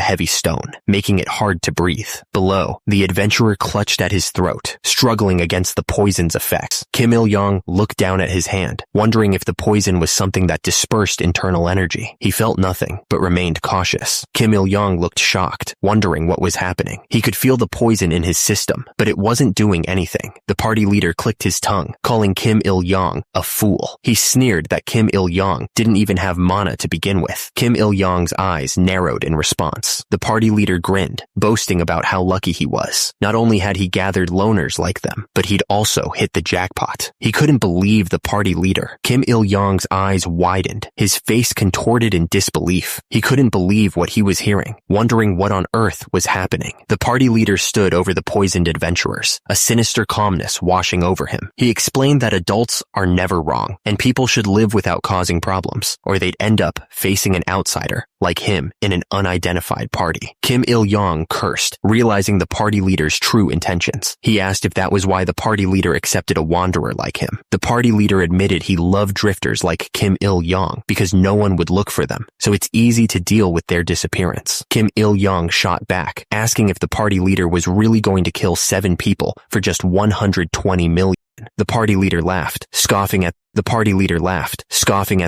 heavy stone, making it hard to breathe. Below, the adventurer clutched at his throat, struggling against the poison's effects. Kim Il-yong looked down at his hand, wondering if the poison was something that dispersed internal energy. He felt nothing, but remained cautious. Kim Il-yong looked shocked, wondering what was happening. He could feel the poison in his system, but it wasn't doing anything. The party leader clicked his tongue, calling Kim Il-yong a fool. He sneered that Kim Il-yong didn't even have mana to begin with. Kim Il-yong's eyes narrowed in response. The party leader grinned, boasting about how lucky he was. Not only had he gathered loners like them, but he'd also hit the jackpot. He couldn't believe the party leader. Kim Il-yong's eyes widened, his face contorted in disbelief. He couldn't believe what he was hearing, wondering what on earth was happening. The party leader stood over the poisoned adventurers, a sinister calmness washing over him. He explained that adults are never wrong, and people should live without causing problems, or they'd end up facing an outsider like him in an unidentified party. Kim Il-yong cursed, realizing the party leader's true intentions. He asked if that was why the party leader accepted a wanderer like him. The party leader admitted he loved drifters like Kim Il-yong because no one would look for them, so it's easy to deal with their disappearance. Kim Il-yong shot back, asking if the party leader was really going to kill 7 people for just 120 million. The party leader laughed, scoffing at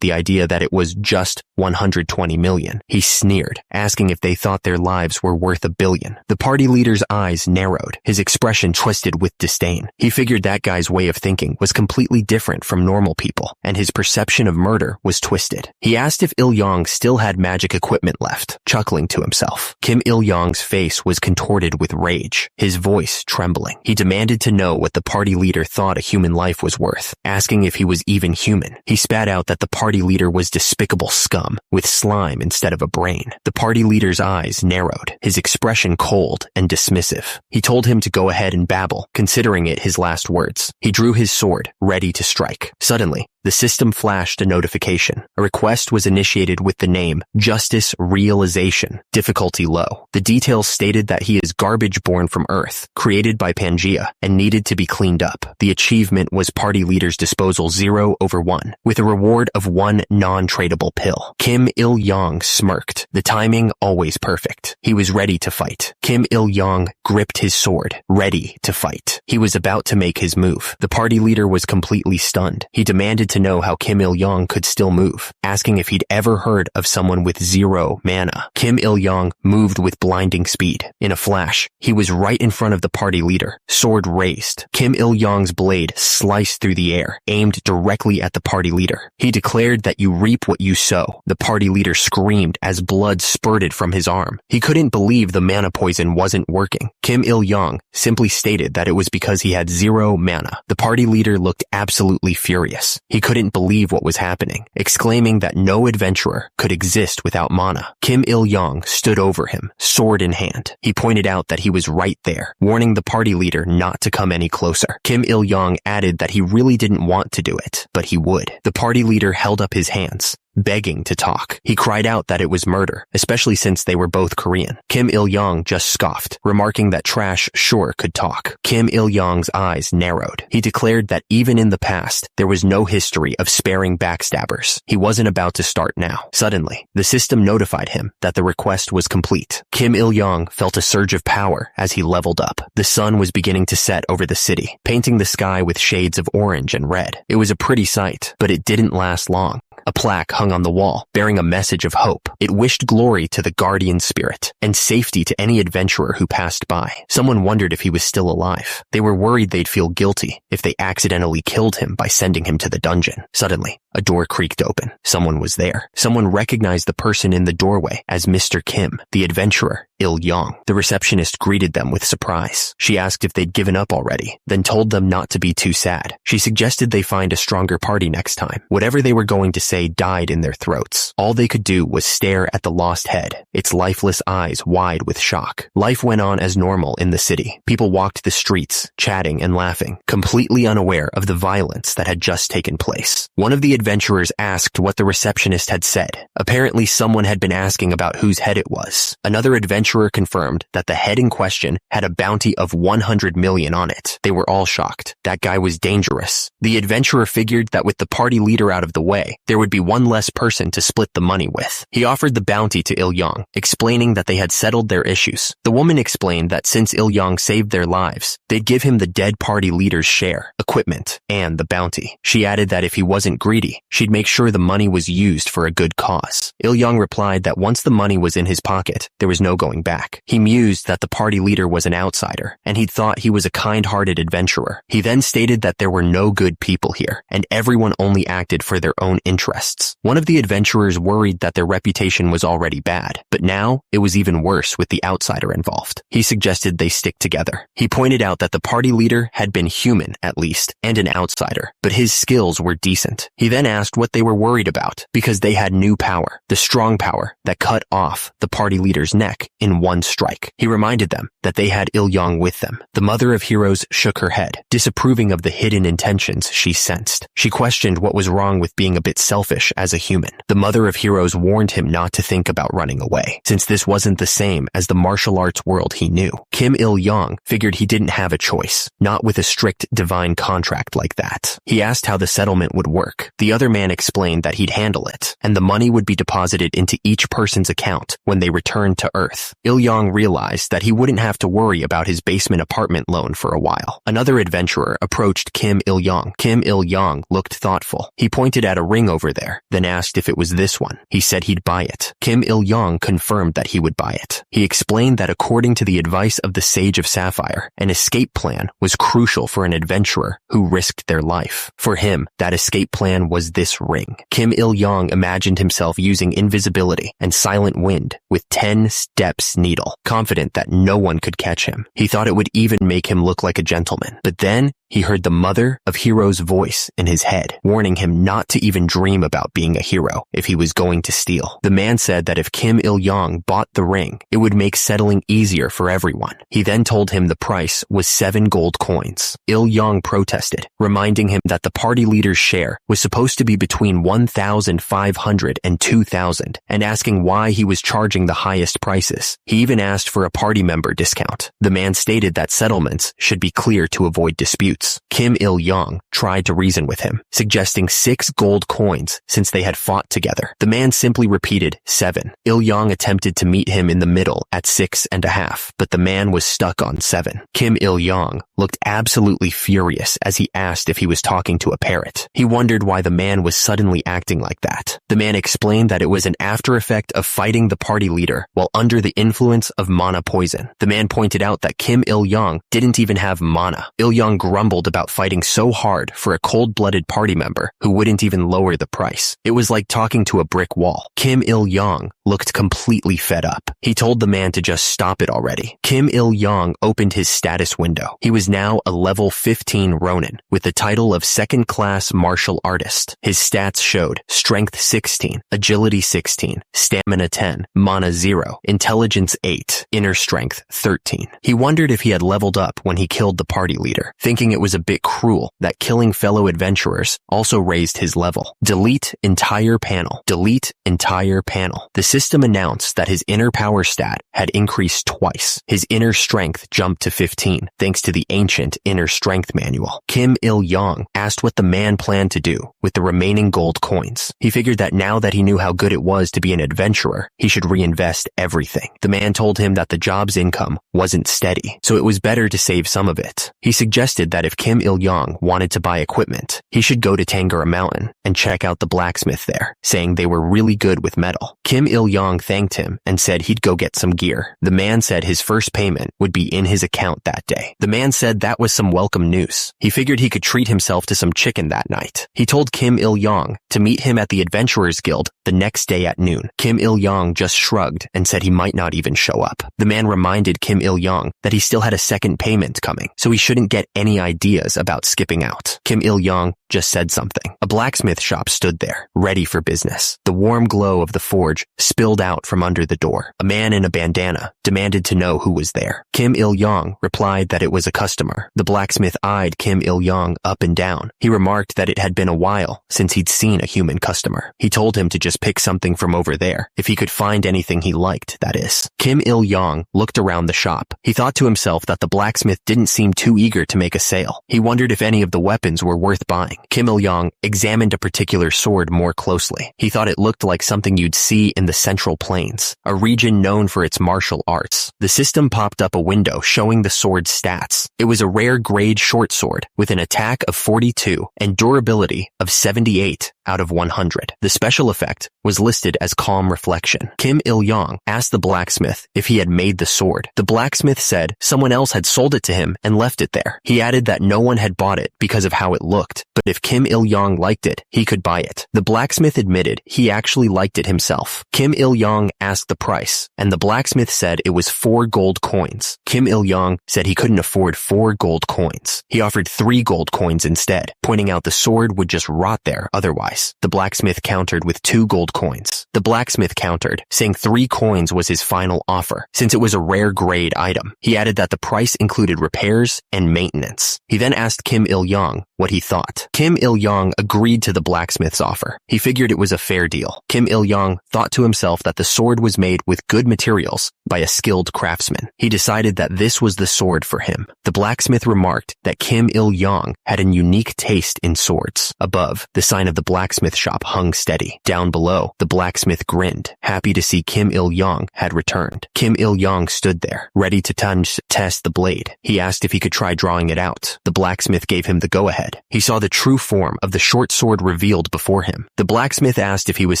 the idea that it was just 120 million. He sneered, asking if they thought their lives were worth $1 billion. The party leader's eyes narrowed, his expression twisted with disdain. He figured that guy's way of thinking was completely different from normal people, and his perception of murder was twisted. He asked if Il-yong still had magic equipment left, chuckling to himself. Kim Il-yong's face was contorted with rage, his voice trembling. He demanded to know what the party leader thought a human life was worth, asking if he was even human. He spat out that the party leader was despicable scum, with slime instead of a brain. The party leader's eyes narrowed, his expression cold and dismissive. He told him to go ahead and babble, considering it his last words. He drew his sword, ready to strike. Suddenly, The system flashed a notification. A request was initiated with the name Justice Realization, difficulty low. The details stated that he is garbage born from Earth, created by Pangea, and needed to be cleaned up. The achievement was party leader's disposal 0/1, with a reward of 1 non-tradable pill. Kim Il-yong smirked, the timing always perfect. He was ready to fight. Kim Il-yong gripped his sword, ready to fight. He was about to make his move. The party leader was completely stunned. He demanded to know how Kim Il-yong could still move, asking if he'd ever heard of someone with 0 mana. Kim Il-yong moved with blinding speed. In a flash, he was right in front of the party leader, sword raised. Kim Il-yong's blade sliced through the air, aimed directly at the party leader. He declared that you reap what you sow. The party leader screamed as blood spurted from his arm. He couldn't believe the mana poison wasn't working. Kim Il-yong simply stated that it was because he had 0 mana. The party leader looked absolutely furious. He couldn't believe what was happening, exclaiming that no adventurer could exist without mana. Kim Il-yong stood over him, sword in hand. He pointed out that he was right there, warning the party leader not to come any closer. Kim Il-yong added that he really didn't want to do it, but he would. The party leader held up his hands, begging to talk. He cried out that it was murder, especially since they were both Korean. Kim Il-yong just scoffed, remarking that trash sure could talk. Kim Il-yong's eyes narrowed. He declared that even in the past, there was no history of sparing backstabbers. He wasn't about to start now. Suddenly, the system notified him that the request was complete. Kim Il-yong felt a surge of power as he leveled up. The sun was beginning to set over the city, painting the sky with shades of orange and red. It was a pretty sight, but it didn't last long. A plaque hung on the wall, bearing a message of hope. It wished glory to the guardian spirit and safety to any adventurer who passed by. Someone wondered if he was still alive. They were worried they'd feel guilty if they accidentally killed him by sending him to the dungeon. Suddenly, a door creaked open. Someone was there. Someone recognized the person in the doorway as Mr. Kim, the adventurer, Il-yong. The receptionist greeted them with surprise. She asked if they'd given up already, then told them not to be too sad. She suggested they find a stronger party next time. Whatever they were going to say died in their throats. All they could do was stare at the lost head, its lifeless eyes wide with shock. Life went on as normal in the city. People walked the streets, chatting and laughing, completely unaware of the violence that had just taken place. One of the adventurers asked what the receptionist had said. Apparently someone had been asking about whose head it was. Another adventurer confirmed that the head in question had a bounty of 100 million on it. They were all shocked. That guy was dangerous. The adventurer figured that with the party leader out of the way, there would be one less person to split the money with. He offered the bounty to Il-yong, explaining that they had settled their issues. The woman explained that since Il-yong saved their lives, they'd give him the dead party leader's share, equipment, and the bounty. She added that if he wasn't greedy, she'd make sure the money was used for a good cause. Il-yong replied that once the money was in his pocket, there was no going back. He mused that the party leader was an outsider, and he'd thought he was a kind-hearted adventurer. He then stated that there were no good people here, and everyone only acted for their own interests. One of the adventurers worried that their reputation was already bad, but now it was even worse with the outsider involved. He suggested they stick together. He pointed out that the party leader had been human, at least, and an outsider, but his skills were decent. He then asked what they were worried about, because they had new power, the strong power that cut off the party leader's neck in one strike. He reminded them that they had Il-yong with them. The mother of heroes shook her head, disapproving of the hidden intentions she sensed. She questioned what was wrong with being a bit selfish as a human. The mother of heroes warned him not to think about running away, since this wasn't the same as the martial arts world he knew. Kim Il-yong figured he didn't have a choice, not with a strict divine contract like that. He asked how the settlement would work. The other man explained that he'd handle it, and the money would be deposited into each person's account when they returned to Earth. Il-yong realized that he wouldn't have to worry about his basement apartment loan for a while. Another adventurer approached Kim Il-yong. Kim Il-yong looked thoughtful. He pointed at a ring over there, then asked if it was this one. He said he'd buy it. Kim Il-yong confirmed that he would buy it. He explained that according to the advice of the Sage of Sapphire, an escape plan was crucial for an adventurer who risked their life. For him, that escape plan was this ring. Kim Il-yong imagined himself using invisibility and silent wind with 10 steps needle, confident that no one could catch him. He thought it would even make him look like a gentleman. But then, he heard the mother of hero's voice in his head, warning him not to even dream about being a hero if he was going to steal. The man said that if Kim Il-yong bought the ring, it would make settling easier for everyone. He then told him the price was 7 gold coins. Il-yong protested protested, reminding him that the party leader's share was supposed to be between 1,500 and 2,000, and asking why he was charging the highest prices. He even asked for a party member discount. The man stated that settlements should be clear to avoid disputes. Kim Il-yong tried to reason with him, suggesting 6 gold coins since they had fought together. The man simply repeated 7. Il-yong attempted to meet him in the middle at 6.5, but the man was stuck on 7. Kim Il-yong looked absolutely furious as he asked if he was talking to a parrot. He wondered why the man was suddenly acting like that. The man explained that it was an after effect of fighting the party leader while under the influence of mana poison. The man pointed out that Kim Il-yong didn't even have mana. Il-yong grumbled about fighting so hard for a cold-blooded party member who wouldn't even lower the price. It was like talking to a brick wall. Kim Il-yong looked completely fed up. He told the man to just stop it already. Kim Il-yong opened his status window. He was now a level 15 Ronin with the title of second-class martial artist. His stats showed strength 16, agility 16, stamina 10, mana 0, intelligence 8, inner strength 13. He wondered if he had leveled up when he killed the party leader, thinking it was a bit cruel that killing fellow adventurers also raised his level. Delete entire panel. Delete entire panel. The system announced that his inner power stat had increased twice. His inner strength jumped to 15 thanks to the ancient inner strength manual. Kim Il-yong asked what the man planned to do with the remaining gold coins. He figured that now that he knew how good it was to be an adventurer, he should reinvest everything. The man told him that the job's income wasn't steady, so it was better to save some of it. He suggested that if Kim Il-yong wanted to buy equipment, he should go to Tangara Mountain and check out the blacksmith there, saying they were really good with metal. Kim Il-yong thanked him and said he'd go get some gear. The man said his first payment would be in his account that day. The man said that was some welcome news. He figured he could treat himself to some chicken that night. He told Kim Il-yong to meet him at the Adventurers Guild the next day at noon. Kim Il-yong just shrugged and said he might not even show up. The man reminded Kim Il-yong that he still had a second payment coming, so he shouldn't get any ideas about skipping out. Kim Il-yong just said something. A blacksmith shop stood there, ready for business. The warm glow of the forge spilled out from under the door. A man in a bandana demanded to know who was there. Kim Il-yong replied that it was a customer. The blacksmith eyed Kim Il-yong up and down. He remarked that it had been a while since he'd seen a human customer. He told him to just pick something from over there, if he could find anything he liked, that is. Kim Il-yong looked around the shop. He thought to himself that the blacksmith didn't seem too eager to make a sale. He wondered if any of the weapons were worth buying. Kim Il-yong examined a particular sword more closely. He thought it looked like something you'd see in the Central Plains, a region known for its martial arts. The system popped up a window showing the sword's stats. It was a rare grade short sword with an attack of 42 and durability of 78 out of 100. The special effect was listed as Calm Reflection. Kim Il-yong asked the blacksmith if he had made the sword. The blacksmith said someone else had sold it to him and left it there. He added that no one had bought it because of how it looked, but if Kim Il-yong liked it, he could buy it. The blacksmith admitted he actually liked it himself. Kim Il-yong asked the price, and the blacksmith said it was 4 gold coins. Kim Il-yong said he couldn't afford 4 gold coins. He offered 3 gold coins instead, pointing out the sword would just rot there otherwise. The blacksmith countered with 2 gold coins. The blacksmith countered, saying 3 coins was his final offer, since it was a rare grade item. He added that the price included repairs and maintenance. He then asked Kim Il-yong what he thought. Kim Il-yong agreed to the blacksmith's offer. He figured it was a fair deal. Kim Il-yong thought to himself that the sword was made with good materials by a skilled craftsman. He decided that this was the sword for him. The blacksmith remarked that Kim Il-yong had a unique taste in swords. Above, the sign of the blacksmith shop hung steady. Down below, the blacksmith grinned, happy to see Kim Il-yong had returned. Kim Il-yong stood there, ready to test the blade. He asked if he could try drawing it out. The blacksmith gave him the go-ahead. He saw the true form of the short sword revealed before him. The blacksmith asked if he was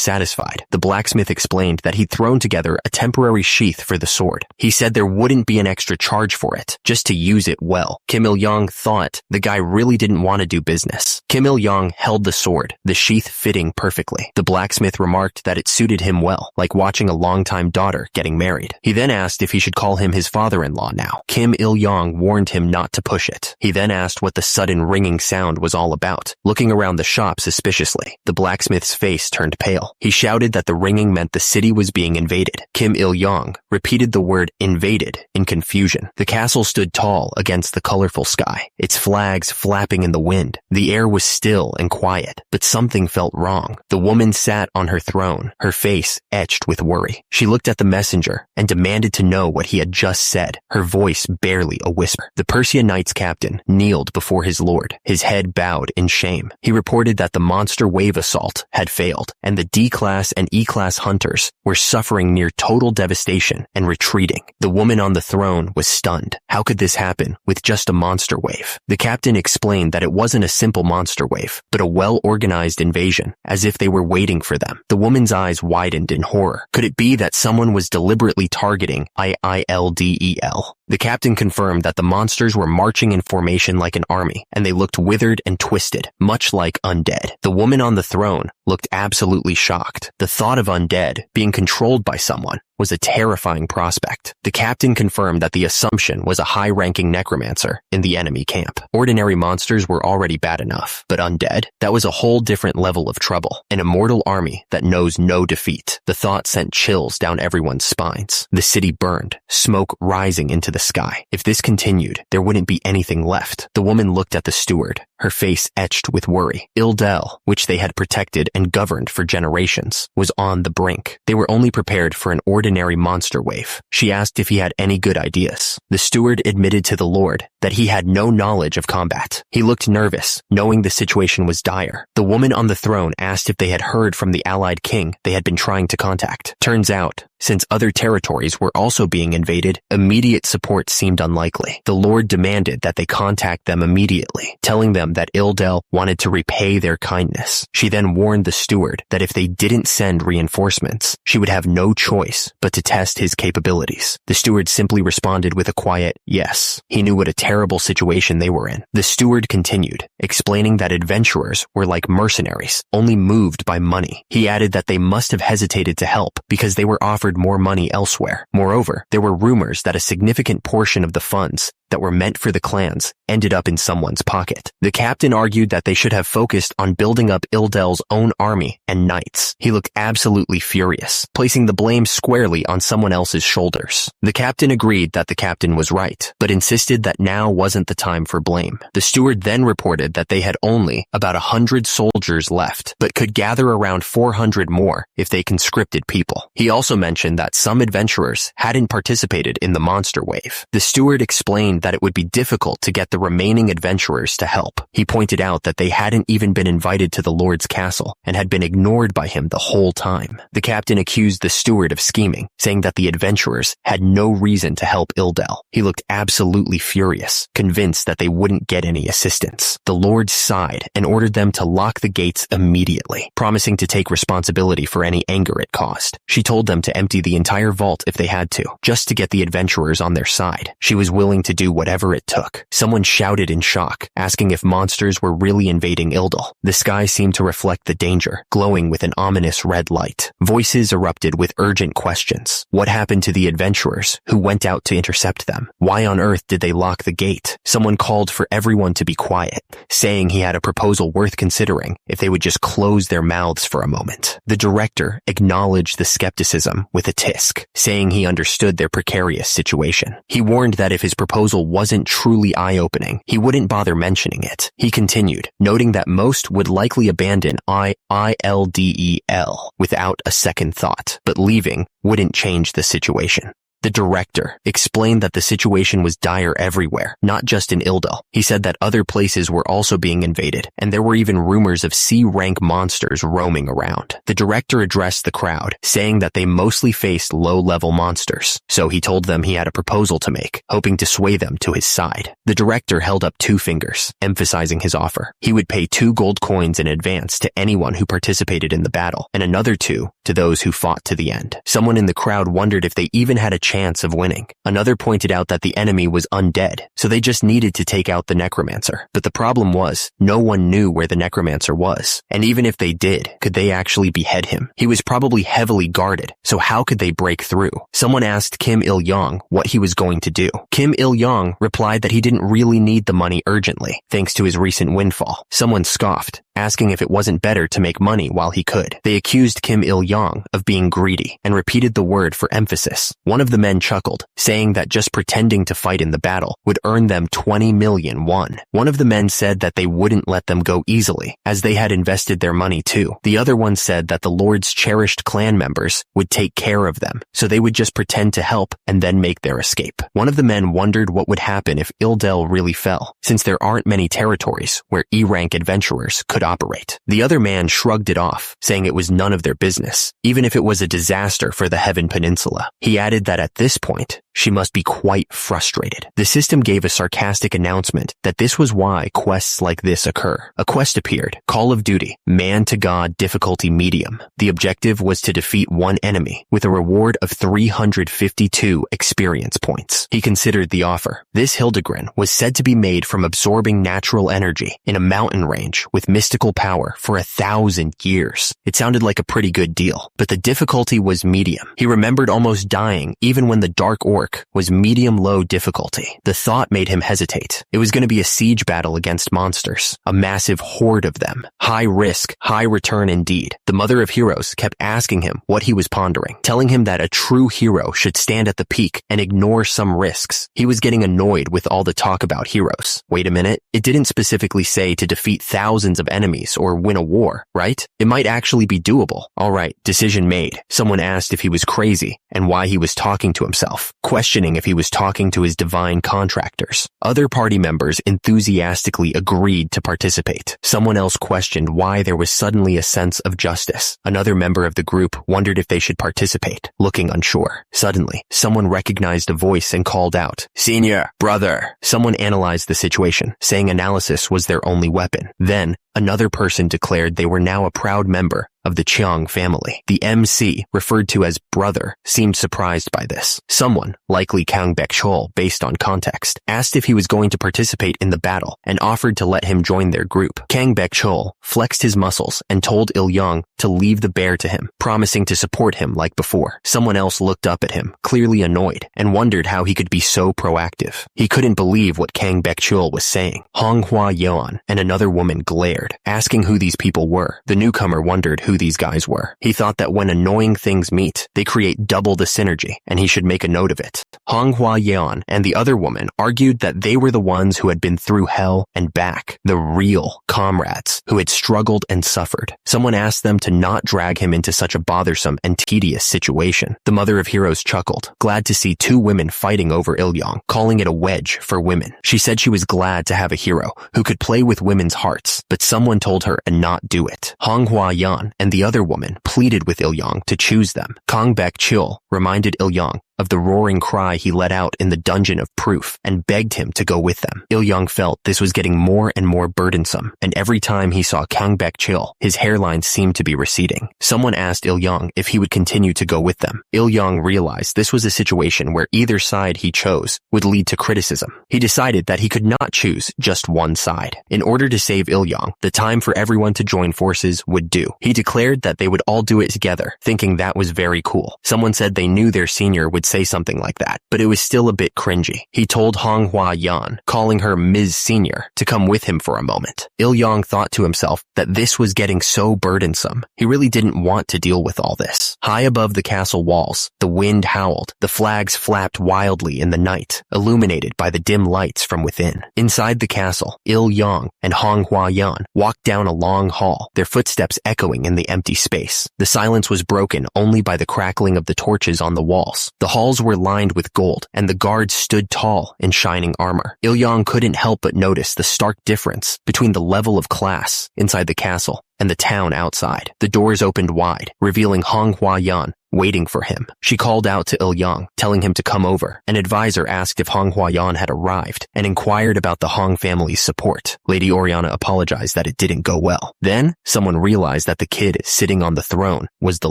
satisfied. The blacksmith explained that he'd thrown together a temporary sheath for the sword. He said there wouldn't be an extra charge for it, just to use it well. Kim Il-yong thought the guy really didn't want to do business. Kim Il-yong held the sword, the sheath fitting perfectly. The blacksmith remarked that it suited him well, like watching a longtime daughter getting married. He then asked if he should call him his father-in-law now. Kim Il-yong warned him not to push it. He then asked what the sudden ringing sound was all about, looking around the shop suspiciously. The blacksmith's face turned pale. He shouted that the ringing meant the city was being invaded. Kim Il-yong repeated the word invaded in confusion. The castle stood tall against the colorful sky, its flags flapping in the wind. The air was still and quiet, but something felt wrong. The woman sat on her throne, her face etched with worry. She looked at the messenger and demanded to know what he had just said, her voice barely a whisper. The Persia Knight's captain kneeled before his lord, his head bowed in shame. He reported that the monster wave assault had failed, and the D-class and E-class hunters were suffering near total devastation and retreating. The woman on the throne was stunned. How could this happen with just a monster wave? The captain explained that it wasn't a simple monster wave, but a well-organized invasion, as if they were waiting for them. The woman's eyes widened in horror. Could it be that someone was deliberately targeting IILDEL? The captain confirmed that the monsters were marching in formation like an army, and they looked withered and twisted, much like undead. The woman on the throne looked absolutely shocked. The thought of undead being controlled by someone was a terrifying prospect. The captain confirmed that the assumption was a high-ranking necromancer in the enemy camp. Ordinary monsters were already bad enough, but undead? That was a whole different level of trouble. An immortal army that knows no defeat. The thought sent chills down everyone's spines. The city burned, smoke rising into the sky. If this continued, there wouldn't be anything left. The woman looked at the steward, her face etched with worry. Ildel, which they had protected and governed for generations, was on the brink. They were only prepared for an ordinary monster wave. She asked if he had any good ideas. The steward admitted to the Lord that he had no knowledge of combat. He looked nervous, knowing the situation was dire. The woman on the throne asked if they had heard from the allied king they had been trying to contact. Turns out, since other territories were also being invaded, immediate support seemed unlikely. The Lord demanded that they contact them immediately, telling them that Ildel wanted to repay their kindness. She then warned the steward that if they didn't send reinforcements, she would have no choice but to test his capabilities. The steward simply responded with a quiet yes. He knew what a terrible situation they were in. The steward continued, explaining that adventurers were like mercenaries, only moved by money. He added that they must have hesitated to help because they were offered more money elsewhere. Moreover, there were rumors that a significant portion of the funds that were meant for the clans ended up in someone's pocket. The captain argued that they should have focused on building up Ildel's own army and knights. He looked absolutely furious, placing the blame squarely on someone else's shoulders. The captain agreed that the captain was right, but insisted that now wasn't the time for blame. The steward then reported that they had only about 100 soldiers left, but could gather around 400 more if they conscripted people. He also mentioned that some adventurers hadn't participated in the monster wave. The steward explained that it would be difficult to get the remaining adventurers to help. He pointed out that they hadn't even been invited to the Lord's castle and had been ignored by him the whole time. The captain accused the steward of scheming, saying that the adventurers had no reason to help Ildel. He looked absolutely furious, convinced that they wouldn't get any assistance. The Lord sighed and ordered them to lock the gates immediately, promising to take responsibility for any anger it caused. She told them to empty the entire vault if they had to, just to get the adventurers on their side. She was willing to do whatever it took. Someone shouted in shock, asking if monsters were really invading Ildel. The sky seemed to reflect the danger, glowing with an ominous red light. Voices erupted with urgent questions. What happened to the adventurers who went out to intercept them? Why on earth did they lock the gate? Someone called for everyone to be quiet, saying he had a proposal worth considering if they would just close their mouths for a moment. The director acknowledged the skepticism with a tisk, saying he understood their precarious situation. He warned that if his proposal wasn't truly eye-opening, he wouldn't bother mentioning it. He continued, noting that most would likely abandon IILDEL without a second thought, but leaving wouldn't change the situation. The director explained that the situation was dire everywhere, not just in Ildel. He said that other places were also being invaded, and there were even rumors of C-rank monsters roaming around. The director addressed the crowd, saying that they mostly faced low-level monsters, so he told them he had a proposal to make, hoping to sway them to his side. The director held up 2 fingers, emphasizing his offer. He would pay 2 gold coins in advance to anyone who participated in the battle, and another 2 to those who fought to the end. Someone in the crowd wondered if they even had a chance of winning. Another pointed out that the enemy was undead, so they just needed to take out the necromancer. But the problem was, no one knew where the necromancer was, and even if they did, could they actually behead him? He was probably heavily guarded, so how could they break through? Someone asked Kim Il-yong what he was going to do. Kim Il-yong replied that he didn't really need the money urgently, thanks to his recent windfall. Someone scoffed, asking if it wasn't better to make money while he could. They accused Kim Il-yong of being greedy and repeated the word for emphasis. One of the men chuckled, saying that just pretending to fight in the battle would earn them 20 million won. One of the men said that they wouldn't let them go easily, as they had invested their money too. The other one said that the Lord's cherished clan members would take care of them, so they would just pretend to help and then make their escape. One of the men wondered what would happen if Ildel really fell, since there aren't many territories where E-rank adventurers could operate. The other man shrugged it off, saying it was none of their business, even if it was a disaster for the Heaven Peninsula. He added that at this point, she must be quite frustrated. The system gave a sarcastic announcement that this was why quests like this occur. A quest appeared, Call of Duty, Man to God difficulty medium. The objective was to defeat one enemy with a reward of 352 experience points. He considered the offer. This Hildegren was said to be made from absorbing natural energy in a mountain range with mystical power for 1,000 years. It sounded like a pretty good deal, but the difficulty was medium. He remembered almost dying even when the Dark Orc was medium-low difficulty. The thought made him hesitate. It was going to be a siege battle against monsters, a massive horde of them. High risk, high return indeed. The Mother of Heroes kept asking him what he was pondering, telling him that a true hero should stand at the peak and ignore some risks. He was getting annoyed with all the talk about heroes. Wait a minute, it didn't specifically say to defeat thousands of enemies or win a war, right? It might actually be doable. Alright, decision made. Someone asked if he was crazy and why he was talking to himself, questioning if he was talking to his divine contractors. Other party members enthusiastically agreed to participate. Someone else questioned why there was suddenly a sense of justice. Another member of the group wondered if they should participate, looking unsure. Suddenly, someone recognized a voice and called out, "Senior, brother." Someone analyzed the situation, saying analysis was their only weapon. Then, another person declared they were now a proud member of the Cheong family. The MC, referred to as brother, seemed surprised by this. Someone, likely Kang Baek-chol based on context, asked if he was going to participate in the battle and offered to let him join their group. Kang Baek-chol flexed his muscles and told Il-yong to leave the bear to him, promising to support him like before. Someone else looked up at him, clearly annoyed, and wondered how he could be so proactive. He couldn't believe what Kang Baek-chol was saying. Honghwa Yeon and another woman glared, asking who these people were. The newcomer wondered who these guys were. He thought that when annoying things meet, they create double the synergy, and he should make a note of it. Honghwa Yeon and the other woman argued that they were the ones who had been through hell and back, the real comrades who had struggled and suffered. Someone asked them to not drag him into such a bothersome and tedious situation. The Mother of Heroes chuckled, glad to see two women fighting over Il-yong, calling it a wedge for women. She said she was glad to have a hero who could play with women's hearts, but someone told her to not do it. Honghwa Yeon and the other woman pleaded with Il-yong to choose them. Kang Baek-chol reminded Il-yong of the roaring cry he let out in the Dungeon of Proof and begged him to go with them. Il-yong felt this was getting more and more burdensome, and every time he saw Kang Baek-chol, his hairline seemed to be receding. Someone asked Il-yong if he would continue to go with them. Il-yong realized this was a situation where either side he chose would lead to criticism. He decided that he could not choose just one side. In order to save Il-yong, the time for everyone to join forces would do. He declared that they would all do it together, thinking that was very cool. Someone said they knew their senior would say something like that, but it was still a bit cringy. He told Honghwa Yeon, calling her Ms. Senior, to come with him for a moment. Il-yong thought to himself that this was getting so burdensome. He really didn't want to deal with all this. High above the castle walls, the wind howled, the flags flapped wildly in the night, illuminated by the dim lights from within. Inside the castle, Il-yong and Honghwa Yeon walked down a long hall, their footsteps echoing in the empty space. The silence was broken only by the crackling of the torches on the walls. The halls were lined with gold, and the guards stood tall in shining armor. Il-yong couldn't help but notice the stark difference between the level of class inside the castle and the town outside. The doors opened wide, revealing Honghwa Yeon waiting for him. She called out to Il-yong, telling him to come over. An advisor asked if Honghwa Yeon had arrived and inquired about the Hong family's support. Lady Oriana apologized that it didn't go well. Then, someone realized that the kid sitting on the throne was the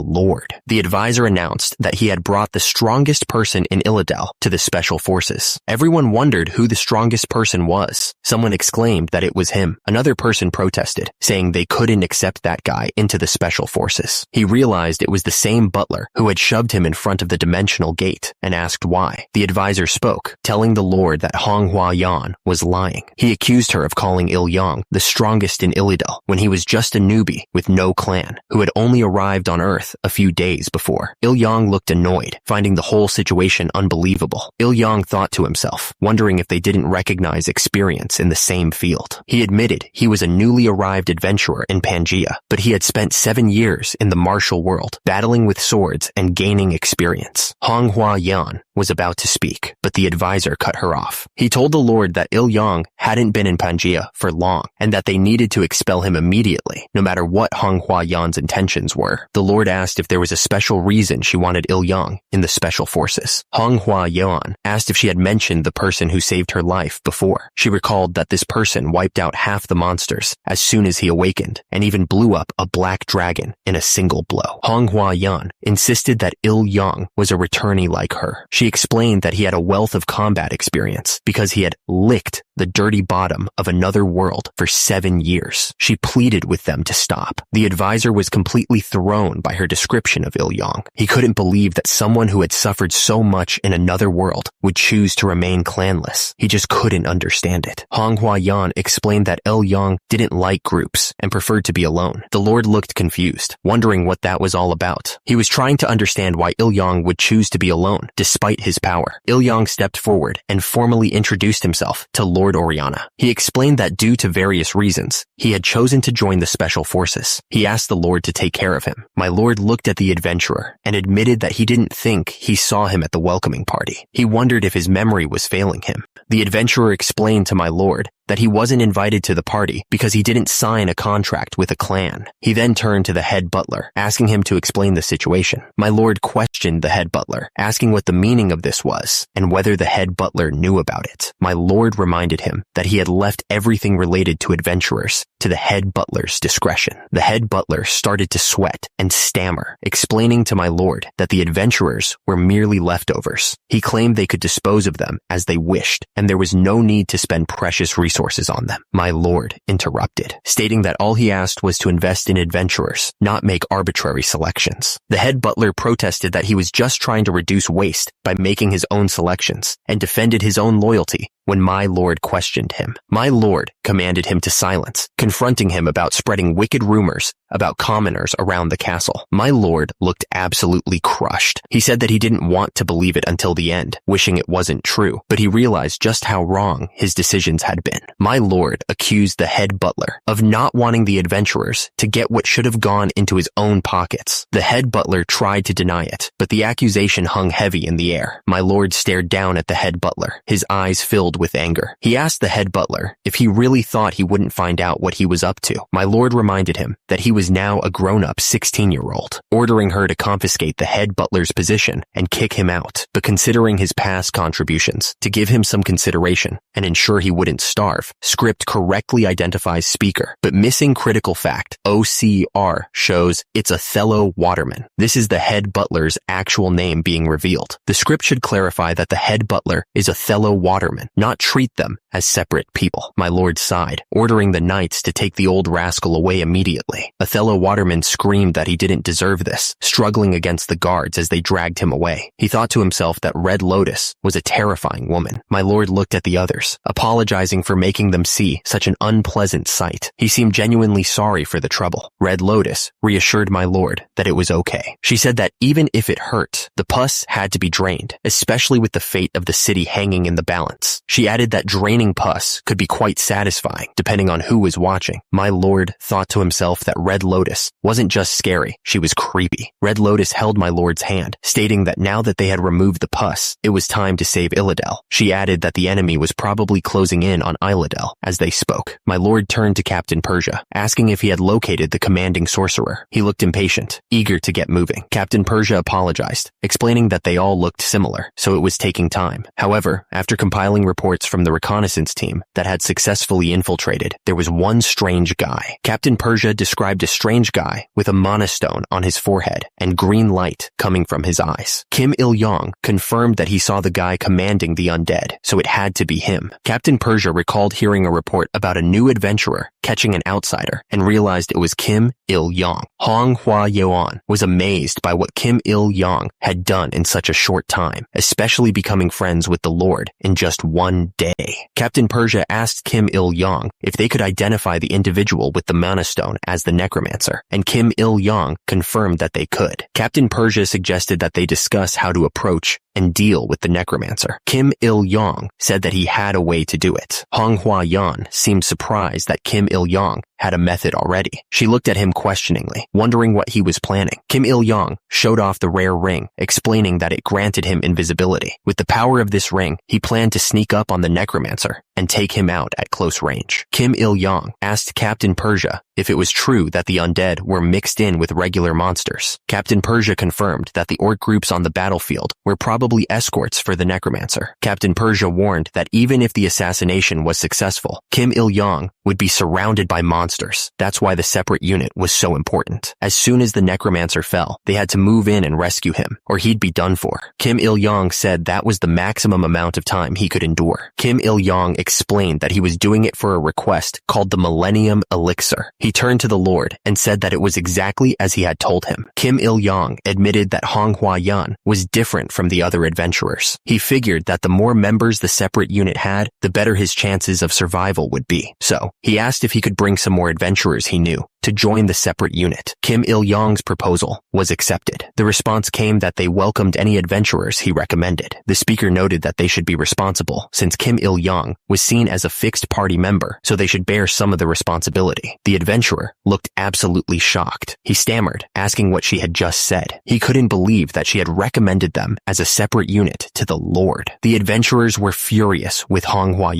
Lord. The advisor announced that he had brought the strongest person in Illidel to the special forces. Everyone wondered who the strongest person was. Someone exclaimed that it was him. Another person protested, saying they couldn't accept that guy into the special forces. He realized it was the same butler who had shoved him in front of the dimensional gate and asked why. The advisor spoke, telling the Lord that Honghua Yan was lying. He accused her of calling Il-yang the strongest in Illidel when he was just a newbie with no clan, who had only arrived on Earth a few days before. Il-yang looked annoyed, finding the whole situation unbelievable. Il-yang thought to himself, wondering if they didn't recognize experience in the same field. He admitted he was a newly arrived adventurer in Pangaea, but he had spent 7 years in the martial world, battling with swords and gaining experience. Honghua Yan was about to speak, but the advisor cut her off. He told the Lord that Il-yang hadn't been in Pangaea for long, and that they needed to expel him immediately, no matter what Honghua Yan's intentions were. The Lord asked if there was a special reason she wanted Il-yang in the special forces. Honghua Yan asked if she had mentioned the person who saved her life before. She recalled that this person wiped out half the monsters as soon as he awakened, and even blew up a black dragon in a single blow. Honghua Yan insisted that Il-yang was a returnee like her. She explained that he had a wealth of combat experience because he had licked the dirty bottom of another world for 7 years. She pleaded with them to stop. The advisor was completely thrown by her description of Il-yang. He couldn't believe that someone who had suffered so much in another world would choose to remain clanless. He just couldn't understand it. Honghua Yan explained that Il-yang didn't like groups and preferred to be alone. The Lord looked confused, wondering what that was all about. He was trying to understand why Il-yang would choose to be alone, despite his power. Il-yang stepped forward and formally introduced himself to Lord Oriana. He explained that due to various reasons, he had chosen to join the special forces. He asked the Lord to take care of him. My Lord looked at the adventurer and admitted that he didn't think he saw him at the welcoming party. He wondered if his memory was failing him. The adventurer explained to my Lord that he wasn't invited to the party because he didn't sign a contract with a clan. He then turned to the head butler, asking him to explain the situation. My Lord questioned the head butler, asking what the meaning of this was and whether the head butler knew about it. My Lord reminded him that he had left everything related to adventurers to the head butler's discretion. The head butler started to sweat and stammer, explaining to my Lord that the adventurers were merely leftovers. He claimed they could dispose of them as they wished, and there was no need to spend precious resources on them. My Lord interrupted, stating that all he asked was to invest in adventurers, not make arbitrary selections. The head butler protested that he was just trying to reduce waste by making his own selections, and defended his own loyalty when my Lord questioned him. My Lord commanded him to silence, confronting him about spreading wicked rumors about commoners around the castle. My Lord looked absolutely crushed. He said that he didn't want to believe it until the end, wishing it wasn't true, but he realized just how wrong his decisions had been. My Lord accused the head butler of not wanting the adventurers to get what should have gone into his own pockets. The head butler tried to deny it, but the accusation hung heavy in the air. My Lord stared down at the head butler, his eyes filled with anger. He asked the head butler if he really thought he wouldn't find out what he was up to. My Lord reminded him that he was now a grown-up 16-year-old, ordering her to confiscate the head butler's position and kick him out, but considering his past contributions, to give him some consideration and ensure he wouldn't starve. Script correctly identifies speaker, but missing critical fact, OCR, shows it's Othello Waterman. This is the head butler's actual name being revealed. The script should clarify that the head butler is Othello Waterman, not treat them as separate people. My Lord sighed, ordering the knights to take the old rascal away immediately. Othello Waterman screamed that he didn't deserve this, struggling against the guards as they dragged him away. He thought to himself that Red Lotus was a terrifying woman. My Lord looked at the others, apologizing for making them see such an unpleasant sight. He seemed genuinely sorry for the trouble. Red Lotus reassured my Lord that it was okay. She said that even if it hurt, the pus had to be drained, especially with the fate of the city hanging in the balance. She added that draining pus could be quite satisfying, depending on who was watching. My Lord thought to himself that Red Lotus wasn't just scary, she was creepy. Red Lotus held my Lord's hand, stating that now that they had removed the pus, it was time to save Illidel. She added that the enemy was probably closing in on Illidel as they spoke. My Lord turned to Captain Persia, asking if he had located the commanding sorcerer. He looked impatient, eager to get moving. Captain Persia apologized, explaining that they all looked similar, so it was taking time. However, after compiling reports from the reconnaissance team that had successfully infiltrated, there was one strange guy. Captain Persia described a strange guy with a monostone on his forehead and green light coming from his eyes. Kim Il-yang confirmed that he saw the guy commanding the undead, so it had to be him. Captain Persia recalled recalled hearing a report about a new adventurer catching an outsider and realized it was Kim Il-yong. Manhwa was amazed by what Kim Il-yong had done in such a short time, especially becoming friends with the Lord in just one day. Captain Persia asked Kim Il-yong if they could identify the individual with the mana stone as the necromancer, and Kim Il-yong confirmed that they could. Captain Persia suggested that they discuss how to approach and deal with the necromancer. Kim Il-yong said that he had a way to do it. Manhwa seemed surprised that Kim Il-yong had a method already. She looked at him questioningly, wondering what he was planning. Kim Il-yong showed off the rare ring, explaining that it granted him invisibility. With the power of this ring, he planned to sneak up on the necromancer and take him out at close range. Kim Il-yong asked Captain Persia if it was true that the undead were mixed in with regular monsters. Captain Persia confirmed that the orc groups on the battlefield were probably escorts for the necromancer. Captain Persia warned that even if the assassination was successful, Kim Il-yong would be surrounded by monsters. That's why the separate unit was so important. As soon as the necromancer fell, they had to move in and rescue him, or he'd be done for. Kim Il-yong said that was the maximum amount of time he could endure. Kim Il-yong explained that he was doing it for a request called the Millennium Elixir. He turned to the Lord and said that it was exactly as he had told him. Kim Il-yong admitted that Manhwa was different from the other adventurers. He figured that the more members the separate unit had, the better his chances of survival would be. So, he asked if he could bring some more adventurers he knew to join the separate unit. Kim Il-yong's proposal was accepted. The response came that they welcomed any adventurers he recommended. The speaker noted that they should be responsible, since Kim Il-yong was seen as a fixed party member, so they should bear some of the responsibility. The adventurer looked absolutely shocked. He stammered, asking what she had just said. He couldn't believe that she had recommended them as a separate unit to the Lord. The adventurers were furious with Manhwa.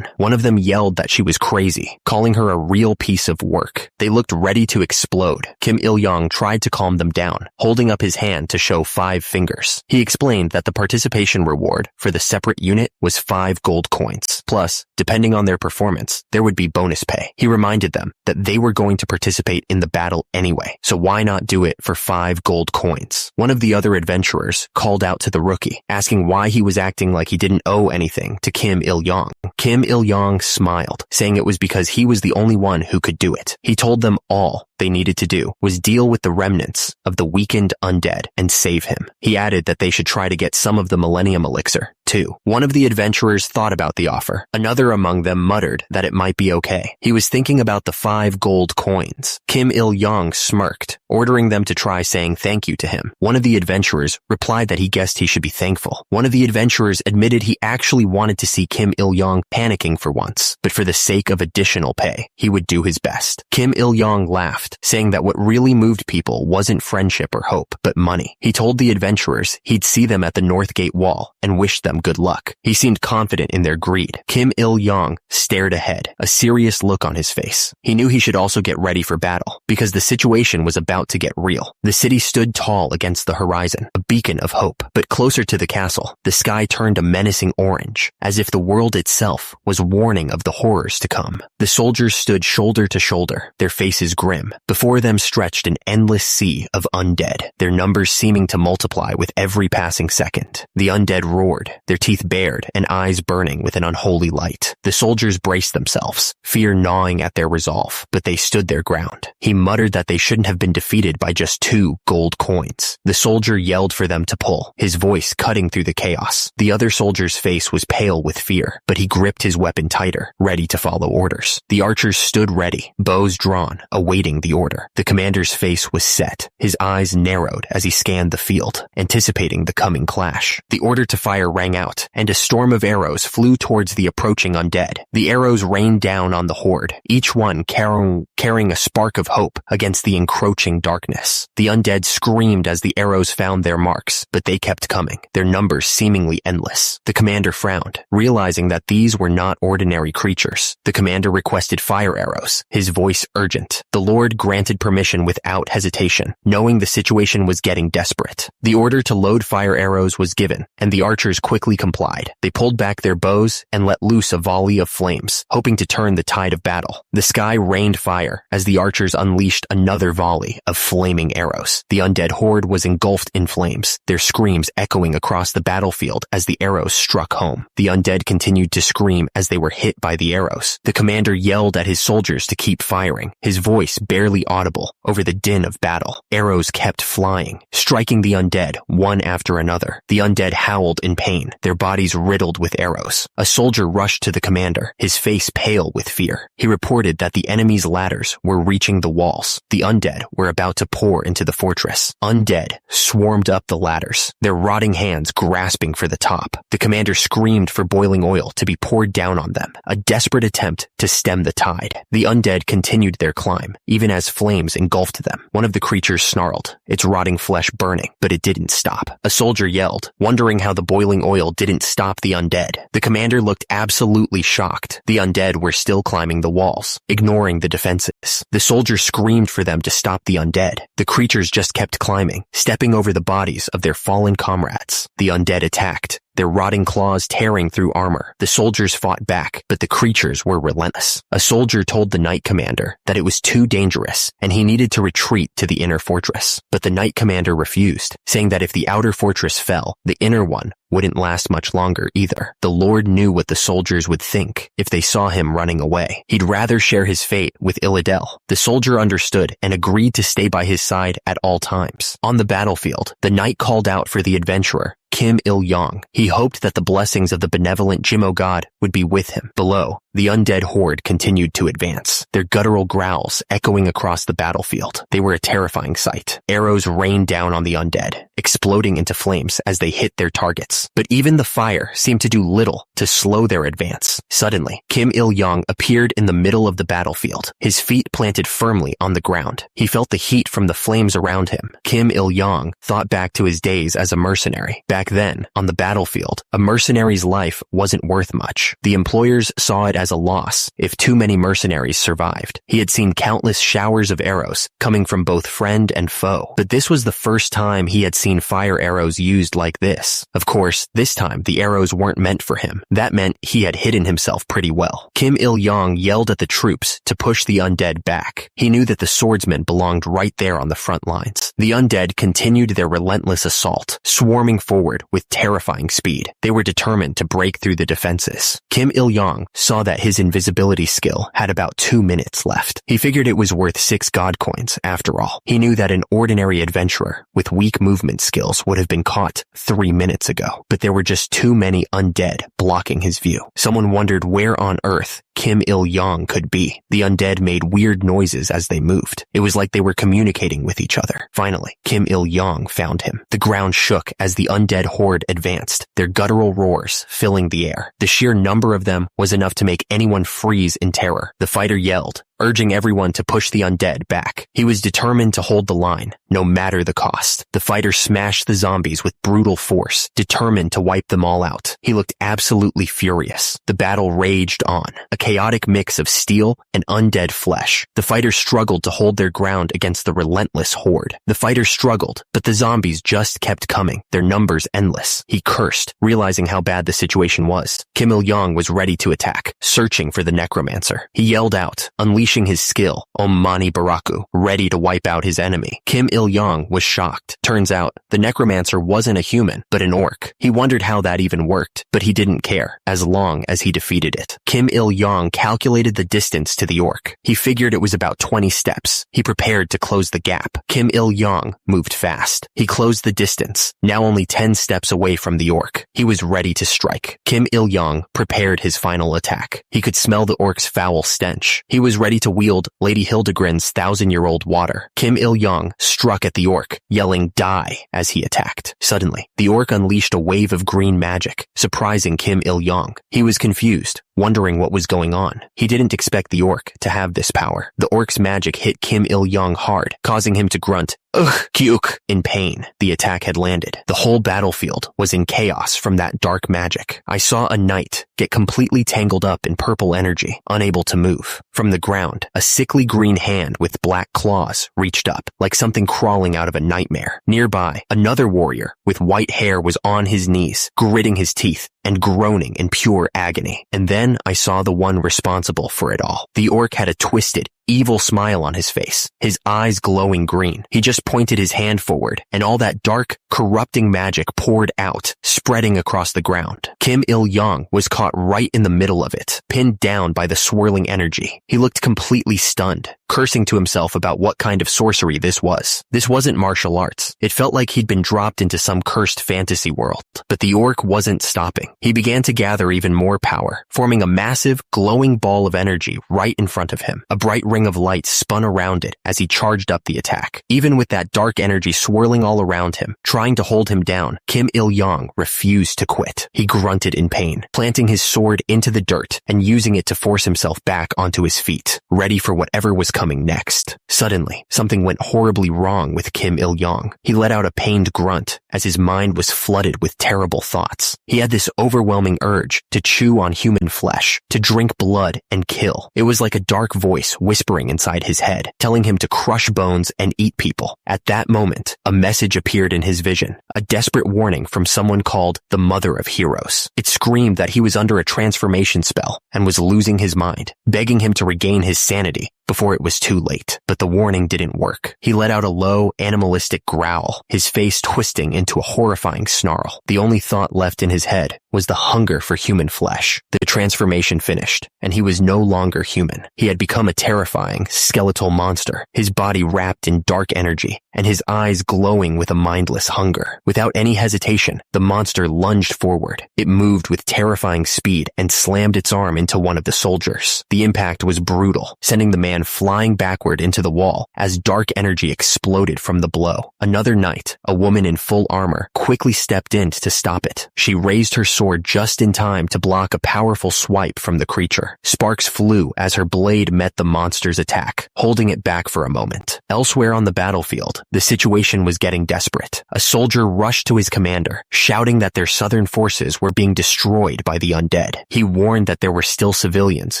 One of them yelled that she was crazy, calling her a real piece of work. They looked ready to explode. Kim Il-yong tried to calm them down, holding up his hand to show 5 fingers. He explained that the participation reward for the separate unit was 5 gold coins. Plus, depending on their performance, there would be bonus pay. He reminded them that they were going to participate in the battle anyway, so why not do it for 5 gold coins? One of the other adventurers called out to the rookie, asking why he was acting like he didn't owe anything to Kim Il-yong. Kim Il-yong smiled, saying it was because he was the only one who could do it. He told them all they needed to do was deal with the remnants of the weakened undead and save him. He added that they should try to get some of the Millennium Elixir, too. One of the adventurers thought about the offer. Another among them muttered that it might be okay. He was thinking about the 5 gold coins. Kim Il-yong smirked, ordering them to try saying thank you to him. One of the adventurers replied that he guessed he should be thankful. One of the adventurers admitted he actually wanted to see Kim Il-yong panicking for once, but for the sake of additional pay, he would do his best. Kim Il-yong laughed, saying that what really moved people wasn't friendship or hope, but money. He told the adventurers he'd see them at the North Gate Wall and wished them good luck. He seemed confident in their greed. Kim Il-yong stared ahead, a serious look on his face. He knew he should also get ready for battle, because the situation was about to get real. The city stood tall against the horizon, a beacon of hope. But closer to the castle, the sky turned a menacing orange, as if the world itself was warning of the horrors to come. The soldiers stood shoulder to shoulder, their faces grim. Before them stretched an endless sea of undead, their numbers seeming to multiply with every passing second. The undead roared, their teeth bared and eyes burning with an unholy light. The soldiers braced themselves, fear gnawing at their resolve, but they stood their ground. He muttered that they shouldn't have been defeated by just 2 gold coins. The soldier yelled for them to pull, his voice cutting through the chaos. The other soldier's face was pale with fear, but he gripped his weapon tighter, ready to follow orders. The archers stood ready, bows drawn, awaiting the order. The commander's face was set, his eyes narrowed as he scanned the field, anticipating the coming clash. The order to fire rang out, and a storm of arrows flew towards the approaching undead. The arrows rained down on the horde, each one carrying a spark of hope against the encroaching darkness. The undead screamed as the arrows found their marks, but they kept coming, their numbers seemingly endless. The commander frowned, realizing that these were not ordinary creatures. The commander requested fire arrows, his voice urgent. The Lord granted permission without hesitation, knowing the situation was getting desperate. The order to load fire arrows was given, and the archers quickly complied. They pulled back their bows and let loose a volley of flames, hoping to turn the tide of battle. The sky rained fire as the archers unleashed unleashed another volley of flaming arrows. The undead horde was engulfed in flames, their screams echoing across the battlefield as the arrows struck home. The undead continued to scream as they were hit by the arrows. The commander yelled at his soldiers to keep firing, his voice barely audible over the din of battle. Arrows kept flying, striking the undead one after another. The undead howled in pain, their bodies riddled with arrows. A soldier rushed to the commander, his face pale with fear. He reported that the enemy's ladders were reaching the walls. The undead were about to pour into the fortress. Undead swarmed up the ladders, their rotting hands grasping for the top. The commander screamed for boiling oil to be poured down on them, a desperate attempt to stem the tide. The undead continued their climb, even as flames engulfed them. One of the creatures snarled, its rotting flesh burning, but it didn't stop. A soldier yelled, wondering how the boiling oil didn't stop the undead. The commander looked absolutely shocked. The undead were still climbing the walls, ignoring the defenses. The soldier screamed for them to stop the undead. The creatures just kept climbing, stepping over the bodies of their fallen comrades. The undead attacked, their rotting claws tearing through armor. The soldiers fought back, but the creatures were relentless. A soldier told the knight commander that it was too dangerous and he needed to retreat to the inner fortress. But the knight commander refused, saying that if the outer fortress fell, the inner one wouldn't last much longer either. The Lord knew what the soldiers would think if they saw him running away. He'd rather share his fate with Illidel. The soldier understood and agreed to stay by his side at all times. On the battlefield, the knight called out for the adventurer, Kim Il-yong. He hoped that the blessings of the benevolent Jimo god would be with him. Below, the undead horde continued to advance, their guttural growls echoing across the battlefield. They were a terrifying sight. Arrows rained down on the undead, exploding into flames as they hit their targets. But even the fire seemed to do little to slow their advance. Suddenly, Kim Il-yong appeared in the middle of the battlefield, his feet planted firmly on the ground. He felt the heat from the flames around him. Kim Il-yong thought back to his days as a mercenary. Back then, on the battlefield, a mercenary's life wasn't worth much. The employers saw it as a loss if too many mercenaries survived. He had seen countless showers of arrows coming from both friend and foe, but this was the first time he had seen fire arrows used like this. Of course, this time the arrows weren't meant for him. That meant he had hidden himself pretty well. Kim Il-yong yelled at the troops to push the undead back. He knew that the swordsmen belonged right there on the front lines. The undead continued their relentless assault, swarming forward with terrifying speed. They were determined to break through the defenses. Kim Il-yong saw that his invisibility skill had about 2 minutes left. He figured it was worth 6 god coins after all. He knew that an ordinary adventurer with weak movement skills would have been caught 3 minutes ago, but there were just too many undead blocking his view. Someone wondered where on earth Kim Il-yong could be. The undead made weird noises as they moved. It was like they were communicating with each other. Finally, Kim Il-yong found him. The ground shook as the undead horde advanced, their guttural roars filling the air. The sheer number of them was enough to make anyone freeze in terror. The fighter yelled, urging everyone to push the undead back. He was determined to hold the line, no matter the cost. The fighter smashed the zombies with brutal force, determined to wipe them all out. He looked absolutely furious. The battle raged on, a chaotic mix of steel and undead flesh. The fighters struggled to hold their ground against the relentless horde. The fighters struggled, but the zombies just kept coming, their numbers endless. He cursed, realizing how bad the situation was. Kim Il-yong was ready to attack, searching for the necromancer. He yelled out, unleashing his skill, Om Mani Baraku, ready to wipe out his enemy. Kim Il-yong was shocked. Turns out, the necromancer wasn't a human, but an orc. He wondered how that even worked, but he didn't care, as long as he defeated it. Kim Il-yong calculated the distance to the orc. He figured it was about 20 steps. He prepared to close the gap. Kim Il-yong moved fast. He closed the distance, now only 10 steps away from the orc. He was ready to strike. Kim Il-yong prepared his final attack. He could smell the orc's foul stench. He was ready to wield Lady Hildegrin's 1,000-year-old water. Kim Il-yong struck at the orc, yelling die as he attacked. Suddenly, the orc unleashed a wave of green magic, surprising Kim Il-yong. He was confused, wondering what was going on. He didn't expect the orc to have this power. The orc's magic hit Kim Il-yong hard, causing him to grunt, ugh, kyuk, in pain. The attack had landed. The whole battlefield was in chaos from that dark magic. I saw a knight get completely tangled up in purple energy, unable to move. From the ground, a sickly green hand with black claws reached up, like something crawling out of a nightmare. Nearby, another warrior with white hair was on his knees, gritting his teeth and groaning in pure agony. And then I saw the one responsible for it all. The orc had a twisted, evil smile on his face, his eyes glowing green. He just pointed his hand forward, and all that dark, corrupting magic poured out, spreading across the ground. Kim Il-young was caught right in the middle of it, pinned down by the swirling energy. He looked completely stunned, cursing to himself about what kind of sorcery this was. This wasn't martial arts. It felt like he'd been dropped into some cursed fantasy world. But the orc wasn't stopping. He began to gather even more power, forming a massive, glowing ball of energy right in front of him. A bright ring of light spun around it as he charged up the attack. Even with that dark energy swirling all around him, trying to hold him down, Kim Il-young refused to quit. He grunted in pain, planting his sword into the dirt and using it to force himself back onto his feet, ready for whatever was coming next. Suddenly, something went horribly wrong with Kim Il-young. He let out a pained grunt as his mind was flooded with terrible thoughts. He had this overwhelming urge to chew on human flesh, to drink blood and kill. It was like a dark voice whispering inside his head, telling him to crush bones and eat people. At that moment, a message appeared in his vision, a desperate warning from someone called the Mother of Heroes. It screamed that he was under a transformation spell and was losing his mind, begging him to regain his sanity before it was too late. But the warning didn't work. He let out a low, animalistic growl, his face twisting into a horrifying snarl. The only thought left in his head was the hunger for human flesh. The transformation finished, and he was no longer human. He had become a terrifying, skeletal monster, his body wrapped in dark energy, and his eyes glowing with a mindless hunger. Without any hesitation, the monster lunged forward. It moved with terrifying speed and slammed its arm into one of the soldiers. The impact was brutal, sending the man flying backward into the wall as dark energy exploded from the blow. Another knight, a woman in full armor, quickly stepped in to stop it. She raised her sword just in time to block a powerful swipe from the creature. Sparks flew as her blade met the monster's attack, holding it back for a moment. Elsewhere on the battlefield, the situation was getting desperate. A soldier rushed to his commander, shouting that their southern forces were being destroyed by the undead. He warned that there were still civilians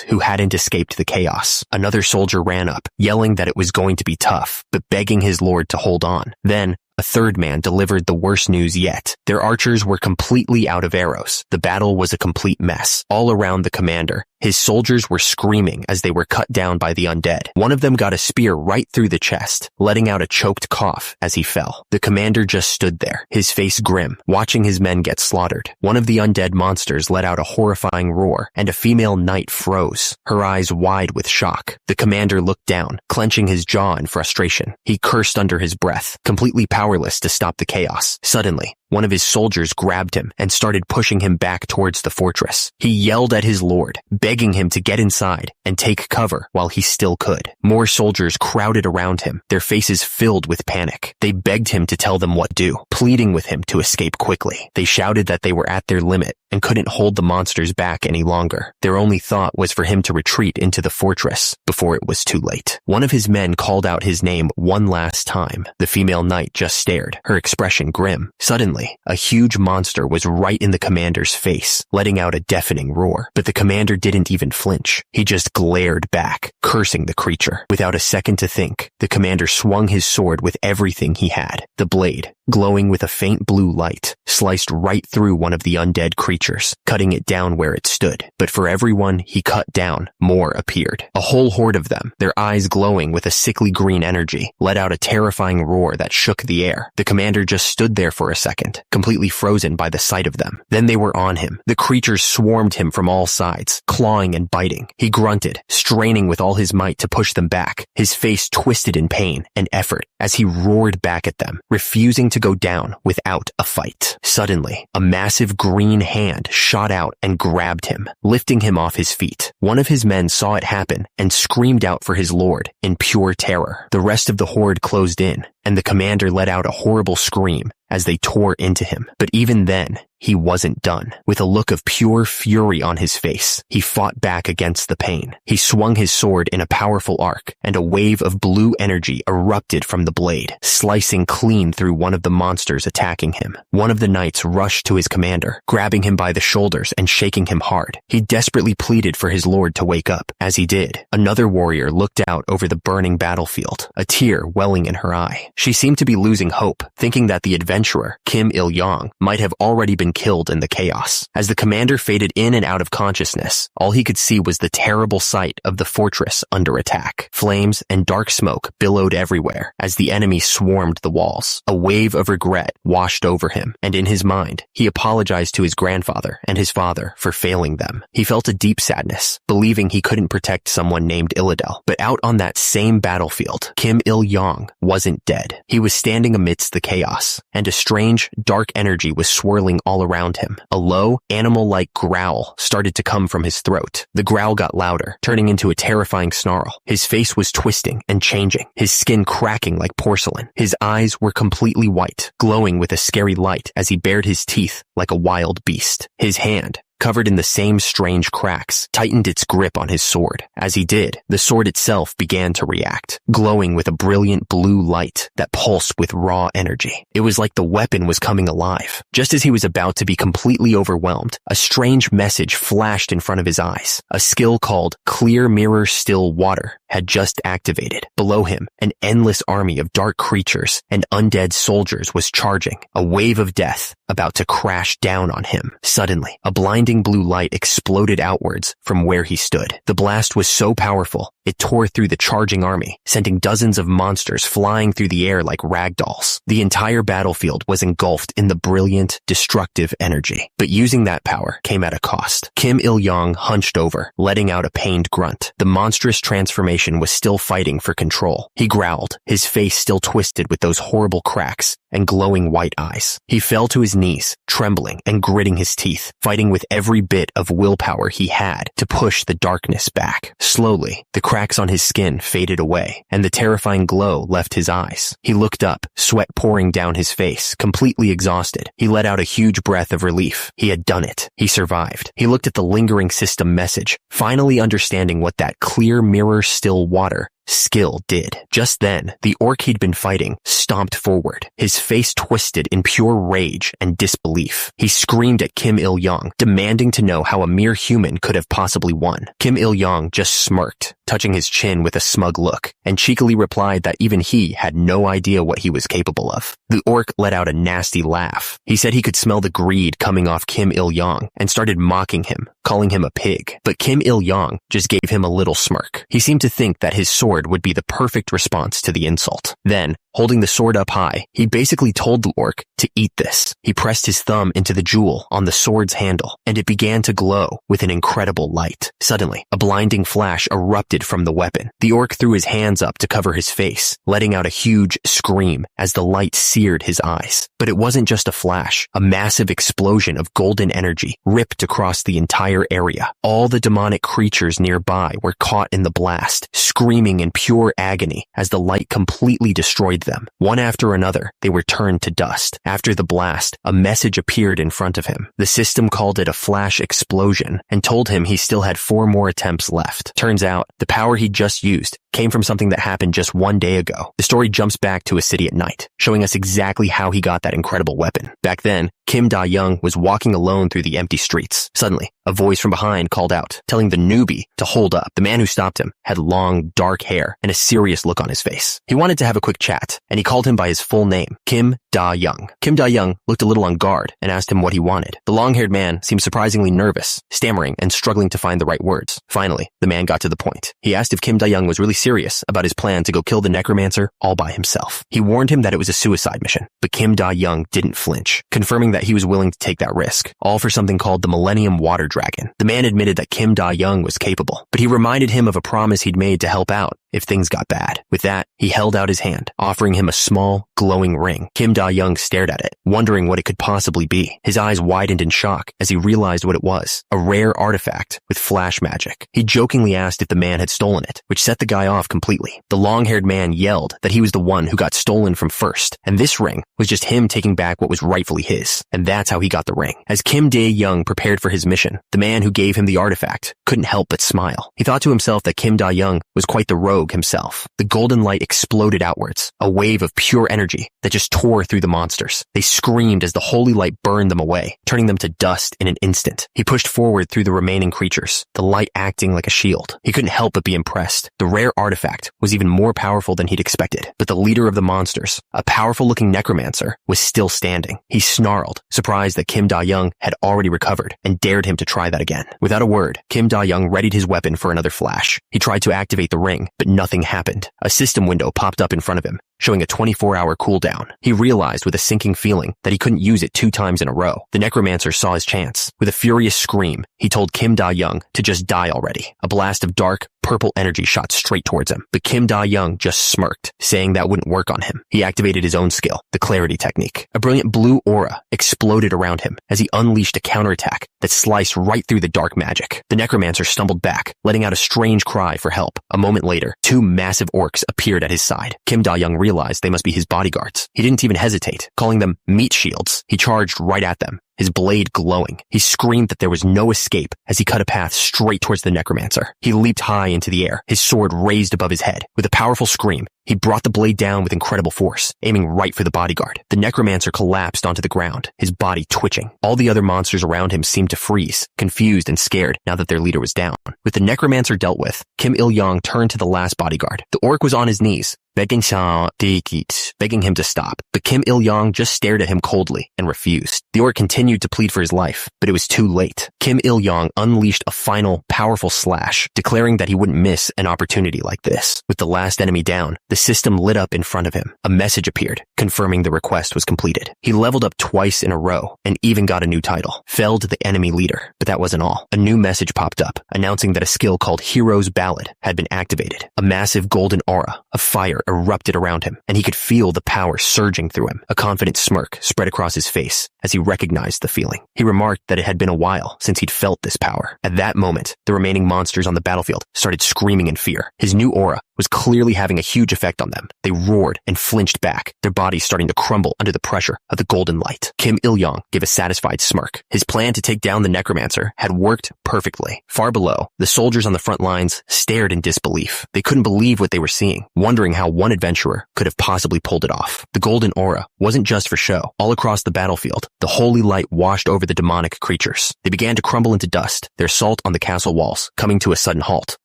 who hadn't escaped the chaos. Another soldier ran up, yelling that it was going to be tough, but begging his lord to hold on. Then, a third man delivered the worst news yet. Their archers were completely out of arrows. The battle was a complete mess. All around the commander, his soldiers were screaming as they were cut down by the undead. One of them got a spear right through the chest, letting out a choked cough as he fell. The commander just stood there, his face grim, watching his men get slaughtered. One of the undead monsters let out a horrifying roar, and a female knight froze, her eyes wide with shock. The commander looked down, clenching his jaw in frustration. He cursed under his breath, completely powerless to stop the chaos. Suddenly, one of his soldiers grabbed him and started pushing him back towards the fortress. He yelled at his lord, begging him to get inside and take cover while he still could. More soldiers crowded around him, their faces filled with panic. They begged him to tell them what to do, pleading with him to escape quickly. They shouted that they were at their limit and couldn't hold the monsters back any longer. Their only thought was for him to retreat into the fortress before it was too late. One of his men called out his name one last time. The female knight just stared, her expression grim. Suddenly, a huge monster was right in the commander's face, letting out a deafening roar. But the commander didn't even flinch. He just glared back, cursing the creature. Without a second to think, the commander swung his sword with everything he had. The blade, glowing with a faint blue light, sliced right through one of the undead creatures, cutting it down where it stood. But for everyone he cut down, more appeared. A whole horde of them, their eyes glowing with a sickly green energy, let out a terrifying roar that shook the air. The commander just stood there for a second, completely frozen by the sight of them. Then they were on him. The creatures swarmed him from all sides, clawing and biting. He grunted, straining with all his might to push them back, his face twisted in pain and effort as he roared back at them, refusing to go down without a fight. Suddenly, a massive green hand shot out and grabbed him, lifting him off his feet. One of his men saw it happen and screamed out for his lord in pure terror. The rest of the horde closed in, and the commander let out a horrible scream as they tore into him. But even then, he wasn't done. With a look of pure fury on his face, he fought back against the pain. He swung his sword in a powerful arc, and a wave of blue energy erupted from the blade, slicing clean through one of the monsters attacking him. One of the knights rushed to his commander, grabbing him by the shoulders and shaking him hard. He desperately pleaded for his lord to wake up. As he did, another warrior looked out over the burning battlefield, a tear welling in her eye. She seemed to be losing hope, thinking that the adventurer, Kim Il-yong, might have already been killed in the chaos. As the commander faded in and out of consciousness, all he could see was the terrible sight of the fortress under attack. Flames and dark smoke billowed everywhere as the enemy swarmed the walls. A wave of regret washed over him, and in his mind, he apologized to his grandfather and his father for failing them. He felt a deep sadness, believing he couldn't protect someone named Illidel. But out on that same battlefield, Kim Il-yong wasn't dead. He was standing amidst the chaos, and a strange, dark energy was swirling all around him. A low, animal-like growl started to come from his throat. The growl got louder, turning into a terrifying snarl. His face was twisting and changing, his skin cracking like porcelain. His eyes were completely white, glowing with a scary light as he bared his teeth like a wild beast. His hand, covered in the same strange cracks, tightened its grip on his sword. As he did, the sword itself began to react, glowing with a brilliant blue light that pulsed with raw energy. It was like the weapon was coming alive. Just as he was about to be completely overwhelmed, a strange message flashed in front of his eyes. A skill called Clear Mirror Still Water had just activated. Below him, an endless army of dark creatures and undead soldiers was charging, a wave of death about to crash down on him. Suddenly, a blinding blue light exploded outwards from where he stood. The blast was so powerful, it tore through the charging army, sending dozens of monsters flying through the air like ragdolls. The entire battlefield was engulfed in the brilliant, destructive energy. But using that power came at a cost. Kim Il-yong hunched over, letting out a pained grunt. The monstrous transformation was still fighting for control. He growled, his face still twisted with those horrible cracks and glowing white eyes. He fell to his knees, trembling and gritting his teeth, fighting with every bit of willpower he had to push the darkness back. Slowly, the cracks on his skin faded away, and the terrifying glow left his eyes. He looked up, sweat pouring down his face, completely exhausted. He let out a huge breath of relief. He had done it. He survived. He looked at the lingering system message, finally understanding what that Clear Mirror Still Water skill did. Just then, the orc he'd been fighting stomped forward, his face twisted in pure rage and disbelief. He screamed at Kim Il-yong, demanding to know how a mere human could have possibly won. Kim Il-yong just smirked, touching his chin with a smug look, and cheekily replied that even he had no idea what he was capable of. The orc let out a nasty laugh. He said he could smell the greed coming off Kim Il-yong and started mocking him, calling him a pig. But Kim Il-yong just gave him a little smirk. He seemed to think that his sword would be the perfect response to the insult. Then, holding the sword up high, he basically told the orc to eat this. He pressed his thumb into the jewel on the sword's handle, and it began to glow with an incredible light. Suddenly, a blinding flash erupted from the weapon. The orc threw his hands up to cover his face, letting out a huge scream as the light seared his eyes. But it wasn't just a flash. A massive explosion of golden energy ripped across the entire area. All the demonic creatures nearby were caught in the blast, screaming in pure agony as the light completely destroyed them. One after another, they were turned to dust. After the blast, a message appeared in front of him. The system called it a flash explosion and told him he still had 4 more attempts left. Turns out, the power he'd just used came from something that happened just 1 day ago. The story jumps back to a city at night, showing us exactly how he got that incredible weapon. Back then, Kim Da-young was walking alone through the empty streets. Suddenly, a voice from behind called out, telling the newbie to hold up. The man who stopped him had long, dark hair and a serious look on his face. He wanted to have a quick chat, and he called him by his full name, Kim Da-young. Kim Da-young looked a little on guard and asked him what he wanted. The long-haired man seemed surprisingly nervous, stammering and struggling to find the right words. Finally, the man got to the point. He asked if Kim Da-young was really serious about his plan to go kill the necromancer all by himself. He warned him that it was a suicide mission, but Kim Da-young didn't flinch, confirming that he was willing to take that risk, all for something called the Millennium Water Dragon. The man admitted that Kim Da-young was capable, but he reminded him of a promise he'd made to help out if things got bad. With that, he held out his hand, offering him a small, glowing ring. Kim Da-young stared at it, wondering what it could possibly be. His eyes widened in shock as he realized what it was, a rare artifact with flash magic. He jokingly asked if the man had stolen it, which set the guy off completely. The long-haired man yelled that he was the one who got stolen from first, and this ring was just him taking back what was rightfully his, and that's how he got the ring. As Kim Da-young prepared for his mission, the man who gave him the artifact couldn't help but smile. He thought to himself that Kim Da-young was quite the rogue himself. The golden light exploded outwards, a wave of pure energy that just tore through the monsters. They screamed as the holy light burned them away, turning them to dust in an instant. He pushed forward through the remaining creatures, the light acting like a shield. He couldn't help but be impressed. The rare artifact was even more powerful than he'd expected, but the leader of the monsters, a powerful-looking necromancer, was still standing. He snarled, surprised that Kim Da-young had already recovered, and dared him to try that again. Without a word, Kim Da-young readied his weapon for another flash. He tried to activate the ring, but nothing happened. A system window popped up in front of him, showing a 24-hour cooldown. He realized with a sinking feeling that he couldn't use it 2 times in a row. The necromancer saw his chance. With a furious scream, he told Kim Da-young to just die already. A blast of dark, purple energy shot straight towards him, but Kim Da-young just smirked, saying that wouldn't work on him. He activated his own skill, the clarity technique. A brilliant blue aura exploded around him as he unleashed a counterattack that sliced right through the dark magic. The necromancer stumbled back, letting out a strange cry for help. A moment later, 2 massive orcs appeared at his side. Kim Da-young realized they must be his bodyguards. He didn't even hesitate, calling them meat shields. He charged right at them, his blade glowing. He screamed that there was no escape as he cut a path straight towards the necromancer. He leaped high into the air, his sword raised above his head. With a powerful scream, he brought the blade down with incredible force, aiming right for the bodyguard. The necromancer collapsed onto the ground, his body twitching. All the other monsters around him seemed to freeze, confused and scared now that their leader was down. With the necromancer dealt with, Kim Il-young turned to the last bodyguard. The orc was on his knees, begging him to stop, but Kim Il-young just stared at him coldly and refused. The orc continued to plead for his life, but it was too late. Kim Il-young unleashed a final, powerful slash, declaring that he wouldn't miss an opportunity like this. With the last enemy down, the system lit up in front of him. A message appeared, confirming the request was completed. He leveled up twice in a row, and even got a new title, felled the enemy leader. But that wasn't all. A new message popped up, announcing that a skill called Hero's Ballad had been activated. A massive golden aura of fire erupted around him, and he could feel the power surging through him. A confident smirk spread across his face as he recognized the feeling. He remarked that it had been a while since he'd felt this power. At that moment, the remaining monsters on the battlefield started screaming in fear. His new aura was clearly having a huge effect on them. They roared and flinched back, their bodies starting to crumble under the pressure of the golden light. Kim Il-young gave a satisfied smirk. His plan to take down the necromancer had worked perfectly. Far below, the soldiers on the front lines stared in disbelief. They couldn't believe what they were seeing, wondering how one adventurer could have possibly pulled it off. The golden aura wasn't just for show. All across the battlefield, the holy light washed over the demonic creatures. They began to crumble into dust, their assault on the castle walls coming to a sudden halt.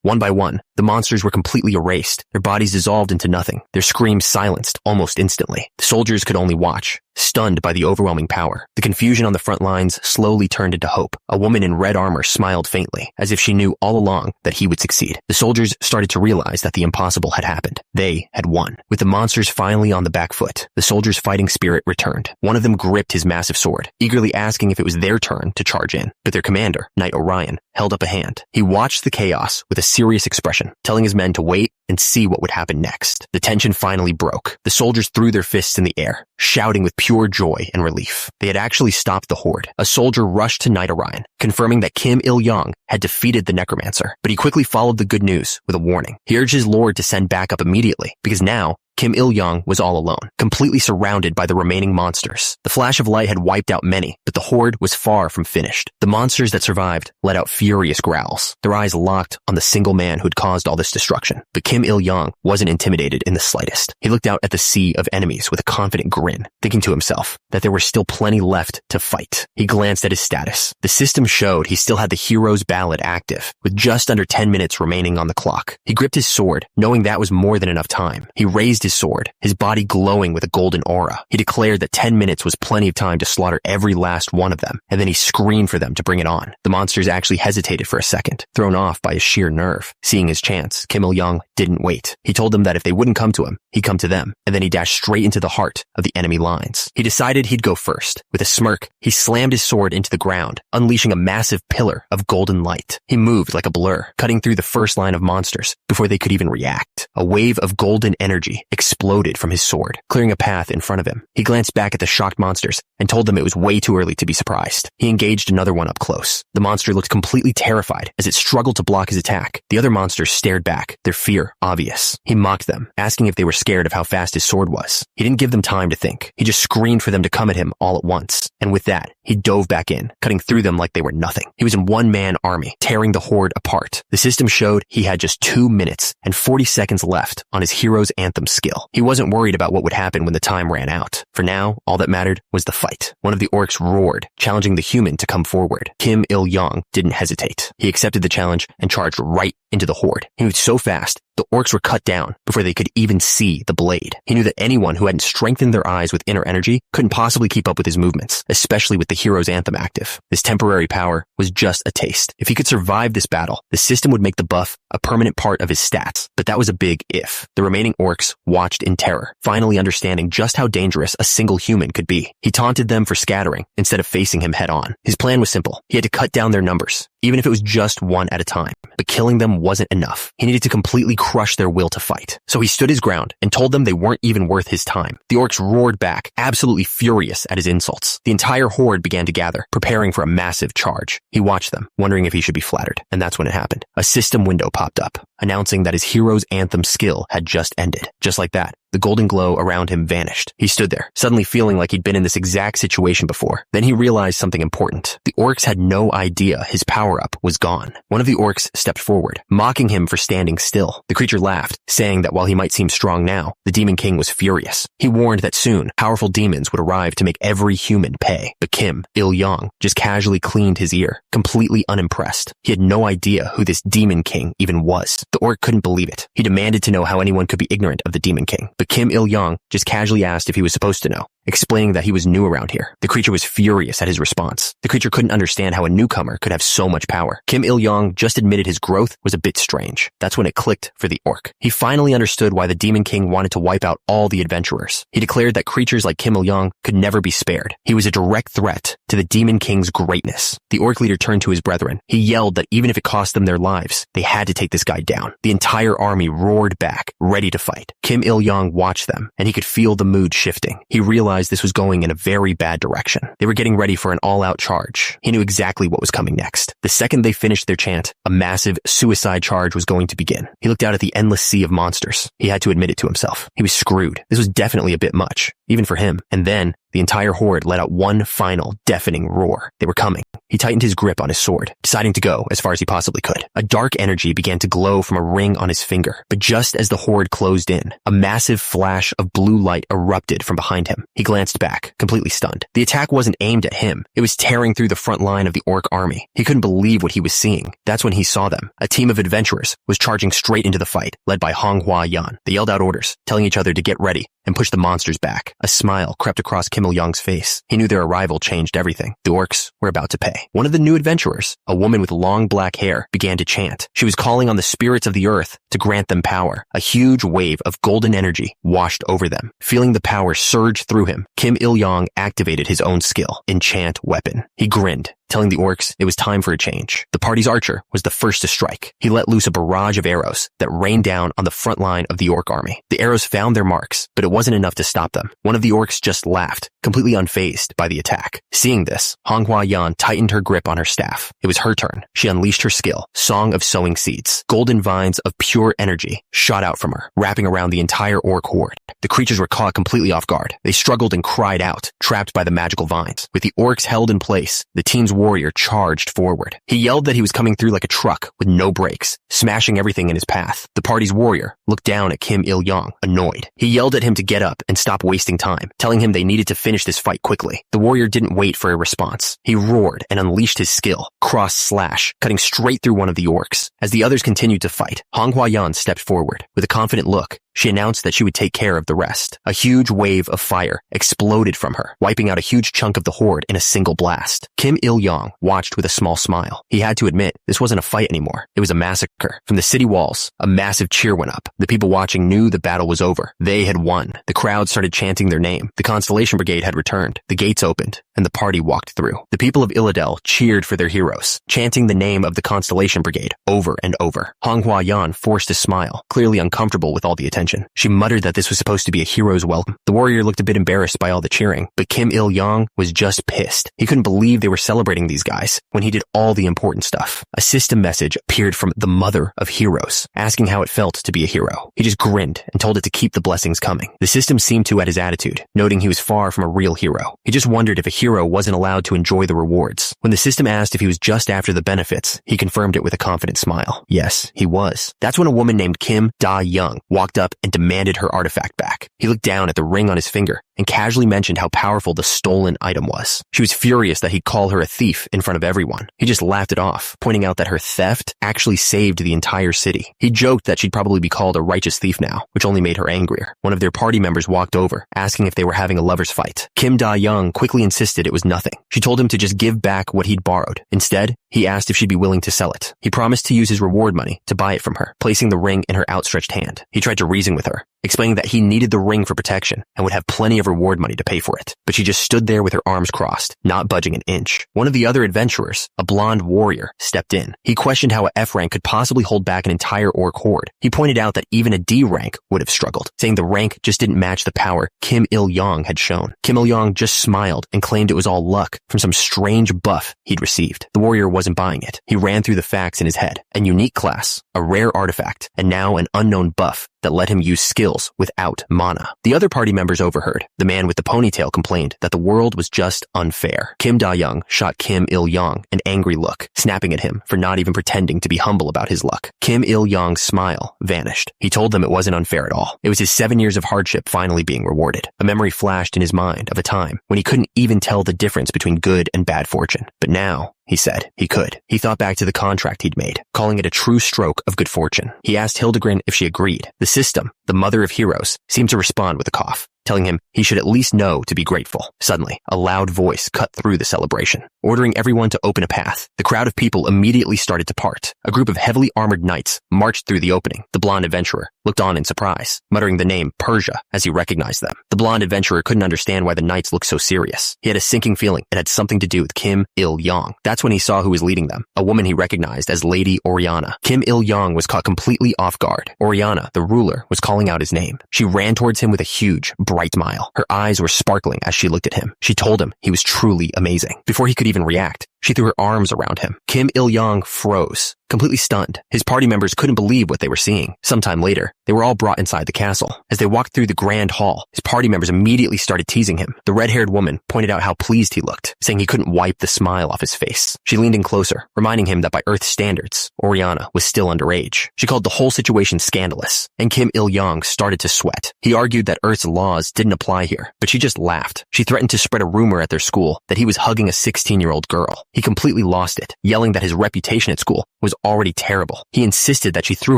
One by one, the monsters were completely erased, their bodies dissolved into nothing, their screams silenced almost instantly. The soldiers could only watch, stunned by the overwhelming power. The confusion on the front lines slowly turned into hope. A woman in red armor smiled faintly, as if she knew all along that he would succeed. The soldiers started to realize that the impossible had happened. They had won. With the monsters finally on the back foot, the soldiers' fighting spirit returned. One of them gripped his massive sword, eagerly asking if it was their turn to charge in. But their commander, Knight Orion, held up a hand. He watched the chaos with a serious expression, telling his men to wait and see what would happen next. The tension finally broke. The soldiers threw their fists in the air, shouting with pure joy and relief. They had actually stopped the horde. A soldier rushed to Knight Orion, confirming that Kim Il-young had defeated the necromancer, but he quickly followed the good news with a warning. He urged his lord to send backup immediately, because now Kim Il-young was all alone, completely surrounded by the remaining monsters. The flash of light had wiped out many, but the horde was far from finished. The monsters that survived let out furious growls, their eyes locked on the single man who'd caused all this destruction. But Kim Il-young wasn't intimidated in the slightest. He looked out at the sea of enemies with a confident grin, thinking to himself that there were still plenty left to fight. He glanced at his status. The system showed he still had the Hero's Ballad active, with just under 10 minutes remaining on the clock. He gripped his sword, knowing that was more than enough time. He raised his sword, his body glowing with a golden aura. He declared that 10 minutes was plenty of time to slaughter every last one of them, and then he screamed for them to bring it on. The monsters actually hesitated for a second, thrown off by his sheer nerve. Seeing his chance, Kim Il-young didn't wait. He told them that if they wouldn't come to him, he'd come to them, and then he dashed straight into the heart of the enemy lines. He decided he'd go first. With a smirk, he slammed his sword into the ground, unleashing a massive pillar of golden light. He moved like a blur, cutting through the first line of monsters before they could even react. A wave of golden energy exploded from his sword, clearing a path in front of him. He glanced back at the shocked monsters and told them it was way too early to be surprised. He engaged another one up close. The monster looked completely terrified as it struggled to block his attack. The other monsters stared back, their fear obvious. He mocked them, asking if they were scared of how fast his sword was. He didn't give them time to think. He just screamed for them to come at him all at once. And with that, he dove back in, cutting through them like they were nothing. He was in one-man army, tearing the horde apart. The system showed he had just 2 minutes and 40 seconds left on his hero's anthem skill. He wasn't worried about what would happen when the time ran out. For now, all that mattered was the fight. One of the orcs roared, challenging the human to come forward. Kim Il-yong didn't hesitate. He accepted the challenge and charged right into the horde. He moved so fast, the orcs were cut down before they could even see the blade. He knew that anyone who hadn't strengthened their eyes with inner energy couldn't possibly keep up with his movements, especially with the hero's anthem active. This temporary power was just a taste. If he could survive this battle, the system would make the buff a permanent part of his stats. But that was a big if. The remaining orcs watched in terror, finally understanding just how dangerous a single human could be. He taunted them for scattering instead of facing him head on. His plan was simple. He had to cut down their numbers, even if it was just one at a time. But killing them wasn't enough. He needed to completely crush their will to fight. So he stood his ground and told them they weren't even worth his time. The orcs roared back, absolutely furious at his insults. The entire horde began to gather, preparing for a massive charge. He watched them, wondering if he should be flattered. And that's when it happened. A system window popped up, announcing that his hero's anthem skill had just ended. Just like that, the golden glow around him vanished. He stood there, suddenly feeling like he'd been in this exact situation before. Then he realized something important. The orcs had no idea his power-up was gone. One of the orcs stepped forward, mocking him for standing still. The creature laughed, saying that while he might seem strong now, the Demon King was furious. He warned that soon, powerful demons would arrive to make every human pay. But Kim Il-yong just casually cleaned his ear, completely unimpressed. He had no idea who this Demon King even was. The orc couldn't believe it. He demanded to know how anyone could be ignorant of the Demon King. But Kim Il-yong just casually asked if he was supposed to know, explaining that he was new around here. The creature was furious at his response. The creature couldn't understand how a newcomer could have so much power. Kim Il-yong just admitted his growth was a bit strange. That's when it clicked for the orc. He finally understood why the Demon King wanted to wipe out all the adventurers. He declared that creatures like Kim Il-yong could never be spared. He was a direct threat to the Demon King's greatness. The orc leader turned to his brethren. He yelled that even if it cost them their lives, they had to take this guy down. The entire army roared back, ready to fight. Kim Il-yong watched them, and he could feel the mood shifting. He realized this was going in a very bad direction. They were getting ready for an all-out charge. He knew exactly what was coming next. The second they finished their chant, a massive suicide charge was going to begin. He looked out at the endless sea of monsters. He had to admit it to himself. He was screwed. This was definitely a bit much, even for him. And then, the entire horde let out one final, deafening roar. They were coming. He tightened his grip on his sword, deciding to go as far as he possibly could. A dark energy began to glow from a ring on his finger. But just as the horde closed in, a massive flash of blue light erupted from behind him. He glanced back, completely stunned. The attack wasn't aimed at him. It was tearing through the front line of the orc army. He couldn't believe what he was seeing. That's when he saw them. A team of adventurers was charging straight into the fight, led by Manhwa. They yelled out orders, telling each other to get ready and push the monsters back. A smile crept across Kim Il-yong's face. He knew their arrival changed everything. The orcs were about to pay. One of the new adventurers, a woman with long black hair, began to chant. She was calling on the spirits of the earth to grant them power. A huge wave of golden energy washed over them. Feeling the power surge through him, Kim Il-yong activated his own skill, Enchant Weapon. He grinned, telling the orcs it was time for a change. The party's archer was the first to strike. He let loose a barrage of arrows that rained down on the front line of the orc army. The arrows found their marks, but it wasn't enough to stop them. One of the orcs just laughed, completely unfazed by the attack. Seeing this, Manhwa tightened her grip on her staff. It was her turn. She unleashed her skill, Song of Sowing Seeds. Golden vines of pure energy shot out from her, wrapping around the entire orc horde. The creatures were caught completely off guard. They struggled and cried out, trapped by the magical vines. With the orcs held in place, the team's warrior charged forward. He yelled that he was coming through like a truck with no brakes, smashing everything in his path. The party's warrior looked down at Kim Il-yong, annoyed. He yelled at him to get up and stop wasting time, telling him they needed to finish this fight quickly. The warrior didn't wait for a response. He roared and unleashed his skill, Cross Slash, cutting straight through one of the orcs. As the others continued to fight, Manhwa stepped forward. With a confident look, She announced that she would take care of the rest. A huge wave of fire exploded from her, wiping out a huge chunk of the horde in a single blast. Kim Il-yong watched with a small smile. He had to admit, this wasn't a fight anymore. It was a massacre. From the city walls, a massive cheer went up. The people watching knew the battle was over. They had won. The crowd started chanting their name. The Constellation Brigade had returned. The gates opened, and the party walked through. The people of Illidel cheered for their heroes, chanting the name of the Constellation Brigade over and over. Hong Hua-yan forced a smile, clearly uncomfortable with all the attention. She muttered that this was supposed to be a hero's welcome. The warrior looked a bit embarrassed by all the cheering, but Kim Il-yong was just pissed. He couldn't believe they were celebrating these guys when he did all the important stuff. A system message appeared from the mother of heroes, asking how it felt to be a hero. He just grinned and told it to keep the blessings coming. The system seemed to at his attitude, noting he was far from a real hero. He just wondered if a hero wasn't allowed to enjoy the rewards. When the system asked if he was just after the benefits, he confirmed it with a confident smile. Yes, he was. That's when a woman named Kim Da-young walked up and demanded her artifact back. He looked down at the ring on his finger and casually mentioned how powerful the stolen item was. She was furious that he'd call her a thief in front of everyone. He just laughed it off, pointing out that her theft actually saved the entire city. He joked that she'd probably be called a righteous thief now, which only made her angrier. One of their party members walked over, asking if they were having a lover's fight. Kim Da-young quickly insisted it was nothing. She told him to just give back what he'd borrowed. Instead, he asked if she'd be willing to sell it. He promised to use his reward money to buy it from her, placing the ring in her outstretched hand. He tried to reason with her, explaining that he needed the ring for protection and would have plenty of reward money to pay for it. But she just stood there with her arms crossed, not budging an inch. One of the other adventurers, a blonde warrior, stepped in. He questioned how a F rank could possibly hold back an entire orc horde. He pointed out that even a D rank would have struggled, saying the rank just didn't match the power Kim Il-yong had shown. Kim Il-yong just smiled and claimed it was all luck from some strange buff he'd received. The warrior wasn't buying it. He ran through the facts in his head. A unique class, a rare artifact, and now an unknown buff that let him use skills without mana. The other party members overheard. The man with the ponytail complained that the world was just unfair. Kim Da-young shot Kim Il-yong an angry look, snapping at him for not even pretending to be humble about his luck. Kim Il-yong's smile vanished. He told them it wasn't unfair at all. It was his 7 years of hardship finally being rewarded. A memory flashed in his mind of a time when he couldn't even tell the difference between good and bad fortune. But now, he said, he could. He thought back to the contract he'd made, calling it a true stroke of good fortune. He asked Hildegren if she agreed. The system, the mother of heroes, seemed to respond with a cough, telling him he should at least know to be grateful. Suddenly, a loud voice cut through the celebration, ordering everyone to open a path. The crowd of people immediately started to part. A group of heavily armored knights marched through the opening. The blonde adventurer looked on in surprise, muttering the name Persia as he recognized them. The blonde adventurer couldn't understand why the knights looked so serious. He had a sinking feeling it had something to do with Kim Il-yong. That's when he saw who was leading them, a woman he recognized as Lady Oriana. Kim Il-yong was caught completely off guard. Oriana, the ruler, was calling out his name. She ran towards him with a huge, bright smile. Her eyes were sparkling as she looked at him. She told him he was truly amazing. Before he could even react, she threw her arms around him. Kim Il-yong froze, completely stunned. His party members couldn't believe what they were seeing. Sometime later, they were all brought inside the castle. As they walked through the grand hall, his party members immediately started teasing him. The red-haired woman pointed out how pleased he looked, saying he couldn't wipe the smile off his face. She leaned in closer, reminding him that by Earth standards, Oriana was still underage. She called the whole situation scandalous, and Kim Il-yong started to sweat. He argued that Earth's laws didn't apply here, but she just laughed. She threatened to spread a rumor at their school that he was hugging a 16-year-old girl. He completely lost it, yelling that his reputation at school was already terrible. He insisted that she threw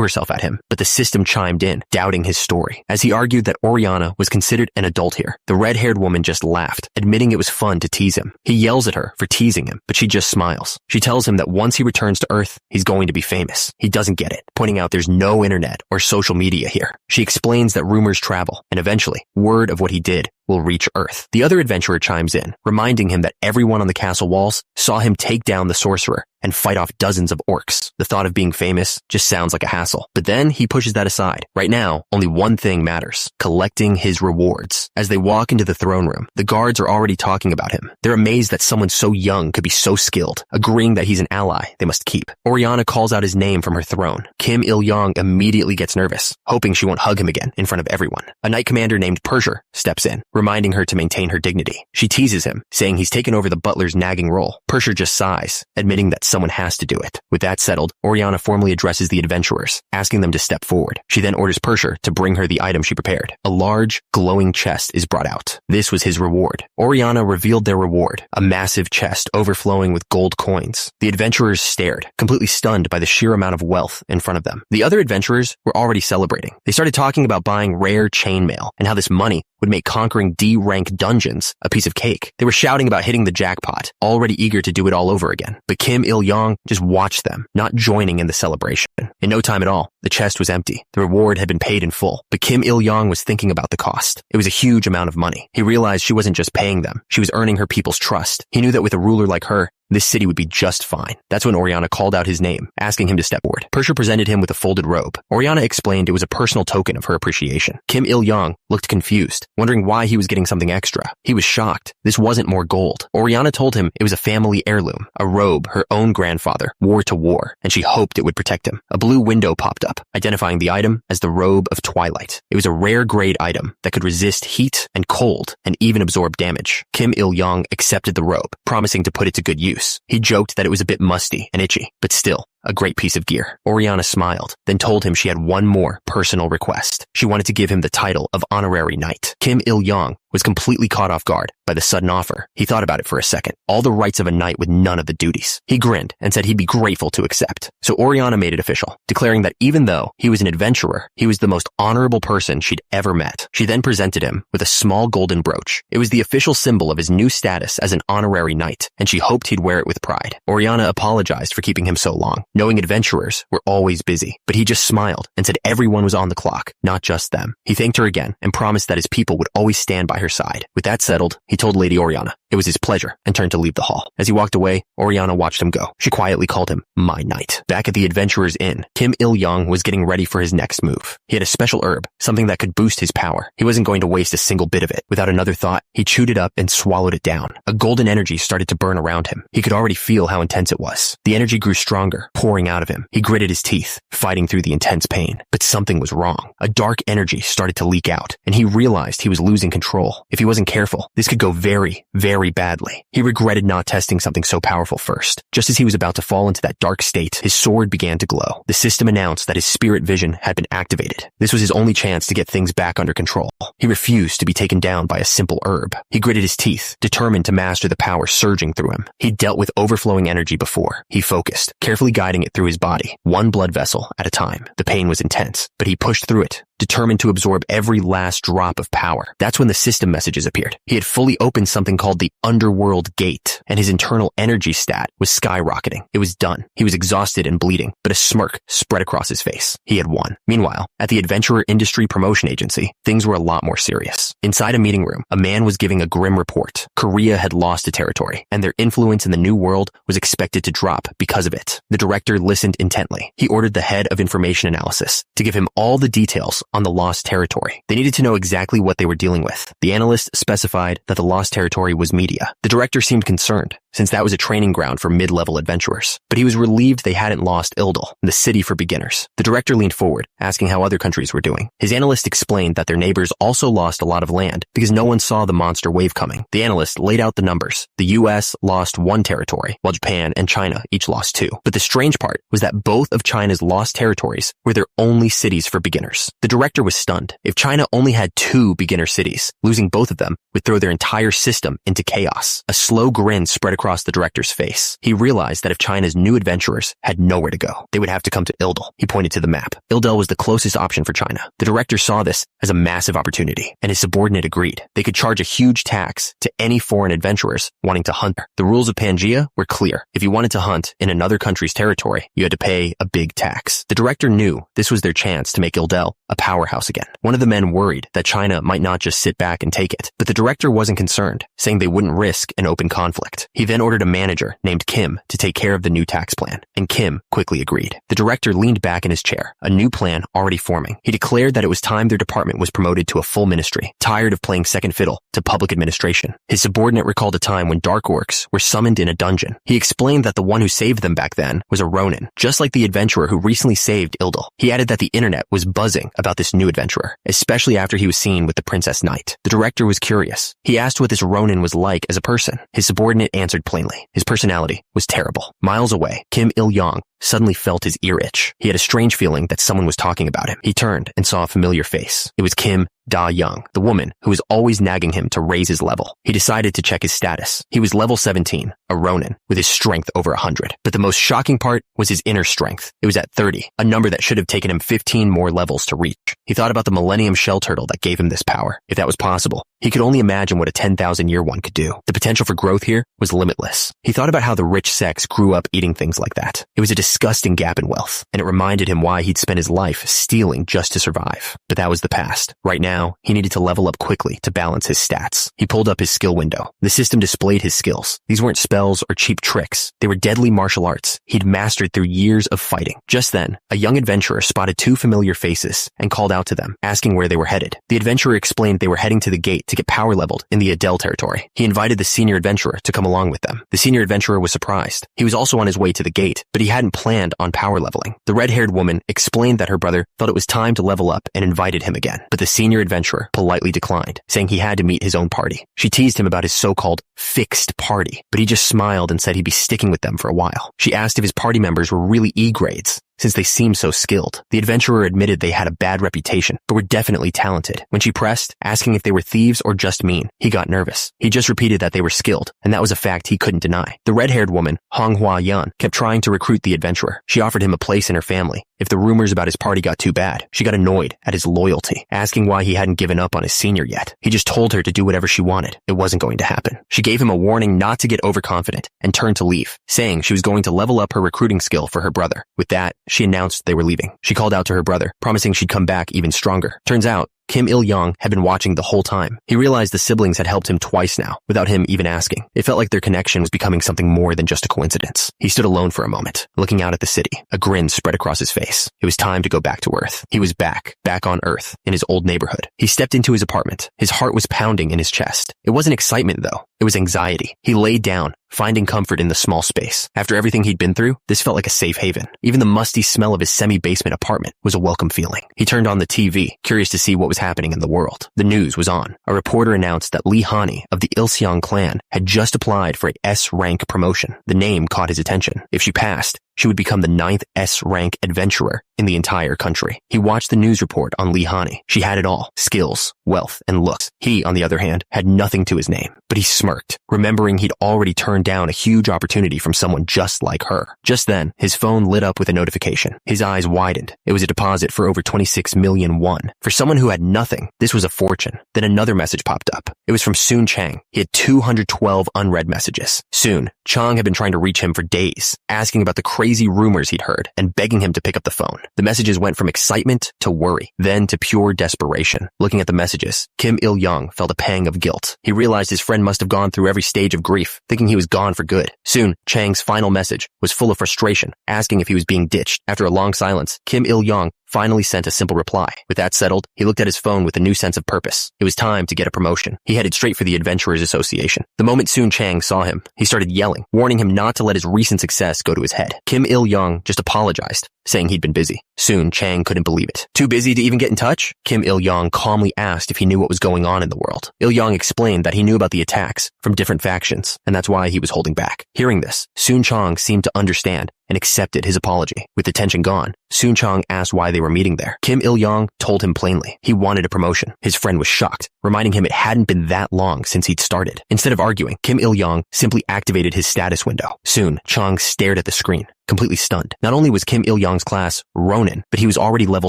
herself at him, but the system chimed in, doubting his story. As he argued that Oriana was considered an adult here, the red-haired woman just laughed, admitting it was fun to tease him. He yells at her for teasing him, but she just smiles. She tells him that once he returns to Earth, he's going to be famous. He doesn't get it, pointing out there's no internet or social media here. She explains that rumors travel, and eventually, word of what he did will reach Earth. The other adventurer chimes in, reminding him that everyone on the castle walls saw him take down the sorcerer and fight off dozens of orcs. The thought of being famous just sounds like a hassle. But then he pushes that aside. Right now, only one thing matters: collecting his rewards. As they walk into the throne room, the guards are already talking about him. They're amazed that someone so young could be so skilled, agreeing that he's an ally they must keep. Oriana calls out his name from her throne. Kim Il-yong immediately gets nervous, hoping she won't hug him again in front of everyone. A knight commander named Persia steps in, reminding her to maintain her dignity. She teases him, saying he's taken over the butler's nagging role. Persia just sighs, admitting that someone has to do it. With that settled, Oriana formally addresses the adventurers, asking them to step forward. She then orders Persia to bring her the item she prepared. A large, glowing chest is brought out. This was his reward. Oriana revealed their reward, a massive chest overflowing with gold coins. The adventurers stared, completely stunned by the sheer amount of wealth in front of them. The other adventurers were already celebrating. They started talking about buying rare chainmail and how this money would make conquering D-rank dungeons a piece of cake. They were shouting about hitting the jackpot, already eager to do it all over again. But Kim Il-yong just watched them, not joining in the celebration. In no time at all, the chest was empty. The reward had been paid in full. But Kim Il-yong was thinking about the cost. It was a huge amount of money. He realized she wasn't just paying them. She was earning her people's trust. He knew that with a ruler like her, this city would be just fine. That's when Oriana called out his name, asking him to step forward. Persia presented him with a folded robe. Oriana explained it was a personal token of her appreciation. Kim Il-yong looked confused, wondering why he was getting something extra. He was shocked. This wasn't more gold. Oriana told him it was a family heirloom, a robe her own grandfather wore to war, and she hoped it would protect him. A blue window popped up, identifying the item as the Robe of Twilight. It was a rare grade item that could resist heat and cold and even absorb damage. Kim Il-yong accepted the robe, promising to put it to good use. He joked that it was a bit musty and itchy, but still, a great piece of gear. Oriana smiled, then told him she had one more personal request. She wanted to give him the title of honorary knight. Kim Il-yong was completely caught off guard by the sudden offer. He thought about it for a second. All the rights of a knight with none of the duties. He grinned and said he'd be grateful to accept. So Oriana made it official, declaring that even though he was an adventurer, he was the most honorable person she'd ever met. She then presented him with a small golden brooch. It was the official symbol of his new status as an honorary knight, and she hoped he'd wear it with pride. Oriana apologized for keeping him so long, knowing adventurers were always busy, but he just smiled and said everyone was on the clock, not just them. He thanked her again and promised that his people would always stand by her side. With that settled, he told Lady Oriana it was his pleasure and turned to leave the hall. As he walked away, Oriana watched him go. She quietly called him my knight. Back at the Adventurers Inn, Kim Il-yong was getting ready for his next move. He had a special herb, something that could boost his power. He wasn't going to waste a single bit of it. Without another thought, he chewed it up and swallowed it down. A golden energy started to burn around him. He could already feel how intense it was. The energy grew stronger, pouring out of him. He gritted his teeth, fighting through the intense pain. But something was wrong. A dark energy started to leak out, and he realized he was losing control. If he wasn't careful, this could go very, very badly. He regretted not testing something so powerful first. Just as he was about to fall into that dark state, his sword began to glow. The system announced that his spirit vision had been activated. This was his only chance to get things back under control. He refused to be taken down by a simple herb. He gritted his teeth, determined to master the power surging through him. He'd dealt with overflowing energy before. He focused, carefully guiding it through his body, one blood vessel at a time. The pain was intense, but he pushed through it, determined to absorb every last drop of power. That's when the system messages appeared. He had fully opened something called the Underworld Gate, and his internal energy stat was skyrocketing. It was done. He was exhausted and bleeding, but a smirk spread across his face. He had won. Meanwhile, at the Adventurer Industry Promotion Agency, things were a lot more serious. Inside a meeting room, a man was giving a grim report. Korea had lost a territory, and their influence in the New World was expected to drop because of it. The director listened intently. He ordered the head of information analysis to give him all the details on the lost territory. They needed to know exactly what they were dealing with. The analyst specified that the lost territory was media. The director seemed concerned, since that was a training ground for mid-level adventurers. But he was relieved they hadn't lost Ildel, the city for beginners. The director leaned forward, asking how other countries were doing. His analyst explained that their neighbors also lost a lot of land because no one saw the monster wave coming. The analyst laid out the numbers. The US lost 1 territory, while Japan and China each lost 2. But the strange part was that both of China's lost territories were their only cities for beginners. The director was stunned. If China only had 2 beginner cities, losing both of them would throw their entire system into chaos. A slow grin spread across the director's face. He realized that if China's new adventurers had nowhere to go, they would have to come to Ildel. He pointed to the map. Ildel was the closest option for China. The director saw this as a massive opportunity, and his subordinate agreed. They could charge a huge tax to any foreign adventurers wanting to hunt there. The rules of Pangaea were clear. If you wanted to hunt in another country's territory, you had to pay a big tax. The director knew this was their chance to make Ildel a powerhouse again. One of the men worried that China might not just sit back and take it, but the director wasn't concerned, saying they wouldn't risk an open conflict. He then ordered a manager named Kim to take care of the new tax plan, and Kim quickly agreed. The director leaned back in his chair, a new plan already forming. He declared that it was time their department was promoted to a full ministry, tired of playing second fiddle to public administration. His subordinate recalled a time when dark orcs were summoned in a dungeon. He explained that the one who saved them back then was a ronin, just like the adventurer who recently saved Ildel. He added that the internet was buzzing about about this new adventurer, especially after he was seen with the Princess Knight. The director was curious. He asked what this Ronin was like as a person. His subordinate answered plainly. His personality was terrible. Miles away, Kim Il-yong suddenly felt his ear itch. He had a strange feeling that someone was talking about him. He turned and saw a familiar face. It was Kim Da-young, the woman who was always nagging him to raise his level. He decided to check his status. He was level 17, a Ronin, with his strength over 100. But the most shocking part was his inner strength. It was at 30, a number that should have taken him 15 more levels to reach. He thought about the Millennium Shell Turtle that gave him this power. If that was possible, he could only imagine what a 10,000-year one could do. The potential for growth here was limitless. He thought about how the rich sex grew up eating things like that. It was a disgusting gap in wealth, and it reminded him why he'd spent his life stealing just to survive. But that was the past. Right now, he needed to level up quickly to balance his stats. He pulled up his skill window. The system displayed his skills. These weren't spells or cheap tricks. They were deadly martial arts he'd mastered through years of fighting. Just then, a young adventurer spotted two familiar faces and called out to them, asking where they were headed. The adventurer explained they were heading to the gate to get power leveled in the Adele territory. He invited the senior adventurer to come along with them. The senior adventurer was surprised. He was also on his way to the gate, but he hadn't planned on power leveling. The red-haired woman explained that her brother thought it was time to level up and invited him again, but the senior adventurer politely declined, saying he had to meet his own party. She teased him about his so-called fixed party, but he just smiled and said he'd be sticking with them for a while. She asked if his party members were really E grades, since they seemed so skilled. The adventurer admitted they had a bad reputation, but were definitely talented. When she pressed, asking if they were thieves or just mean, he got nervous. He just repeated that they were skilled, and that was a fact he couldn't deny. The red-haired woman, Honghua Yan, kept trying to recruit the adventurer. She offered him a place in her family. If the rumors about his party got too bad, she got annoyed at his loyalty, asking why he hadn't given up on his senior yet. He just told her to do whatever she wanted. It wasn't going to happen. She gave him a warning not to get overconfident and turned to leave, saying she was going to level up her recruiting skill for her brother. With that, she announced they were leaving. She called out to her brother, promising she'd come back even stronger. Turns out, Kim Il-yong had been watching the whole time. He realized the siblings had helped him twice now, without him even asking. It felt like their connection was becoming something more than just a coincidence. He stood alone for a moment, looking out at the city. A grin spread across his face. It was time to go back to Earth. He was back on Earth, in his old neighborhood. He stepped into his apartment. His heart was pounding in his chest. It wasn't excitement, though. It was anxiety. He laid down, finding comfort in the small space. After everything he'd been through, this felt like a safe haven. Even the musty smell of his semi-basement apartment was a welcome feeling. He turned on the TV, curious to see what was happening in the world. The news was on. A reporter announced that Li Hani of the Ilseong clan had just applied for a S-rank promotion. The name caught his attention. If she passed, she would become the 9th S-rank adventurer in the entire country. He watched the news report on Li Hani. She had it all: skills, wealth, and looks. He, on the other hand, had nothing to his name. But he smirked, remembering he'd already turned down a huge opportunity from someone just like her. Just then, his phone lit up with a notification. His eyes widened. It was a deposit for over 26 million won. For someone who had nothing, this was a fortune. Then another message popped up. It was from Soon Chang. He had 212 unread messages. Soon, Chang had been trying to reach him for days, asking about the crazy rumors he'd heard and begging him to pick up the phone. The messages went from excitement to worry, then to pure desperation. Looking at the messages, Kim Il-yong felt a pang of guilt. He realized his friend must have gone through every stage of grief, thinking he was gone for good. Soon, Chang's final message was full of frustration, asking if he was being ditched. After a long silence, Kim Il-yong finally sent a simple reply. With that settled, he looked at his phone with a new sense of purpose. It was time to get a promotion. He headed straight for the Adventurers Association. The moment Soon Chang saw him, he started yelling, warning him not to let his recent success go to his head. Kim Il-yong just apologized, saying he'd been busy. Soon Chang couldn't believe it. Too busy to even get in touch? Kim Il-yong calmly asked if he knew what was going on in the world. Il-yong explained that he knew about the attacks from different factions, and that's why he was holding back. Hearing this, Soon Chang seemed to understand and accepted his apology. With the tension gone, Soon Chang asked why they were meeting there. Kim Il-yong told him plainly he wanted a promotion. His friend was shocked, reminding him it hadn't been that long since he'd started. Instead of arguing, Kim Il-yong simply activated his status window. Soon, Chang stared at the screen, completely stunned. Not only was Kim Il-yong's class Ronin, but he was already level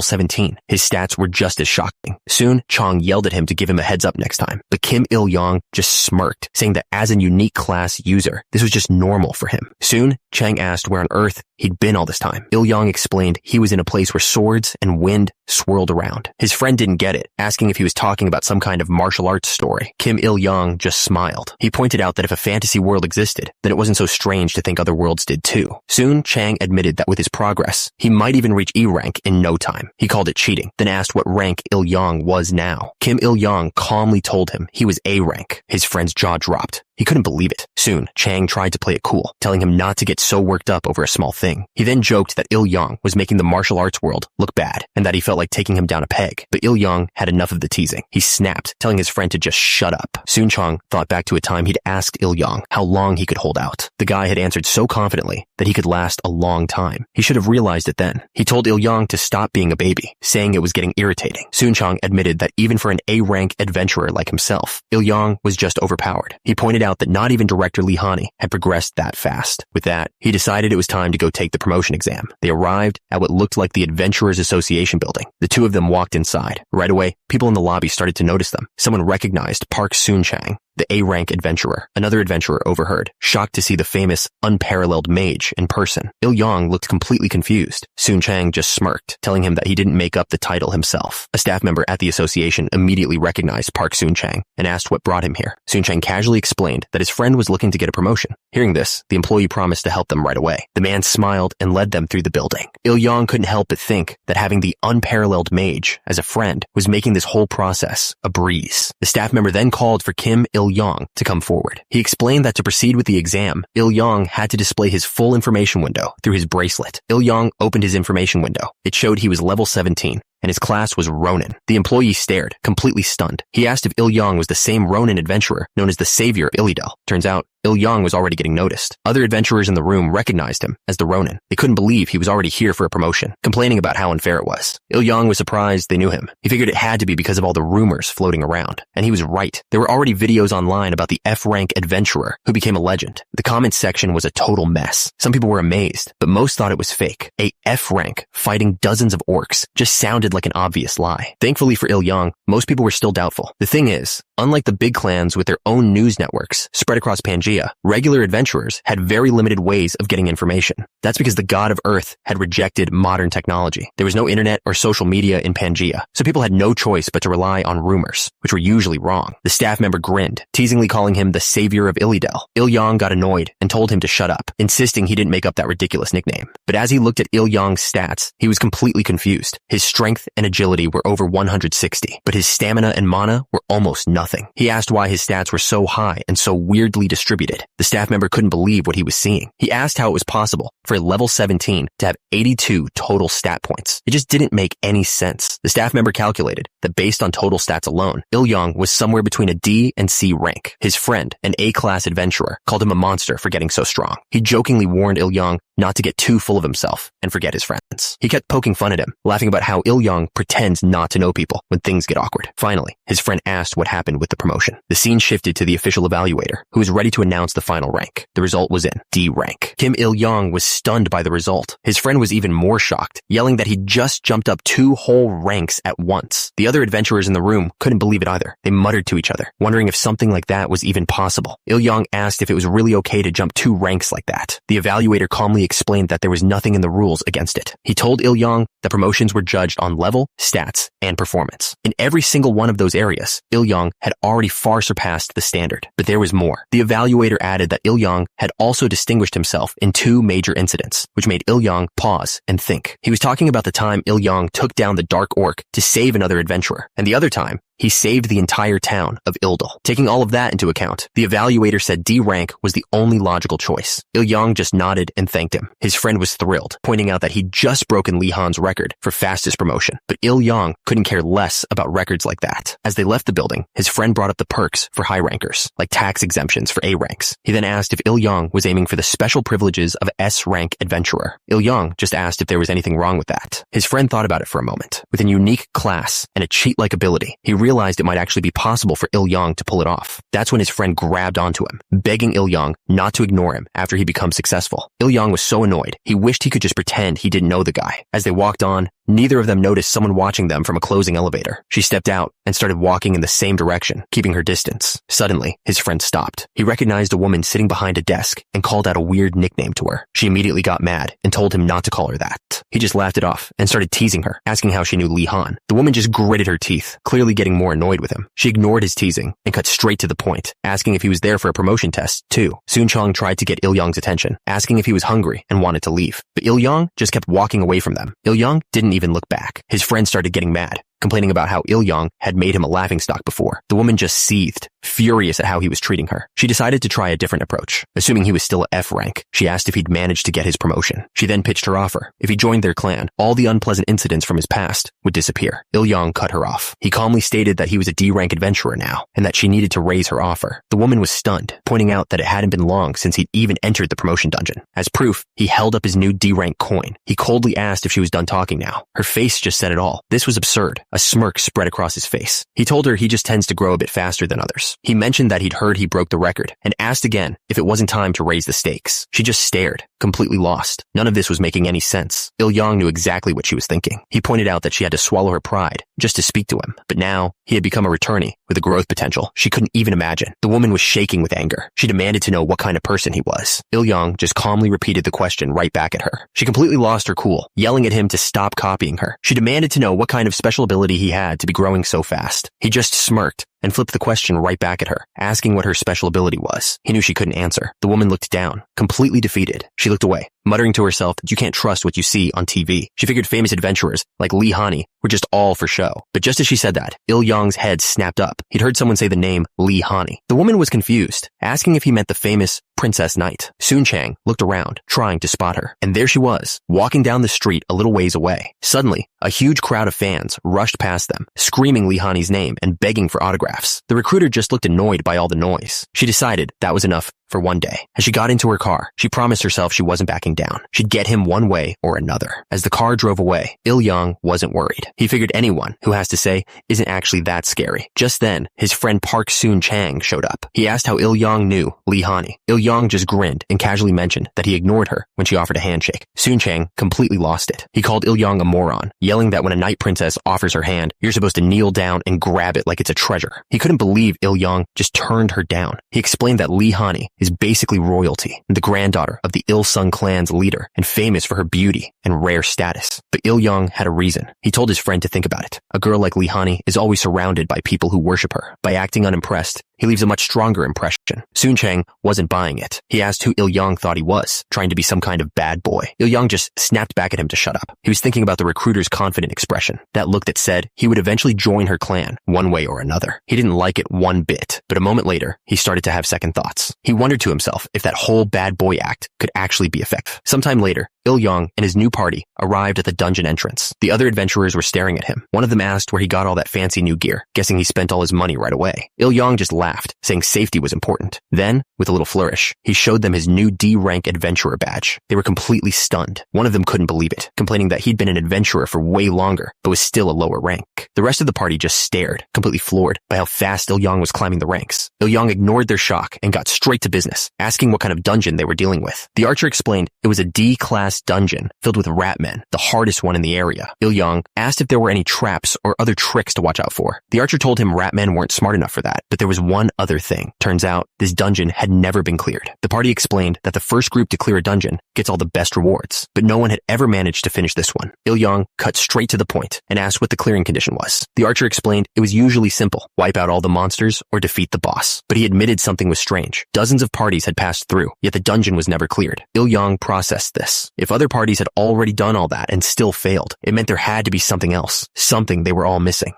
17. His stats were just as shocking. Soon, Chang yelled at him to give him a heads up next time. But Kim Il-yong just smirked, saying that as a unique class user, this was just normal for him. Soon, Chang asked where on earth he'd been all this time. Il-yong explained he was in a place where swords and wind swirled around. His friend didn't get it, asking if he was talking about some kind of martial arts story. Kim Il-yong just smiled. He pointed out that if a fantasy world existed, then it wasn't so strange to think other worlds did too. Soon, Chang admitted that with his progress, he might even reach E rank in no time. He called it cheating, then asked what rank Il-yong was now. Kim Il-yong calmly told him he was A rank. His friend's jaw dropped. He couldn't believe it. Soon, Chang tried to play it cool, telling him not to get so worked up over a small thing. He then joked that Il-yang was making the martial arts world look bad, and that he felt like taking him down a peg. But Il-yang had enough of the teasing. He snapped, telling his friend to just shut up. Soon Chang thought back to a time he'd asked Il-yang how long he could hold out. The guy had answered so confidently that he could last a long time. He should have realized it then. He told Il-yang to stop being a baby, saying it was getting irritating. Soon Chang admitted that even for an A-rank adventurer like himself, Il-yang was just overpowered. He pointed out that not even Director Lee Hani had progressed that fast. With that, he decided it was time to go take the promotion exam. They arrived at what looked like the Adventurers Association building. The two of them walked inside. Right away, people in the lobby started to notice them. Someone recognized Park Soon-chang, the A-rank adventurer. Another adventurer overheard, shocked to see the famous, unparalleled mage in person. Il-yang looked completely confused. Soon-chang just smirked, telling him that he didn't make up the title himself. A staff member at the association immediately recognized Park Soon-chang and asked what brought him here. Soon-chang casually explained that his friend was looking to get a promotion. Hearing this, the employee promised to help them right away. The man smiled and led them through the building. Il-yang couldn't help but think that having the unparalleled mage as a friend was making this whole process a breeze. The staff member then called for Kim Il-yang to come forward. He explained that to proceed with the exam, Il-yang had to display his full information window through his bracelet. Il-yang opened his information window. It showed he was level 17. And his class was Ronin. The employee stared, completely stunned. He asked if Il-yang was the same Ronin adventurer known as the savior of Illidel. Turns out, Il-yang was already getting noticed. Other adventurers in the room recognized him as the Ronin. They couldn't believe he was already here for a promotion, complaining about how unfair it was. Il-yang was surprised they knew him. He figured it had to be because of all the rumors floating around. And he was right. There were already videos online about the F-rank adventurer who became a legend. The comments section was a total mess. Some people were amazed, but most thought it was fake. A F-rank fighting dozens of orcs just sounded like an obvious lie. Thankfully for Il-yang, most people were still doubtful. The thing is, unlike the big clans with their own news networks spread across Pangaea, regular adventurers had very limited ways of getting information. That's because the god of Earth had rejected modern technology. There was no internet or social media in Pangaea, so people had no choice but to rely on rumors, which were usually wrong. The staff member grinned, teasingly calling him the savior of Illidel. Il-yang got annoyed and told him to shut up, insisting he didn't make up that ridiculous nickname. But as he looked at Il-yang's stats, he was completely confused. His strength and agility were over 160, but his stamina and mana were almost nothing. He asked why his stats were so high and so weirdly distributed. The staff member couldn't believe what he was seeing. He asked how it was possible for a level 17 to have 82 total stat points. It just didn't make any sense. The staff member calculated that based on total stats alone, Il-yang was somewhere between a D and C rank. His friend, an A-class adventurer, called him a monster for getting so strong. He jokingly warned Il-yang not to get too full of himself and forget his friends. He kept poking fun at him, laughing about how Il-yang pretends not to know people when things get awkward. Finally, his friend asked what happened with the promotion. The scene shifted to the official evaluator, who was ready to announce the final rank. The result was in D rank. Kim Il-yang was stunned by the result. His friend was even more shocked, yelling that he'd just jumped up 2 whole ranks at once. The other adventurers in the room couldn't believe it either. They muttered to each other, wondering if something like that was even possible. Il-yang asked if it was really okay to jump 2 ranks like that. The evaluator calmly explained that there was nothing in the rules against it. He told Il-yang that promotions were judged on level, stats, and performance. In every single one of those areas, Il-yang had already far surpassed the standard. But there was more. The evaluator added that Il-yang had also distinguished himself in 2 major incidents, which made Il-yang pause and think. He was talking about the time Il-yang took down the Dark Orc to save another adventurer, and the other time, he saved the entire town of Ildel. Taking all of that into account, the evaluator said D rank was the only logical choice. Il-yang just nodded and thanked him. His friend was thrilled, pointing out that he'd just broken Li Han's record for fastest promotion. But Il-yang couldn't care less about records like that. As they left the building, his friend brought up the perks for high rankers, like tax exemptions for A ranks. He then asked if Il-yang was aiming for the special privileges of S rank adventurer. Il-yang just asked if there was anything wrong with that. His friend thought about it for a moment. With a unique class and a cheat-like ability, he realized it might actually be possible for Il-yang to pull it off. That's when his friend grabbed onto him, begging Il-yang not to ignore him after he becomes successful. Il-yang was so annoyed, he wished he could just pretend he didn't know the guy. As they walked on, neither of them noticed someone watching them from a closing elevator. She stepped out and started walking in the same direction, keeping her distance. Suddenly, his friend stopped. He recognized a woman sitting behind a desk and called out a weird nickname to her. She immediately got mad and told him not to call her that. He just laughed it off and started teasing her, asking how she knew Li Han. The woman just gritted her teeth, clearly getting more annoyed with him. She ignored his teasing and cut straight to the point, asking if he was there for a promotion test, too. Soon Chong tried to get Il-yang's attention, asking if he was hungry and wanted to leave. But Il-yang just kept walking away from them. Il-yang didn't even look back. His friend started getting mad, complaining about how Il-yang had made him a laughingstock before. The woman just seethed, furious at how he was treating her. She decided to try a different approach. Assuming he was still at F rank, she asked if he'd managed to get his promotion. She then pitched her offer. If he joined their clan, all the unpleasant incidents from his past would disappear. Il-yong cut her off. He calmly stated that he was a D rank adventurer now, and that she needed to raise her offer. The woman was stunned, pointing out that it hadn't been long since he'd even entered the promotion dungeon. As proof, he held up his new D rank coin. He coldly asked if she was done talking now. Her face just said it all. This was absurd. A smirk spread across his face. He told her he just tends to grow a bit faster than others. He mentioned that he'd heard he broke the record, and asked again if it wasn't time to raise the stakes. She just stared, completely lost. None of this was making any sense. Il-yong knew exactly what she was thinking. He pointed out that she had to swallow her pride just to speak to him. But now, he had become a returnee with a growth potential she couldn't even imagine. The woman was shaking with anger. She demanded to know what kind of person he was. Il-yong just calmly repeated the question right back at her. She completely lost her cool, yelling at him to stop copying her. She demanded to know what kind of special ability he had to be growing so fast. He just smirked and flipped the question right back at her, asking what her special ability was. He knew she couldn't answer. The woman looked down, completely defeated. She looked away, muttering to herself that you can't trust what you see on TV. She figured famous adventurers like Lee Hani were just all for show. But just as she said that, Il-yong's head snapped up. He'd heard someone say the name Lee Hani. The woman was confused, asking if he meant the famous Princess Knight. Soon Chang looked around, trying to spot her. And there she was, walking down the street a little ways away. Suddenly, a huge crowd of fans rushed past them, screaming Lee Hani's name and begging for autographs. The recruiter just looked annoyed by all the noise. She decided that was enough for one day. As she got into her car, she promised herself she wasn't backing down. She'd get him one way or another. As the car drove away, Il-yong wasn't worried. He figured anyone who has to say isn't actually that scary. Just then, his friend Park Soon Chang showed up. He asked how Il-yong knew Lee Hani. Il-yong just grinned and casually mentioned that he ignored her when she offered a handshake. Soon Chang completely lost it. He called Il-yong a moron, yelling that when a night princess offers her hand, you're supposed to kneel down and grab it like it's a treasure. He couldn't believe Il-yong just turned her down. He explained that Lee Hani is basically royalty, the granddaughter of the Il-sung clan's leader, and famous for her beauty and rare status. But Il-yong had a reason. He told his friend to think about it. A girl like Lee Hani is always surrounded by people who worship her. By acting unimpressed, he leaves a much stronger impression. Soon Chang wasn't buying it. He asked who Il-yong thought he was, trying to be some kind of bad boy. Il-yong just snapped back at him to shut up. He was thinking about the recruiter's confident expression, that look that said he would eventually join her clan, one way or another. He didn't like it one bit, but a moment later, he started to have second thoughts. He wondered to himself if that whole bad boy act could actually be effective. Sometime later, Il-yong and his new party arrived at the dungeon entrance. The other adventurers were staring at him. One of them asked where he got all that fancy new gear, guessing he spent all his money right away. Il-yong just laughed, saying safety was important. Then, with a little flourish, he showed them his new D-rank adventurer badge. They were completely stunned. One of them couldn't believe it, complaining that he'd been an adventurer for way longer, but was still a lower rank. The rest of the party just stared, completely floored by how fast Il-yong was climbing the ranks. Il-yong ignored their shock and got straight to business, asking what kind of dungeon they were dealing with. The archer explained it was a D-class dungeon filled with rat men, the hardest one in the area. Il-yong asked if there were any traps or other tricks to watch out for. The archer told him rat men weren't smart enough for that, but there was one other thing. Turns out, this dungeon had never been cleared. The party explained that the first group to clear a dungeon gets all the best rewards, but no one had ever managed to finish this one. Il-yong cut straight to the point and asked what the clearing condition was. The archer explained it was usually simple, wipe out all the monsters or defeat the boss. But he admitted something was strange. Dozens of parties had passed through, yet the dungeon was never cleared. Il-yong processed this. If other parties had already done all that and still failed, it meant there had to be something else, something they were all missing.